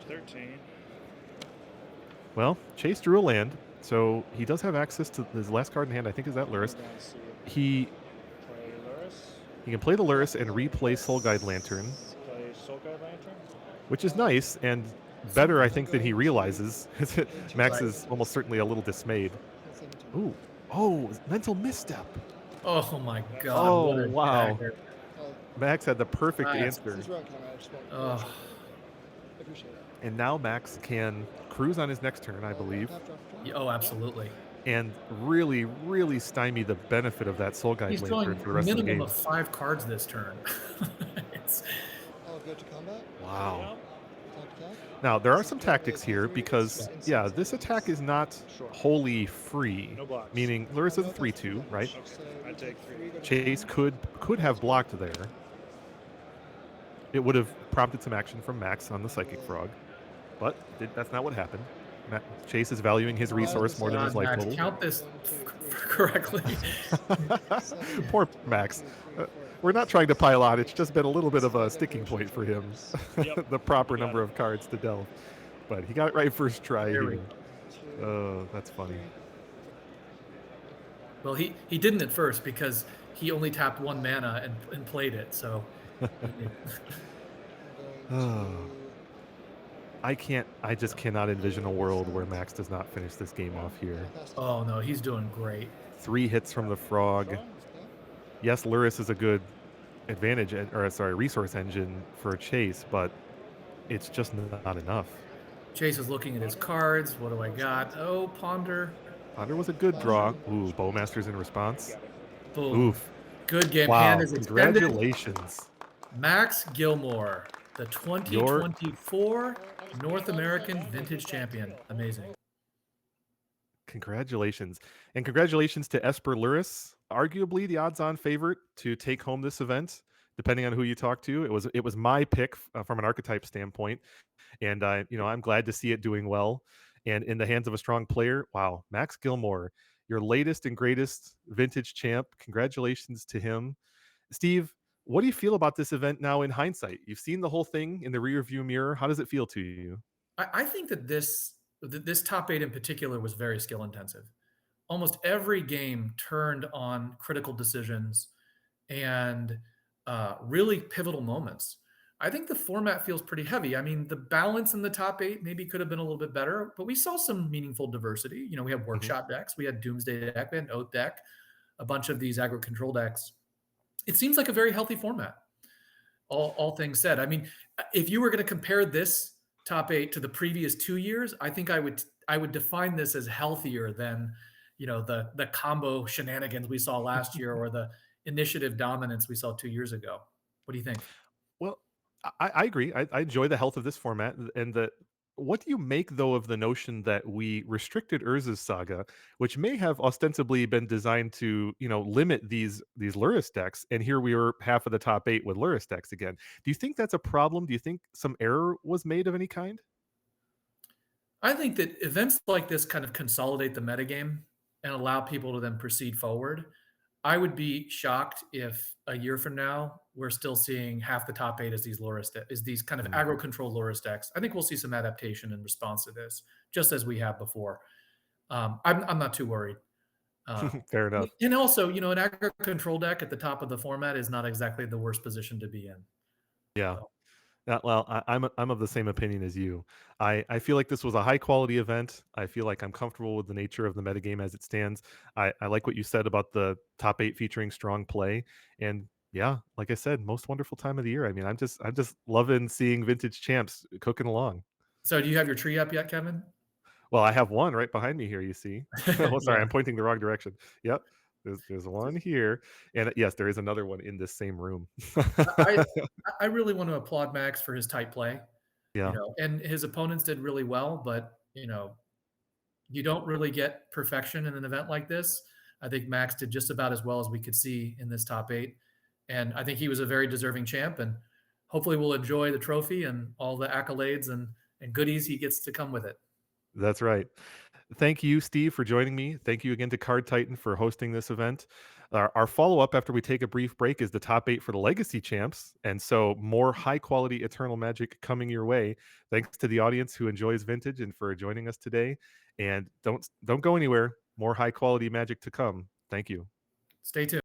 Well, Chase drew a land, so he does have access to his last card in hand. I think is that Lurrus. He can play the Lurrus and replay Soul Guide Lantern, which is nice, and better, I think, than he realizes. Max is almost certainly a little dismayed. Ooh. Oh, mental misstep. Oh my God. Oh, wow. Dagger. Max had the perfect answer. And now Max can cruise on his next turn, I believe. Oh, absolutely. And really, really stymie the benefit of that Soul Guide Lantern for the rest of the game. Minimum of 5 cards this turn. Wow. Now, there are some tactics here because, yeah, this attack is not wholly free, meaning Larissa's a 3-2, right? Chase could have blocked there. It would have prompted some action from Max on the Psychic Frog, but that's not what happened. Chase is valuing his resource more than his life total. Count this correctly. Poor Max. We're not trying to pile on. It's just been a little bit of a sticking point for him. The proper number of cards to delve. But he got it right first try here. Oh, that's funny. Well, he didn't at first because he only tapped 1 mana and played it, so... I just cannot envision a world where Max does not finish this game off here. Oh no, he's doing great. 3 hits from the Frog. Yes, Lurrus is a good resource engine for Chase, but it's just not enough. Chase is looking at his cards. What do I got? Oh, Ponder. Ponder was a good draw. Ooh, Bowmaster's in response. Boom. Oof. Good game. Wow, Hand is extended. Congratulations. Max Gilmore, the 2024 North American Vintage Champion. Amazing. Congratulations. And congratulations to Esper Lurrus, arguably the odds-on favorite to take home this event, depending on who you talk to. It was my pick from an archetype standpoint, and I'm glad to see it doing well and in the hands of a strong player. Wow, Max Gilmore, your latest and greatest vintage champ. Congratulations to him. Steve, what do you feel about this event now in hindsight? You've seen the whole thing in the rearview mirror. How does it feel to you? I think that this top 8 in particular was very skill intensive. Almost every game turned on critical decisions and really pivotal moments. I think the format feels pretty heavy. I mean, the balance in the top 8 maybe could have been a little bit better, but we saw some meaningful diversity. We had workshop decks, we had Doomsday deck, we had an Oath deck, a bunch of these aggro control decks. It seems like a very healthy format, all things said. I mean, if you were going to compare this top 8 to the previous 2 years, I think I would define this as healthier than, the combo shenanigans we saw last year or the initiative dominance we saw 2 years ago. What do you think? Well, I agree. I enjoy the health of this format, and what do you make, though, of the notion that we restricted Urza's Saga, which may have ostensibly been designed to, limit these Lurrus decks, and here we were half of the top 8 with Lurrus decks again. Do you think that's a problem? Do you think some error was made of any kind? I think that events like this kind of consolidate the metagame and allow people to then proceed forward. I would be shocked if a year from now we're still seeing half the top 8 as these kind of aggro control Lurrus decks. I think we'll see some adaptation in response to this, just as we have before. I'm not too worried. Fair enough. And also, an aggro control deck at the top of the format is not exactly the worst position to be in. Yeah. Well, I'm of the same opinion as you. I feel like this was a high quality event. I feel like I'm comfortable with the nature of the metagame as it stands. I like what you said about the top 8 featuring strong play, and yeah, like I said, most wonderful time of the year. I mean, I'm just loving seeing vintage champs cooking along. So, do you have your tree up yet, Kevin? Well, I have one right behind me here. You see? Oh, sorry, yeah. I'm pointing the wrong direction. Yep. There's one here, and yes, there is another one in this same room. I really want to applaud Max for his tight play. Yeah, and his opponents did really well, but you don't really get perfection in an event like this. I think Max did just about as well as we could see in this top 8, and I think he was a very deserving champ. And hopefully, we'll enjoy the trophy and all the accolades and goodies he gets to come with it. That's right. Thank you, Steve, for joining me. Thank you again to Card Titan for hosting this event. Our follow-up after we take a brief break is the top 8 for the Legacy champs, and so more high-quality Eternal Magic coming your way. Thanks to the audience who enjoys Vintage and for joining us today. And don't go anywhere. More high-quality Magic to come. Thank you. Stay tuned.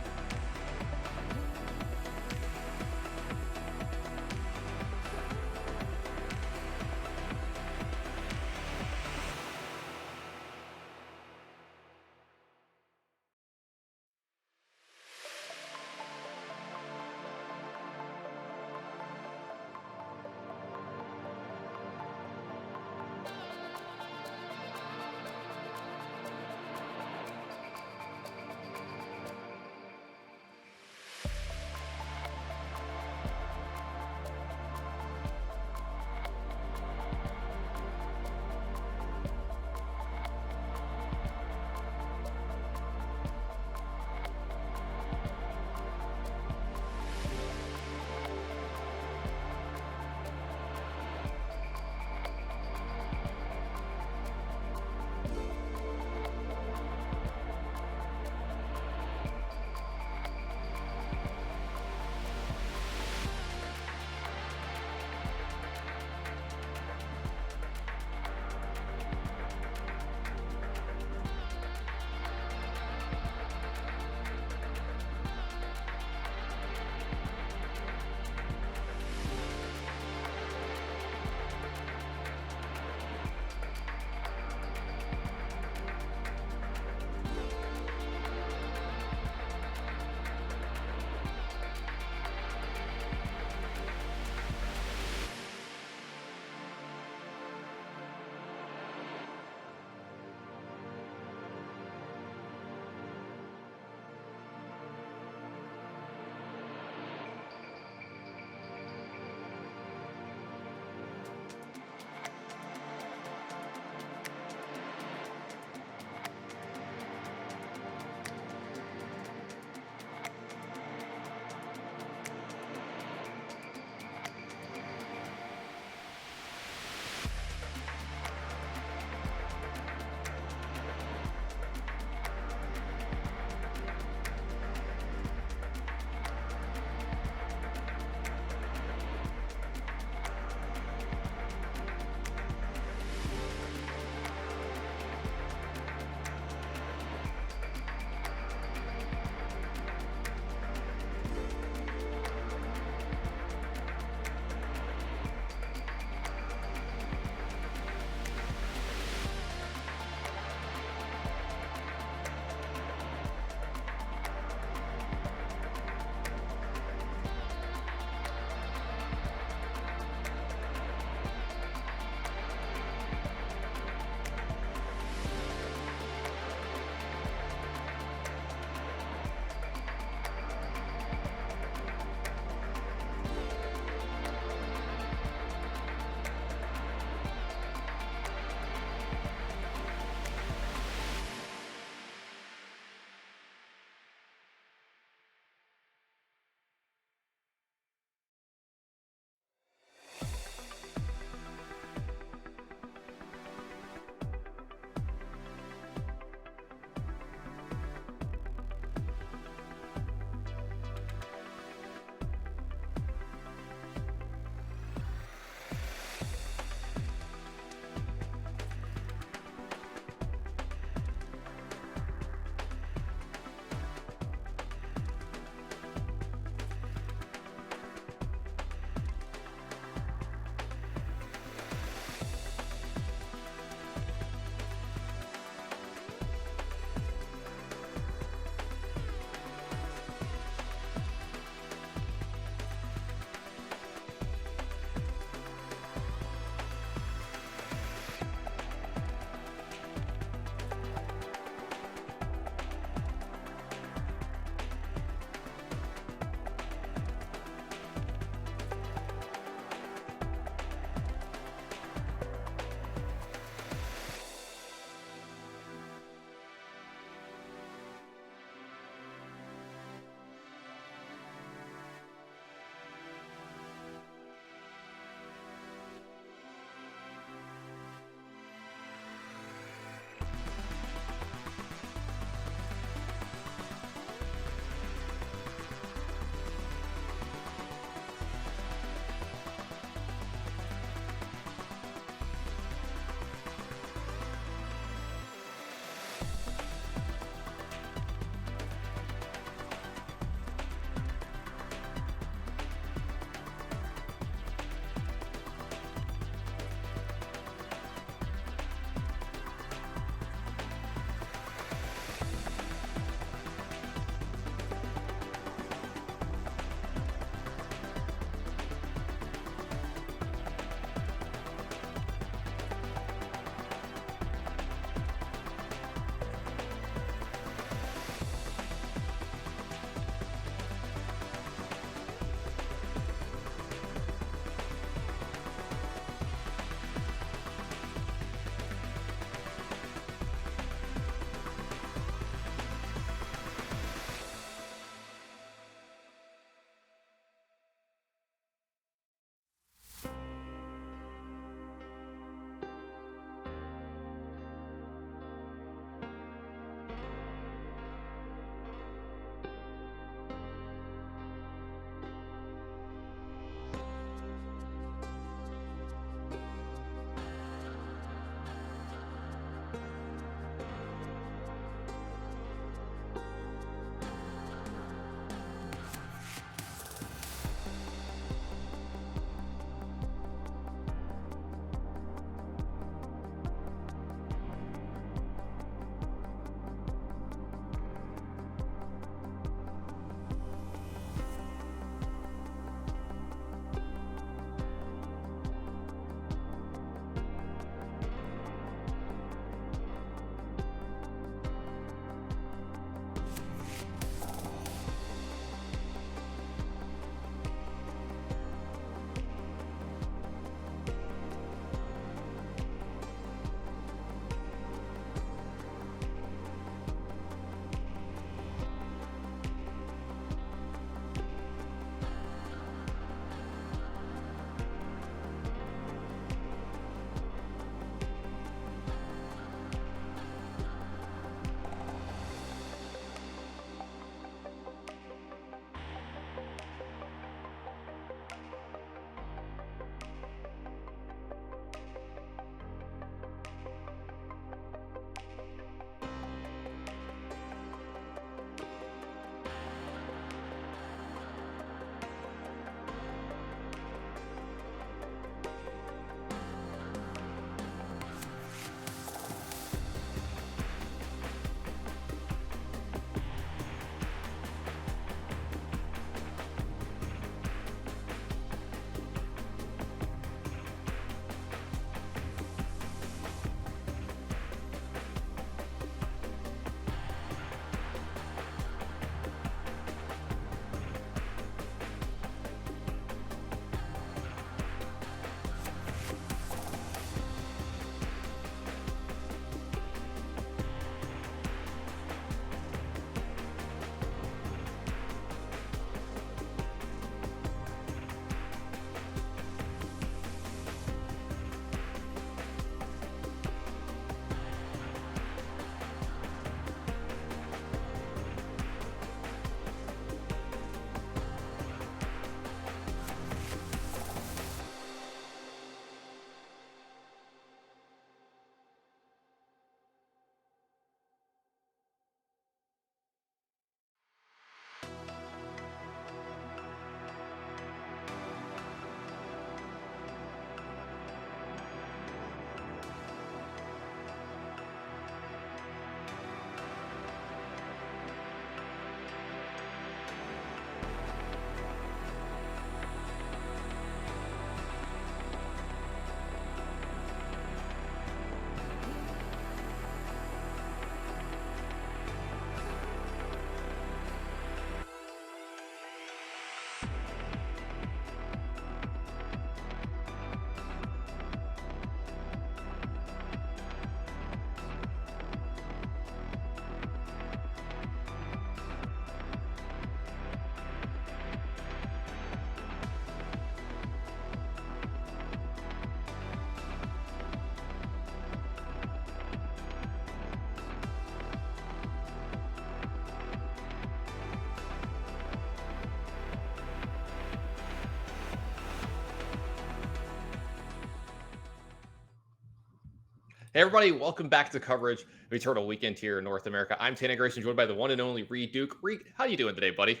Hey, everybody, welcome back to coverage of Eternal Weekend here in North America. I'm Tannen Grayson, joined by the one and only Reed Duke. Reed, how you doing today, buddy?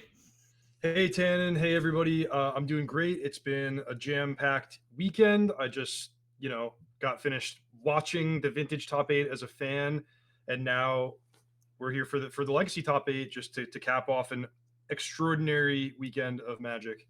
Hey, Tannen. Hey, everybody. I'm doing great. It's been a jam-packed weekend. I just, got finished watching the Vintage Top 8 as a fan, and now we're here for the Legacy Top 8 just to cap off an extraordinary weekend of Magic.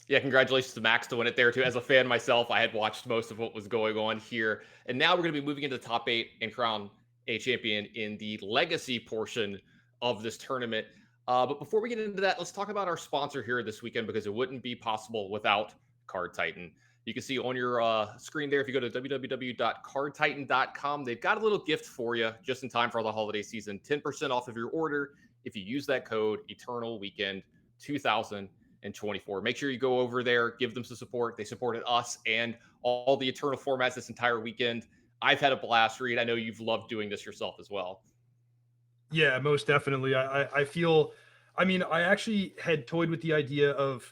Yeah, congratulations to Max to win it there too. As a fan myself, I had watched most of what was going on here. And now we're going to be moving into the top 8 and crown a champion in the legacy portion of this tournament. But before we get into that, let's talk about our sponsor here this weekend, because it wouldn't be possible without Card Titan. You can see on your screen there, if you go to www.cardtitan.com, they've got a little gift for you just in time for the holiday season. 10% off of your order if you use that code Eternal Weekend 2024. Make sure you go over there, give them some support. They supported us and all the Eternal formats this entire weekend. I've had a blast, Reed. I know you've loved doing this yourself as well. Yeah, most definitely. I feel, I actually had toyed with the idea of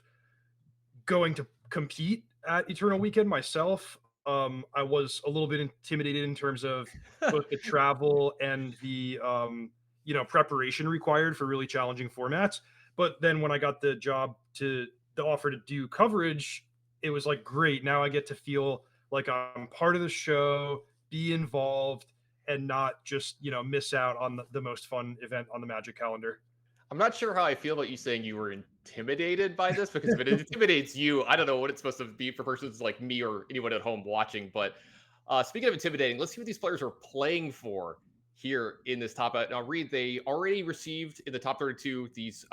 going to compete at Eternal Weekend myself. I was a little bit intimidated in terms of both the travel and the, preparation required for really challenging formats. But then when I got the offer to do coverage, it was like, great. Now I get to feel like I'm part of the show, be involved, and not just, miss out on the most fun event on the Magic calendar. I'm not sure how I feel about you saying you were intimidated by this, because if it intimidates you, I don't know what it's supposed to be for persons like me or anyone at home watching. But speaking of intimidating, let's see what these players are playing for here in this top. Now, Reed, they already received in the top 32 these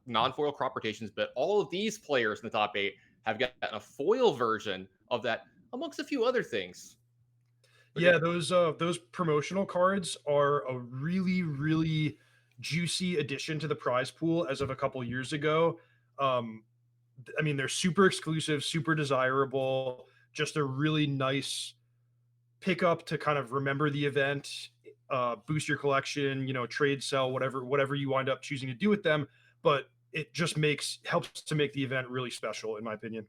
non-foil crop rotations, but all of these players in the top 8 have gotten a foil version of that, amongst a few other things. Yeah, those promotional cards are a really, really juicy addition to the prize pool as of a couple years ago. They're super exclusive, super desirable, just a really nice pickup to kind of remember the event, boost your collection, trade, sell, whatever you wind up choosing to do with them. But it just helps to make the event really special, in my opinion.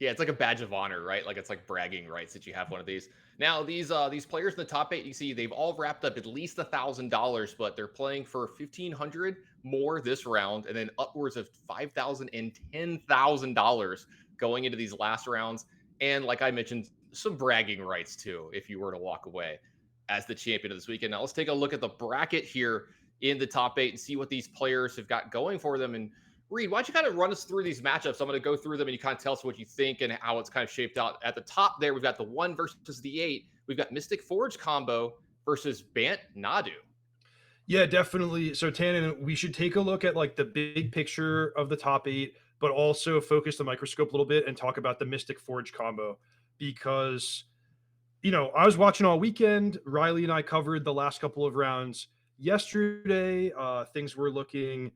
Yeah, it's like a badge of honor, right? Like, it's like bragging rights that you have one of these. Now, these players in the top 8, you see they've all wrapped up at least $1,000, but they're playing for $1,500 more this round, and then upwards of $5,000 and $10,000 going into these last rounds. And like I mentioned, some bragging rights too, if you were to walk away as the champion of this weekend. Now, let's take a look at the bracket here in the top 8 and see what these players have got going for them. And Reed, why don't you kind of run us through these matchups? I'm going to go through them and you kind of tell us what you think and how it's kind of shaped out. At the top there, we've got the 1 versus the 8. We've got Mystic Forge combo versus Bant Nadu. Yeah, definitely. So, Tannen, we should take a look at like the big picture of the top 8, but also focus the microscope a little bit and talk about the Mystic Forge combo, because, I was watching all weekend. Riley and I covered the last couple of rounds yesterday. Things were looking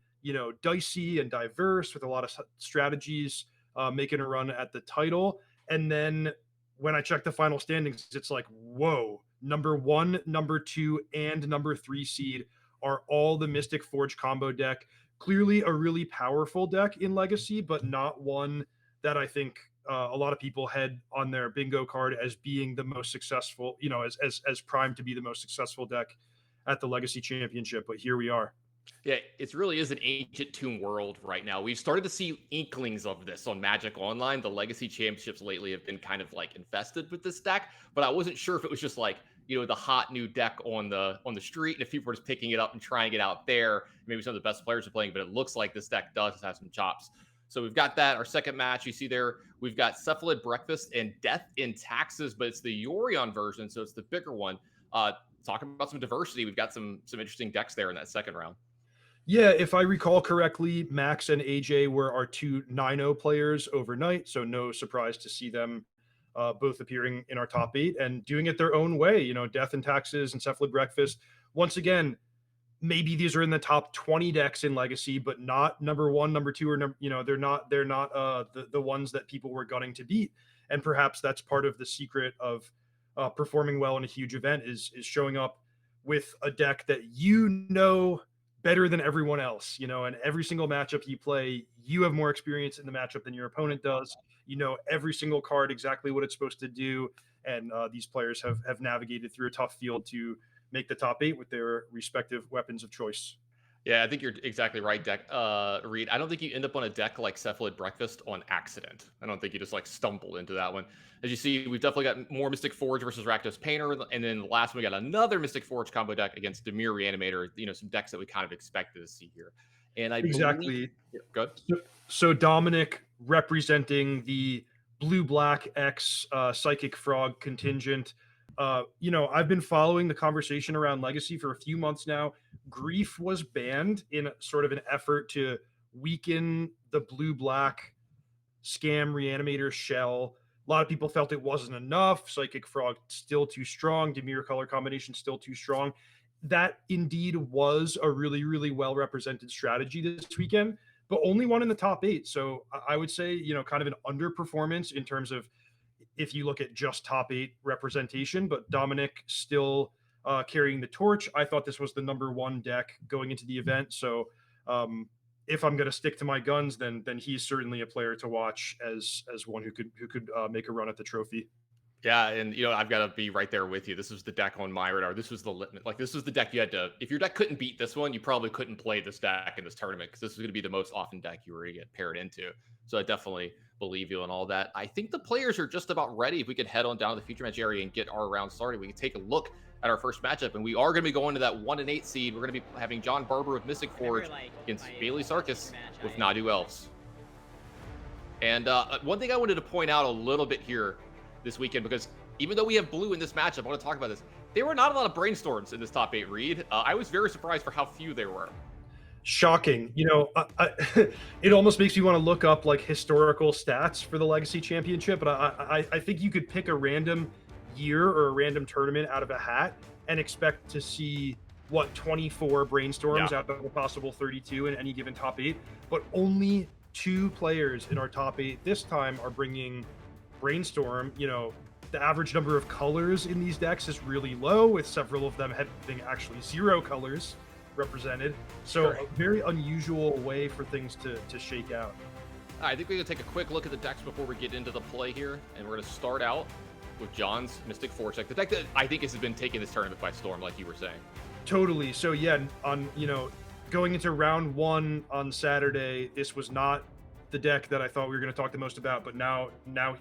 dicey and diverse with a lot of strategies making a run at the title. And then when I check the final standings, it's like, whoa, number 1, number 2, and number 3 seed are all the Mystic Forge combo deck. Clearly a really powerful deck in Legacy, but not one that I think a lot of people had on their bingo card as being the most successful, as primed to be the most successful deck at the Legacy Championship. But here we are. Yeah, it really is an ancient tomb world right now. We've started to see inklings of this on Magic Online. The Legacy Championships lately have been kind of like infested with this deck, but I wasn't sure if it was just like, the hot new deck on the street, and if people were just picking it up and trying it out there, maybe some of the best players are playing, but it looks like this deck does have some chops. So we've got that. Our second match, you see there, we've got Cephalid Breakfast and Death in Taxes, but it's the Yorion version, so it's the bigger one. Talking about some diversity, we've got some interesting decks there in that second round. Yeah, if I recall correctly, Max and AJ were our 2 9-0 players overnight, so no surprise to see them both appearing in our top 8 and doing it their own way. Death and Taxes and Cephalid Breakfast. Once again, maybe these are in the top 20 decks in Legacy, but not number 1, number 2, or they're not the ones that people were gunning to beat. And perhaps that's part of the secret of performing well in a huge event is showing up with a deck that better than everyone else, and every single matchup you play, you have more experience in the matchup than your opponent does. You know every single card, exactly what it's supposed to do, and these players have navigated through a tough field to make the top 8 with their respective weapons of choice. Yeah, I think you're exactly right, Reed. I don't think you end up on a deck like Cephalid Breakfast on accident. I don't think you just like stumbled into that one. As you see, we've definitely got more Mystic Forge versus Rakdos Painter, and then the last one we got another Mystic Forge combo deck against Dimir Reanimator. You know, some decks that we kind of expected to see here. And I exactly good. So Dominic representing the blue-black X Psychic Frog contingent. You know, I've been following the conversation around Legacy for a few months now. Grief was banned in sort of an effort to weaken the blue-black Scam Reanimator shell. A lot of people felt it wasn't enough. Psychic Frog still too strong. Dimir color combination still too strong. That indeed was a really, really well-represented strategy this weekend, but only one in the top 8. So I would say, you know, kind of an underperformance in terms of if you look at just top 8 representation, but Dominic still carrying the torch. I thought this was the number 1 deck going into the event. So if I'm going to stick to my guns, then he's certainly a player to watch as one who could make a run at the trophy. Yeah, and you know, I've got to be right there with you. This was the deck on my radar. This was this was the deck you had to, if your deck couldn't beat this one, you probably couldn't play this deck in this tournament, because this was going to be the most often deck you were going to get paired into. So I definitely believe you in all that. I think the players are just about ready. If we could head on down to the feature match area and get our round started, we can take a look at our first matchup, and we are going to be going to that 1 and 8 seed. We're going to be having John Barber with Mystic Forge against Bailey Sarkis with Nadu Elves. And one thing I wanted to point out a little bit here this weekend, because even though we have blue in this matchup, I want to talk about this. There were not a lot of brainstorms in this top 8, Reed. I was very surprised for how few there were. Shocking. You know, it almost makes me want to look up like historical stats for the Legacy Championship, but I think you could pick a random year or a random tournament out of a hat and expect to see, what, 24 brainstorms out of a possible 32 in any given top 8, but only 2 players in our top 8 this time are bringing brainstorm. You know, the average number of colors in these decks is really low, with several of them having actually 0 colors represented. So a very unusual way for things to shake out. I think we're going to take a quick look at the decks before we get into the play here, and we're going to start out with John's Mystic Forge deck, the deck that I think has been taking this tournament by storm, like you were saying. Totally. So yeah, on, you know, going into round 1 on Saturday, this was not the deck that I thought we were going to talk the most about, but now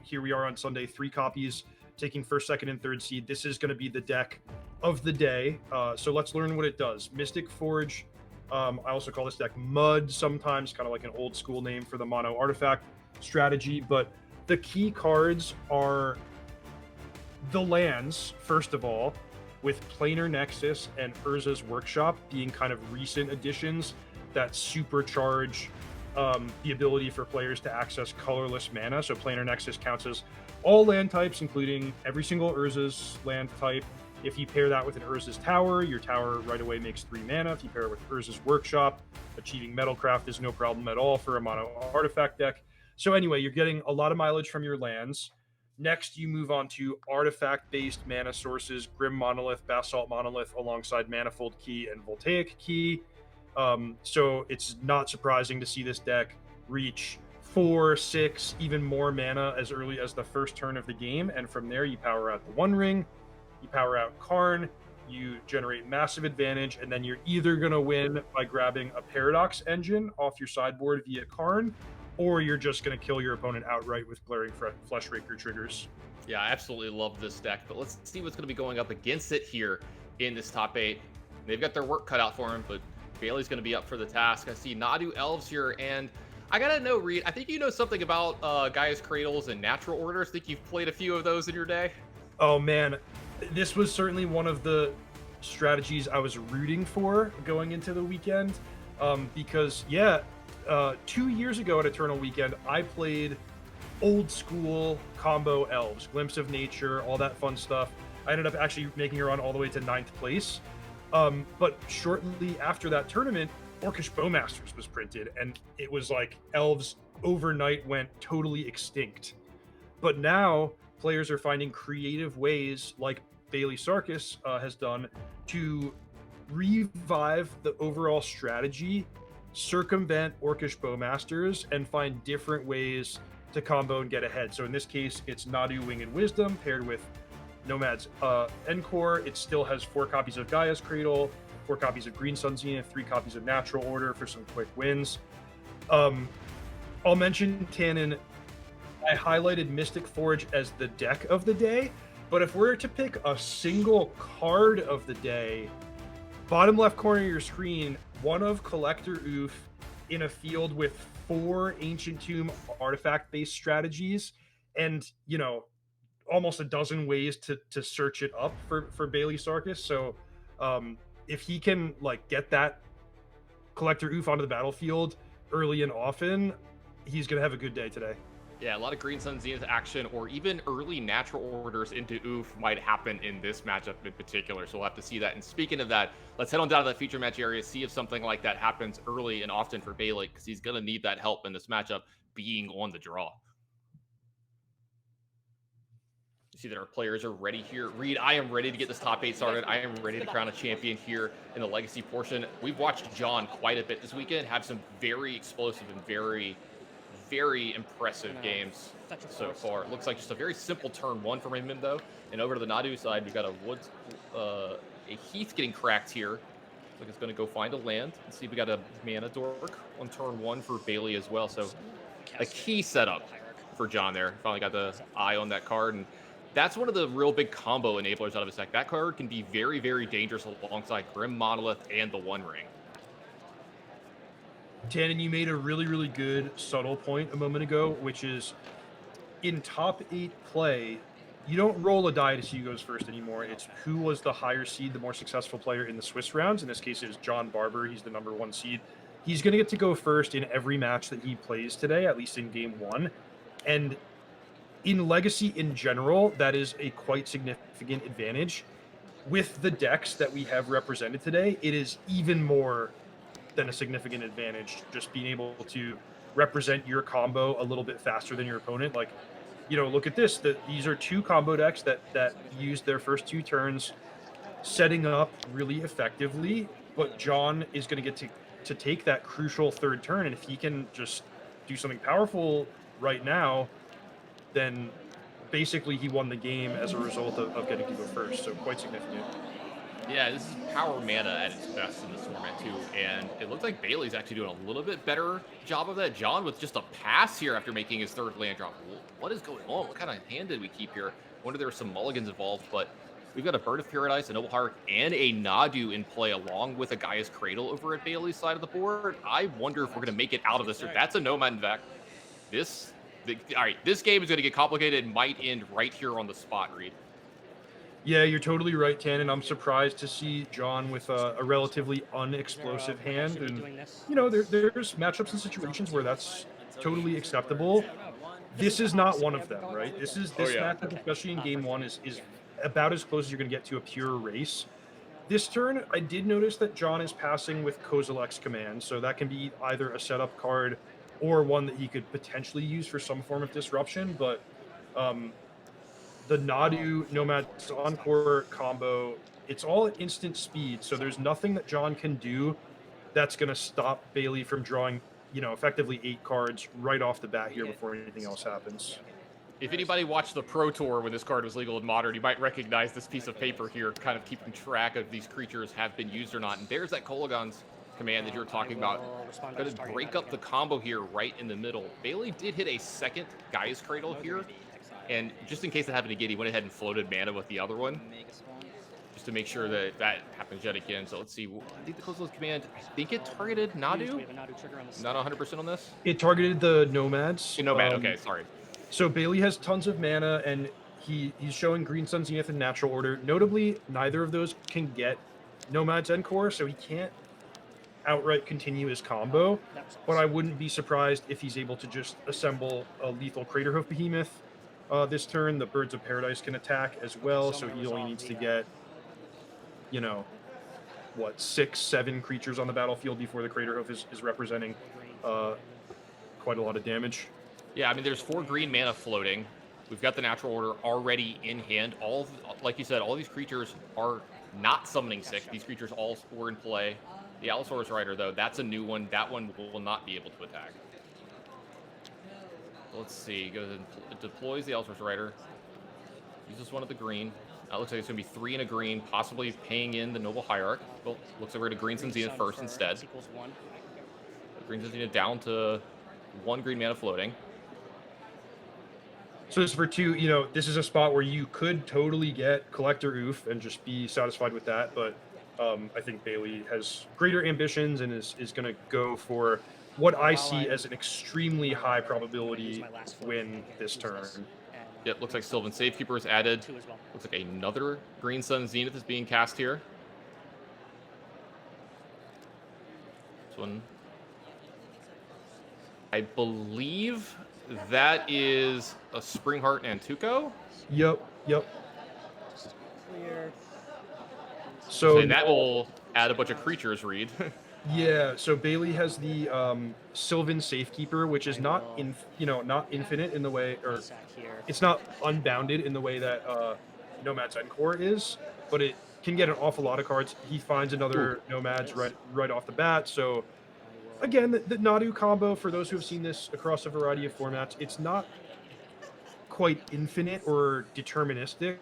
here we are on Sunday, 3 copies taking 1st, 2nd, and 3rd seed. This is going to be the deck of the day. So let's learn what it does. Mystic Forge, I also call this deck Mud sometimes, kind of like an old school name for the mono artifact strategy, but the key cards are the lands, first of all, with Planar Nexus and Urza's Workshop being kind of recent additions that supercharge the ability for players to access colorless mana. So Planar Nexus counts as all land types, including every single Urza's land type. If you pair that with an Urza's Tower, your tower right away makes 3 mana. If you pair it with Urza's Workshop, achieving Metalcraft is no problem at all for a mono artifact deck. So anyway, you're getting a lot of mileage from your lands. Next, you move on to artifact-based mana sources, Grim Monolith, Basalt Monolith, alongside Manifold Key and Voltaic Key. So it's not surprising to see this deck reach 4, 6, even more mana as early as the first turn of the game. And from there, you power out the One Ring, you power out Karn, you generate massive advantage, and then you're either going to win by grabbing a Paradox Engine off your sideboard via Karn, or you're just going to kill your opponent outright with Glaring Fleshraker triggers. Yeah, I absolutely love this deck, but let's see what's going to be going up against it here in this top 8. They've got their work cut out for him, but Bailey's going to be up for the task. I see Nadu Elves here, and I got to know, Reed, I think you know something about Gaia's Cradles and Natural Orders. I think you've played a few of those in your day. Oh, man. This was certainly one of the strategies I was rooting for going into the weekend, because, 2 years ago at Eternal Weekend, I played old school combo elves, Glimpse of Nature, all that fun stuff. I ended up actually making a run all the way to 9th place. But shortly after that tournament, Orcish Bowmasters was printed, and it was like elves overnight went totally extinct. But now players are finding creative ways, like Bailey Sarkis has done, to revive the overall strategy, circumvent Orcish Bowmasters, and find different ways to combo and get ahead. So in this case, it's Nadu, Winged Wisdom paired with Nomad's Encore. It still has 4 copies of Gaia's Cradle, 4 copies of Green Sun Zenith, 3 copies of Natural Order for some quick wins. I'll mention Tannen. I highlighted Mystic Forge as the deck of the day, but if we're to pick a single card of the day, bottom left corner of your screen, one of Collector Oof in a field with 4 Ancient Tomb artifact-based strategies, and almost a dozen ways to search it up for Bailey Sarkis. So if he can get that Collector Oof onto the battlefield early and often, he's gonna have a good day today. Yeah, a lot of Green Sun Zenith action or even early natural orders into Oof might happen in this matchup in particular. So we'll have to see that. And speaking of that, let's head on down to that feature match area, see if something like that happens early and often for Bailey, because he's going to need that help in this matchup being on the draw. You see that our players are ready here. Reed, I am ready to get this top 8 started. I am ready to crown a champion here in the Legacy portion. We've watched John quite a bit this weekend, have some very explosive and very impressive games so far. It looks like just a very simple turn 1 from him, though. And over to the Nadu side, we've got a Heath getting cracked here. Looks like it's going to go find a land. Let's see if we got a Mana Dork on turn 1 for Bailey as well. So a key setup for John there. Finally got the eye on that card, and that's one of the real big combo enablers out of his deck. That card can be very, very dangerous alongside Grim Monolith and the One Ring. Tannen, you made a really, really good subtle point a moment ago, which is in top 8 play, you don't roll a die to see who goes first anymore. It's who was the higher seed, the more successful player in the Swiss rounds. In this case, it was John Barber. He's the number 1 seed. He's going to get to go first in every match that he plays today, at least in game 1. And in Legacy in general, that is a quite significant advantage. With the decks that we have represented today, it is even more than a significant advantage, just being able to represent your combo a little bit faster than your opponent. Look at this. These are 2 combo decks that used their first 2 turns setting up really effectively, but John is going to get to take that crucial 3rd turn, and if he can just do something powerful right now, then basically he won the game as a result of getting to go first. So quite significant. Yeah, this is power mana at its best in this format too, and it looks like Bailey's actually doing a little bit better job of that. John with just a pass here after making his 3rd land drop. What is going on? What kind of hand did we keep here? I wonder there were some mulligans involved, but we've got a Bird of Paradise, a Noble Heart, and a Nadu in play along with a Gaia's Cradle over at Bailey's side of the board. I wonder if we're going to make it out of this. That's a Nomad in fact. All right, this game is going to get complicated and might end right here on the spot, Reed. Yeah, you're totally right, Tannen. I'm surprised to see John with a relatively unexplosive hand. And, there's matchups and situations where that's totally acceptable. This is not one of them, right? This matchup, especially in game 1, is about as close as you're going to get to a pure race. This turn, I did notice that John is passing with Kozilek's Command, so that can be either a setup card or one that he could potentially use for some form of disruption, but the Nadu Nomad's Encore combo, it's all at instant speed, so there's nothing that John can do that's going to stop Bailey from drawing, effectively 8 cards right off the bat here before anything else happens. If anybody watched the Pro Tour when this card was legal in Modern, you might recognize this piece of paper here, kind of keeping track of these creatures have been used or not. And there's that Kolaghan's Command that you're talking about. Going to break up the combo here right in the middle. Bailey did hit a 2nd Gaia's Cradle here. And just in case it happened again, he went ahead and floated mana with the other one, just to make sure that happens yet again. So let's see. I think the Kozilek's Command, I think it targeted Nadu. Not 100% on this. It targeted the Nomads. Nomad, okay, sorry. So Bailey has tons of mana, and he's showing Green Sun Zenith in natural order. Notably, neither of those can get Nomad's Encore, so he can't outright continue his combo. But I wouldn't be surprised if he's able to just assemble a lethal Craterhoof Behemoth. This turn, the Birds of Paradise can attack as well, so he only needs to get, 6, 7 creatures on the battlefield before the Craterhoof is representing quite a lot of damage. Yeah, I mean, there's 4 green mana floating. We've got the natural order already in hand. Like you said, all these creatures are not summoning 6. These creatures all were in play. The Allosaurus Rider, though, that's a new one. That one will not be able to attack. Let's see. Goes and deploys the Elspeth Rider. Uses one of the green. Looks like it's going to be 3 and a green, possibly paying in the Noble Hierarch. Well, looks like we're going to Green Sun Zenith first instead. Green Sun Zenith down to 1 green mana floating. So this is for 2, you know, this is a spot where you could totally get Collector Oof and just be satisfied with that, but I think Bailey has greater ambitions and is going to go for what I see as an extremely high probability win this turn. Yep, looks like Sylvan Safekeeper is added. Looks like another Green Sun Zenith is being cast here. This one, I believe that is a Springheart Nantuko. Yep. Clear. So that will add a bunch of creatures, Reed. Yeah, so Bailey has the Sylvan Safekeeper, which is not not infinite in the way, or it's not unbounded in the way that Nomad's Encore is, but it can get an awful lot of cards. He finds another Nomads right off the bat. So again, the Nadu combo, for those who have seen this across a variety of formats, it's not quite infinite or deterministic,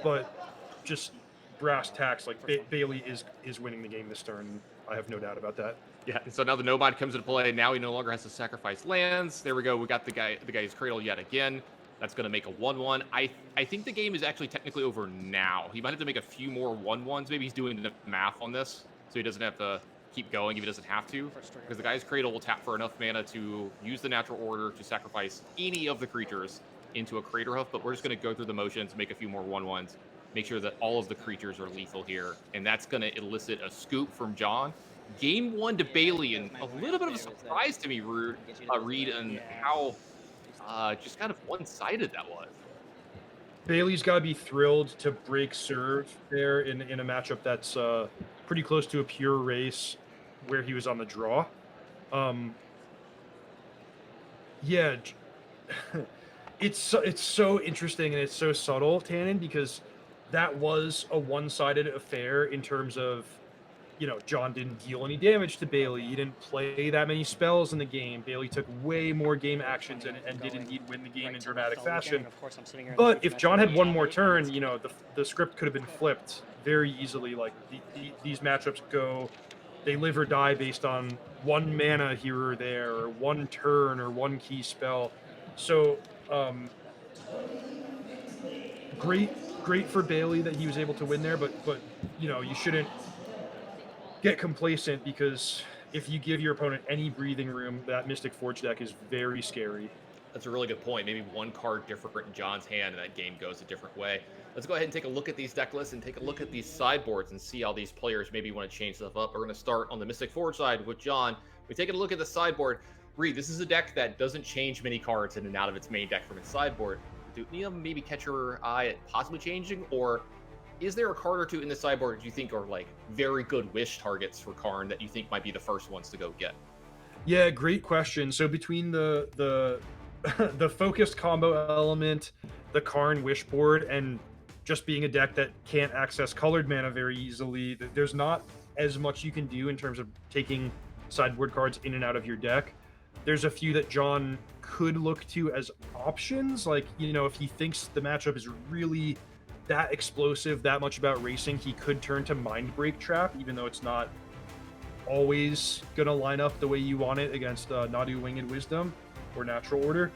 but just brass tacks, like Bailey is winning the game this turn. I have no doubt about that. Yeah, so now the Nomad comes into play. Now he no longer has to sacrifice lands. There we go. We got the guy's Cradle yet again. That's going to make a 1/1. I think the game is actually technically over now. He might have to make a few more 1/1s. Maybe he's doing the math on this, so he doesn't have to keep going if he doesn't have to. Because the guy's Cradle will tap for enough mana to use the natural order to sacrifice any of the creatures into a Crater Hoof. But we're just going to go through the motions, make a few more 1/1s. Make sure that all of the creatures are lethal here. And that's going to elicit a scoop from John. Game 1 to Bailey, and a little bit of a surprise to me, Reed, and how just kind of one-sided that was. Bailey's got to be thrilled to break serve there in a matchup that's pretty close to a pure race where he was on the draw. Yeah, it's so interesting and it's so subtle, Tannen, because that was a one-sided affair in terms of, John didn't deal any damage to Bailey. He didn't play that many spells in the game. Bailey took way more game actions and did indeed win the game in dramatic fashion. But if John had one more turn, the script could have been flipped very easily. Like these matchups they live or die based on one mana here or there, or one turn, or one key spell. So great for Bailey that he was able to win there, but you shouldn't get complacent, because if you give your opponent any breathing room, that Mystic Forge deck is very scary. That's a really good point. Maybe one card different in John's hand and that game goes a different way. Let's go ahead and take a look at these deck lists and take a look at these sideboards and see how these players maybe want to change stuff up. We're going to start on the Mystic Forge side with John. We take a look at the sideboard. Reed, this is a deck that doesn't change many cards in and out of its main deck from its sideboard. Do you maybe catch your eye at possibly changing, or is there a card or two in the sideboard that you think are like very good wish targets for Karn that you think might be the first ones to go get? Yeah, great question. So between the the focused combo element, the Karn wish board, and just being a deck that can't access colored mana very easily, there's not as much you can do in terms of taking sideboard cards in and out of your deck. There's a few that John could look to as options, like, if he thinks the matchup is really that explosive, that much about racing, he could turn to Mindbreak Trap, even though it's not always going to line up the way you want it against Nadu Winged Wisdom or Natural Order.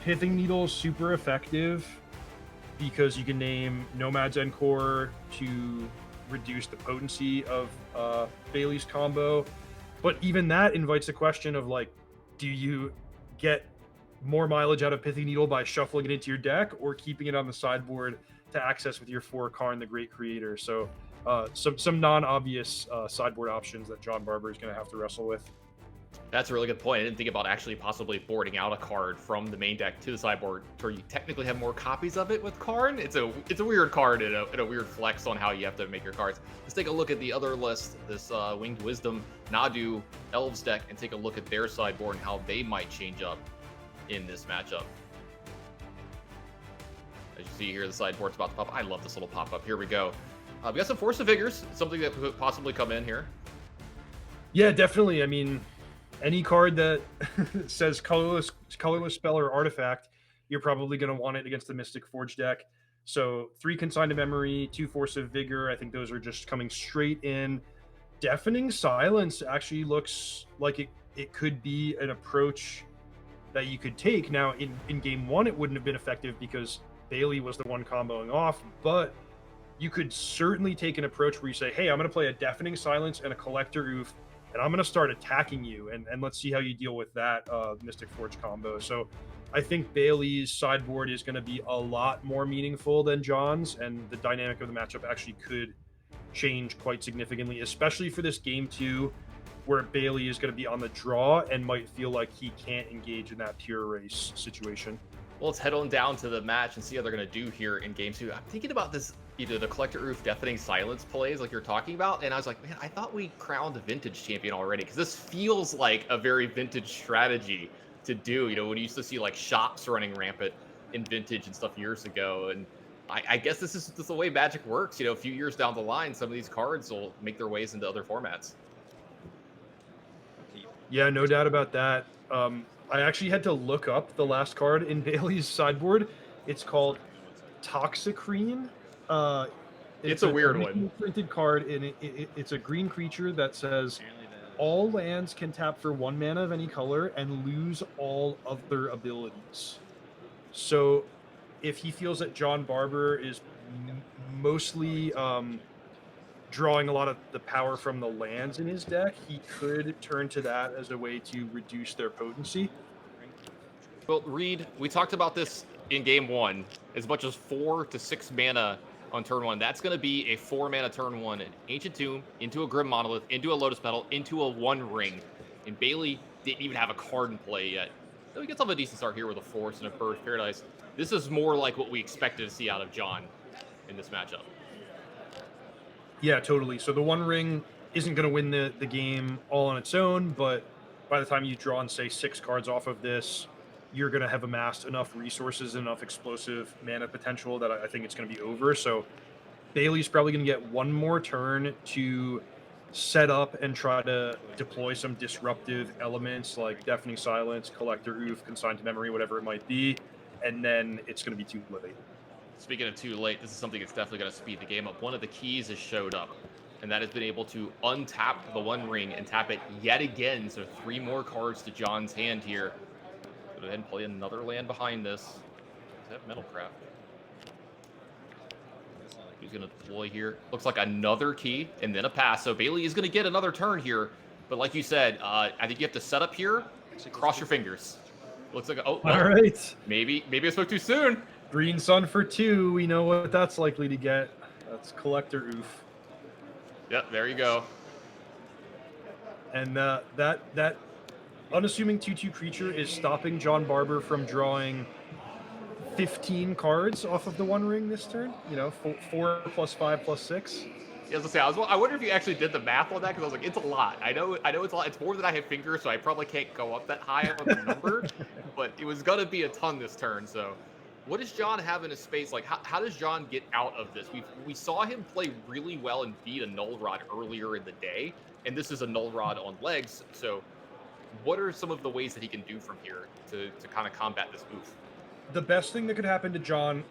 Pithing Needle is super effective because you can name Nomad's Encore to reduce the potency of Bailey's combo. But even that invites the question of, like, do you get more mileage out of Pithing Needle by shuffling it into your deck or keeping it on the sideboard to access with your 4 Karn, the Great Creator? So some non-obvious sideboard options that John Barber is going to have to wrestle with. That's a really good point. I didn't think about actually possibly boarding out a card from the main deck to the sideboard, so you technically have more copies of it with Karn. It's a weird card and a weird flex on how you have to make your cards. Let's take a look at the other list, this Winged Wisdom, Nadu, Elves deck, and take a look at their sideboard and how they might change up in this matchup. As you see here, the sideboard's about to pop. I love this little pop-up. Here we go. We got some Force of Vigors, something that could possibly come in here. Yeah, definitely. any card that says colorless spell or artifact, you're probably going to want it against the Mystic Forge deck. So 3 Consign to Memory, 2 Force of Vigor. I think those are just coming straight in. Deafening Silence actually looks like it could be an approach that you could take. Now, in game 1, it wouldn't have been effective because Bailey was the one comboing off, but you could certainly take an approach where you say, hey, I'm going to play a Deafening Silence and a Collector Oof, and I'm going to start attacking you, and let's see how you deal with that Mystic Forge combo. So I think Bailey's sideboard is going to be a lot more meaningful than John's, and the dynamic of the matchup actually could change quite significantly, especially for this game 2, where Bailey is going to be on the draw and might feel like he can't engage in that pure race situation. Well, let's head on down to the match and see how they're going to do here in game 2. I'm thinking about this, either the Collector Roof Deafening Silence plays like you're talking about, and I was like, man, I thought we crowned a vintage champion already, because this feels like a very vintage strategy to do. You know, when you used to see like shops running rampant in vintage and stuff years ago, and I guess this is just the way Magic works. You know, a few years down the line, some of these cards will make their ways into other formats. Yeah, no doubt about that. I actually had to look up the last card in Bailey's sideboard. It's called Toxicrene. It's a weird one. Printed card, and it's a green creature that says all lands can tap for 1 mana of any color and lose all other abilities. So if he feels that John Barber is mostly drawing a lot of the power from the lands in his deck, he could turn to that as a way to reduce their potency. Well, Reed, we talked about this in game 1. As much as 4 to 6 mana on turn 1. That's going to be a 4 mana turn 1. An Ancient Tomb, into a Grim Monolith, into a Lotus Petal, into a One Ring. And Bailey didn't even have a card in play yet. So he gets off a decent start here with a Force and a Bird of Paradise. This is more like what we expected to see out of John in this matchup. Yeah, totally. So the One Ring isn't going to win the game all on its own, but by the time you draw and say 6 cards off of this, you're going to have amassed enough resources, enough explosive mana potential that I think it's going to be over. So Bailey's probably going to get one more turn to set up and try to deploy some disruptive elements like Deafening Silence, Collector Oof, Consign to Memory, whatever it might be, and then it's going to be too late. Speaking of too late, this is something that's definitely going to speed the game up. One of the keys has showed up, and that has been able to untap the One Ring and tap it yet again. So 3 more cards to John's hand here. Go ahead and play another land behind this. Is that Metalcraft? He's going to deploy here. Looks like another key and then a pass. So Bailey is going to get another turn here. But like you said, I think you have to set up here. Cross your fingers. Looks like, oh, well, all right. Maybe I spoke too soon. Green Sun for 2. We know what that's likely to get. That's Collector Oof. Yep, there you go. And that unassuming 2/2 creature is stopping John Barber from drawing 15 cards off of the One Ring this turn. You know, 4 plus 5 plus 6. Yeah, as I say, I wonder if you actually did the math on that, because I was like, it's a lot. I know it's a lot. It's more than I have fingers, so I probably can't go up that high on the number. But it was gonna be a ton this turn. So, what does John have in his space? Like, how does John get out of this? We saw him play really well and beat a Null Rod earlier in the day, and this is a Null Rod on legs. So, what are some of the ways that he can do from here to kind of combat this oof? The best thing that could happen to John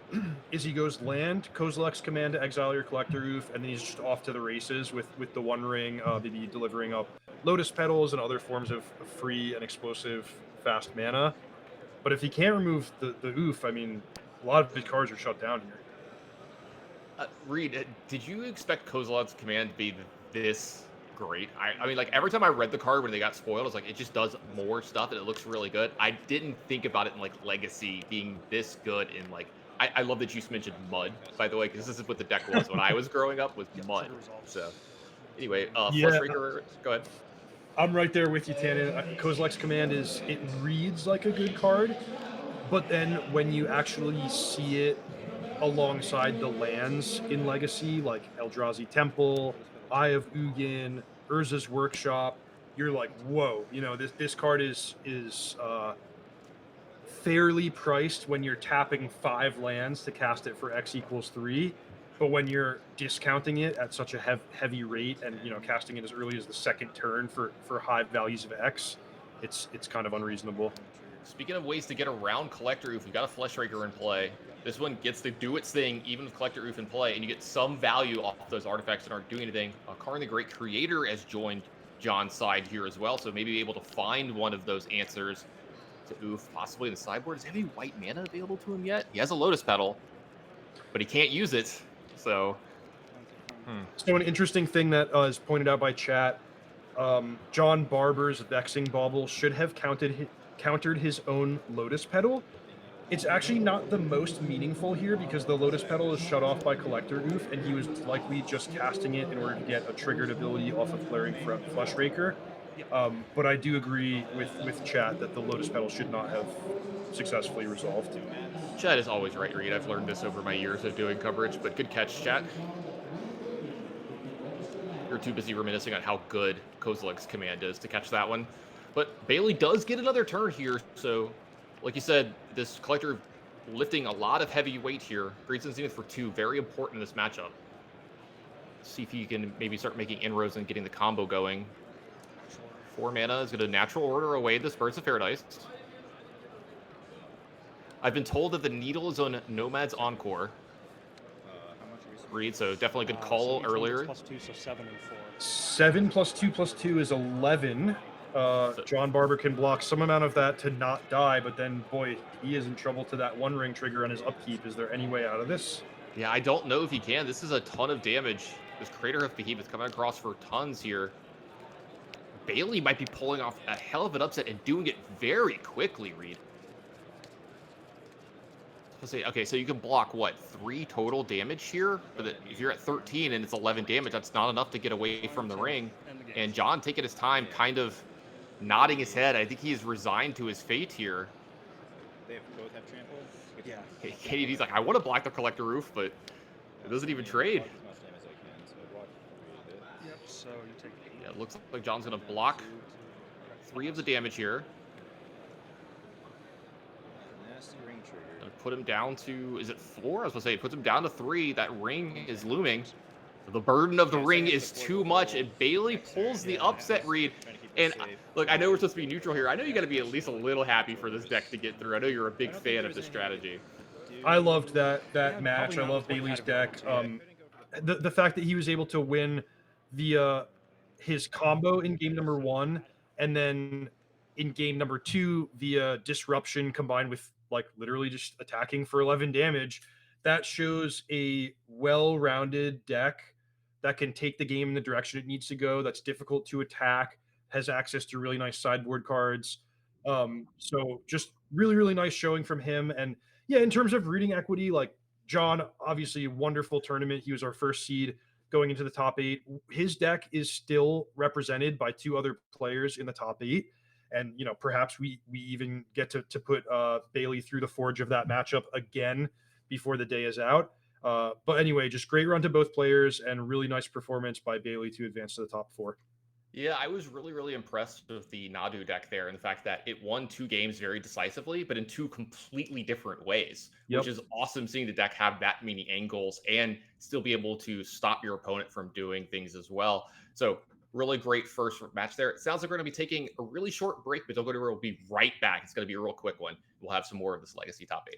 is he goes land, Kozilek's Command to exile your Collector Oof, and then he's just off to the races with the One Ring, maybe delivering up Lotus Petals and other forms of free and explosive fast mana. But if he can't remove the Oof, I mean, a lot of his cards are shut down here. Reed, did you expect Kozilek's Command to be this great? I mean, like, every time I read the card when they got spoiled, I was like, it just does more stuff and it looks really good. I didn't think about it in, like, Legacy being this good in, like, I love that you mentioned Mud, by the way, because this is what the deck was when I was growing up, was Mud. So, anyway, Frustrator, go ahead. I'm right there with you, Tannen. Kozilek's Command it reads like a good card, but then when you actually see it alongside the lands in Legacy, like Eldrazi Temple, Eye of Ugin, Urza's Workshop, you're like, whoa, you know, this card is fairly priced when you're tapping 5 lands to cast it for X equals 3. But when you're discounting it at such a heavy rate and, you know, casting it as early as the second turn for high values of X, it's kind of unreasonable. Speaking of ways to get around Collector Oof, we've got a Flesh Raker in play. This one gets to do its thing even with Collector Oof in play, and you get some value off those artifacts that aren't doing anything. Karn the Great Creator has joined John's side here as well, so maybe be able to find one of those answers to Oof, possibly in the sideboard. Is there any white mana available to him yet? He has a Lotus Petal, but he can't use it, so... So an interesting thing that is pointed out by chat, John Barber's Vexing Bauble should have countered his own Lotus Petal. It's actually not the most meaningful here because the Lotus Petal is shut off by Collector Oof, and he was likely just casting it in order to get a triggered ability off of Flaring Flesh Raker. But I do agree with chat that the Lotus Petal should not have successfully resolved. Chat is always right, Reed. I've learned this over my years of doing coverage, but good catch, chat. You're too busy reminiscing on how good Kozilek's command is to catch that one. But Bailey does get another turn here, so like you said, this Collector lifting a lot of heavy weight here. Great Zenith for 2, very important in this matchup. See if he can maybe start making inroads and getting the combo going. 4 mana is going to natural order away this Birds of Paradise. I've been told that the needle is on Nomad's Encore. Reed, so definitely good call earlier. +2, so 7 and 4. 7 + 2 + 2 is 11. John Barber can block some amount of that to not die, but then, boy, he is in trouble to that One Ring trigger on his upkeep. Is there any way out of this? Yeah, I don't know if he can. This is a ton of damage. This Craterhoof Behemoth coming across for tons here. Bailey might be pulling off a hell of an upset and doing it very quickly, Reed. Let's see. Okay, so you can block, what, 3 total damage here? But if you're at 13 and it's 11 damage, that's not enough to get away from the ring. And John taking his time, kind of nodding his head. I think he's resigned to his fate here. They both have trample? Yeah. KD's like, I want to block the Collector Roof, but it doesn't even trade. Yep, so you take 8. Yeah, it looks like John's going to block 3 of the damage here. Nasty ring trigger. Gonna put him down to, is it 4? I was going to say, it puts him down to 3. That ring is looming. The burden of the ring is too much, and Bailey pulls the upset, Reed. And look, I know we're supposed to be neutral here. I know you got to be at least a little happy for this deck to get through. I know you're a big fan of this strategy. I loved that match. I love Bailey's deck. The fact that he was able to win via his combo in game number 1, and then in game number 2 via disruption combined with like literally just attacking for 11 damage, that shows a well-rounded deck that can take the game in the direction it needs to go, that's difficult to attack, has access to really nice sideboard cards. So just really, really nice showing from him. And yeah, in terms of reading equity, like John, obviously wonderful tournament. He was our first seed going into the top 8. His deck is still represented by 2 other players in the top 8. And, you know, perhaps we even get to put Bailey through the forge of that matchup again before the day is out. But anyway, just great run to both players and really nice performance by Bailey to advance to the top 4. Yeah, I was really, really impressed with the Nadu deck there and the fact that it won 2 games very decisively, but in 2 completely different ways, which is awesome seeing the deck have that many angles and still be able to stop your opponent from doing things as well. So really great first match there. It sounds like we're going to be taking a really short break, but don't go to where we'll be right back. It's going to be a real quick one. We'll have some more of this Legacy Top 8.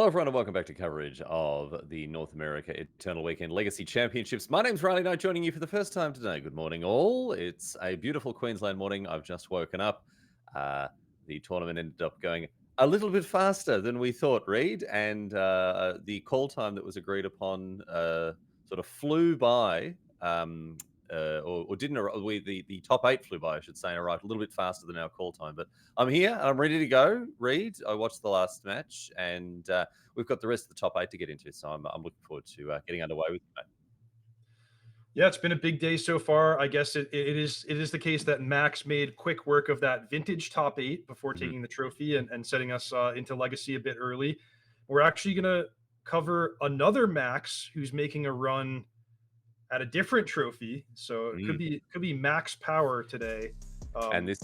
Hello, everyone, and welcome back to coverage of the North America Eternal Weekend Legacy Championships. My name's Riley Knight, joining you for the first time today. Good morning, all. It's a beautiful Queensland morning. I've just woken up. The tournament ended up going a little bit faster than we thought, Reed, and the call time that was agreed upon sort of flew by, or didn't arrive. The top 8 flew by, I should say, and arrived a little bit faster than our call time. But I'm here and I'm ready to go, Reed. I watched the last match, and we've got the rest of the top 8 to get into, so I'm looking forward to getting underway with you, mate. Yeah, it's been a big day so far. I guess it is the case that Max made quick work of that vintage top 8 before taking the trophy and setting us into Legacy a bit early. We're actually going to cover another Max who's making a run at a different trophy. So it could be Max Power today. And this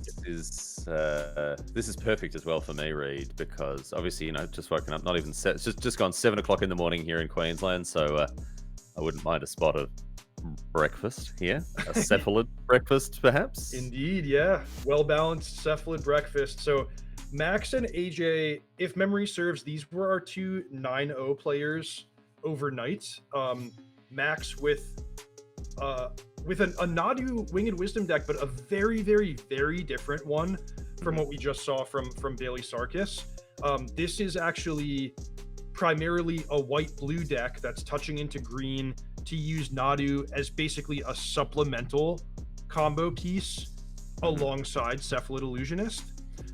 is perfect as well for me, Reed, because obviously, just woken up, not even set. It's just gone 7 o'clock in the morning here in Queensland. So I wouldn't mind a spot of breakfast here, a cephalid breakfast, perhaps. Indeed, yeah, well-balanced cephalid breakfast. So Max and AJ, if memory serves, these were our 2 9-0 players overnight. Max with a Nadu Winged Wisdom deck, but a very, very, very different one from what we just saw from Bailey Sarkis. This is actually primarily a white-blue deck that's touching into green to use Nadu as basically a supplemental combo piece alongside Cephalid Illusionist.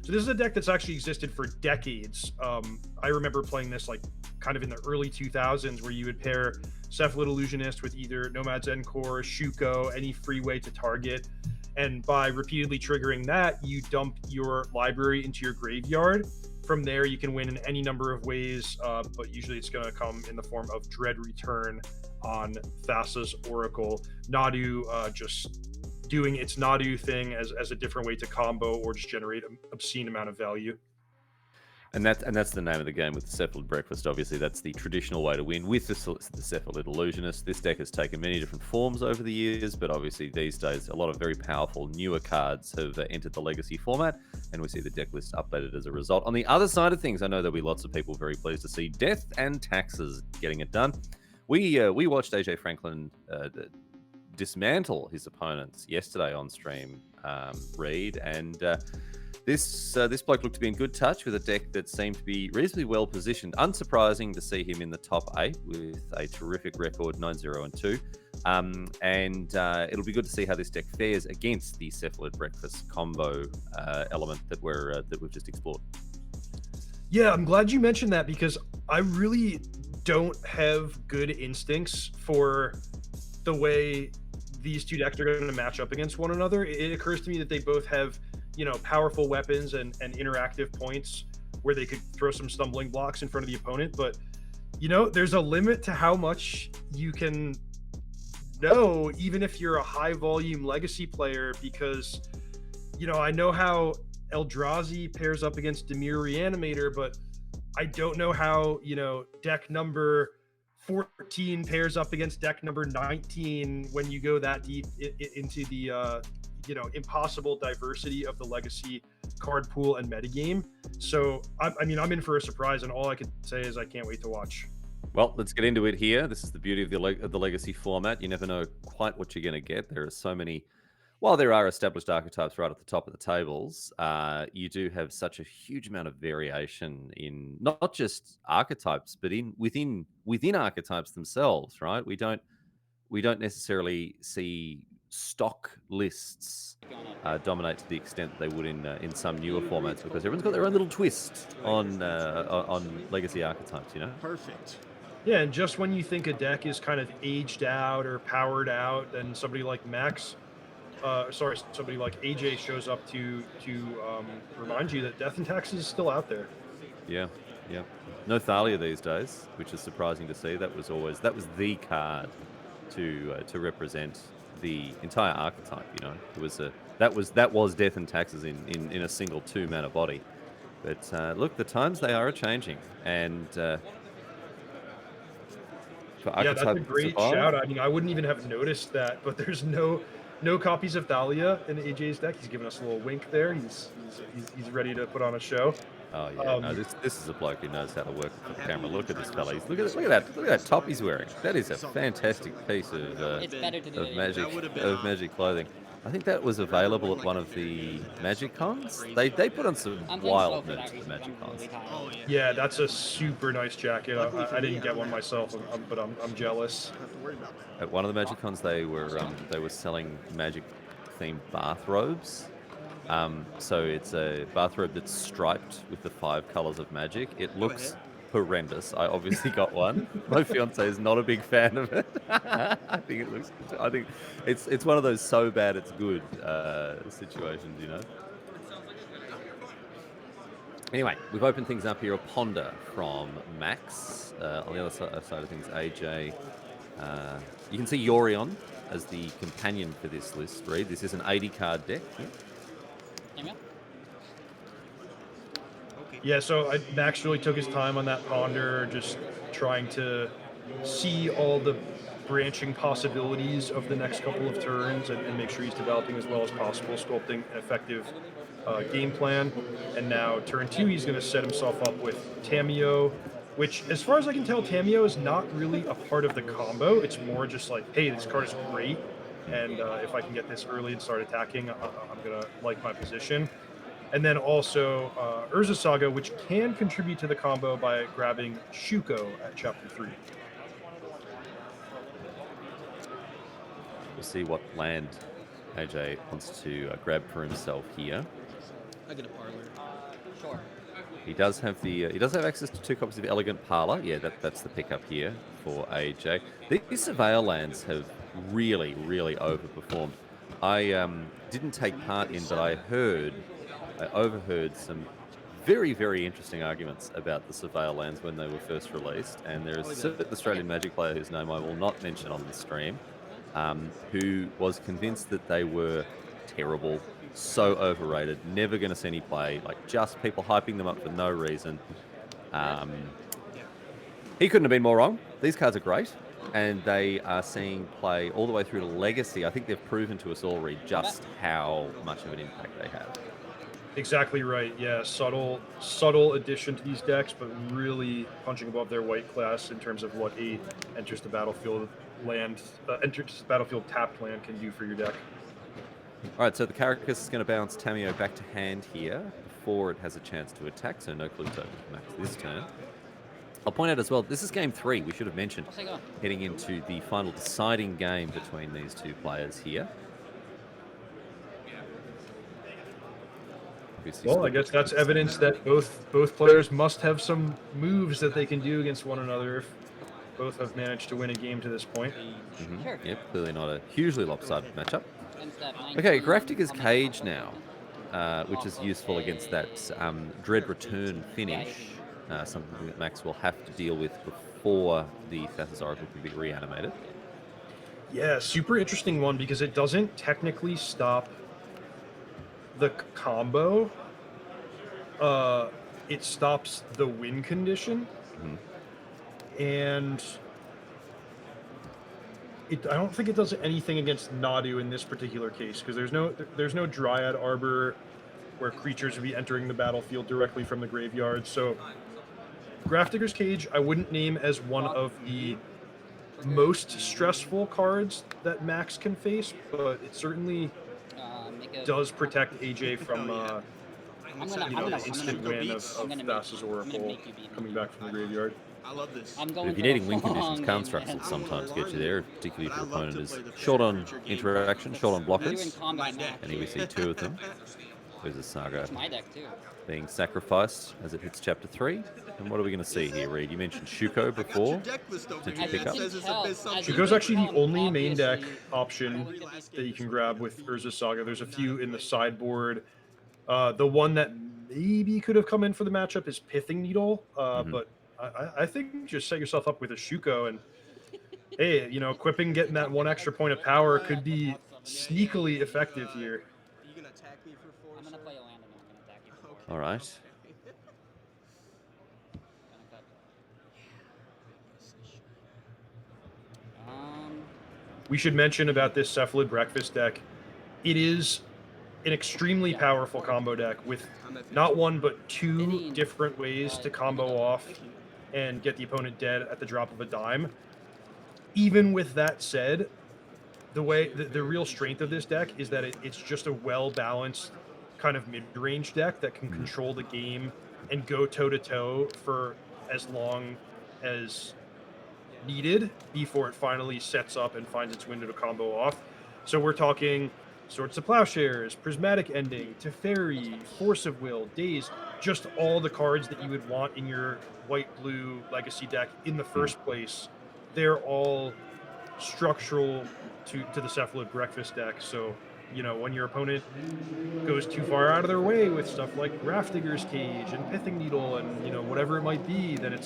So this is a deck that's actually existed for decades. I remember playing this like kind of in the early 2000s, where you would pair Cephalid Illusionist with either Nomad's Encore, Shuko, any free way to target. And by repeatedly triggering that, you dump your library into your graveyard. From there, you can win in any number of ways, but usually it's going to come in the form of Dread Return on Thassa's Oracle. Nadu just doing its Nadu thing as a different way to combo or just generate an obscene amount of value. And that's the name of the game with the Cephalid Breakfast. Obviously, that's the traditional way to win with the Cephalid Illusionist. This deck has taken many different forms over the years, but obviously these days a lot of very powerful newer cards have entered the Legacy format, and we see the deck list updated as a result. On the other side of things, I know there'll be lots of people very pleased to see Death and Taxes getting it done. We watched AJ Franklin dismantle his opponents yesterday on stream, Reed, and this bloke looked to be in good touch with a deck that seemed to be reasonably well positioned. Unsurprising to see him in the top 8 with a terrific record, 9-0-2. And it'll be good to see how this deck fares against the Cephalid Breakfast combo element that we've just explored. Yeah, I'm glad you mentioned that, because I really don't have good instincts for the way these two decks are going to match up against one another. It occurs to me that they both have, powerful weapons and interactive points where they could throw some stumbling blocks in front of the opponent. But, there's a limit to how much you can know, even if you're a high volume Legacy player, because, I know how Eldrazi pairs up against Dimir Reanimator, but I don't know how, deck number 14 pairs up against deck number 19 when you go that deep into the, impossible diversity of the Legacy card pool and metagame. So, I'm in for a surprise, and all I could say is I can't wait to watch. Well, let's get into it here. This is the beauty of the Legacy format. You never know quite what you're going to get. There are so many. While there are established archetypes right at the top of the tables, you do have such a huge amount of variation in not just archetypes, but within archetypes themselves. Right? We don't necessarily see stock lists dominate to the extent that they would in some newer formats, because everyone's got their own little twist on Legacy archetypes. Perfect. Yeah, and just when you think a deck is kind of aged out or powered out, then somebody like somebody like AJ shows up to remind you that Death and Taxes is still out there. Yeah. No Thalia these days, which is surprising to see. That was the card to represent the entire archetype. That was Death and Taxes in a single 2-mana body. But look, the times they are changing, and yeah, that's a great shout. I wouldn't even have noticed that, but there's no no copies of Dahlia in AJ's deck. He's giving us a little wink there. He's ready to put on a show. Oh yeah, no, this is a bloke who knows how to work with the camera. Look at this fella. Look at that top he's wearing. That is a fantastic piece of magic clothing. I think that was available at one of the Magic Cons. They put on some wild moves at the Magic Cons. Yeah, that's a super nice jacket. I didn't get one myself, but I'm jealous. At one of the Magic Cons, they were selling Magic themed bathrobes. So it's a bathrobe that's striped with the 5 colors of Magic. It looks horrendous. I obviously got one. My fiance is not a big fan of it. I think it's one of those so bad it's good situations, you know. Anyway, we've opened things up here. A Ponder from Max. On the other side of things, AJ. You can see Yorion as the companion for this list. Reed, this is an 80 card deck. Yeah, so Max really took his time on that Ponder, just trying to see all the branching possibilities of the next couple of turns and make sure he's developing as well as possible, sculpting an effective game plan. And now turn 2, he's going to set himself up with Tamiyo, which, as far as I can tell, Tamiyo is not really a part of the combo. It's more just like, hey, this card is great, and if I can get this early and start attacking, I'm going to like my position. And then also Urza Saga, which can contribute to the combo by grabbing Shuko at Chapter 3. We'll see what land AJ wants to grab for himself here. I get a parlor. Sure. He does have access to 2 copies of Elegant Parlor. Yeah, that's the pickup here for AJ. These Surveyor lands have really, really overperformed. I didn't take part in, but I overheard some very, very interesting arguments about the Surveyor lands when they were first released. And there is a certain Australian Magic player whose name I will not mention on the stream, who was convinced that they were terrible, so overrated, never going to see any play, like just people hyping them up for no reason. He couldn't have been more wrong. These cards are great, and they are seeing play all the way through to Legacy. I think they've proven to us all, Reed, just how much of an impact they have. Exactly right. Yeah, subtle addition to these decks, but really punching above their weight class in terms of what a enters the battlefield tapped land can do for your deck. All right, so the Caracas is going to bounce Tamiyo back to hand here before it has a chance to attack, so no clue to Max this turn. I'll point out as well, this is game 3, we should have mentioned, heading into the final deciding game between these two players here. Well, I guess that's evidence that both players must have some moves that they can do against one another if both have managed to win a game to this point. Mm-hmm. Yep, clearly not a hugely lopsided matchup. Okay, Grafdigger's Cage now, which is useful against that Dread Return finish, something that Max will have to deal with before the Thassa's Oracle can be reanimated. Yeah, super interesting one because it doesn't technically stop the combo. It stops the win condition. And I don't think it does anything against Nadu in this particular case because there's no Dryad Arbor where creatures would be entering the battlefield directly from the graveyard. So Grafdigger's Cage I wouldn't name as one of the most stressful cards that Max can face, but it certainly does protect AJ from the instant win of Thassa's Oracle coming back from the graveyard. I love this. If you're needing win conditions, Constructs will sometimes get you there, particularly if your opponent is short on interaction, short on blockers. And here we see 2 of them. There's a Saga being sacrificed as it hits Chapter 3. And what are we going to see here, Reed? You mentioned Shuko before. Did you pick up? Shuko's actually the only main deck option that you can grab with Urza Saga. There's a few in the sideboard. The one that maybe could have come in for the matchup is Pithing Needle, but I think just set yourself up with a Shuko and, hey, equipping, getting that 1 extra point of power could be sneakily effective here. All right. we should mention about this Cephalid Breakfast deck. It is an extremely powerful combo deck with not one but two different ways to combo off and get the opponent dead at the drop of a dime. Even with that said, the real strength of this deck is that it's just a well-balanced kind of mid-range deck that can control the game and go toe-to-toe for as long as needed before it finally sets up and finds its window to combo off. So we're talking Swords to Plowshares, Prismatic Ending, Teferi, Force of Will, Daze, just all the cards that you would want in your white-blue Legacy deck in the first place. They're all structural to the Cephalid Breakfast deck. So, you know, when your opponent goes too far out of their way with stuff like Grafdigger's Cage and Pithing Needle and, you know, whatever it might be, then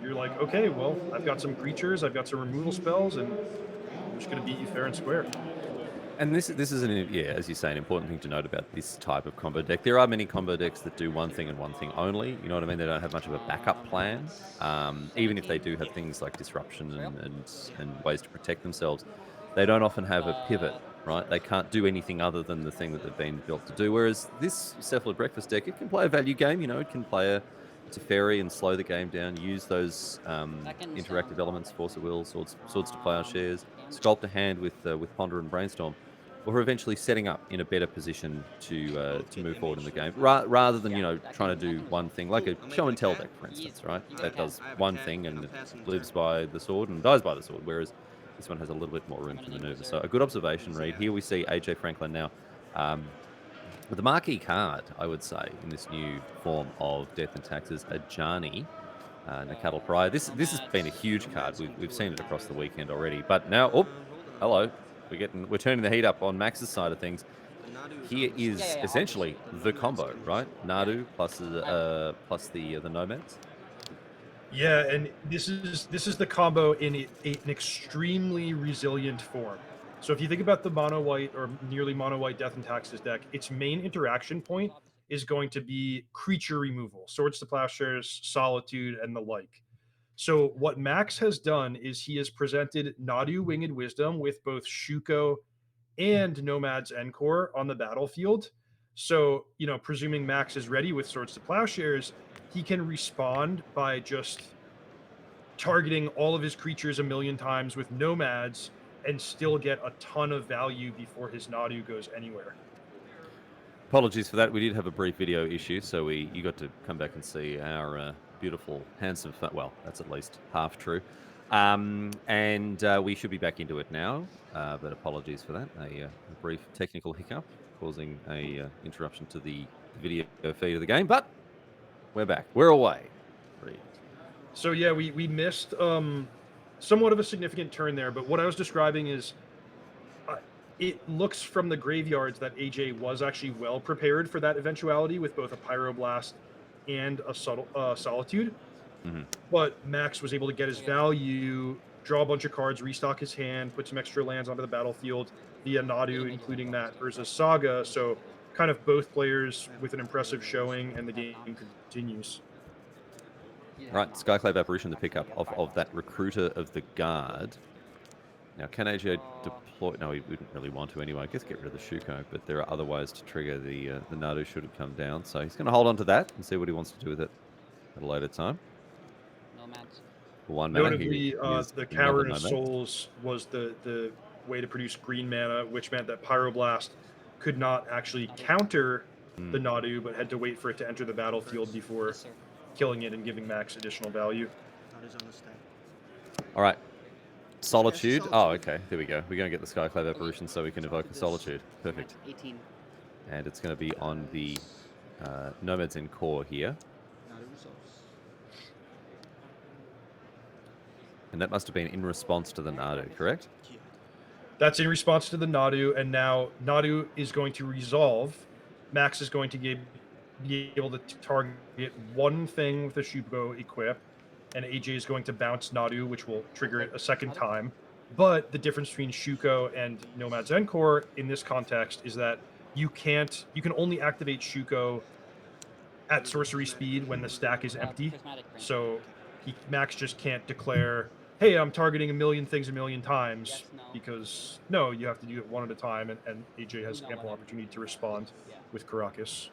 you're like, okay, well, I've got some creatures, I've got some removal spells, and I'm just going to beat you fair and square. And this is as you say, an important thing to note about this type of combo deck. There are many combo decks that do one thing and one thing only. You know what I mean? They don't have much of a backup plan. Even if they do have things like disruption and ways to protect themselves, they don't often have a pivot, right? They can't do anything other than the thing that they've been built to do. Whereas this Cephalid Breakfast deck, it can play a value game. You know, it can play a Teferi and slow the game down. Use those interactive elements, Force of Will, Swords to Plowshares, sculpt a hand with Ponder and Brainstorm, or eventually setting up in a better position to move forward in the game, rather than, you know, trying to do one thing, like a show and tell deck, for instance, right? That does one thing and it lives by the sword and dies by the sword, whereas this one has a little bit more room to maneuver. So a good observation, Reed. Here we see AJ Franklin now. With the marquee card, I would say, in this new form of Death and Taxes, Ajani Nakatal Prior. This has been a huge card. We've seen it across the weekend already, but now, hello. We're turning the heat up on Max's side of things. Here is essentially the combo, right? Nadu plus the Nomads. Yeah, and this is the combo in an extremely resilient form. So if you think about the mono white or nearly mono white Death and Taxes deck, its main interaction point is going to be creature removal, Swords to Plowshares, Solitude, and the like. So what Max has done is he has presented Nadu Winged Wisdom with both Shuko and Nomad's Encore on the battlefield. So, you know, presuming Max is ready with Swords to Plowshares, he can respond by just targeting all of his creatures a million times with Nomads and still get a ton of value before his Nadu goes anywhere. Apologies for that. We did have a brief video issue, so you got to come back and see our beautiful, handsome, well, that's at least half true. And we should be back into it now, but apologies for that. A brief technical hiccup causing a interruption to the video feed of the game, but we're back. We're away. So yeah, we missed somewhat of a significant turn there, but what I was describing is it looks from the graveyards that AJ was actually well prepared for that eventuality with both a Pyroblast and a Solitude. Mm-hmm. But Max was able to get his value, draw a bunch of cards, restock his hand, put some extra lands onto the battlefield via Nadu, including that Urza's Saga. So kind of both players with an impressive showing, and the game continues. Right, Skyclave Apparition, the pickup of that Recruiter of the Guard. Now, can AJ deploy? No, we wouldn't really want to anyway. I guess get rid of the Shuko, but there are other ways to trigger the Nadu should it come down. So he's going to hold on to that and see what he wants to do with it at a later time. Nomads. For one mana, notably, the Cavern of Souls was the way to produce green mana, which meant that Pyroblast could not actually counter the Nadu, but had to wait for it to enter the battlefield before killing it and giving Max additional value. All right. Solitude. Oh, okay. There we go. We're going to get the Skyclave Apparition so we can evoke a Solitude. Perfect. 18. And it's going to be on the Nomads Encore here. And that must have been in response to the Nadu, correct? That's in response to the Nadu, and now Nadu is going to resolve. Max is going to be able to target one thing with the Shuko equip, and AJ is going to bounce Nadu, which will trigger it a second time. But the difference between Shuko and Nomad's Encore in this context is that you can only activate Shuko at sorcery speed when the stack is empty. So Max just can't declare hey, I'm targeting a million things a million times, because no, you have to do it one at a time, and AJ has ample opportunity to respond with Karakas.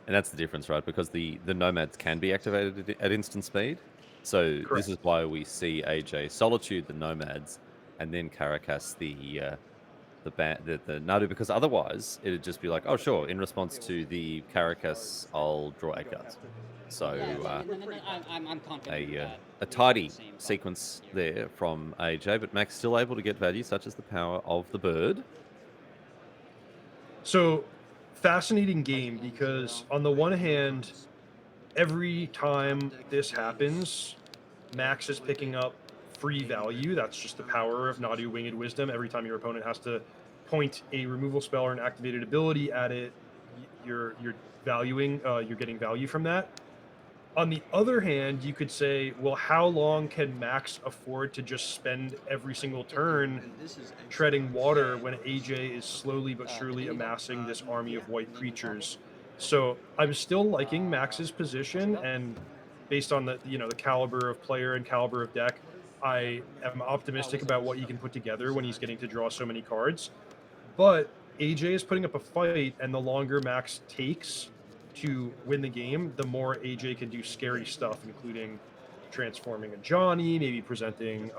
And that's the difference, right? Because the nomads can be activated at instant speed. So Correct. this is why we see AJ Solitude the nomads, and then Karakas the Nadu, because otherwise it'd just be like, oh sure, in response to the Karakas, I'll draw 8 cards. So I'm confident a tidy sequence there from AJ, but Max still able to get value such as the power of the bird. So fascinating game, because on the one hand, every time this happens, Max is picking up free value. That's just the power of Nadu Winged Wisdom. Every time your opponent has to point a removal spell or an activated ability at it, you're valuing, you're getting value from that. On the other hand, you could say, well, how long can Max afford to just spend every single turn treading water when AJ is slowly but surely amassing this army of white creatures? So I'm still liking Max's position, and based on the the caliber of player and caliber of deck, I am optimistic about what he can put together when he's getting to draw so many cards. But AJ is putting up a fight, and the longer Max takes to win the game, the more AJ can do scary stuff, including transforming a Johnny, maybe presenting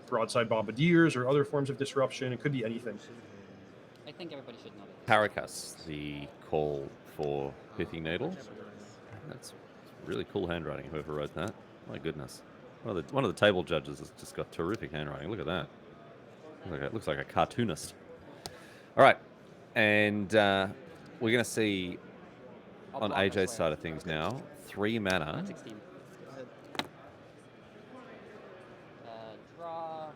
broadside bombardiers or other forms of disruption. It could be anything. I think everybody should know that. Karakas, the call for Pithing Needle. That's really cool handwriting, whoever wrote that. My goodness. One of the table judges has just got terrific handwriting. Look at that. It looks like a cartoonist. All right. And we're going to see on AJ's side of things now, 3 mana. 16. Draw. I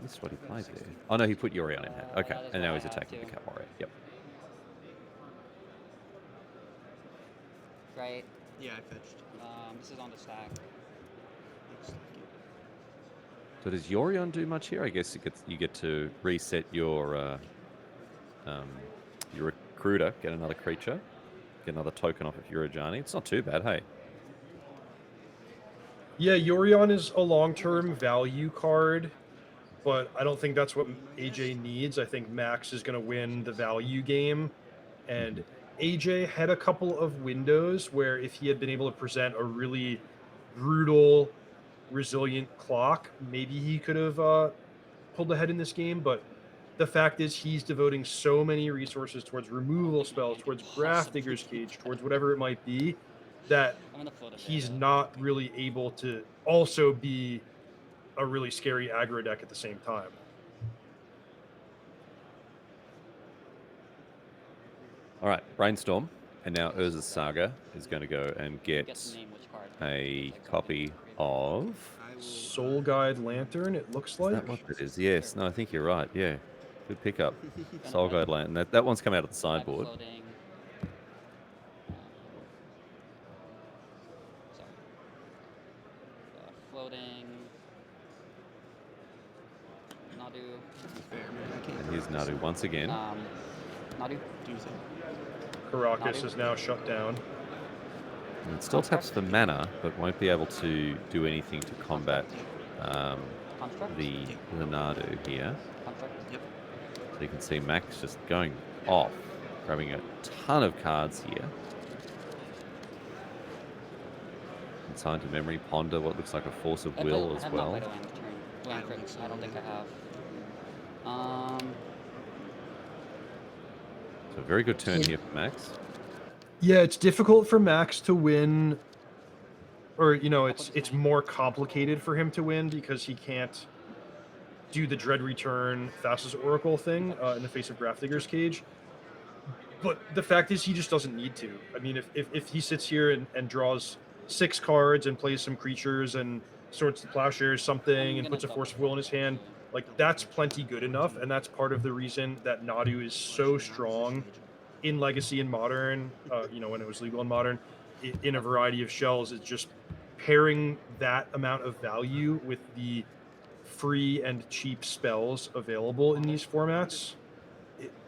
missed what he played there. Oh no, he put Yorion in hand. Okay, and now he's attacking the Cat Warrior. Yep. Right. Yeah, I fetched. This is on the stack. So does Yorion do much here? I guess you get to reset your recruiter, get another creature, get another token off of Urajani. It's not too bad, hey. Yeah, Yorion is a long-term value card, but I don't think that's what AJ needs. I think Max is going to win the value game, and AJ had a couple of windows where if he had been able to present a really brutal, resilient clock, maybe he could have pulled ahead in this game, but the fact is he's devoting so many resources towards removal spells, towards Grafdigger's Cage, towards whatever it might be, that he's not really able to also be a really scary aggro deck at the same time. All right, Brainstorm, and now Urza's Saga is going to go and get a copy of Soul Guide Lantern, it looks like. Is that what it is? Yes. No, I think you're right. Yeah. Good pickup. Soul Guide Lantern. That one's come out of the sideboard. Floating. Nadu. And here's Nadu once again. Nadu. Karakas is now shut down. And it still taps for mana, but won't be able to do anything to combat the Nadu here. Yep. So you can see Max just going off, grabbing a ton of cards here. Inside to Memory, Ponder, what looks like a Force of Will as well. I don't think I have. So a very good turn here for Max. Yeah, it's difficult for Max to win, or it's more complicated for him to win because he can't do the Dread Return Thassa's Oracle thing in the face of Grafdigger's Cage. But the fact is, he just doesn't need to. I mean, if he sits here and draws 6 cards and plays some creatures and Swords to Plowshares something and puts a Force of Will in his hand, like that's plenty good enough, and that's part of the reason that Nadu is so strong in Legacy and Modern, when it was legal in Modern, in a variety of shells. Is just pairing that amount of value with the free and cheap spells available in these formats.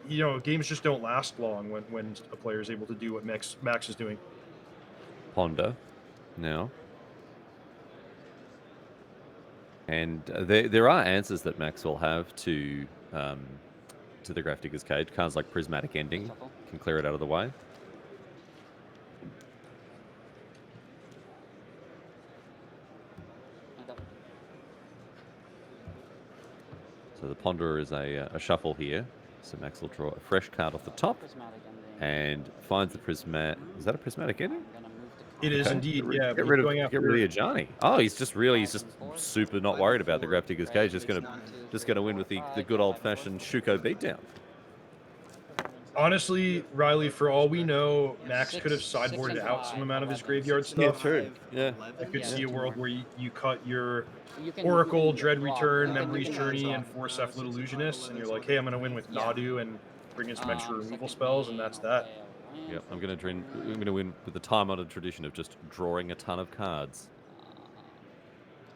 Games just don't last long when a player is able to do what Max is doing. Ponder now. And there are answers that Max will have to the Grafdigger's Cage. Cards like Prismatic Ending can clear it out of the way. So the Ponderer is a shuffle here. So Max will draw a fresh card off the top and finds the Prismatic. Is that a Prismatic Ending? It is indeed, yeah. Get rid of Ajani. Oh, he's just super not worried about the Grafdigger's Cage. Just gonna win with the good old fashioned Shuko beatdown. Honestly, Riley, for all we know, Max could have sideboarded out some amount of his graveyard stuff. Yeah, true. Yeah. I could see a world where you cut your Oracle, Dread Return, Memory's Journey, and 4 Cephalid Illusionists, and you're like, hey, I'm gonna win with Nadu and bring in some extra removal spells, and that's that. Yep, I'm gonna win with the time-honored tradition of just drawing a ton of cards.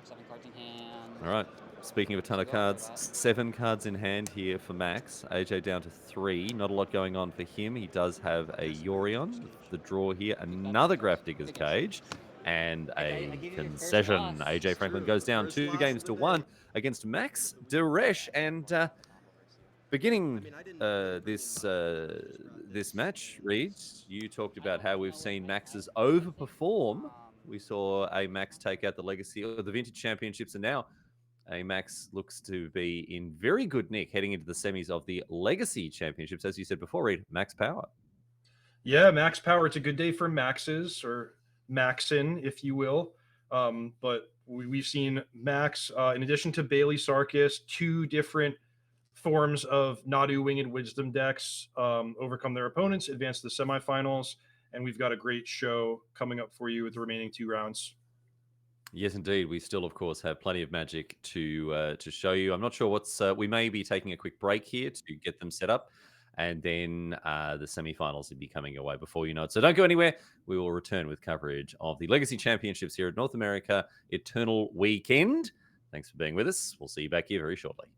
7 cards in hand. All right. Speaking of a ton of cards, 7 cards in hand here for Max. AJ down to 3. Not a lot going on for him. He does have a Yorion. The draw here, another Grafdigger's Cage, and a concession. AJ Franklin goes down 2 games to 1 against Max Deresh, and beginning this match, Reed, you talked about how we've seen Max's overperform. We saw a Max take out the Legacy or the Vintage Championships, and now a Max looks to be in very good nick heading into the semis of the Legacy Championships. As you said before, Reed, Max Power. Yeah, Max Power. It's a good day for Maxes, or Maxin, if you will. But we've seen Max, in addition to Bailey Sarkis, 2 different forms of Nadu Winged Wisdom decks overcome their opponents, advance to the semifinals, and we've got a great show coming up for you with the remaining 2 rounds. Yes, indeed. We still, of course, have plenty of Magic to show you. I'm not sure what's... we may be taking a quick break here to get them set up, and then the semifinals will be coming your way before you know it. So don't go anywhere. We will return with coverage of the Legacy Championships here at North America Eternal Weekend. Thanks for being with us. We'll see you back here very shortly.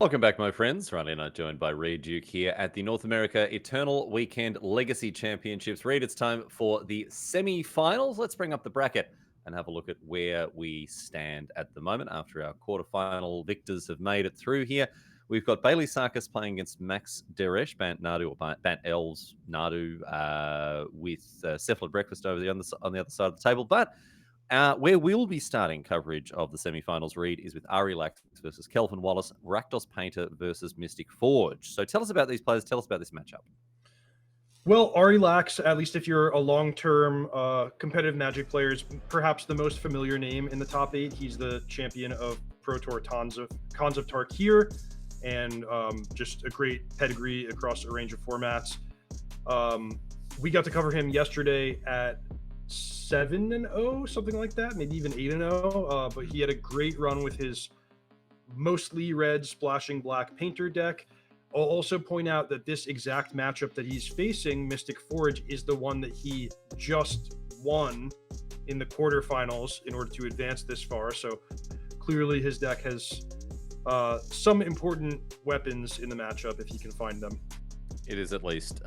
Welcome back, my friends. Riley and I joined by Reed Duke here at the North America Eternal Weekend Legacy Championships. Reed, it's time for the semi-finals. Let's bring up the bracket and have a look at where we stand at the moment after our quarterfinal victors have made it through here. We've got Bailey Sarkis playing against Max Deresh, Bant Nadu, or Bant Elves Nadu, with Cephalid Breakfast over on the other side of the table. But where we'll be starting coverage of the semi-finals, Reed, is with Ari Lax versus Kelvin Wallace, Rakdos Painter versus Mystic Forge. So tell us about these players. Tell us about this matchup. Well, Ari Lax, at least if you're a long-term competitive Magic player, is perhaps the most familiar name in the top 8. He's the champion of Pro Tour Khans of Tarkir, and just a great pedigree across a range of formats. We got to cover him yesterday at 7-0, something like that, maybe even 8-0. But he had a great run with his mostly red splashing black painter deck. I'll also point out that this exact matchup that he's facing, Mystic Forge, is the one that he just won in the quarterfinals in order to advance this far. So clearly his deck has some important weapons in the matchup if he can find them. It is at least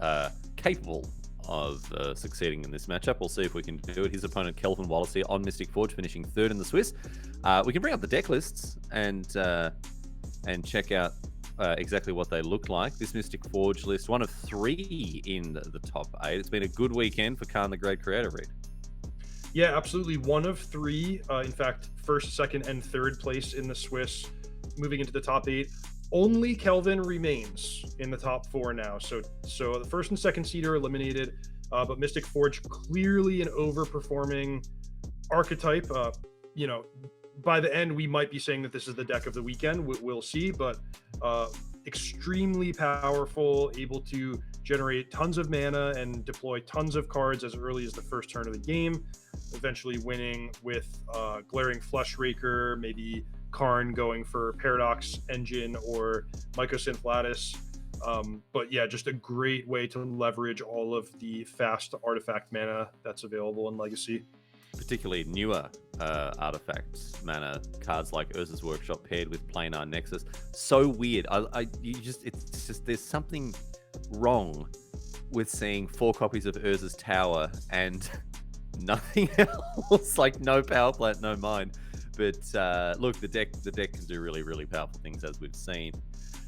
capable of succeeding in this matchup. We'll see if we can do it. His opponent, Kelvin Wallace, here on Mystic Forge, finishing 3rd in the Swiss. We can bring up the deck lists and check out exactly what they look like. This Mystic Forge list, one of 3 in the top 8. It's been a good weekend for Khan the Great Creator, Reed. Yeah, absolutely. One of 3. In fact, 1st, 2nd, and 3rd place in the Swiss, moving into the top 8. Only Kelvin remains in the top 4 now. So the 1st and 2nd seed are eliminated, but Mystic Forge clearly an overperforming archetype. By the end, we might be saying that this is the deck of the weekend. We'll see, but extremely powerful, able to generate tons of mana and deploy tons of cards as early as the first turn of the game, eventually winning with Glaring Fleshraker, maybe Karn going for Paradox Engine or Mycosynth Lattice. But yeah, just a great way to leverage all of the fast artifact mana that's available in Legacy. Particularly newer artifacts mana cards like Urza's Workshop paired with Planar Nexus. So weird. It's just there's something wrong with seeing 4 copies of Urza's Tower and nothing else, like no power plant, no mine. But look, the deck can do really, really powerful things, as we've seen.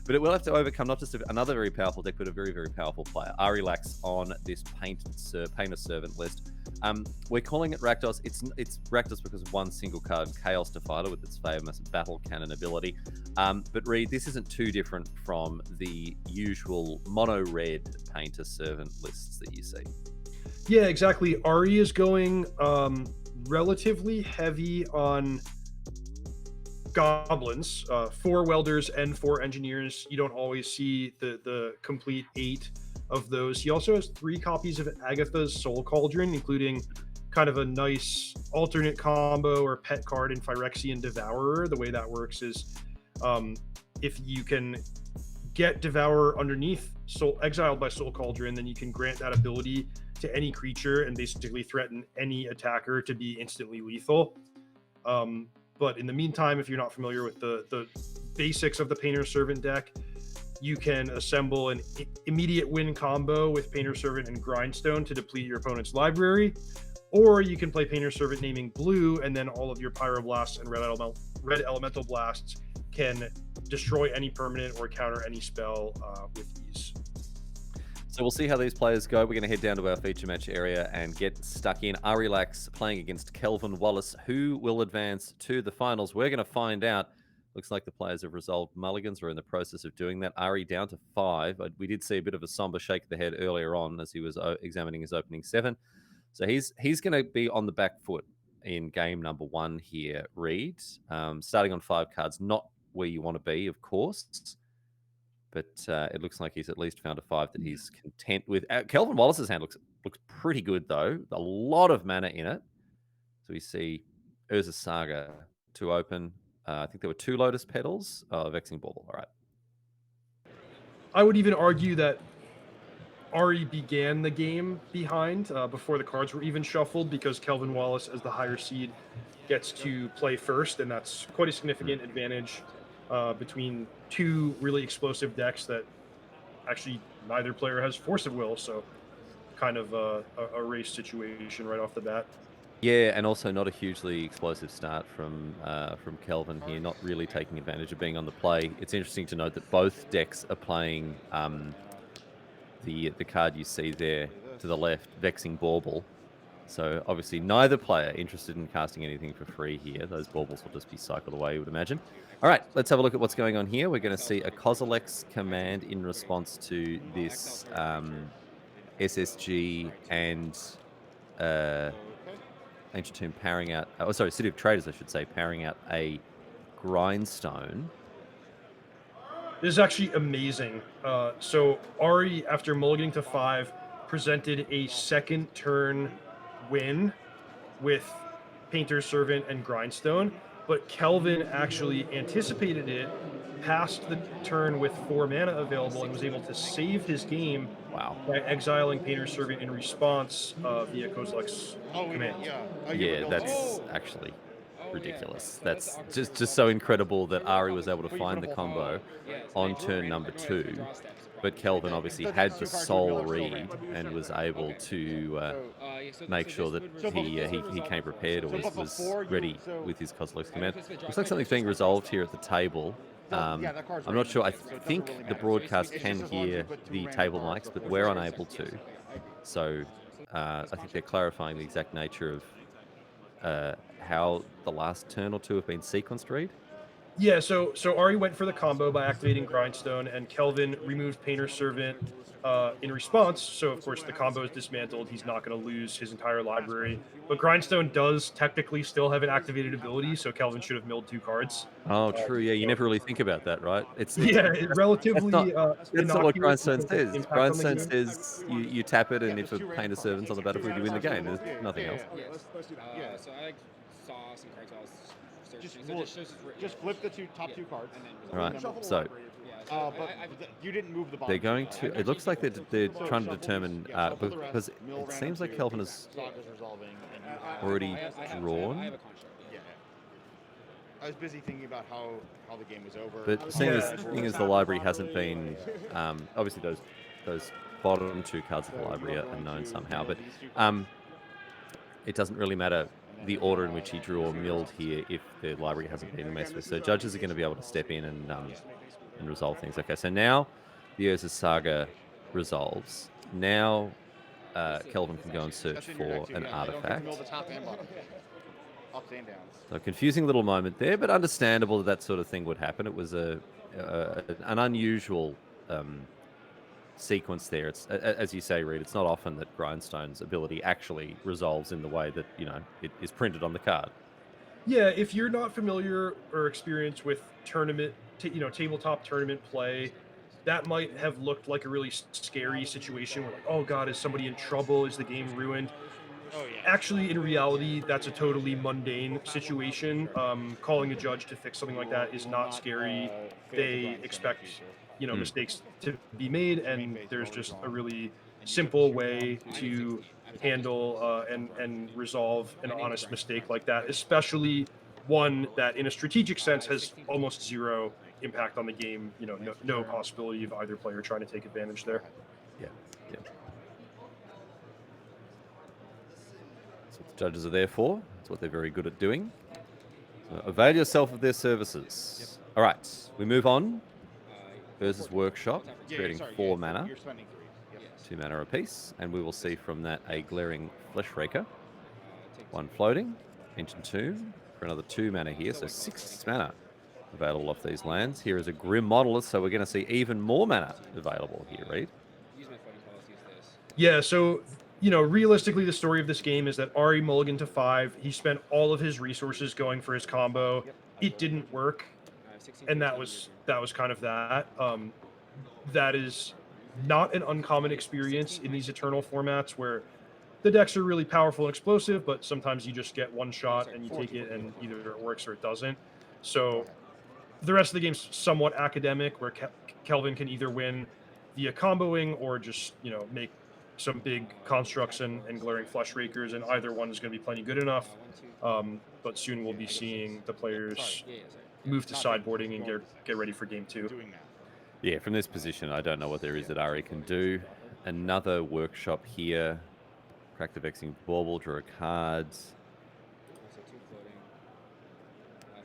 But it will have to overcome not just another very powerful deck, but a very, very powerful player. Ari Lax on this Painter Servant list. We're calling it Rakdos. It's Rakdos because of one single card, Chaos Defiler, with its famous Battle Cannon ability. But Reed, this isn't too different from the usual mono-red Painter Servant lists that you see. Yeah, exactly. Ari is going relatively heavy on goblins, 4 welders and 4 engineers. You don't always see the complete 8 of those. He also has 3 copies of Agatha's Soul Cauldron, including kind of a nice alternate combo or pet card in Phyrexian Devourer. The way that works is if you can get Devourer underneath exiled by Soul Cauldron, then you can grant that ability to any creature and basically threaten any attacker to be instantly lethal. But in the meantime, if you're not familiar with the basics of the Painter Servant deck, you can assemble an immediate win combo with Painter Servant and Grindstone to deplete your opponent's library, or you can play Painter Servant naming blue, and then all of your Pyroblasts and red elemental blasts can destroy any permanent or counter any spell with ease. So we'll see how these players go. We're going to head down to our feature match area and get stuck in. Ari Lax playing against Kelvin Wallace. Who will advance to the finals? We're going to find out. Looks like the players have resolved mulligans, or in the process of doing that. Ari down to 5. We did see a bit of a somber shake of the head earlier on as he was examining his opening 7. So he's going to be on the back foot in game number 1 here, Reed. Starting on 5 cards, not where you want to be, of course. But it looks like he's at least found a 5 that he's content with. Kelvin Wallace's hand looks pretty good, though. A lot of mana in it. So we see Urza's Saga to open. I think there were 2 Lotus Petals. Vexing Bauble. All right. I would even argue that Ari began the game behind before the cards were even shuffled, because Kelvin Wallace, as the higher seed, gets to play first, and that's quite a significant advantage between two really explosive decks that actually neither player has Force of Will, so kind of a race situation right off the bat. Yeah, and also not a hugely explosive start from Kelvin here, not really taking advantage of being on the play. It's interesting to note that both decks are playing the card you see there to the left, Vexing Bauble. So obviously neither player interested in casting anything for free here. Those baubles will just be cycled away, you would imagine. All right, let's have a look at what's going on here. We're going to see a Kozilek's command in response to this SSG and Ancient Tomb powering out... Oh, sorry, City of Traders, I should say, powering out a Grindstone. This is actually amazing. So Ari, after mulliganing to 5, presented a second turn win with Painter's Servant and Grindstone, but Kelvin actually anticipated it, passed the turn with 4 mana available, and was able to save his game by exiling Painter's Servant in response via Kozilek's command. Yeah, that's actually ridiculous. That's just so incredible that Ari was able to find the combo on turn number 2, but Kelvin obviously had the soul read and was able to make sure that he came prepared or was ready with his Kozilek's command. Looks like something's being resolved here at the table. I'm not sure. I think the broadcast can hear the table mics, but we're unable to. So I think they're clarifying the exact nature of how the last turn or two have been sequenced, Reed? Yeah, so Ari went for the combo by activating Grindstone, and Kelvin removed Painter's Servant in response. So, of course, the combo is dismantled. He's not going to lose his entire library. But Grindstone does technically still have an activated ability, so Kelvin should have milled 2 cards. Oh, true. Yeah, you never really think about that, right? It's relatively... That's not what Grindstone says. Grindstone says you tap it, and if a Painter's Servant's on the battlefield, you win the game. There's nothing else. So I saw some cards while I was searching. Just flip the top two cards. All right, so... but you didn't move the bottom. They're going to... It looks like they're trying to determine... because it seems like Kelvin has already drawn. I was busy thinking about how the game was over. But seeing as the library hasn't been... obviously, those bottom 2 cards of the library are known somehow, but it doesn't really matter the order in which he drew or milled here if the library hasn't been messed with. So judges are going to be able to step in and resolve things. Okay, so now the Urza's Saga resolves. Now Kelvin can go and search for an artifact. So a confusing little moment there, but understandable that sort of thing would happen. It was an unusual sequence there. It's, as you say, Reed, it's not often that Grindstone's ability actually resolves in the way that, it is printed on the card. Yeah, if you're not familiar or experienced with tabletop tournament play, that might have looked like a really scary situation where, like, oh god, is somebody in trouble? Is the game ruined? Actually, in reality, that's a totally mundane situation. Calling a judge to fix something like that is not scary. They expect, mistakes to be made, and there's just a really simple way to handle and resolve an honest mistake like that, especially one that, in a strategic sense, has almost zero impact on the game. No possibility of either player trying to take advantage there. Yeah. That's what the judges are there for. That's what they're very good at doing. So avail yourself of their services. All right, we move on. Urza's Workshop, creating 4 mana. 2 mana apiece, and we will see from that a Glaring Fleshraker. 1 floating, Ancient Tomb for another 2 mana here, so 6 mana available off these lands. Here is a Grim Monolith, so we're going to see even more mana available here, Reed. Yeah, so, realistically, the story of this game is that Ari mulliganed to 5. He spent all of his resources going for his combo. It didn't work, and that was kind of that. That is not an uncommon experience in these Eternal formats where the decks are really powerful and explosive, but sometimes you just get one shot and you take it and either it works or it doesn't. So the rest of the game's somewhat academic, where Kelvin can either win via comboing or just, make some big constructs and Glaring Fleshrakers, and either one is going to be plenty good enough. But soon we'll be seeing the players move to sideboarding and get ready for game 2. Yeah, from this position, I don't know what there is that Ari can do. Another workshop here. Crack the Vexing Bauble, draw a card.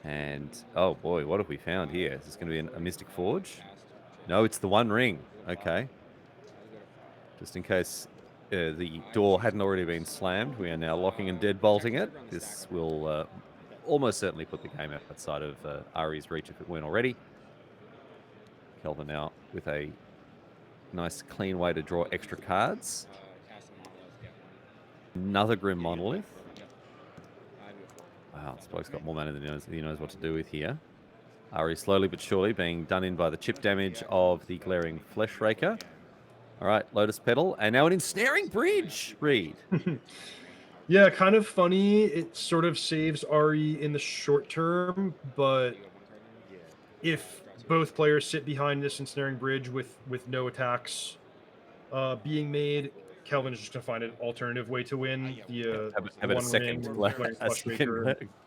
And, oh boy, what have we found here? Is this going to be a Mystic Forge? No, it's the One Ring. Okay. Just in case the door hadn't already been slammed, we are now locking and deadbolting it. This will almost certainly put the game outside of Ari's reach if it weren't already. Kelvin now with a nice clean way to draw extra cards. Another Grim Monolith. Wow, this bloke's got more mana than he knows what to do with here. Ari slowly but surely being done in by the chip damage of the Glaring Fleshraker. All right, Lotus Petal, and now an Ensnaring Bridge, Reed. Yeah, kind of funny. It sort of saves Ari in the short term, but if both players sit behind this Ensnaring Bridge with no attacks being made, Kelvin is just going to find an alternative way to win. Have a second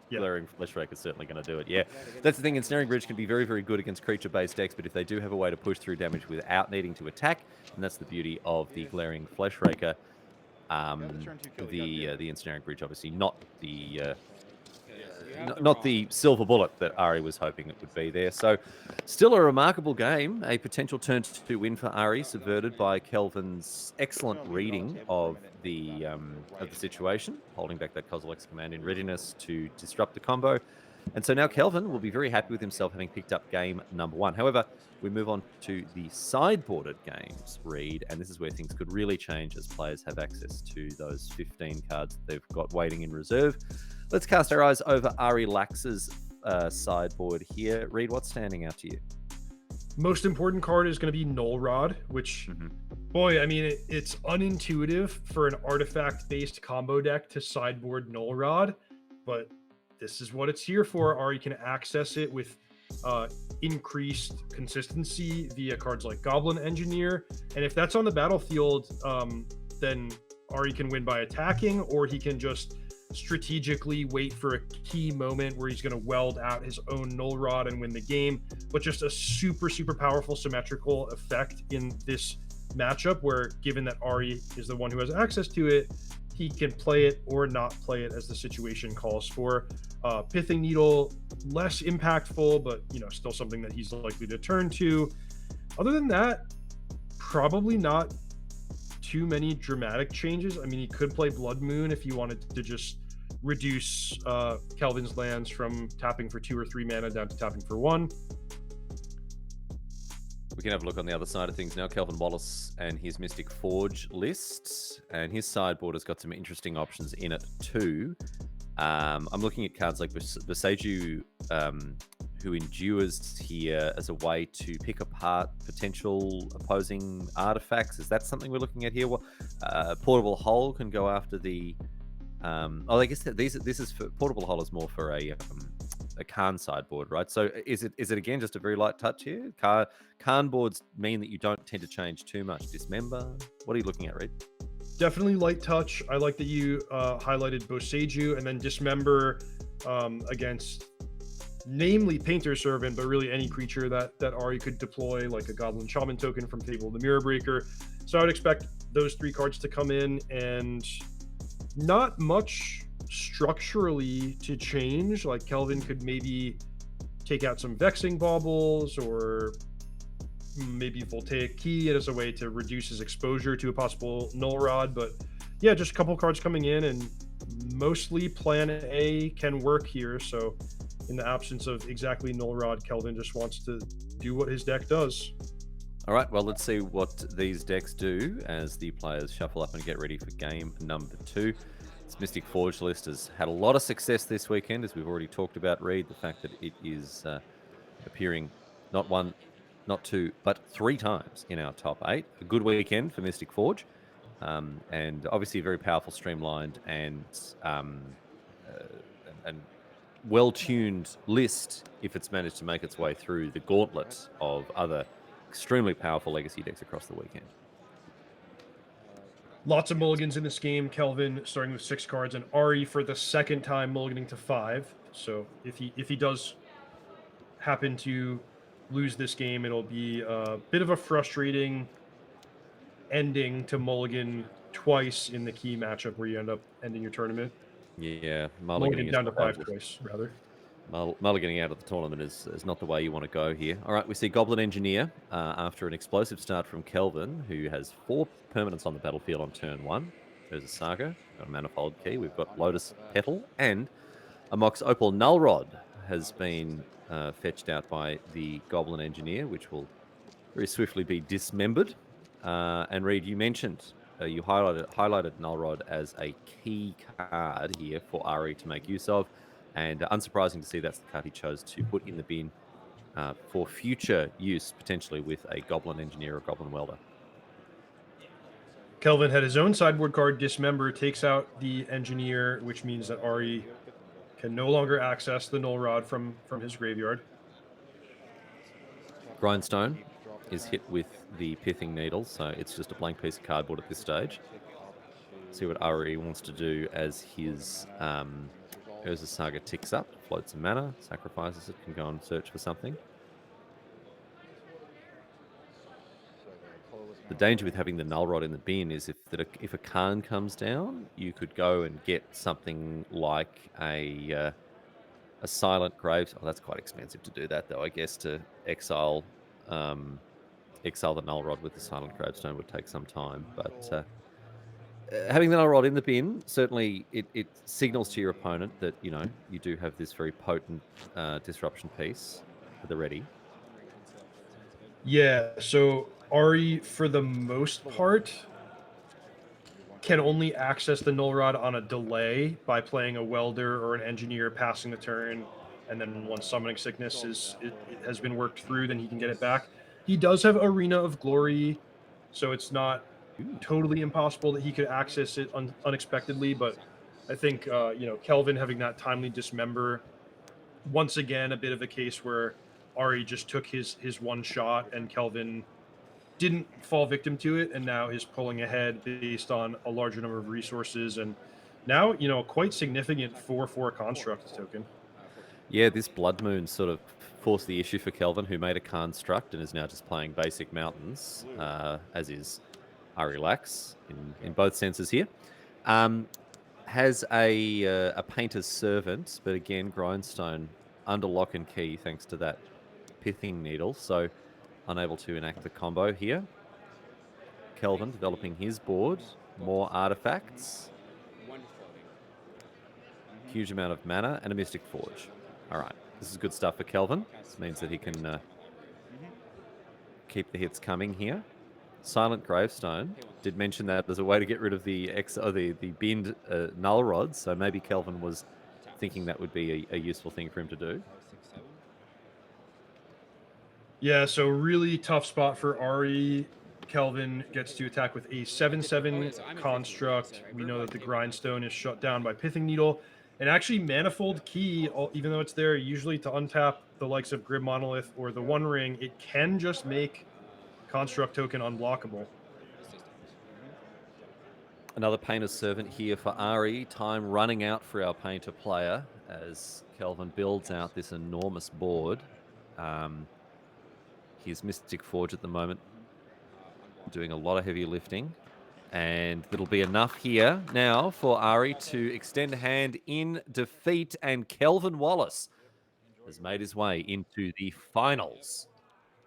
Glaring Fleshraker is certainly going to do it. Yeah, that's the thing. Ensnaring Bridge can be very, very good against creature-based decks, but if they do have a way to push through damage without needing to attack, and that's the beauty of the Glaring Fleshraker. The Ensnaring Bridge, obviously, not the silver bullet that Ari was hoping it would be there. So, still a remarkable game. A potential turn to win for Ari, subverted by Kelvin's excellent reading of the situation, holding back that Kozilek's command in readiness to disrupt the combo. And so now Kelvin will be very happy with himself having picked up game number 1. However, we move on to the sideboarded games, Reed, and this is where things could really change as players have access to those 15 cards that they've got waiting in reserve. Let's cast our eyes over Ari Lax's sideboard here. Reed, what's standing out to you? Most important card is going to be Null Rod, which, boy, I mean, it's unintuitive for an artifact-based combo deck to sideboard Null Rod, but this is what it's here for. Ari can access it with increased consistency via cards like Goblin Engineer, and if that's on the battlefield, then Ari can win by attacking, or he can just strategically wait for a key moment where he's going to weld out his own Null Rod and win the game. But just a super, super powerful symmetrical effect in this matchup where, given that Ari is the one who has access to it, he can play it or not play it as the situation calls for. Pithing Needle, less impactful, but still something that he's likely to turn to. Other than that, probably not too many dramatic changes. I mean, he could play Blood Moon if he wanted to just reduce Kelvin's lands from tapping for 2 or 3 mana down to tapping for 1. We can have a look on the other side of things now. Kelvin Wallace and his Mystic Forge list, and his sideboard has got some interesting options in it too. I'm looking at cards like Boseiju, who endures here as a way to pick apart potential opposing artifacts. Is that something we're looking at here? Portable Hole can go after the. I guess this is for Portable Hole is more for a Karn sideboard, right? So is it again just a very light touch here? Karn boards mean that you don't tend to change too much. Dismember. What are you looking at, Reed? Definitely light touch. I like that you highlighted Boseiju, and then Dismember against namely Painter Servant, but really any creature that Ari could deploy, like a Goblin Shaman token from Table of the Mirror Breaker. So I would expect those 3 cards to come in, and not much structurally to change. Like Kelvin could maybe take out some Vexing Baubles, or maybe Voltaic Key as a way to reduce his exposure to a possible Null Rod. But yeah, just a couple cards coming in, and mostly plan A can work here. So in the absence of exactly Null Rod, Kelvin just wants to do what his deck does. All right, well, let's see what these decks do as the players shuffle up and get ready for game number 2. This Mystic Forge list has had a lot of success this weekend, as we've already talked about, Reed. The fact that it is appearing not 1, not 2, but 3 times in our top 8. A good weekend for Mystic Forge, and obviously a very powerful, streamlined, and well-tuned list if it's managed to make its way through the gauntlet of other extremely powerful legacy decks across the weekend. Lots of mulligans in this game. Kelvin starting with 6 cards, and Ari for the second time mulliganing to 5. So if he does happen to lose this game, it'll be a bit of a frustrating ending to mulligan twice in the key matchup where you end up ending your tournament. Yeah, mulligan down to 5 twice, rather. Mulliganing out of the tournament is not the way you want to go here. All right, we see Goblin Engineer after an explosive start from Kelvin, who has 4 permanents on the battlefield on turn 1. There's a Saga, got a Manifold Key. We've got Lotus Petal, and a Mox Opal Null Rod has been fetched out by the Goblin Engineer, which will very swiftly be dismembered. And Reed, you mentioned, you highlighted Null Rod as a key card here for Ari to make use of. And unsurprising to see that's the card he chose to put in the bin for future use, potentially with a Goblin Engineer or Goblin Welder. Kelvin had his own sideboard card, Dismember, takes out the Engineer, which means that Ari can no longer access the Null Rod from his graveyard. Grindstone is hit with the Pithing Needle, so it's just a blank piece of cardboard at this stage. See what Ari wants to do as his Urza Saga ticks up, floats some mana, sacrifices it, can go and search for something. The danger with having the Null Rod in the bin is if a Karn comes down, you could go and get something like a Silent Graves. Oh, that's quite expensive to do that, though. I guess to exile the Null Rod with the Silent Gravestone would take some time. But having the Null Rod in the bin, certainly it signals to your opponent that, you know, you do have this very potent disruption piece for the ready. Yeah, so Ari, for the most part, can only access the Null Rod on a delay by playing a Welder or an Engineer, passing the turn, and then once Summoning Sickness it has been worked through, then he can get it back. He does have Arena of Glory, so it's not totally impossible that he could access it unexpectedly, but I think, you know, Kelvin having that timely Dismember, once again, a bit of a case where Ari just took his one shot and Kelvin didn't fall victim to it, and now is pulling ahead based on a larger number of resources, and now, you know, quite significant 4/4 construct token. Yeah, this Blood Moon sort of forced the issue for Kelvin, who made a construct and is now just playing basic mountains, as is Ari Lax in both senses here. Has a Painter's Servant, but again, Grindstone under lock and key thanks to that Pithing Needle, so unable to enact the combo here. Kelvin developing his board, more artifacts, huge amount of mana, and a Mystic Forge. All right, this is good stuff for Kelvin. This means that he can keep the hits coming here. Silent Gravestone did mention that as a way to get rid of the binned Null Rod, so maybe Kelvin was thinking that would be a useful thing for him to do. Yeah, so really tough spot for Ari. Kelvin gets to attack with a 7/7 construct. We know that the Grindstone is shut down by Pithing Needle. And actually, Manifold Key, even though it's there usually to untap the likes of Grim Monolith or the One Ring, it can just make Construct token unblockable. Another Painter's Servant here for Ari. Time running out for our Painter player as Kelvin builds out this enormous board. His Mystic Forge at the moment doing a lot of heavy lifting. And it'll be enough here now for Ari to extend a hand in defeat. And Kelvin Wallace has made his way into the finals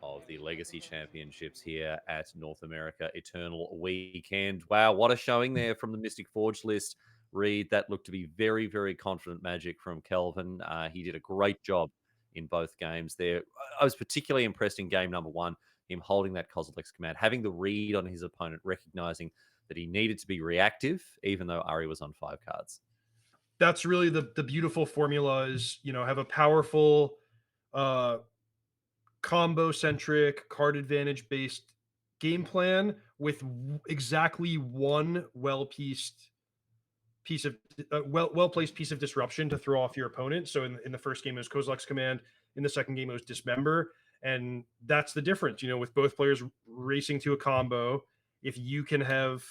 of the Legacy Championships here at North America Eternal Weekend. Wow, what a showing there from the Mystic Forge list. Reed, that looked to be very, very confident magic from Kelvin. He did a great job in both games there. I was particularly impressed in game number 1, him holding that Kozilek's Command, having the read on his opponent, recognizing that he needed to be reactive, even though Ari was on 5 cards. That's really the beautiful formula is, you know, have a powerful combo-centric, card advantage-based game plan with exactly one well-placed piece of disruption to throw off your opponent. So in the first game, it was Kozilek's Command. In the second game, it was Dismember. And that's the difference, you know, with both players racing to a combo. If you can have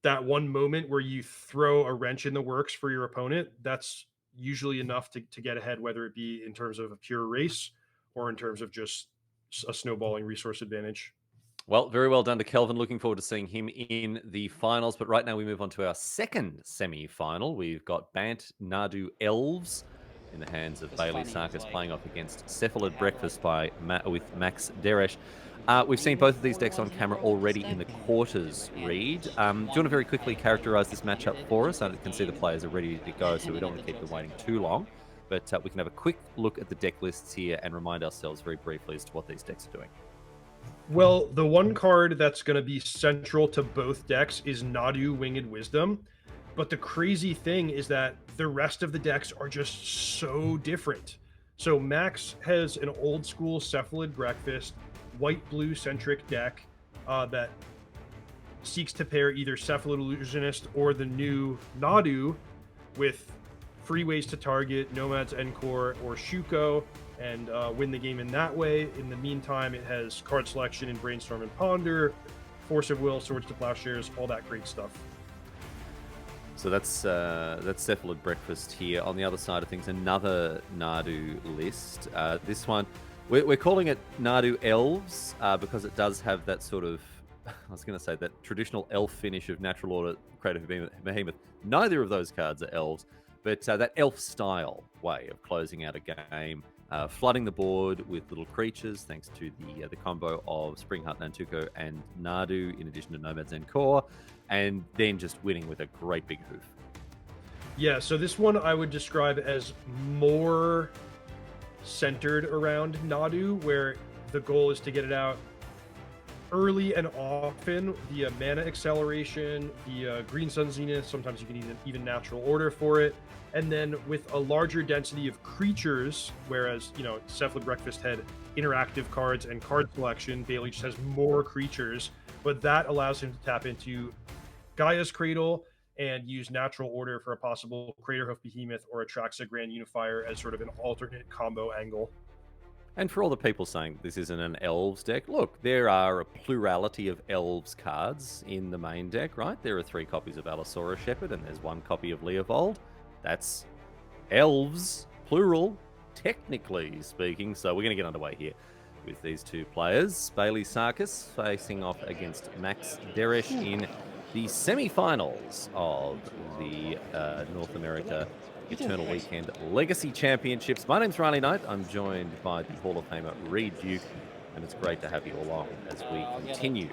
that one moment where you throw a wrench in the works for your opponent, that's usually enough to get ahead, whether it be in terms of a pure race or in terms of just a snowballing resource advantage. Well, very well done to Kelvin. Looking forward to seeing him in the finals. But right now we move on to our second semi-final. We've got Bant Nadu Elves in the hands of Bailey Sarkis playing off against Cephalid Breakfast with Max Deresh. We've seen both of these decks on camera already in the quarters, Reed. Do you want to very quickly characterize this matchup for us? I can see the players are ready to go, so we don't want to keep them waiting too long. But we can have a quick look at the deck lists here and remind ourselves very briefly as to what these decks are doing. Well, the one card that's going to be central to both decks is Nadu Winged Wisdom. But the crazy thing is that the rest of the decks are just so different. So Max has an old school Cephalid Breakfast, white-blue centric deck that seeks to pair either Cephalid Illusionist or the new Nadu with free ways to target Nomad's Encore or Shuko and win the game in that way. In the meantime, it has card selection in Brainstorm and Ponder, Force of Will, Swords to Plowshares, all that great stuff. So that's Cephalid Breakfast here. On the other side of things, another Nadu list. This one, we're calling it Nadu Elves because it does have that sort of, I was going to say, that traditional elf finish of Natural Order, Creative Behemoth. Neither of those cards are elves, but that elf style way of closing out a game. Flooding the board with little creatures, thanks to the combo of Springheart Nantuko and Nadu, in addition to Nomad's Encore, and then just winning with a great big hoof. Yeah, so this one I would describe as more centered around Nadu, where the goal is to get it out early and often via mana acceleration, via Green Sun Zenith. Sometimes you can even Natural Order for it. And then with a larger density of creatures, whereas, Cephalid Breakfast had interactive cards and card selection, Bailey just has more creatures, but that allows him to tap into Gaia's Cradle and use Natural Order for a possible Craterhoof Behemoth or Atraxa Grand Unifier as sort of an alternate combo angle. And for all the people saying this isn't an Elves deck, look, there are a plurality of Elves cards in the main deck, right? There are 3 copies of Allosaurus Shepherd and there's 1 copy of Leovold. That's elves, plural, technically speaking. So we're going to get underway here with these two players. Bailey Sarkis facing off against Max Deresh in the semi-finals of the North America Eternal Weekend Legacy Championships. My name's Riley Knight. I'm joined by the Hall of Famer Reed Duke. And it's great to have you along as we continue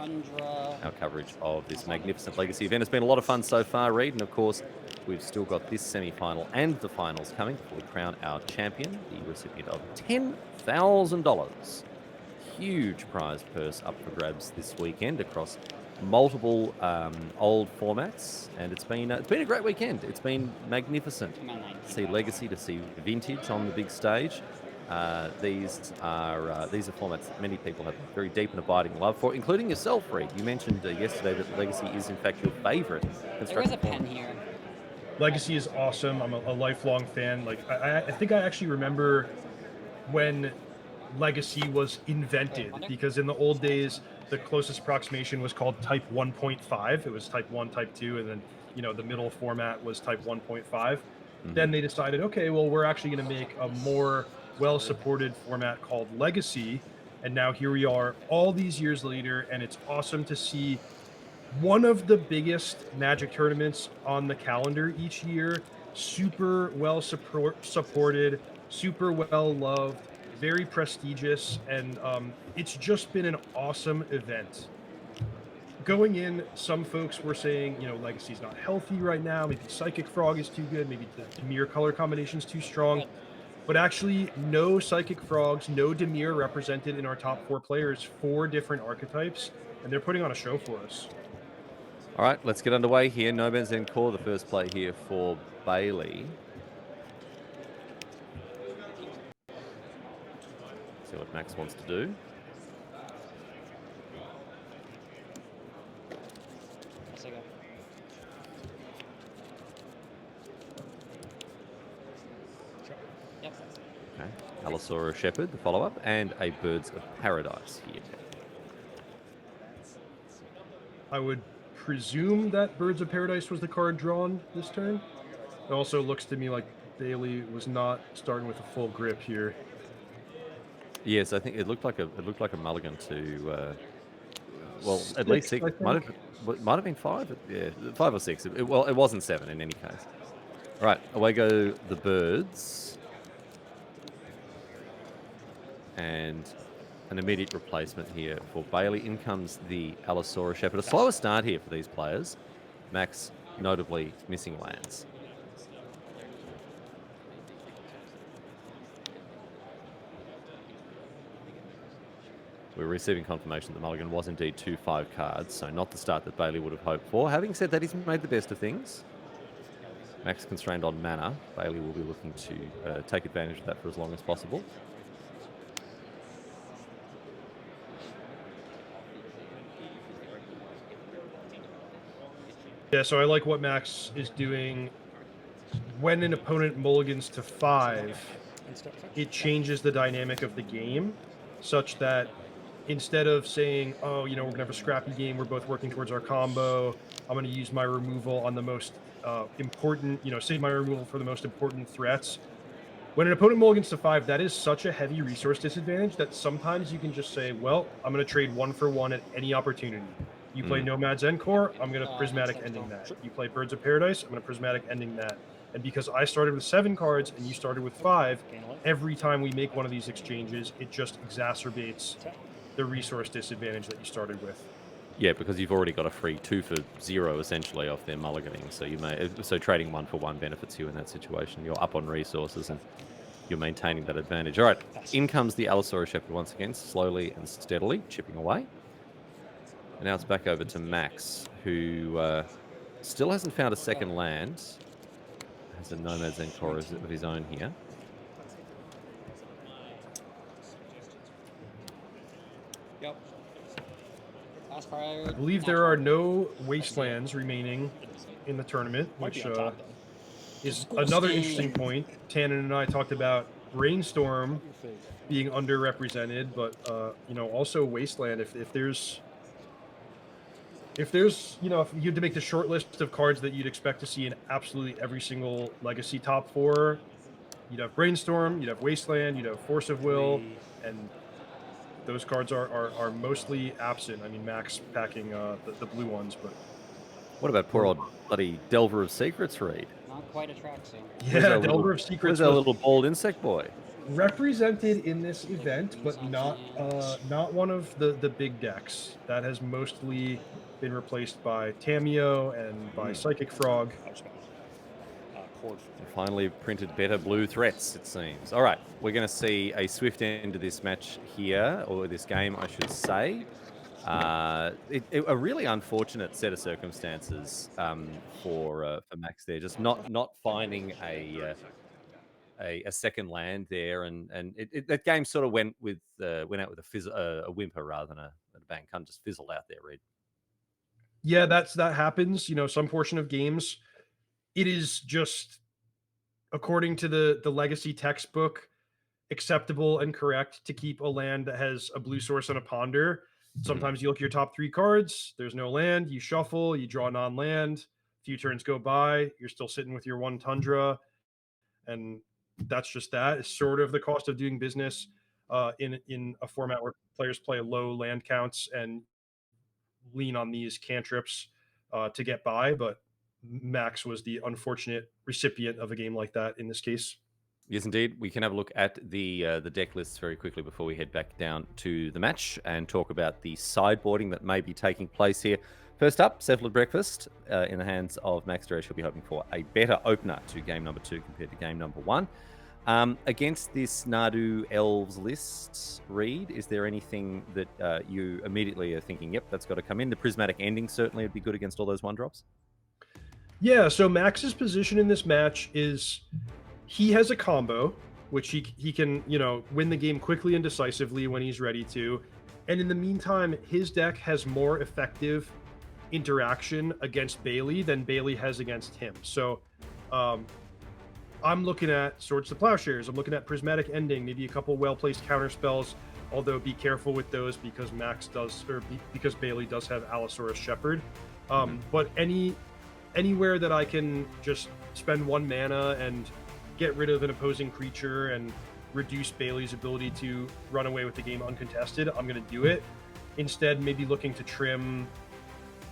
our coverage of this magnificent Legacy event. It's been a lot of fun so far, Reed, and of course, we've still got this semi-final and the finals coming before we crown our champion, the recipient of $10,000. Huge prize purse up for grabs this weekend across multiple old formats, and it's been a great weekend. It's been magnificent to see Legacy, to see Vintage on the big stage. These are formats that many people have very deep and abiding love for, including yourself, Reed. You mentioned yesterday that Legacy is in fact your favorite There is a pen here. Legacy is awesome. I'm a lifelong fan. Like I think I actually remember when Legacy was invented, because in the old days the closest approximation was called Type 1.5. It was Type 1, Type 2, and then the middle format was Type 1.5. Then they decided, okay, well, we're actually going to make a more well-supported format called Legacy, and now here we are all these years later, and it's awesome to see one of the biggest Magic tournaments on the calendar each year, super well supported, super well loved, very prestigious, and it's just been an awesome event. Going in, some folks were saying, Legacy's not healthy right now, maybe Psychic Frog is too good, maybe the Dimir color combination's too strong. But actually, no Psychic Frogs, no Dimir represented in our top 4 players, 4 different archetypes, and they're putting on a show for us. All right, let's get underway here. Nomad's Encore, the first play here for Bailey. See what Max wants to do. Okay. Allosaurus Shepherd, the follow-up, and a Birds of Paradise here. I would presume that Birds of Paradise was the card drawn this turn. It also looks to me like Bailey was not starting with a full grip here. Yes, I think it looked like a mulligan to well, at least 6. Might have been 5. Yeah, 5 or 6. It wasn't 7 in any case. All right, away go the Birds. And an immediate replacement here for Bailey. In comes the Allosaurus Shepherd. A slower start here for these players. Max notably missing lands. We're receiving confirmation that Mulligan was indeed 2-5 cards, so not the start that Bailey would have hoped for. Having said that, he's made the best of things. Max constrained on mana. Bailey will be looking to take advantage of that for as long as possible. Yeah, so I like what Max is doing. When an opponent mulligans to 5, it changes the dynamic of the game such that instead of saying, oh, you know, we're going to have a scrappy game, we're both working towards our combo, I'm going to use my removal on the most important, you know, save my removal for the most important threats. When an opponent mulligans to 5, that is such a heavy resource disadvantage that sometimes you can just say, well, I'm going to trade 1 for 1 at any opportunity. You play Nomad's Encore, I'm going to Prismatic Ending that. You play Birds of Paradise, I'm going to Prismatic Ending that. And because I started with 7 cards and you started with 5, every time we make one of these exchanges, it just exacerbates the resource disadvantage that you started with. Yeah, because you've already got a free 2 for 0 essentially off their mulliganing. So trading 1 for 1 benefits you in that situation. You're up on resources and you're maintaining that advantage. All right, in comes the Allosaurus Shepherd once again, slowly and steadily chipping away. And now it's back over to Max, who still hasn't found a second land. Has a Nomad's Encore of his own here. Yep. I believe there are no Wastelands remaining in the tournament, which is another interesting point. Tannen and I talked about Brainstorm being underrepresented, but you know, also Wasteland. If there's you know, if you had to make the short list of cards that you'd expect to see in absolutely every single Legacy top 4, you'd have Brainstorm, you'd have Wasteland, you'd have Force of Will, and those cards are mostly absent. I mean, Max packing the blue ones, but what about poor old bloody Delver of Secrets, Reed? Not quite a Traxxas. Yeah, Delver of Secrets. Where's our little bald insect boy? Represented in this event, but not one of the big decks. That has mostly been replaced by Tamiyo and by Psychic Frog. And finally printed better blue threats, it seems. All right, we're going to see a swift end to this match here, or this game, I should say. A really unfortunate set of circumstances for Max there, just not finding a second land there, and that game sort of went out with a whimper rather than a bang. Kind of just fizzled out there, Reed. Yeah, that happens. You know, some portion of games, it is just, according to the Legacy textbook, acceptable and correct to keep a land that has a blue source and a ponder. Sometimes you look at your top 3 cards, there's no land, you shuffle, you draw non-land, a few turns go by, you're still sitting with your 1 Tundra, and that's just that. It's sort of the cost of doing business in a format where players play low land counts and lean on these cantrips to get by, but Max was the unfortunate recipient of a game like that in this case. Yes, indeed. We can have a look at the deck lists very quickly before we head back down to the match and talk about the sideboarding that may be taking place here. First up, Cephalid Breakfast in the hands of Max Dresch. He'll be hoping for a better opener to game number 2 compared to game number 1. Against this Nadu Elves list, Reed, is there anything that you immediately are thinking, yep, that's got to come in? The Prismatic Ending certainly would be good against all those 1-drops. Yeah, so Max's position in this match is he has a combo, which he can, you know, win the game quickly and decisively when he's ready to. And in the meantime, his deck has more effective interaction against Bailey than Bailey has against him. So I'm looking at Swords to Plowshares. I'm looking at Prismatic Ending, maybe a couple well-placed counter spells, although be careful with those because because Bailey does have Allosaurus Shepherd. But anywhere that I can just spend 1 mana and get rid of an opposing creature and reduce Bailey's ability to run away with the game uncontested, I'm going to do it. Instead, maybe looking to trim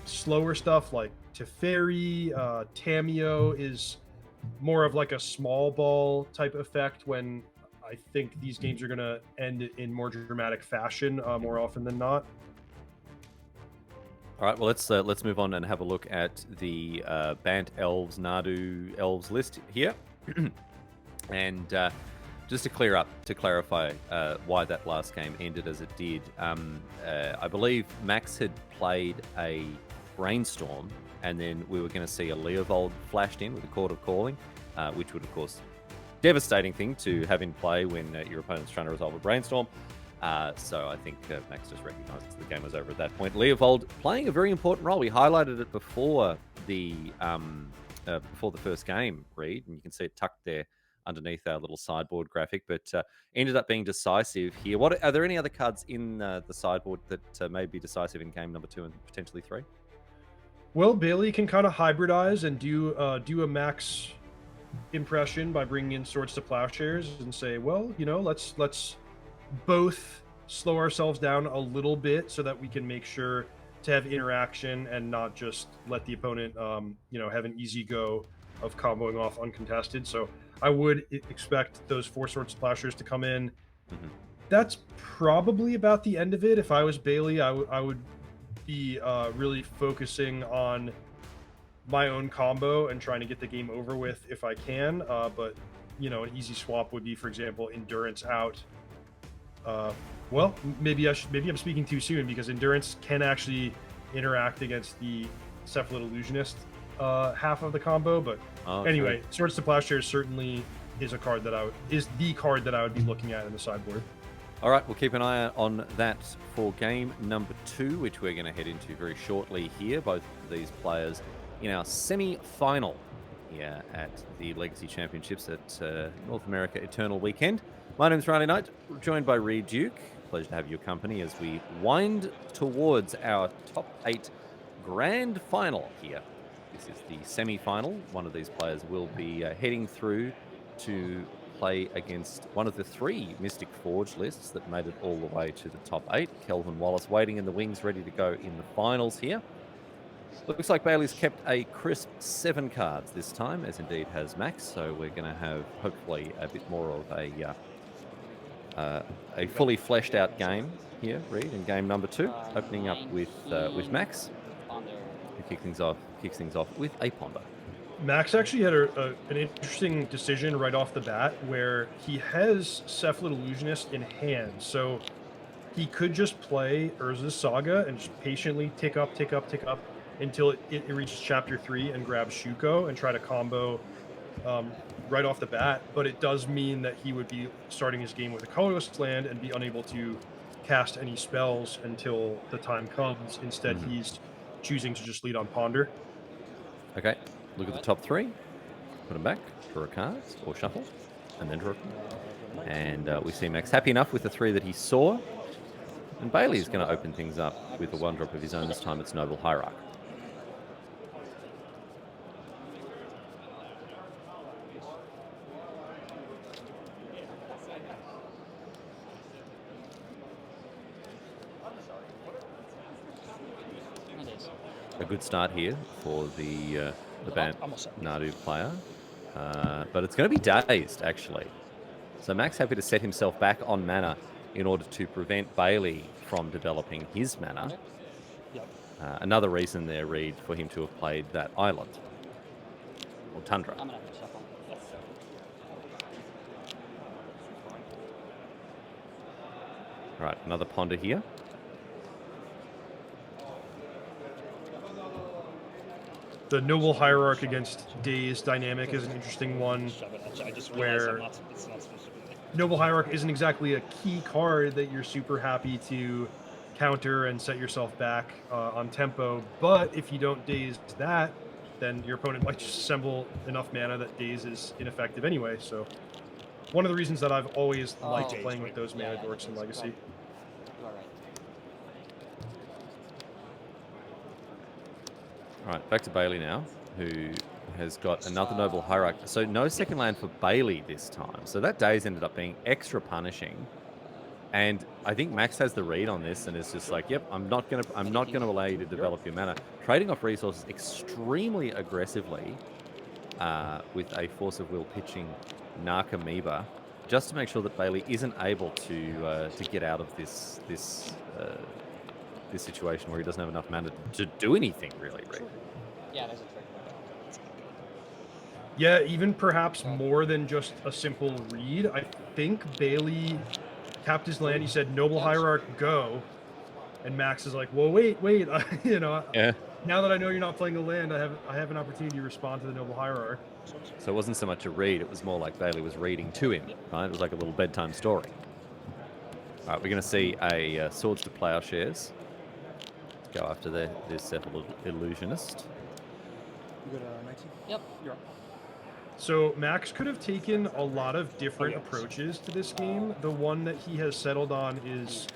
slower stuff like Teferi. Tamiyo is more of like a small ball type effect when I think these games are going to end in more dramatic fashion more often than not. All right, well, let's move on and have a look at the Bant Elves, Nadu Elves list here. And just to clarify why that last game ended as it did, I believe Max had played a Brainstorm, and then we were going to see a Leovold flashed in with a Court of Calling, which would, of course, devastating thing to have in play when your opponent's trying to resolve a Brainstorm. So I think Max just recognized the game was over at that point. Leovold playing a very important role. We highlighted it before the first game, Reed, and you can see it tucked there underneath our little sideboard graphic, but ended up being decisive here. Are there any other cards in the sideboard that may be decisive in game number 2 and potentially 3? Well, Bailey can kind of hybridize and do a Max impression by bringing in Swords to Plowshares and say, well, let's both slow ourselves down a little bit so that we can make sure to have interaction and not just let the opponent have an easy go of comboing off uncontested. So I would expect those 4 Swords to Plowshares to come in. Mm-hmm. That's probably about the end of it. If I was Bailey, I would be really focusing on my own combo and trying to get the game over with if I can. But an easy swap would be, for example, Endurance out. Well, maybe I'm speaking too soon, because Endurance can actually interact against the Cephalid Illusionist half of the combo. But anyway, Swords to Plowshares certainly is the card that I would be looking at in the sideboard. All right, we'll keep an eye on that for game number 2, which we're going to head into very shortly here. Both of these players in our semi-final here at the Legacy Championships at North America Eternal Weekend. My name's Riley Knight, joined by Reed Duke. Pleasure to have your company as we wind towards our top 8 grand final here. This is the semi-final. One of these players will be heading through to play against one of the 3 Mystic Forge lists that made it all the way to the top 8. Kelvin Wallace waiting in the wings, ready to go in the finals here. Looks like Bailey's kept a crisp 7 cards this time, as indeed has Max. So we're going to have hopefully a bit more of a fully fleshed out game here, Reed, in game number 2, opening up with Max, who kicks things off with a Ponder. Max actually had an interesting decision right off the bat, where he has Cephalid Illusionist in hand, so he could just play Urza's Saga and just patiently tick up until it reaches chapter 3 and grabs Shuko and try to combo right off the bat. But it does mean that he would be starting his game with a colorless land and be unable to cast any spells until the time comes. Instead, he's choosing to just lead on Ponder. Okay, look at the top 3, put them back, draw a card or shuffle, and then draw a card. And we see Max happy enough with the 3 that he saw. And Bailey's going to open things up with a 1-drop of his own. This time it's Noble Hierarch. A good start here for the Bant Nadu player, but it's going to be dazed actually. So Max happy to set himself back on mana in order to prevent Bailey from developing his mana. Another reason there, Reed, for him to have played that island or Tundra. All right, another Ponder here. The Noble Hierarch against Daze dynamic is an interesting one, where Noble Hierarch isn't exactly a key card that you're super happy to counter and set yourself back on tempo, but if you don't Daze that, then your opponent might just assemble enough mana that Daze is ineffective anyway. So one of the reasons that I've always liked playing with those mana dorks in Legacy. All right, back to Bailey now, who has got another Noble Hierarch. So no second land for Bailey this time. So that day's ended up being extra punishing. And I think Max has the read on this, and it's just like, yep, I'm not gonna allow you to develop your mana. Trading off resources extremely aggressively with a Force of Will pitching Narcomoeba, just to make sure that Bailey isn't able to get out of this situation where he doesn't have enough mana to do anything really. Yeah, there's a trick. Yeah, even perhaps more than just a simple read. I think Bailey tapped his land. He said, "Noble Hierarch, go." And Max is like, "Well, wait. You know, now that I know you're not playing the land, I have an opportunity to respond to the Noble Hierarch." So it wasn't so much a read; it was more like Bailey was reading to him. Right? It was like a little bedtime story. All right, we're going to see a Swords to Plowshares go after this Cephalid Illusionist. You go to 19. Yep. You're up. So Max could have taken a lot of different approaches to this game. The one that he has settled on is,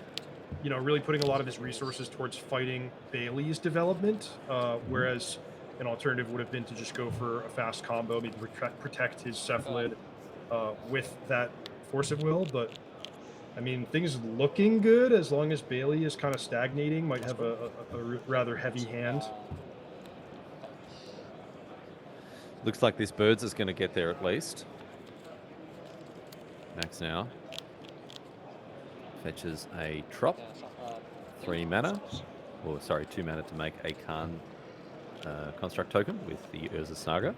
you know, really putting a lot of his resources towards fighting Bailey's development, whereas an alternative would have been to just go for a fast combo, maybe protect his Cephalid with that Force of Will. But I mean, things looking good as long as Bailey is kind of stagnating. Might have a rather heavy hand. Looks like this Birds is going to get there at least. Max now fetches a Trop, 3 mana. Or sorry, 2 mana to make a Khan construct token with the Urza Saga.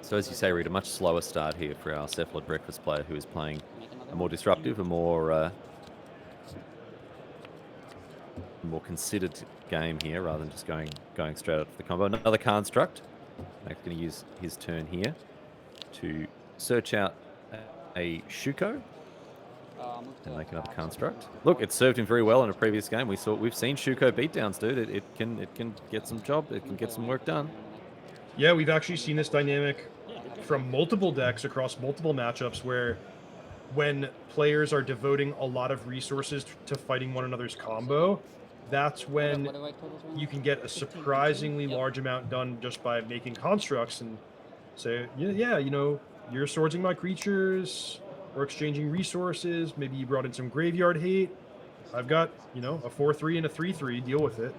So as you say, Reed, a much slower start here for our Cephalid Breakfast player who is playing a more disruptive, a more considered game here rather than just going straight out of the combo. Another construct. Max going to use his turn here to search out a Shuko and make another construct. Look, it served him very well in a previous game. We've seen Shuko beatdowns, dude. It can get some job. It can get some work done. Yeah, we've actually seen this dynamic from multiple decks across multiple matchups where when players are devoting a lot of resources to fighting one another's combo, that's when you can get a surprisingly large amount done just by making constructs and say, yeah, you know, you're swordsing my creatures, we're exchanging resources, maybe you brought in some graveyard hate. I've got, you know, a 4/3 and a 3/3, deal with it.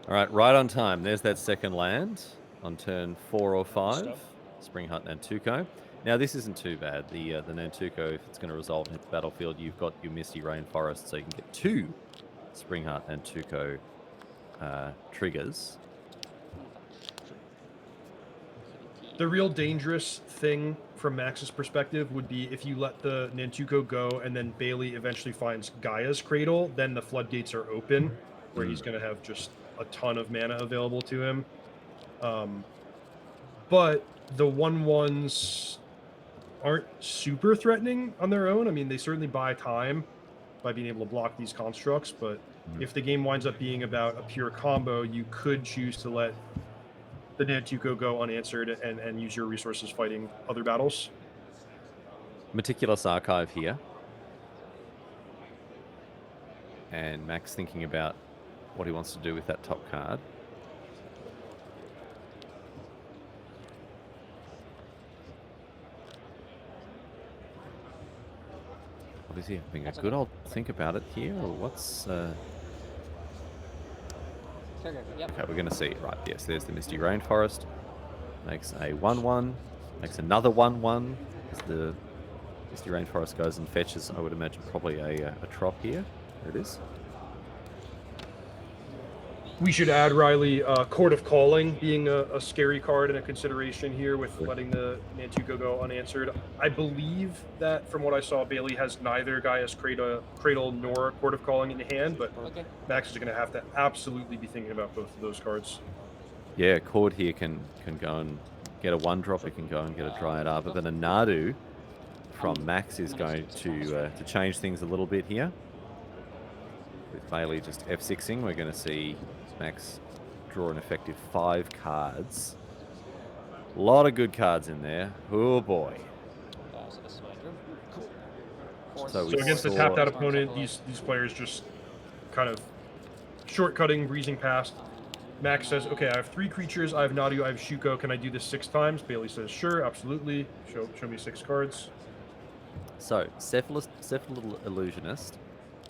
All right, right on time. There's that second land on turn 4 or 5. Spring Hut Nantuko. Now, this isn't too bad. The Nantuko, if it's going to resolve in the battlefield, you've got your Misty Rainforest, so you can get 2 Spring Hut Nantuko triggers. The real dangerous thing from Max's perspective would be if you let the Nantuko go and then Bailey eventually finds Gaia's Cradle, then the floodgates are open, where he's going to have just a ton of mana available to him. But the 1/1s aren't super threatening on their own. I mean, they certainly buy time by being able to block these constructs, but if the game winds up being about a pure combo, you could choose to let the Nantuko go unanswered and use your resources fighting other battles. Meticulous Archive here. And Max thinking about what he wants to do with that top card. Obviously having a good old think about it here, or what's... Okay, we're going to see. Right, yes, there's the Misty Rainforest. Makes a 1/1. Makes another 1/1. As the Misty Rainforest goes and fetches, I would imagine, probably a Trop here. There it is. We should add, Riley, Court of Calling being a scary card and a consideration here with letting the Nantuko go unanswered. I believe that from what I saw, Bailey has neither Gaia's Cradle nor Court of Calling in hand, but Max is going to have to absolutely be thinking about both of those cards. Yeah, Cord here can go and get a 1-drop. It can go and get a Dryad Arbor, but a Nadu from Max is going to change things a little bit here. With Bailey just F6ing, we're going to see Max draw an effective 5 cards. A lot of good cards in there. Oh boy. So against the tapped out opponent, these players just kind of shortcutting, breezing past. Max says, okay, I have 3 creatures, I have Nadu, I have Shuko, can I do this 6 times? Bailey says, sure, absolutely. Show me 6 cards. So, Cephalid Illusionist.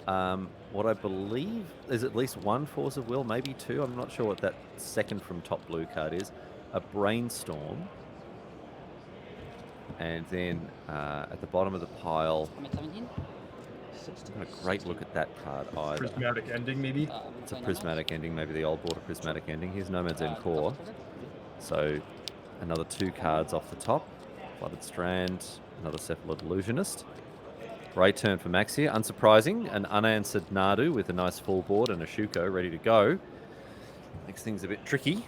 What I believe is at least 1 Force of Will, maybe 2. I'm not sure what that second from top blue card is. A Brainstorm. And then at the bottom of the pile, not a great look at that card either. Prismatic Ending, maybe? It's a Prismatic Ending, maybe the old border Prismatic Ending. Here's Nomad's Encore. So another 2 cards off the top. Flooded Strand, another Cephalid Illusionist. Great turn for Max here. Unsurprising, an unanswered Nadu with a nice full board and a Shuko ready to go. Makes things a bit tricky.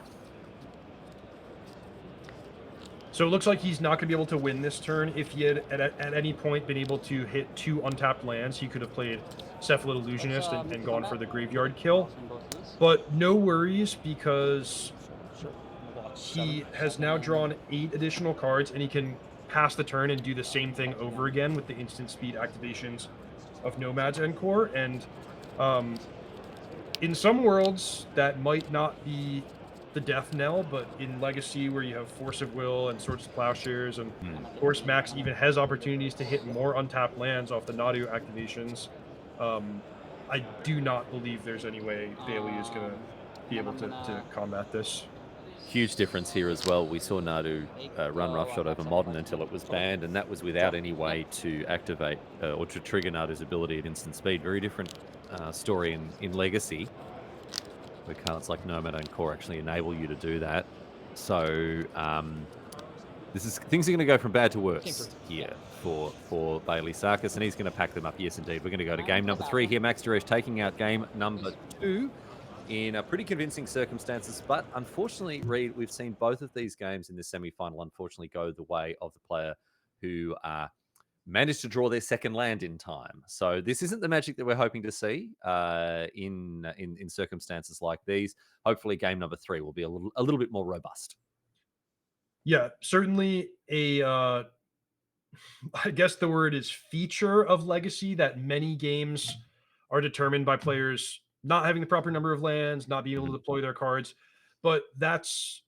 So it looks like he's not going to be able to win this turn. If he had at any point been able to hit 2 untapped lands, he could have played Cephalid Illusionist and gone for the graveyard kill. But no worries, because he has now drawn 8 additional cards, and he can pass the turn and do the same thing over again with the instant speed activations of Nomad's Encore. And in some worlds, that might not be the death knell, but in Legacy, where you have Force of Will and Swords to Plowshares, and of course Max even has opportunities to hit more untapped lands off the Nadu activations, I do not believe there's any way Bailey is going to be able to combat this. Huge difference here as well. We saw Nadu run roughshod over Modern until it was banned, and that was without any way to activate or to trigger Nadu's ability at instant speed. Very different story in Legacy, where cards like Nomad and Core actually enable you to do that. So things are going to go from bad to worse here for Bailey Sarkis, and he's going to pack them up. Yes, indeed. We're going to go to game number 3 here. Max Duresh taking out game number 2 in pretty convincing circumstances. But unfortunately, Reed, we've seen both of these games in the semi-final unfortunately go the way of the player who managed to draw their second land in time. So this isn't the magic that we're hoping to see in circumstances like these. Hopefully game number 3 will be a little bit more robust. Yeah, certainly I guess the word is feature of Legacy, that many games are determined by players not having the proper number of lands, not being able to deploy their cards. But that's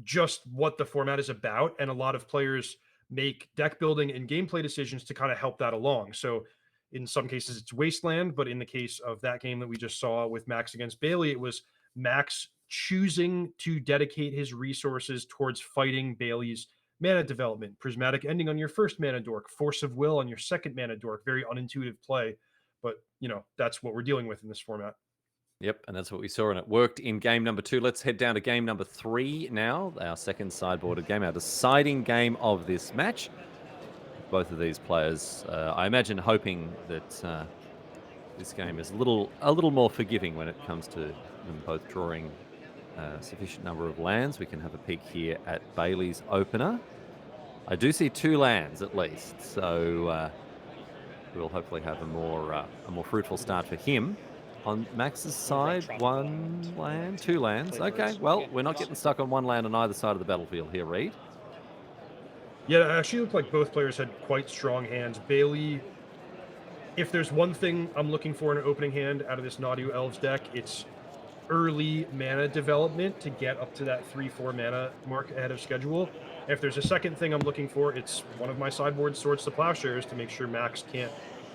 just what the format is about. And a lot of players make deck building and gameplay decisions to kind of help that along. So in some cases it's Wasteland, but in the case of that game that we just saw with Max against Bailey, it was Max choosing to dedicate his resources towards fighting Bailey's mana development. Prismatic Ending on your first mana dork, Force of Will on your second mana dork. Very unintuitive play, but you know, that's what we're dealing with in this format. Yep, and that's what we saw, and it worked in game number 2. Let's head down to game number 3 now, our second sideboarded game, our deciding game of this match. Both of these players, I imagine, hoping that this game is a little more forgiving when it comes to them both drawing a sufficient number of lands. We can have a peek here at Bailey's opener. I do see 2 lands at least, so we'll hopefully have a more fruitful start for him. On Max's side, 1 land, 2 lands. Okay, well, we're not getting stuck on 1 land on either side of the battlefield here, Reed. Yeah, it actually looked like both players had quite strong hands. Bailey, if there's one thing I'm looking for in an opening hand out of this Nadu Elves deck, it's early mana development to get up to that 3-4 mana mark ahead of schedule. If there's a second thing I'm looking for, it's one of my sideboard Swords to Plowshares to make sure Max can't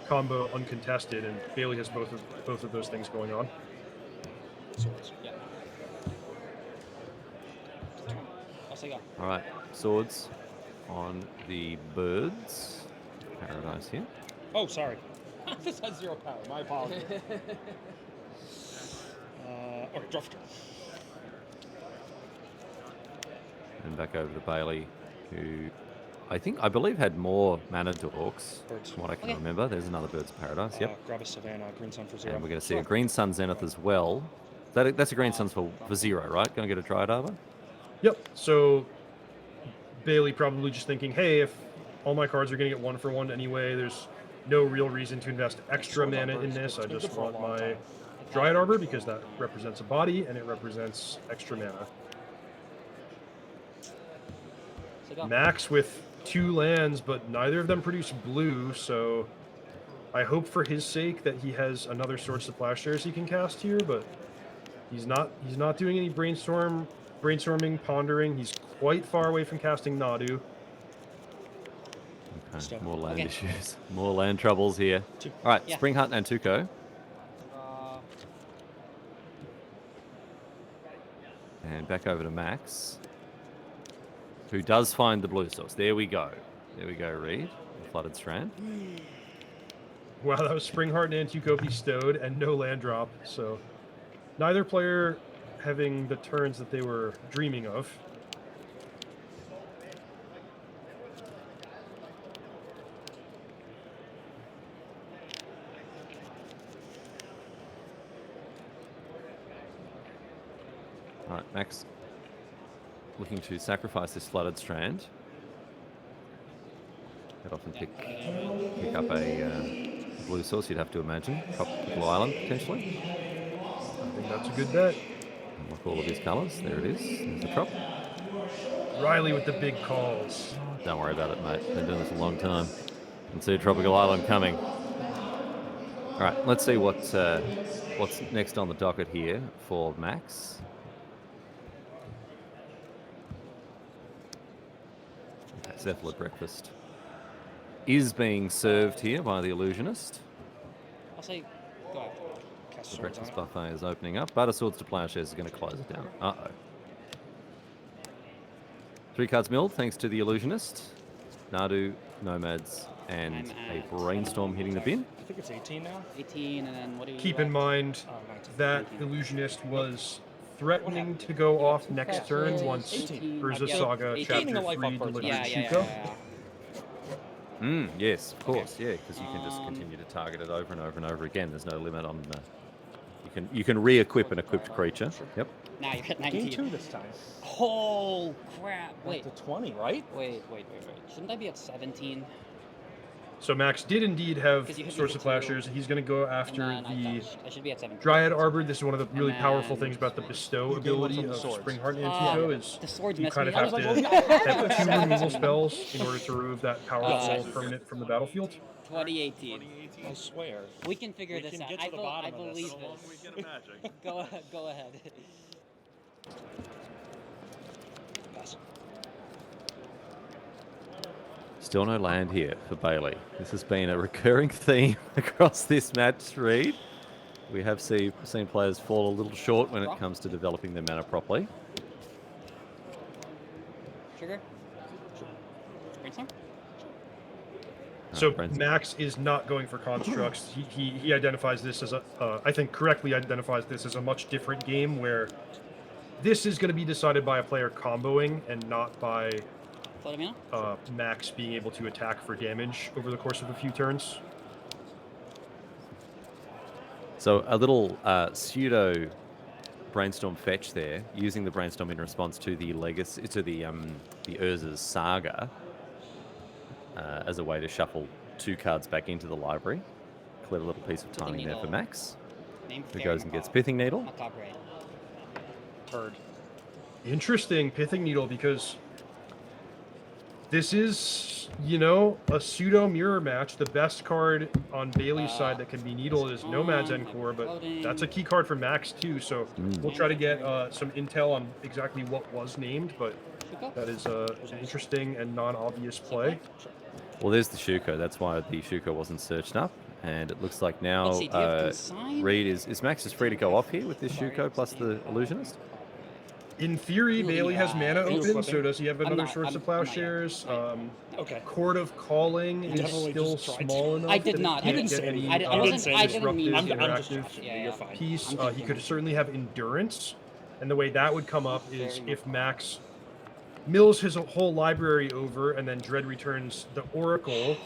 combo uncontested, and Bailey has both of those things going on. Swords, yeah. All right, Swords on the Birds Paradise here. Oh, sorry. This has 0 power. My apologies. Okay, draw for turn. And back over to Bailey, who I believe had more mana dorks, from what I can remember. There's another Birds of Paradise, yep. Grab a Savannah, Green Sun for 0. And we're going to see a Green Sun Zenith as well. That's a Green Sun for 0, right? Going to get a Dryad Arbor? Yep, so Bailey probably just thinking, hey, if all my cards are going to get 1 for 1 anyway, there's no real reason to invest extra mana in this. I just want my Dryad Arbor because that represents a body and it represents extra mana. Max with 2 lands, but neither of them produce blue, so I hope for his sake that he has another Swords to Plowshares he can cast here, but he's not doing any brainstorming, pondering. He's quite far away from casting Nadu. Okay, more land issues. More land troubles here. All right, Spring Heart and Tuco. And back over to Max, who does find the blue source. There we go. There we go, Reed. The Flooded Strand. Wow, that was Springheart and Tuco bestowed and no land drop. So neither player having the turns that they were dreaming of. All right, Max looking to sacrifice this Flooded Strand. Head off and pick up a blue source, you'd have to imagine. Tropical Island, potentially. I think that's a good bet. Unlock all of his colours. There it is. There's the trop. Riley with the big calls. Don't worry about it, mate. Been doing this a long time. Can see Tropical Island coming. All right, let's see what's next on the docket here for Max. Cephalid Breakfast is being served here by the Illusionist. I'll say, go ahead. Cast The swords on breakfast it. buffet is opening up. Butter Swords to Plowshares is going to close it down. Uh-oh. 3 cards milled, thanks to the Illusionist. Nadu, Nomads, and a Brainstorm hitting the bin. I think it's 18 now. 18, and then what do you Keep in mind that Illusionist was threatening to go off next turn once Urza Saga Chapter 3 delivers Tuco. Yes, of course, yeah, because you can just continue to target it over and over and over again. There's no limit on. You can re-equip an equipped creature. Yep. Now you're at 19. Game 2 this time. Oh crap! Wait. To 20, right? Wait. Shouldn't I be at 17? So Max did indeed have 'Cause you hit me Source with of Plowshares. He's going to go after And then the I should be at 17. Dryad Arbor. This is one of the really And powerful then- things about the bestow You gain one ability from the of swords. Springheart and Tuco is the swords you mess kind me of up. have I was to like, have 2 removal spells in order to remove that powerful permanent from the battlefield. 2018. I swear. We can figure We this can out. get to I, the bel- bottom I of this. believe So long this. as we get a magic. Go ahead. Pass. Still no land here for Bailey. This has been a recurring theme across this match, Reed. We have seen players fall a little short when it comes to developing their mana properly. Trigger. Brainstorm. So Max is not going for constructs. He identifies this as I think correctly identifies this as a much different game where this is going to be decided by a player comboing and not by Max being able to attack for damage over the course of a few turns. So a little pseudo Brainstorm fetch there, using the Brainstorm in response to the legacy, to the Urza's Saga, as a way to shuffle 2 cards back into the library. Clever little piece of timing there for Max, who goes and gets Pithing Needle. Heard. Interesting, Pithing Needle, because this is, a pseudo mirror match. The best card on Bailey's side that can be Needle is Nomad's Encore, but that's a key card for Max too. So we'll try to get some intel on exactly what was named, but that is an interesting and non-obvious play. Well, there's the Shuko. That's why the Shuko wasn't searched up. And it looks like now Let's see, do you have consign? Reed is Max just free to go off here with this Shuko plus the Illusionist? In theory, Bailey has mana open, so does he have another not- Source of Plowshares? Okay. Court of Calling is definitely still just tried small to- enough. I did that it not. can't I didn't get say any, anything. I didn't mean to. disruptive, I'm just interactive joking. You're fine. piece. I'm He could certainly have Endurance, and the way that would come up is if Max mills his whole library over and then Dread returns the Oracle,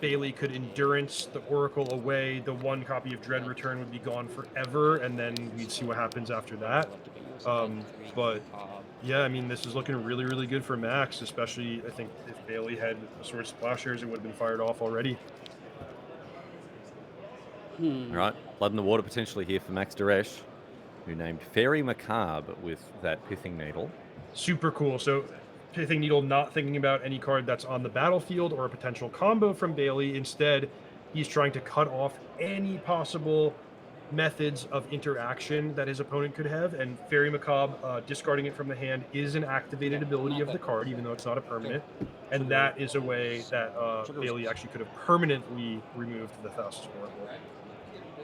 Bailey could Endurance the Oracle away. The 1 copy of Dread return would be gone forever, and then we'd see what happens after that. But yeah, I mean, this is looking really, really good for Max, especially I think if Bailey had a Source of Plowshares, it would have been fired off already. All right, blood in the water potentially here for Max Duresh, who named Fairy Macabre with that Pithing Needle. Super cool. So Pithing Needle not thinking about any card that's on the battlefield or a potential combo from Bailey. Instead, he's trying to cut off any possible methods of interaction that his opponent could have. And Fairy Macabre, discarding it from the hand, is an activated ability of the card, even though it's not a permanent. And that is a way that Bailey actually could have permanently removed the Thassa's Oracle.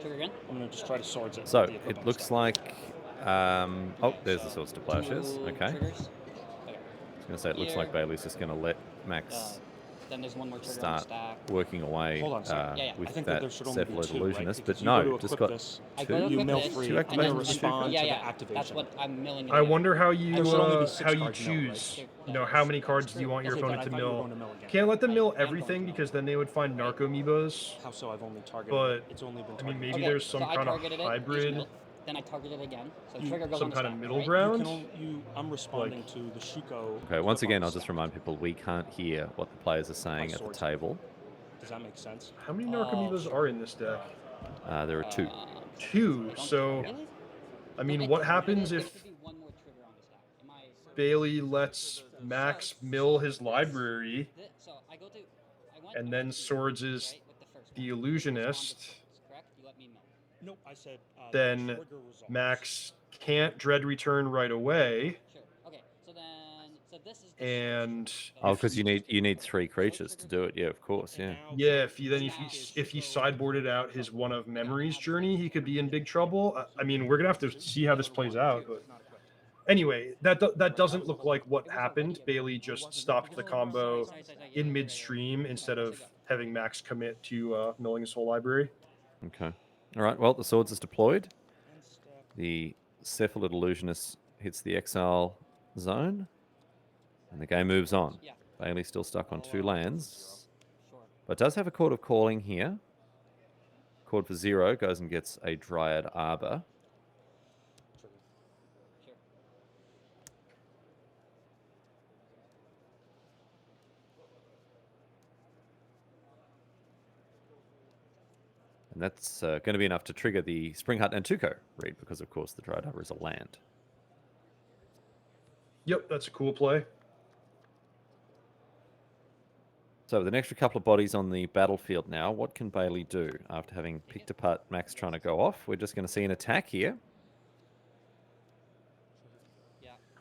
Trigger again. I'm going to just try to swords it. So it looks like. Oh, there's the Swords to Plowshares. Okay. Triggers. I was going to say, it looks like Bailey's just going to let Max then there's one more trigger start on the stack. working away with that that Cephalid Illusionist, but you no, go to just equip got this, two, you mill free, two and then activations. respond Yeah, to yeah. the activation. That's what I'm milling. I wonder how you There should only be 6 cards milled, choose. right? You know, how many cards do you want your Okay, opponent then to I thought you were mill? going to mill again. Can't let them mill everything because then they would find Narcomoebas. How so? I've only targeted. But It's only been I targeted. mean, maybe there's some kind of hybrid. Then I target it again. So You- trigger goes some on the kind of stack, middle right? ground? I'm responding to the Shuko. Okay, once again, I'll just remind people we can't hear what the players are saying at the swords. table. Does that make sense? How many Narcomoebas are in this deck? There are two. Two. So, I mean, what happens if Bailey lets Max mill his library and then swords is the Illusionist? No, I said. Then Max can't Dread Return right away. And Oh, because you need 3 creatures to do it. Yeah, of course. Yeah. yeah, if he sideboarded out his One of Memories journey, he could be in big trouble. I mean, we're gonna have to see how this plays out. But anyway, that doesn't look like what happened. Bailey just stopped the combo in midstream instead of having Max commit to milling his whole library. Okay. All right. Well, the swords is deployed. The Cephalid Illusionist hits the exile zone. And the game moves on. Bailey's still stuck on 2 lands. But does have a Chord of Calling here. Chord for 0 goes and gets a Dryad Arbor. And that's going to be enough to trigger the Spring Hut and Tuco read, because of course the Dryad Arbor is a land. Yep, that's a cool play. So with an extra couple of bodies on the battlefield now, what can Bailey do after having picked apart Max trying to go off? We're just going to see an attack here.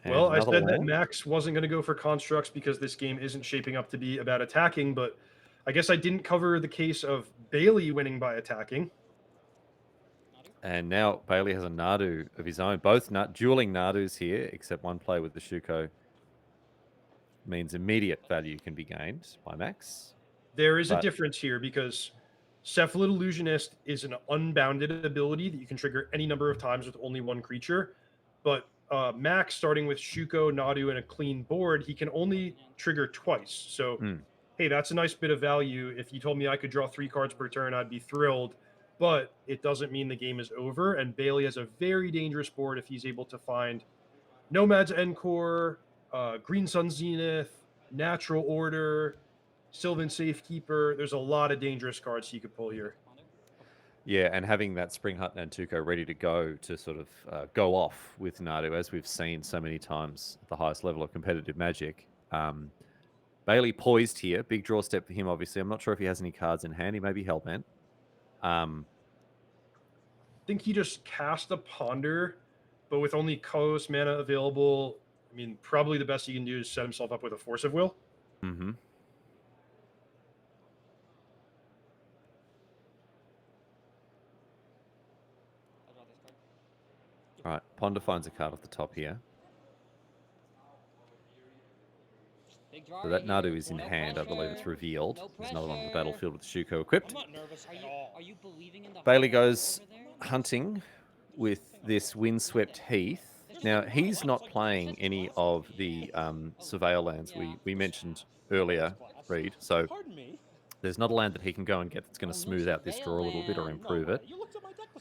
And Well, I another said that land. Max wasn't going to go for constructs because this game isn't shaping up to be about attacking, but I guess I didn't cover the case of Bailey winning by attacking. And now Bailey has a Nadu of his own. Both dueling Nadus here, except one play with the Shuko means immediate value can be gained by Max. There is a difference here because Cephalid Illusionist is an unbounded ability that you can trigger any number of times with only 1 creature. But Max, starting with Shuko, Nadu, and a clean board, he can only trigger twice. So, hey, that's a nice bit of value. If you told me I could draw 3 cards per turn, I'd be thrilled. But it doesn't mean the game is over. And Bailey has a very dangerous board if he's able to find Nomad's Encore, Green Sun Zenith, Natural Order, Sylvan Safekeeper. There's a lot of dangerous cards he could pull here. Yeah, and having that Spring Hut and Tuco ready to go to sort of go off with Nadu, as we've seen so many times at the highest level of competitive Magic. Bailey poised here. Big draw step for him, obviously. I'm not sure if he has any cards in hand. He may be Hellbent. I think he just cast a Ponder, but with only Kos mana available, I mean, probably the best he can do is set himself up with a Force of Will. Mm-hmm. All right, Ponder finds a card off the top here. So that Nadu is in hand. I believe it's revealed. There's another one on the battlefield with Shuko equipped. Bailey goes hunting with this Windswept Heath. Now, he's not playing any of the Surveyor lands we mentioned earlier, Reed. So there's not a land that he can go and get that's going to smooth out this draw a little bit or improve it.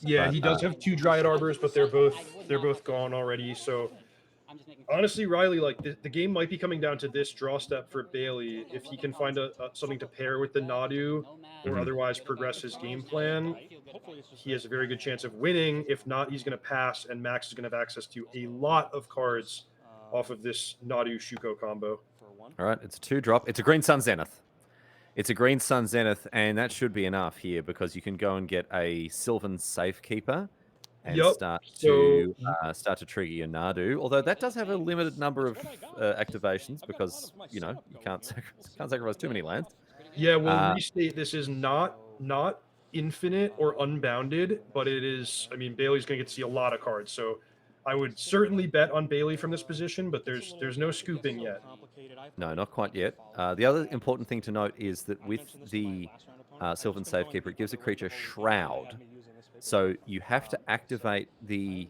Yeah, But, he does have 2 Dryad Arbors, but they're both gone already. So honestly, Riley, like the game might be coming down to this draw step for Bailey. If he can find something to pair with the Nadu or otherwise progress his game plan, he has a very good chance of winning. If not, he's going to pass, and Max is going to have access to a lot of cards off of this Nadu Shuko combo. All right, it's a 2-drop. It's a Green Sun Zenith. It's a Green Sun Zenith, and that should be enough here because you can go and get a Sylvan Safekeeper and start to trigger your Nadu. Although that does have a limited number of activations because you can't sacrifice too many lands. Yeah, we'll restate this is not infinite or unbounded, but it is. I mean, Bailey's going to get to see a lot of cards, so I would certainly bet on Bailey from this position, but there's no scooping yet. No, not quite yet. The other important thing to note is that with the Sylvan Safekeeper, it gives a creature Shroud. So you have to activate the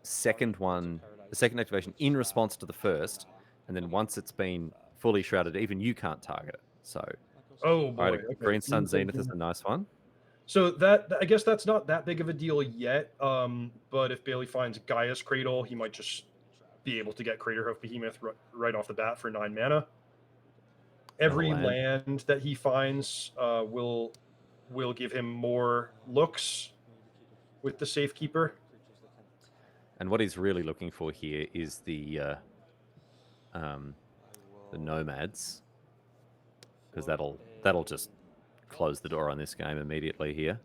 second activation in response to the first, and then once it's been fully shrouded, even you can't target it. So, oh boy, right, Green Sun Zenith is a nice one. So that I guess that's not that big of a deal yet. But if Bailey finds Gaia's Cradle, he might just be able to get Craterhoof Behemoth right off the bat for 9 mana. Every land that he finds will give him more looks with the Safekeeper. And what he's really looking for here is the Nomads, because that'll just close the door on this game immediately here.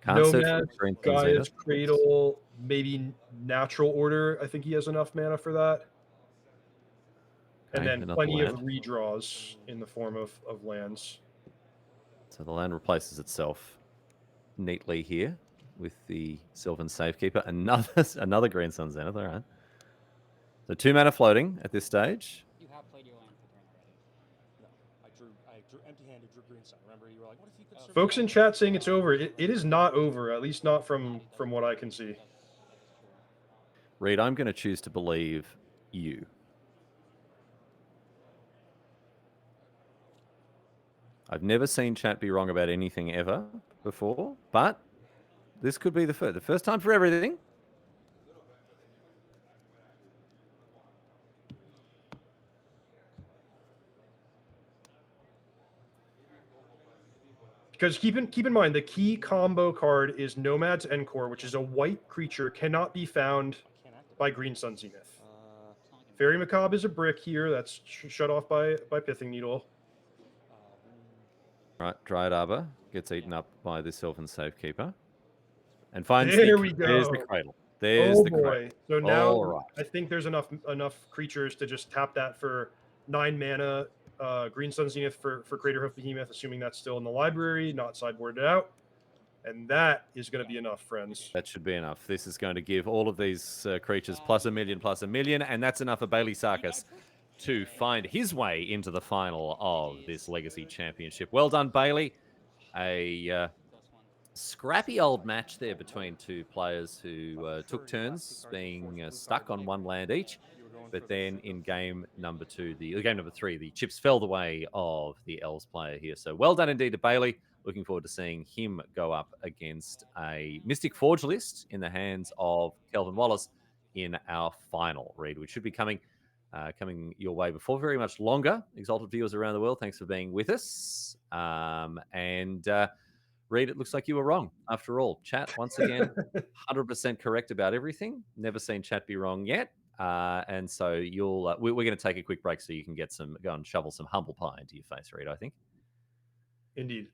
Nomads, Gaia's Cradle, maybe Natural Order. I think he has enough mana for that. And then plenty of redraws in the form of lands. So the land replaces itself neatly here with the Sylvan Safekeeper. Another Green Sun Zenith, all right. So 2 mana floating at this stage. You have played your land for turn already. No, I drew empty-handed, drew Green Sun. Remember, you were like, what if you could... Folks in chat saying it's over. It is not over, at least not from what I can see. Reed, I'm going to choose to believe you. I've never seen chat be wrong about anything ever before, but this could be the first time for everything. Because keep in mind, the key combo card is Nomad's Encore, which is a white creature, cannot be found by Green Sun Zenith. Fairy Macabre is a brick here that's shut off by Pithing Needle. Right, Dryad Arbor gets eaten up by the Sylvan Safekeeper. And finds there we go. There's the Cradle. There's the Cradle. So now I think there's enough creatures to just tap that for 9 mana. Green Sun Zenith for Craterhoof Behemoth, assuming that's still in the library, not sideboarded out. And that is going to be enough, friends. That should be enough. This is going to give all of these creatures plus a million, and that's enough for Bailey Sarkis to find his way into the final of this Legacy Championship. Well done, Bailey. A scrappy old match there between two players who took turns being stuck on 1 land each. But then in game number 3, the chips fell the way of the Elves player here. So well done indeed to Bailey. Looking forward to seeing him go up against a Mystic Forge list in the hands of Kelvin Wallace in our final read, which should be coming your way before very much longer. Exalted viewers around the world, thanks for being with us. Reed, it looks like you were wrong after all. Chat, once again, 100% correct about everything. Never seen chat be wrong yet. And so we're going to take a quick break so you can go and shovel some humble pie into your face, Reed, I think. Indeed.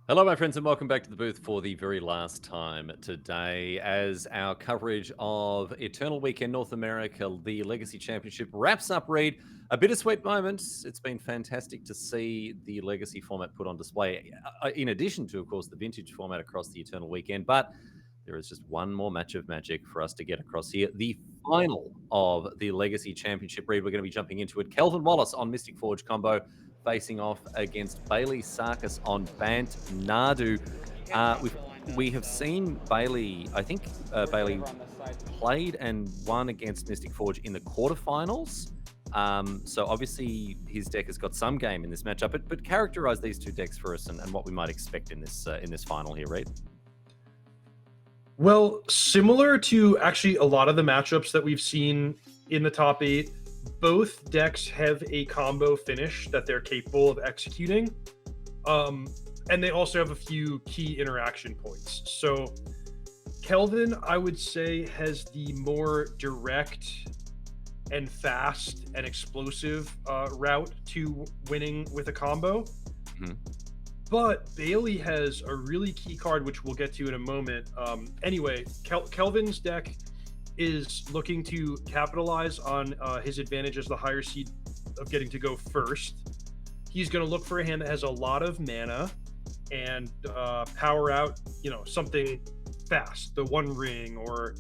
Hello, my friends, and welcome back to the booth for the very last time today as our coverage of Eternal Weekend North America, the Legacy Championship, wraps up, Reed. A bittersweet moment. It's been fantastic to see the Legacy format put on display, in addition to, of course, the Vintage format across the Eternal Weekend. But there is just one more match of Magic for us to get across here. The final of the Legacy Championship, Reed. We're going to be jumping into it. Kelvin Wallace on Mystic Forge combo, facing off against Bailey Sarkis on Bant Nadu. We have seen Bailey, I think Bailey played and won against Mystic Forge in the quarterfinals. So obviously his deck has got some game in this matchup, but characterize these two decks for us and what we might expect in this final here, Reed. Well, similar to actually a lot of the matchups that we've seen in the top 8, both decks have a combo finish that they're capable of executing. And they also have a few key interaction points. So Kelvin, I would say, has the more direct and fast and explosive route to winning with a combo. Mm-hmm. But Bailey has a really key card, which we'll get to in a moment. Anyway, Kelvin's deck is looking to capitalize on his advantage as the higher seed of getting to go first. He's going to look for a hand that has a lot of mana and power out, something fast, the One Ring or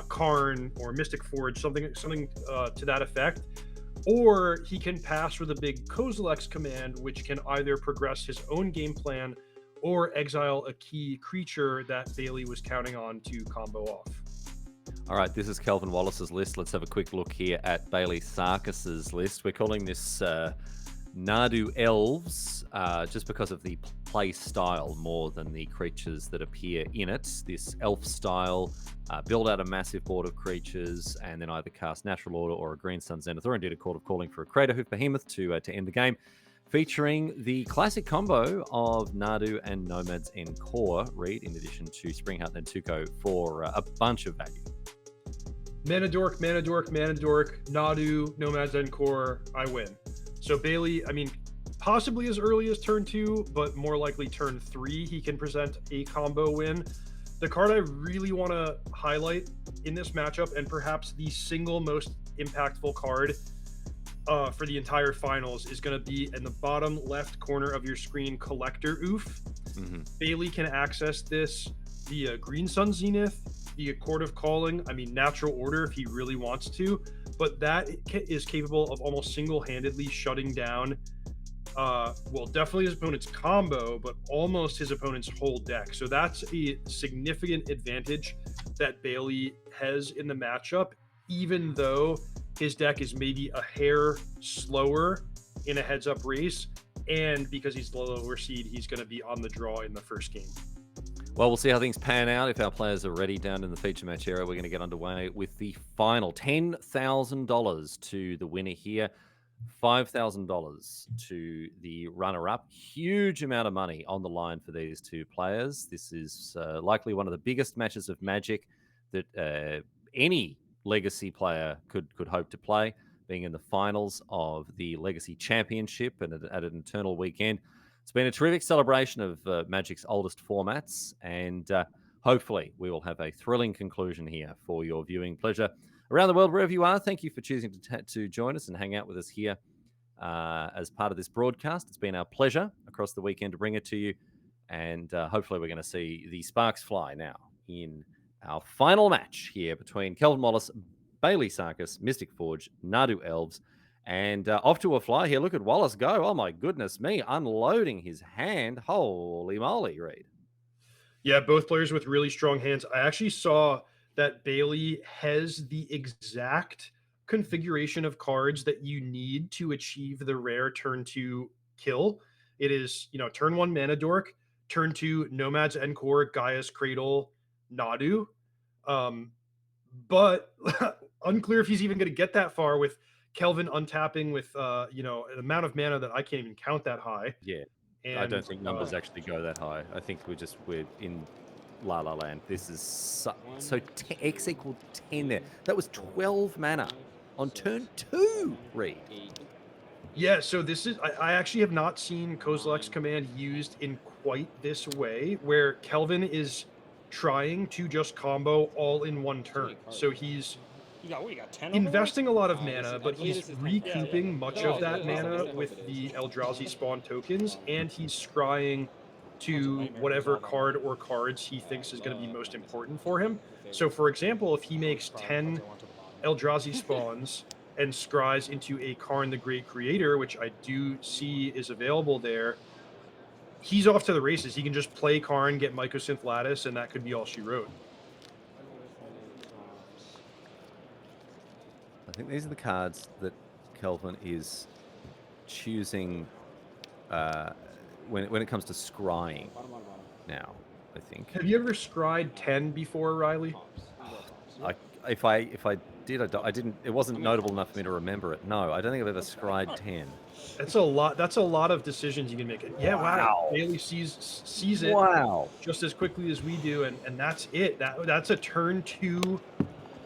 Karn or Mystic Forge, something to that effect. Or he can pass with a big Kozilek's command, which can either progress his own game plan or exile a key creature that Bailey was counting on to combo off. All right, this is Kelvin Wallace's list. Let's have a quick look here at Bailey Sarkis's list. We're calling this Nadu Elves just because of the play style more than the creatures that appear in it. This elf style, build out a massive board of creatures and then either cast Natural Order or a Green Sun Zenith or indeed a Court of Calling for a Craterhoof Behemoth to end the game. Featuring the classic combo of Nadu and Nomads Encore, Reed, in addition to Springheart and Tuco for a bunch of value. Mana Dork, Nadu, Nomads Encore, I win. So Bailey, possibly as early as turn 2, but more likely turn 3, he can present a combo win. The card I really want to highlight in this matchup, and perhaps the single most impactful card for the entire finals, is going to be in the bottom left corner of your screen, Collector Oof. Mm-hmm. Bailey can access this via Green Sun Zenith, via Court of Calling, Natural Order if he really wants to, but that is capable of almost single-handedly shutting down, definitely his opponent's combo, but almost his opponent's whole deck. So that's a significant advantage that Bailey has in the matchup, even though his deck is maybe a hair slower in a heads-up race, and because he's the lower seed, he's going to be on the draw in the first game. Well, we'll see how things pan out. If our players are ready down in the feature match area, we're going to get underway with the final. $10,000 to the winner here, $5,000 to the runner-up. Huge amount of money on the line for these two players. This is likely one of the biggest matches of Magic that any Legacy player could hope to play, being in the finals of the Legacy Championship and at an Eternal Weekend. It's been a terrific celebration of Magic's oldest formats, and hopefully we will have a thrilling conclusion here for your viewing pleasure. Around the world, wherever you are, thank you for choosing to join us and hang out with us here as part of this broadcast. It's been our pleasure across the weekend to bring it to you, and hopefully we're going to see the sparks fly now in our final match here between Kelvin Wallace, Bailey Sarkis, Mystic Forge, Nadu Elves, and off to a fly here. Look at Wallace go. Oh, my goodness me. Unloading his hand. Holy moly, Reed. Yeah, both players with really strong hands. I actually saw that Bailey has the exact configuration of cards that you need to achieve the rare turn 2 kill. It is, turn 1 Mana Dork, turn 2 Nomads Encore, Gaia's Cradle, Nadu. But unclear if he's even going to get that far with Kelvin untapping with an amount of mana that I can't even count that high. Yeah, and I don't think numbers actually go that high. I think we're in La La Land. This is so X equal 10 there. That was 12 mana on turn 2, Reed. Yeah, so this is I actually have not seen Kozilek's command used in quite this way, where Kelvin is trying to just combo all in one turn. So he's you got 10 investing a lot of mana, but he's recouping much of that mana with the Eldrazi spawn tokens, and he's scrying to whatever card or cards he thinks is going to be most important for him. So, for example, if he makes 10 Eldrazi spawns and scries into a Karn the Great Creator, which I do see is available there, he's off to the races. He can just play Karn, get Mycosynth Lattice, and that could be all she wrote. I think these are the cards that Kelvin is choosing when it comes to scrying now, I think. Have you ever scryed 10 before, Riley? If I did, I didn't. It wasn't notable enough for me to remember it. No, I don't think I've ever scryed 10. That's a lot. That's a lot of decisions you can make. Yeah, wow. Bailey sees it. Wow. Just as quickly as we do, and that's it. That's a turn 2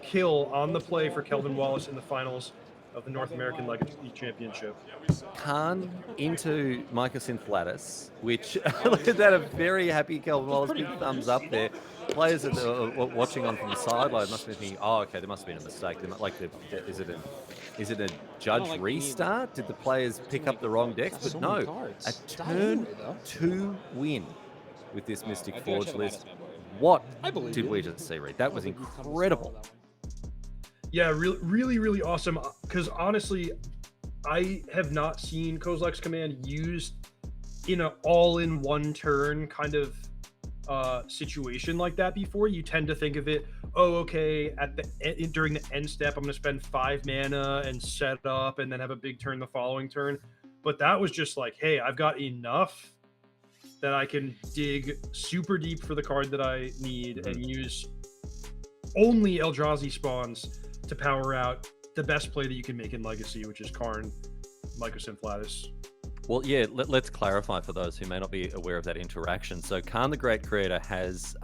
kill on the play for Kelvin Wallace in the finals of the North American Legacy Championship. Karn into Mycosynth Lattice, which look at that, a very happy Kelvin Wallace, big thumbs up there. Players that are watching on from the sideline must be thinking, oh, okay, there must have been a mistake. Is it a judge restart? Did the players pick up the wrong decks? But no, a turn 2 win with this Mystic Forge list. What did we just see, Reed? That was incredible. Yeah, really, really awesome. Because honestly, I have not seen Kozilek's Command used in an all-in-one turn kind of situation like that before. You tend to think of it, oh, okay, during the end step, I'm going to spend 5 mana and set up, and then have a big turn the following turn. But that was just like, hey, I've got enough that I can dig super deep for the card that I need and use only Eldrazi spawns to power out the best play that you can make in Legacy, which is Karn, Mycosynth Lattice. Well, yeah, let's clarify for those who may not be aware of that interaction. So Karn the Great Creator has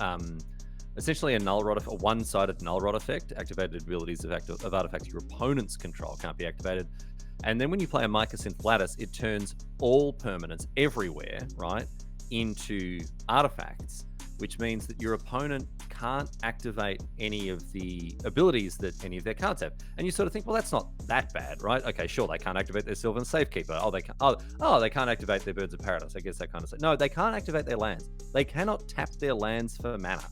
essentially a one-sided null rot effect. Activated abilities of artifacts your opponents control can't be activated. And then when you play a Mycosynth Lattice, it turns all permanents everywhere, right, into artifacts, which means that your opponent can't activate any of the abilities that any of their cards have. And you sort of think, well, that's not that bad, right? Okay, sure, they can't activate their Sylvan Safekeeper. They can't activate their Birds of Paradise. I guess that kind of stuff. No, they can't activate their lands. They cannot tap their lands for mana.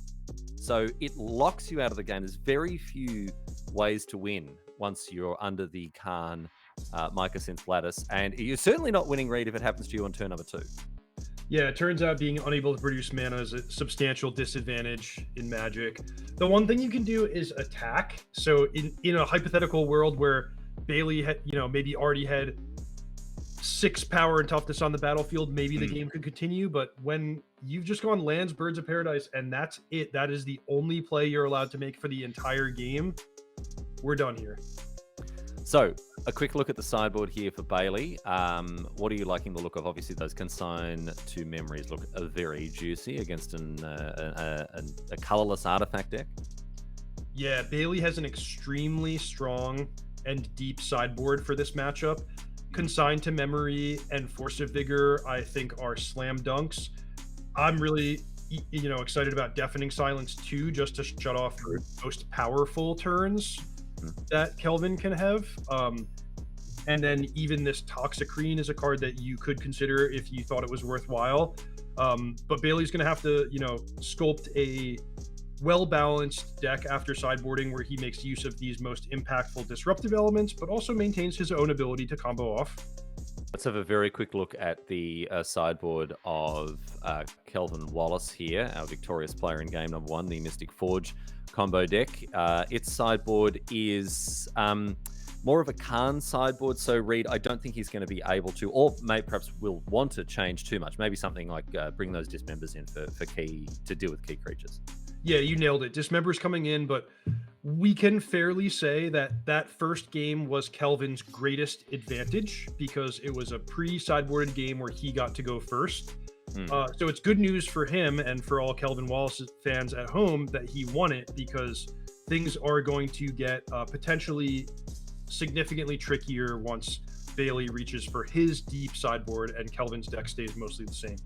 So it locks you out of the game. There's very few ways to win once you're under the Karn Mycosynth Lattice. And you're certainly not winning, Reed, if it happens to you on turn number 2. Yeah, it turns out being unable to produce mana is a substantial disadvantage in Magic. The one thing you can do is attack. So in a hypothetical world where Bailey had, maybe already had 6 power and toughness on the battlefield, maybe the game could continue. But when you've just gone lands, Birds of Paradise, and that's it, that is the only play you're allowed to make for the entire game, we're done here. So, a quick look at the sideboard here for Bailey. What are you liking the look of? Obviously, those Consign to Memories look very juicy against a colorless artifact deck. Yeah, Bailey has an extremely strong and deep sideboard for this matchup. Consign to Memory and Force of Vigor, I think, are slam dunks. I'm really, excited about Deafening Silence too, just to shut off the most powerful turns that Kelvin can have. And then even this Toxicrene is a card that you could consider if you thought it was worthwhile. But Bailey's going to have to, sculpt a well-balanced deck after sideboarding where he makes use of these most impactful disruptive elements, but also maintains his own ability to combo off. Let's have a very quick look at the sideboard of Kelvin Wallace here, our victorious player in game number 1, the Mystic Forge combo deck. Its sideboard is more of a Karn sideboard. So, Reed, I don't think he's going to be able to, or perhaps will want to change too much. Maybe something like bring those Dismembers in for key, to deal with key creatures. Yeah, you nailed it. Dismembers coming in, but we can fairly say that first game was Kelvin's greatest advantage because it was a pre-sideboarded game where he got to go first. So it's good news for him and for all Kelvin Wallace fans at home that he won it, because things are going to get potentially significantly trickier once Bailey reaches for his deep sideboard and Kelvin's deck stays mostly the same.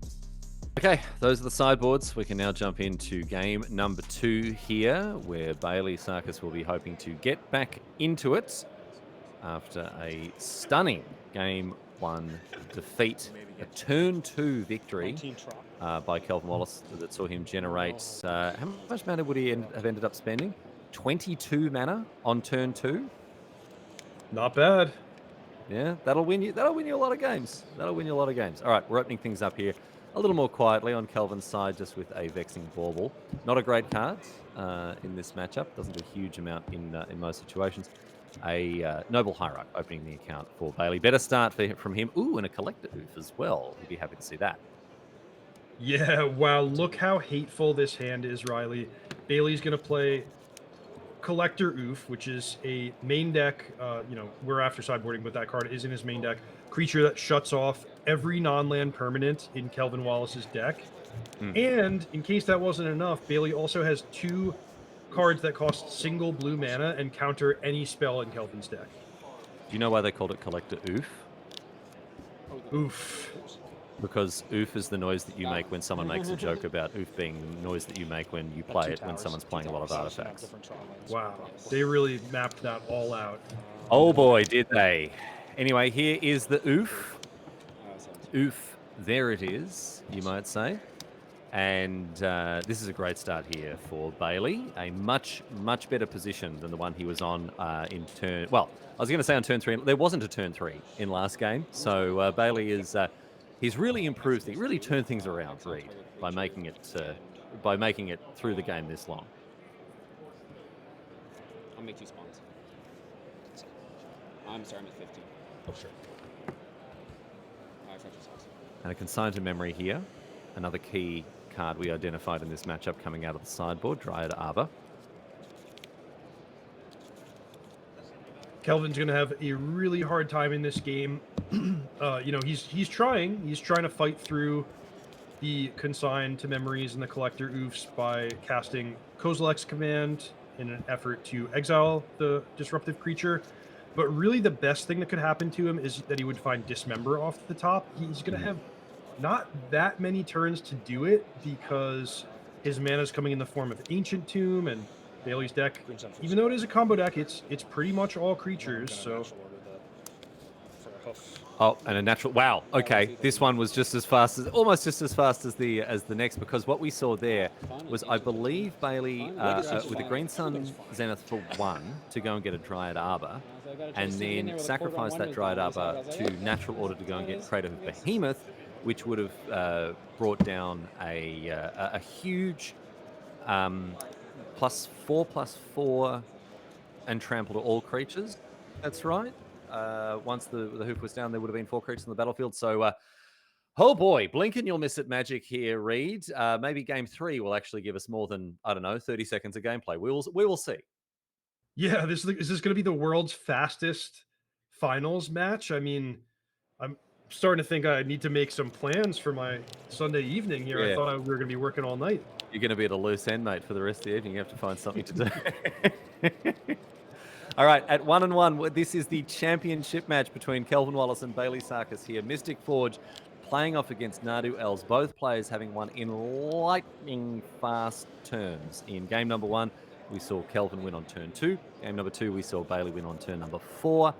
Okay, those are the sideboards. We can now jump into game number 2 here, where Bailey Sarkis will be hoping to get back into it after a stunning game 1 defeat, a turn 2 victory by Kelvin Wallace that saw him generate. How much mana would he have ended up spending? 22 mana on turn 2. Not bad. Yeah, that'll win you. That'll win you a lot of games. That'll win you a lot of games. All right, we're opening things up here a little more quietly on Kelvin's side, just with a Vexing Bauble. Not a great card in this matchup. Doesn't do a huge amount in most situations. A Noble Hierarch opening the account for Bailey. Better start from him. Ooh, and a Collector Oof as well. We'd be happy to see that. Yeah, wow, look how hateful this hand is, Riley. Bailey's going to play Collector Oof, which is a main deck, we're after sideboarding, but that card is in his main deck. Creature that shuts off every non-land permanent in Kelvin Wallace's deck. And in case that wasn't enough, Bailey also has 2 cards that cost single blue mana and counter any spell in Kelvin's deck. Do you know why they called it Collector Oof? Oof. Because oof is the noise that you make when someone makes a joke about oof being the noise that you make when you play it when someone's playing a lot of artifacts. Wow, they really mapped that all out. Oh boy, did they. Anyway, here is the oof. Oof, there it is, you might say. And this is a great start here for Bailey. A much, much better position than the one he was on in turn... Well, I was going to say on turn 3. There wasn't a turn 3 in last game. So Bailey is... he's really improved. He really turned things around, Reed, by making it through the game this long. I'll make 2 spawns. I'm sorry, I'm at 15. Oh, sure. And a consign to memory here. Another key card we identified in this matchup coming out of the sideboard, Dryad Arbor. Kelvin's going to have a really hard time in this game. He's trying to fight through the consign to memories and the collector oofs by casting Kozilek's Command in an effort to exile the disruptive creature. But really the best thing that could happen to him is that he would find Dismember off the top. He's going to have not that many turns to do it because his mana is coming in the form of Ancient Tomb, and Bailey's deck, even though it is a combo deck, it's pretty much all creatures. So, oh, and a natural. Wow. Okay, this one was just as fast as almost just as fast as the next, because what we saw there was, I believe, Bailey with the Green Sun Zenith for 1 to go and get a Dryad Arbor, and then sacrifice that Dryad Arbor to natural order to go and get Crater of Behemoth, which would have brought down a huge +4/+4 and trample to all creatures. That's right. Once the hoof was down, there would have been 4 creatures on the battlefield. So, oh boy, blink and you'll miss it magic here, Reed. Maybe game 3 will actually give us more than, I don't know, 30 seconds of gameplay. We will see. Yeah, is this going to be the world's fastest finals match? I mean, I'm starting to think I need to make some plans for my Sunday evening here. Yeah. I thought we were going to be working all night. You're going to be at a loose end, mate, for the rest of the evening. You have to find something to do. All right, at 1-1, this is the championship match between Kelvin Wallace and Bailey Sarkis here. Mystic Forge playing off against Nadu Els, both players having won in lightning fast terms. In game number 1, we saw Kelvin win on turn 2. Game number 2, we saw Bailey win on turn number 4.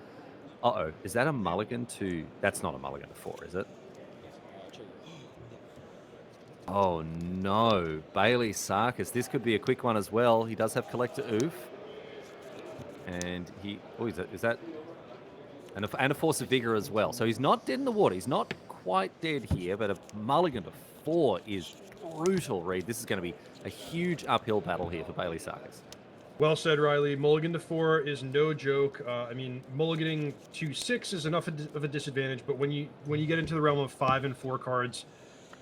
Uh-oh, is that a mulligan to... That's not a mulligan to 4, is it? Oh, no. Bailey Sarkis. This could be a quick one as well. He does have Collector Oof. And he... Oh, is that... And a Force of Vigor as well. So he's not dead in the water. He's not quite dead here, but a mulligan to 4 is brutal, Reed. This is going to be a huge uphill battle here for Bailey Sarkis. Well said, Riley. Mulligan to 4 is no joke. I mean, mulliganing to 6 is enough of a disadvantage, but when you get into the realm of 5 and 4 cards,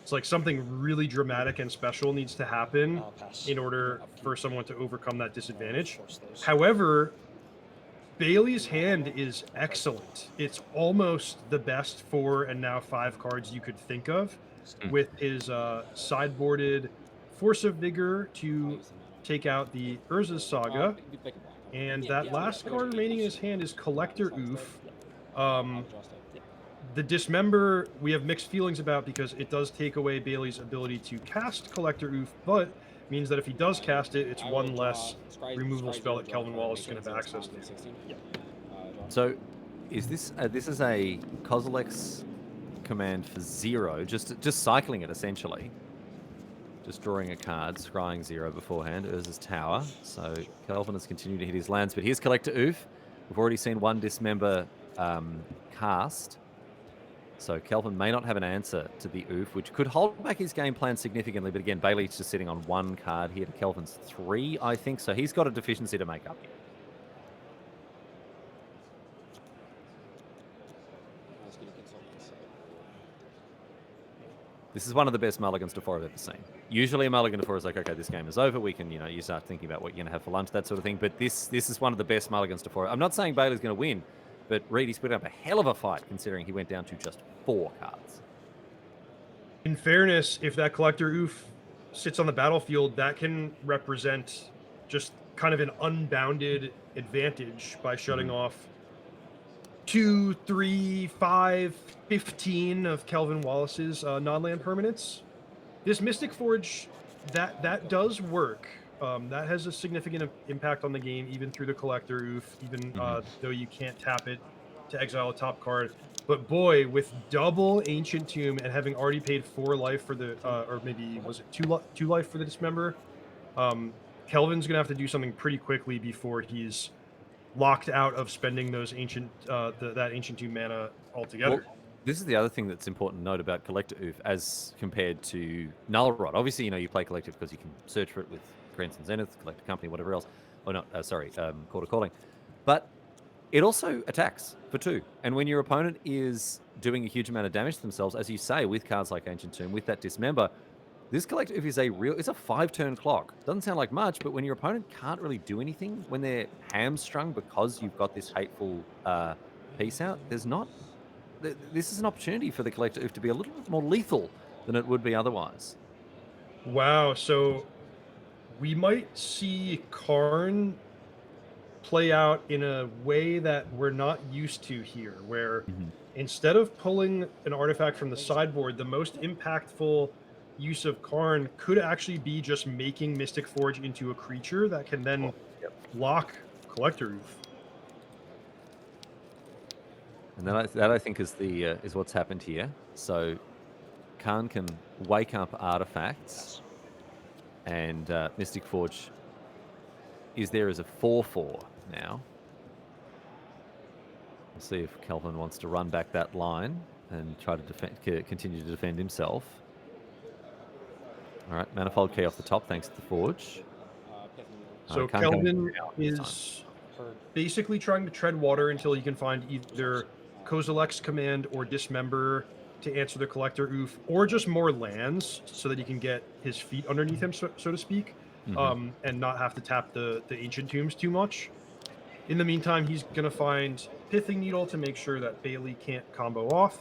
it's like something really dramatic and special needs to happen in order for someone to overcome that disadvantage. However, Bailey's hand is excellent. It's almost the best 4 and now 5 cards you could think of, with his sideboarded Force of Vigor to take out the Urza's Saga, and that last card remaining in his hand is Collector Oof. The Dismember we have mixed feelings about because it does take away Bailey's ability to cast Collector Oof, but means that if he does cast it, it's one less removal spell that Kelvin Wallace is going to have access to. Yeah. So, is this this is a Kozilek's command for 0, just cycling it essentially. Just drawing a card, scrying 0 beforehand. Urza's Tower. So Kelvin has continued to hit his lands, but here's Collector Oof. We've already seen one Dismember cast. So Kelvin may not have an answer to the Oof, which could hold back his game plan significantly. But again, Bailey's just sitting on 1 card here to Kelvin's 3, I think. So he's got a deficiency to make up here. This is one of the best mulligans to 4 I've ever seen. Usually a mulligan to 4 is like, okay, this game is over. We can, you start thinking about what you're going to have for lunch, that sort of thing. But this is one of the best mulligans to 4. I'm not saying Bailey's going to win, but Reed, he's put up a hell of a fight considering he went down to just 4 cards. In fairness, if that Collector Oof sits on the battlefield, that can represent just kind of an unbounded advantage by shutting off 2, 3, 5, 15 of Kelvin Wallace's non-land permanents. This Mystic Forge, that does work. That has a significant impact on the game, even through the Collector Oof, even though you can't tap it to exile a top card. But boy, with double Ancient Tomb and having already paid 4 life for the, or maybe was it 2 life for the Dismember, Kelvin's gonna have to do something pretty quickly before he's locked out of spending those ancient, that Ancient Tomb mana altogether. Well, this is the other thing that's important to note about Collector Oof as compared to Null Rod. Obviously, you play Collective because you can search for it with Grandson Zenith, Collector Company, whatever else. Or not, Court of Calling. But it also attacks for 2. And when your opponent is doing a huge amount of damage to themselves, as you say, with cards like Ancient Tomb, with that Dismember, this Collector Oof is it's a 5-turn clock. Doesn't sound like much, but when your opponent can't really do anything, when they're hamstrung because you've got this hateful piece out, this is an opportunity for the Collector Oof to be a little bit more lethal than it would be otherwise. Wow, so we might see Karn play out in a way that we're not used to here, where instead of pulling an artifact from the sideboard, the most impactful use of Karn could actually be just making Mystic Forge into a creature that can then block Collector Oof. And that I think is is what's happened here. So Karn can wake up artifacts, and Mystic Forge is there as a 4/4 now. We'll see if Kelvin wants to run back that line and try to continue to defend himself. All right, Manifold Key off the top, thanks to the Forge. So Kelvin is basically trying to tread water until he can find either Kozilek's command or Dismember to answer the Collector Oof, or just more lands so that he can get his feet underneath him, so to speak, and not have to tap the Ancient Tombs too much. In the meantime, he's going to find Pithing Needle to make sure that Bailey can't combo off.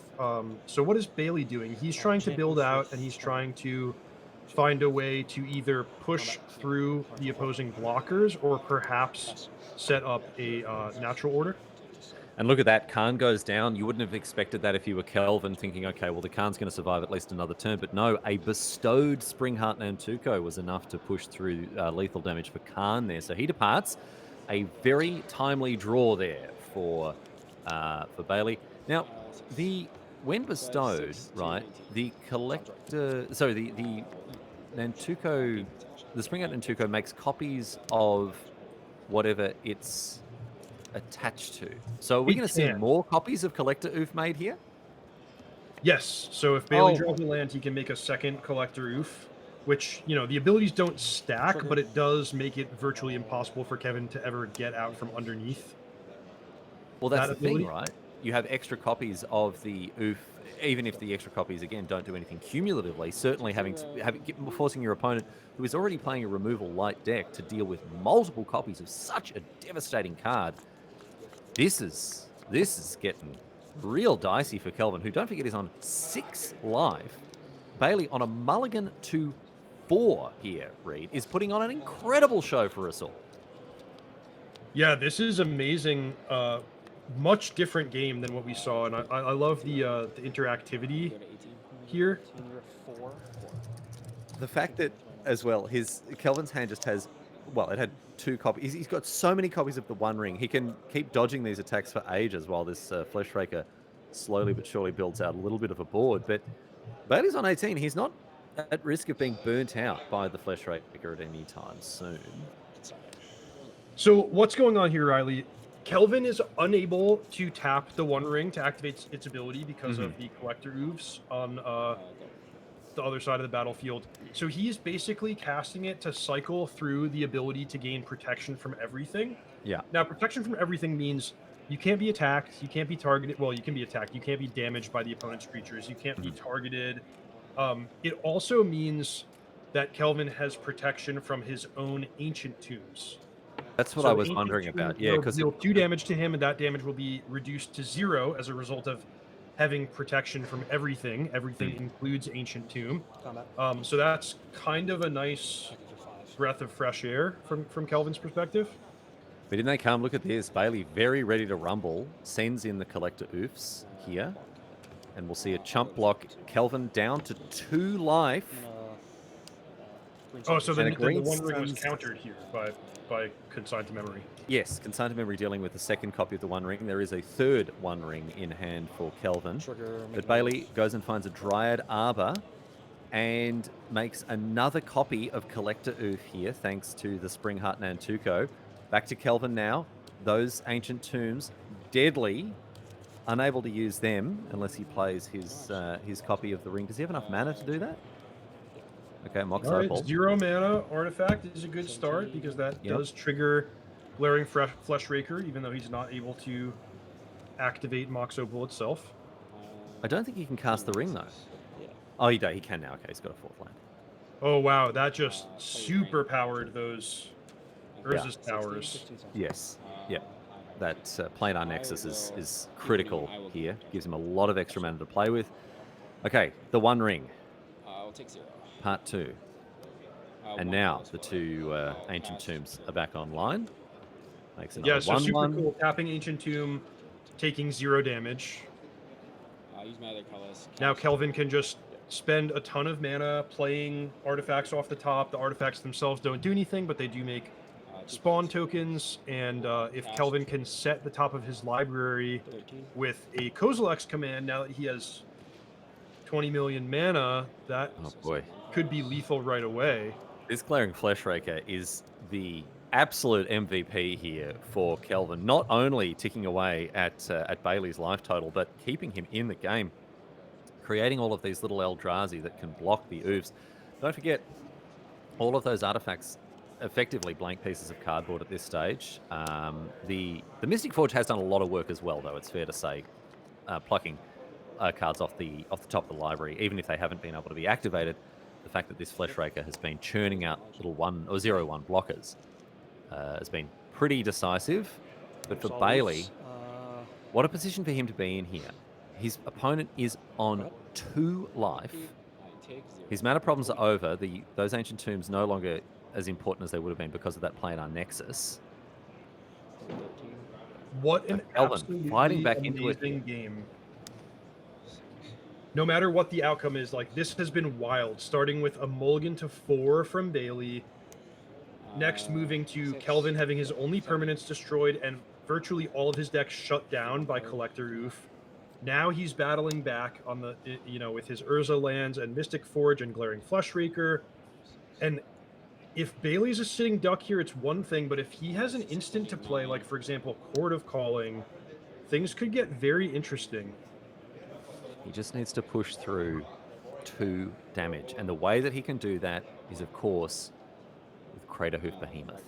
So what is Bailey doing? He's trying to build out, and he's trying to find a way to either push through the opposing blockers or perhaps set up a natural order. And look at that, Karn goes down. You wouldn't have expected that if you were Kelvin, thinking, okay, well, the Karn's going to survive at least another turn. But no, a bestowed Springheart Nantuko was enough to push through lethal damage for Karn there. So he departs. A very timely draw there for Bailey. Now, when bestowed, right, the collector, sorry, the Nantuko, the Springheart Nantuko makes copies of whatever it's attached to. So are we going to see more copies of Collector Oof made here? Yes. So if Bailey draws a land, he can make a second Collector Oof, which, the abilities don't stack, but it does make it virtually impossible for Kevin to ever get out from underneath. Well, that's the thing, right? You have extra copies of the Oof, even if the extra copies, again, don't do anything cumulatively, certainly forcing your opponent, who is already playing a removal light deck, to deal with multiple copies of such a devastating card. This is getting real dicey for Kelvin, who, don't forget, is on 6 life. Bailey on a mulligan to 4 here, Reed, is putting on an incredible show for us all. Yeah, this is amazing. much different game than what we saw, and I love the interactivity here. The fact that, as well, Kelvin's hand just has, well, it had 2 copies. He's got so many copies of the One Ring. He can keep dodging these attacks for ages while this Fleshraker slowly but surely builds out a little bit of a board. But Bailey's on 18. He's not at risk of being burnt out by the Fleshraker at any time soon. So what's going on here, Riley? Kelvin is unable to tap the One Ring to activate its ability because of the Collector Oofs on the other side of the battlefield. So he's basically casting it to cycle through the ability to gain protection from everything. Yeah. Now, protection from everything means you can't be attacked, you can't be targeted. Well, you can be attacked. You can't be damaged by the opponent's creatures. You can't be targeted. It also means that Kelvin has protection from his own Ancient Tombs. That's what I was wondering about. Yeah, because deal 2 damage to him, and that damage will be reduced to 0 as a result of having protection from everything. Everything includes Ancient Tomb. So that's kind of a nice breath of fresh air from Kelvin's perspective. But in they come, look at this. Bailey very ready to rumble. Sends in the Collector Oofs here. And we'll see a chump block. Kelvin down to 2 life. Oh, so the One Ring was countered here by Consigned to Memory. Yes, Consigned to Memory dealing with the 2nd copy of the One Ring. There is a 3rd One Ring in hand for Kelvin. But Bailey goes and finds a Dryad Arbor and makes another copy of Collector Oof here, thanks to the Spring Heart Nantuko. Back to Kelvin now. Those Ancient Tombs, deadly. Unable to use them unless he plays his copy of the ring. Does he have enough mana to do that? Okay, Mox Opal. 0 mana artifact is a good start because that does trigger Glaring Fleshraker, even though he's not able to activate Mox Opal itself. I don't think he can cast the ring though. Oh, he can now. Okay, he's got a 4th land. Oh wow, that just super powered those Urza's Towers. Yes. Yep. That Planar Nexus is critical here. Gives him a lot of extra mana to play with. Okay, the One Ring. I'll take 0. Part 2. And now the 2 Ancient Tombs are back online. Makes another so 1/1. super cool. Tapping Ancient Tomb, taking 0 damage. Use my other colors. Now Kelvin can just spend a ton of mana playing artifacts off the top. The artifacts themselves don't do anything, but they do make spawn tokens. And if Kelvin can set the top of his library with a Kozilek's command, now that he has 20 million mana, that could be lethal right away. This Glaring Fleshraker is the absolute MVP here for Kelvin. Not only ticking away at Bailey's life total, but keeping him in the game. Creating all of these little Eldrazi that can block the Oofs. Don't forget, all of those artifacts effectively blank pieces of cardboard at this stage. The Mystic Forge has done a lot of work as well, though, it's fair to say, plucking cards off the top of the library, even if they haven't been able to be activated. The fact that this Fleshraker has been churning out little 1 or 0/1 blockers has been pretty decisive. But for Bailey, what a position for him to be in here. His opponent is on 2 life. His mana problems are over. Those Ancient Tombs no longer as important as they would have been because of that Planar Nexus. What an Kelvin fighting back into it. Game. No matter what the outcome is, like, this has been wild. Starting with a mulligan to 4 from Bailey. Next, moving to Kelvin having his only permanents destroyed and virtually all of his deck shut down by Collector Oof. Now he's battling back on the, with his Urza lands and Mystic Forge and Glaring Fleshraker. And if Bailey's a sitting duck here, it's one thing, but if he has an instant to play, like, for example, Chord of Calling, things could get very interesting. He just needs to push through 2 damage. And the way that he can do that is, of course, with Craterhoof Behemoth.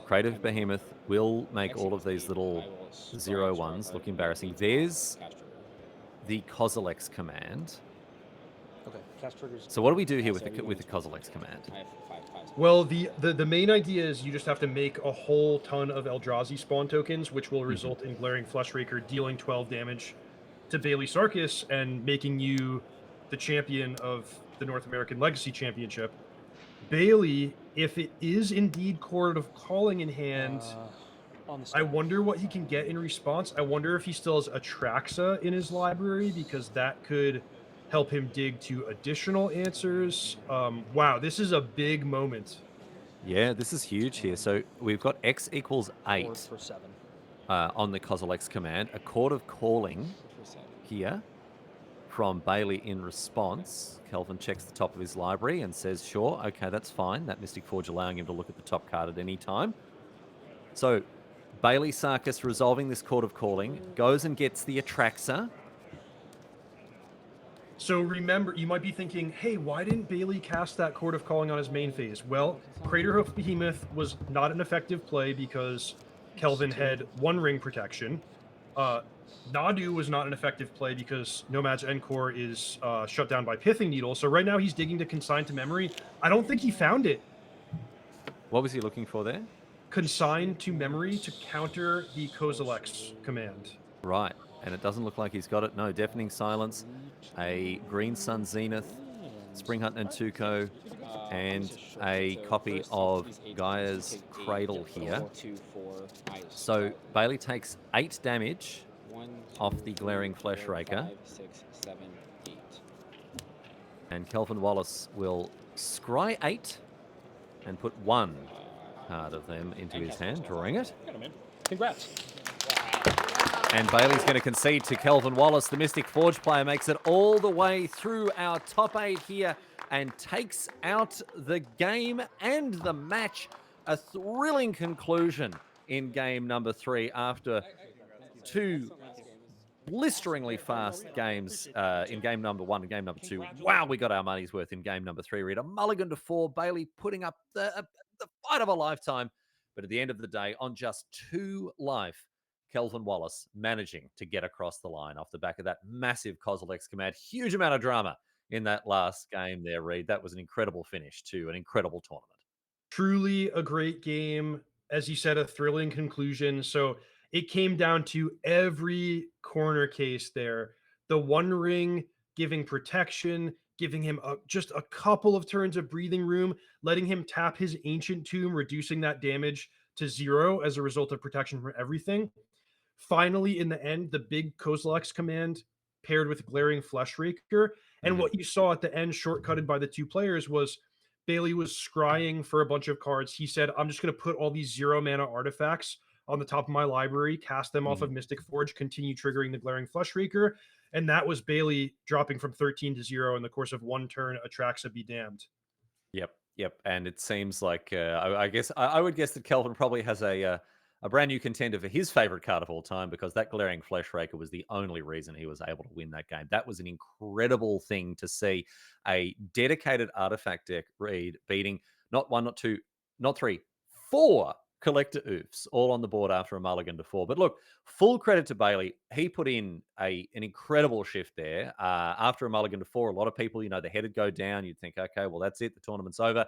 Craterhoof Behemoth will make all of these little 0/1s look embarrassing. There's the Kozilek's command. Okay, cast triggers. So what do we do here with the Kozilek's command? Well, the main idea is you just have to make a whole ton of Eldrazi spawn tokens, which will result in Glaring Fleshraker dealing 12 damage to Bailey Sarkis and making you the champion of the North American Legacy Championship. Bailey, if it is indeed Chord of Calling in hand, on the I wonder what he can get in response. I wonder if he still has Atraxa in his library, because that could help him dig to additional answers. Wow, this is a big moment. Yeah, this is huge here. So we've got X equals 8 for 7. On the Kozilek's command. A Chord of Calling here from Bailey in response. Kelvin checks the top of his library and says, sure, okay, that's fine. That Mystic Forge allowing him to look at the top card at any time. So Bailey Sarkis resolving this Chord of Calling, goes and gets the Atraxa. So remember, you might be thinking, hey, why didn't Bailey cast that Chord of Calling on his main phase? Well, Craterhoof Behemoth was not an effective play because Kelvin had One Ring protection. Nadu was not an effective play because Nomad's Encore is shut down by Pithing Needle. So right now he's digging to Consign to Memory. I don't think he found it. What was he looking for there? Consign to Memory to counter the Kozilek's command. Right, and it doesn't look like he's got it. No, Deafening Silence, a Green Sun Zenith, Spring Hunt and Tuco, and a copy of Gaia's Cradle here. So Bailey takes 8 damage off the Glaring Fleshraker. And Kelvin Wallace will scry 8 and put 1 card of them into his hand, drawing it. Congrats. And Bailey's going to concede to Kelvin Wallace. The Mystic Forge player makes it all the way through our top 8 here and takes out the game and the match. A thrilling conclusion in game number 3 after 2 blisteringly fast games in game number 1 and game number 2. Wow, we got our money's worth in game number 3. We had a mulligan to 4. Bailey putting up the fight of a lifetime. But at the end of the day, on just 2 life, Kelvin Wallace managing to get across the line off the back of that massive Kozilek's command. Huge amount of drama in that last game there, Reed. That was an incredible finish to an incredible tournament. Truly a great game. As you said, a thrilling conclusion. So it came down to every corner case there. The One Ring giving protection, giving him just a couple of turns of breathing room, letting him tap his Ancient Tomb, reducing that damage to 0 as a result of protection from everything. Finally, in the end, the big Kozilek's command paired with Glaring Fleshraker. And what you saw at the end, shortcutted by the 2 players, was Bailey was scrying for a bunch of cards. He said, I'm just going to put all these 0 mana artifacts on the top of my library, cast them off of Mystic Forge, continue triggering the Glaring Fleshraker. And that was Bailey dropping from 13 to 0 in the course of 1 turn. Atraxa be damned. Yep. And it seems like, I would guess that Kelvin probably has a brand new contender for his favorite card of all time, because that Glaring Fleshraker was the only reason he was able to win that game. That was an incredible thing to see, a dedicated artifact deck, Reed, beating not 1, not 2, not 3, 4 Collector Oofs all on the board after a mulligan to 4. But look, full credit to Bailey. He put in an incredible shift there. After a mulligan to 4, a lot of people, the head would go down. You'd think, okay, well, that's it. The tournament's over.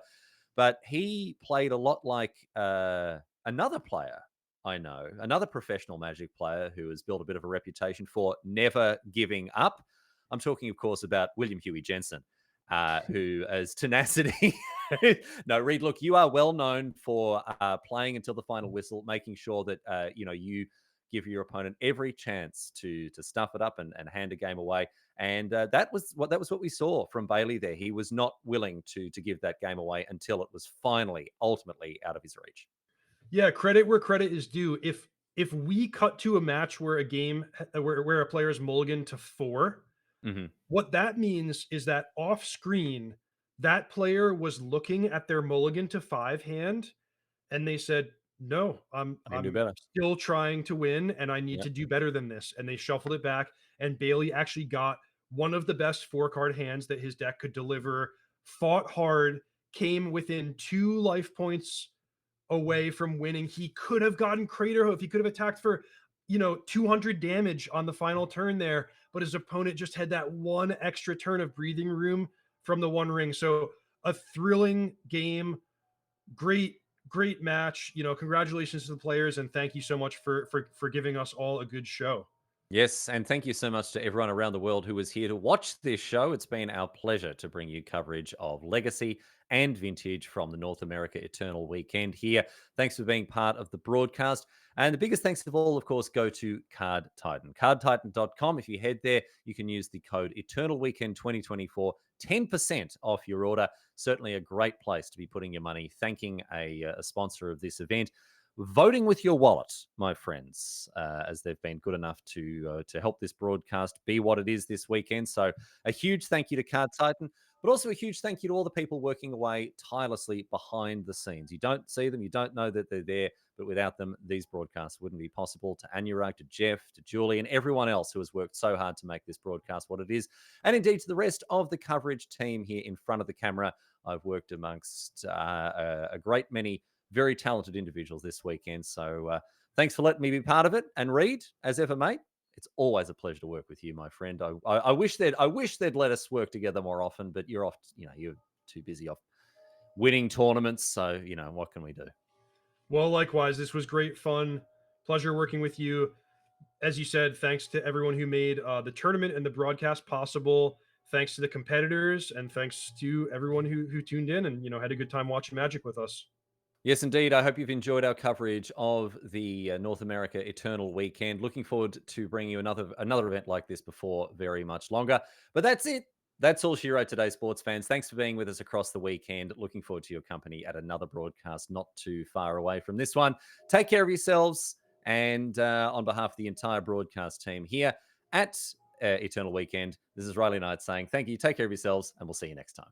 But he played a lot like another player I know, another professional Magic player who has built a bit of a reputation for never giving up. I'm talking, of course, about William Huey Jensen, who has tenacity. No, Reed, look, you are well known for playing until the final whistle, making sure that you give your opponent every chance to stuff it up and hand a game away. And that was what we saw from Bailey there. He was not willing to give that game away until it was finally, ultimately out of his reach. Yeah, credit where credit is due. If we cut to a match where a game where a player's mulligan to 4, what that means is that off screen, that player was looking at their mulligan to 5 hand, and they said, "No, I'm still trying to win, and I need to do better than this." And they shuffled it back, and Bailey actually got one of the best 4-card hands that his deck could deliver. Fought hard, came within 2 life points away from winning. He could have gotten Craterhoof. He could have attacked for 200 damage on the final turn there, but his opponent just had that 1 extra turn of breathing room from the One Ring. So a thrilling game, great match. Congratulations to the players, and thank you so much for giving us all a good show. Yes, and thank you so much to everyone around the world who was here to watch this show. It's been our pleasure to bring you coverage of Legacy and vintage from the North America Eternal Weekend here. Thanks for being part of the broadcast. And the biggest thanks of all, of course, go to Card Titan. CardTitan.com. If you head there, you can use the code Eternal Weekend 2024, 10% off your order. Certainly a great place to be putting your money. Thanking a sponsor of this event. Voting with your wallet, my friends, as they've been good enough to help this broadcast be what it is this weekend. So a huge thank you to Card Titan, but also a huge thank you to all the people working away tirelessly behind the scenes. You don't see them, you don't know that they're there, but without them, these broadcasts wouldn't be possible. To Anurag, to Jeff, to Julie, and everyone else who has worked so hard to make this broadcast what it is. And indeed to the rest of the coverage team here in front of the camera. I've worked amongst a great many very talented individuals this weekend. So thanks for letting me be part of it. And Reed, as ever, mate, it's always a pleasure to work with you, my friend. I wish they'd let us work together more often, but you're too busy off winning tournaments. So, what can we do? Well, likewise, this was great fun. Pleasure working with you. As you said, thanks to everyone who made the tournament and the broadcast possible. Thanks to the competitors, and thanks to everyone who tuned in and had a good time watching Magic with us. Yes, indeed. I hope you've enjoyed our coverage of the North America Eternal Weekend. Looking forward to bringing you another event like this before very much longer. But that's it. That's all she wrote today, sports fans. Thanks for being with us across the weekend. Looking forward to your company at another broadcast not too far away from this one. Take care of yourselves. And on behalf of the entire broadcast team here at Eternal Weekend, this is Riley Knight saying thank you. Take care of yourselves, and we'll see you next time.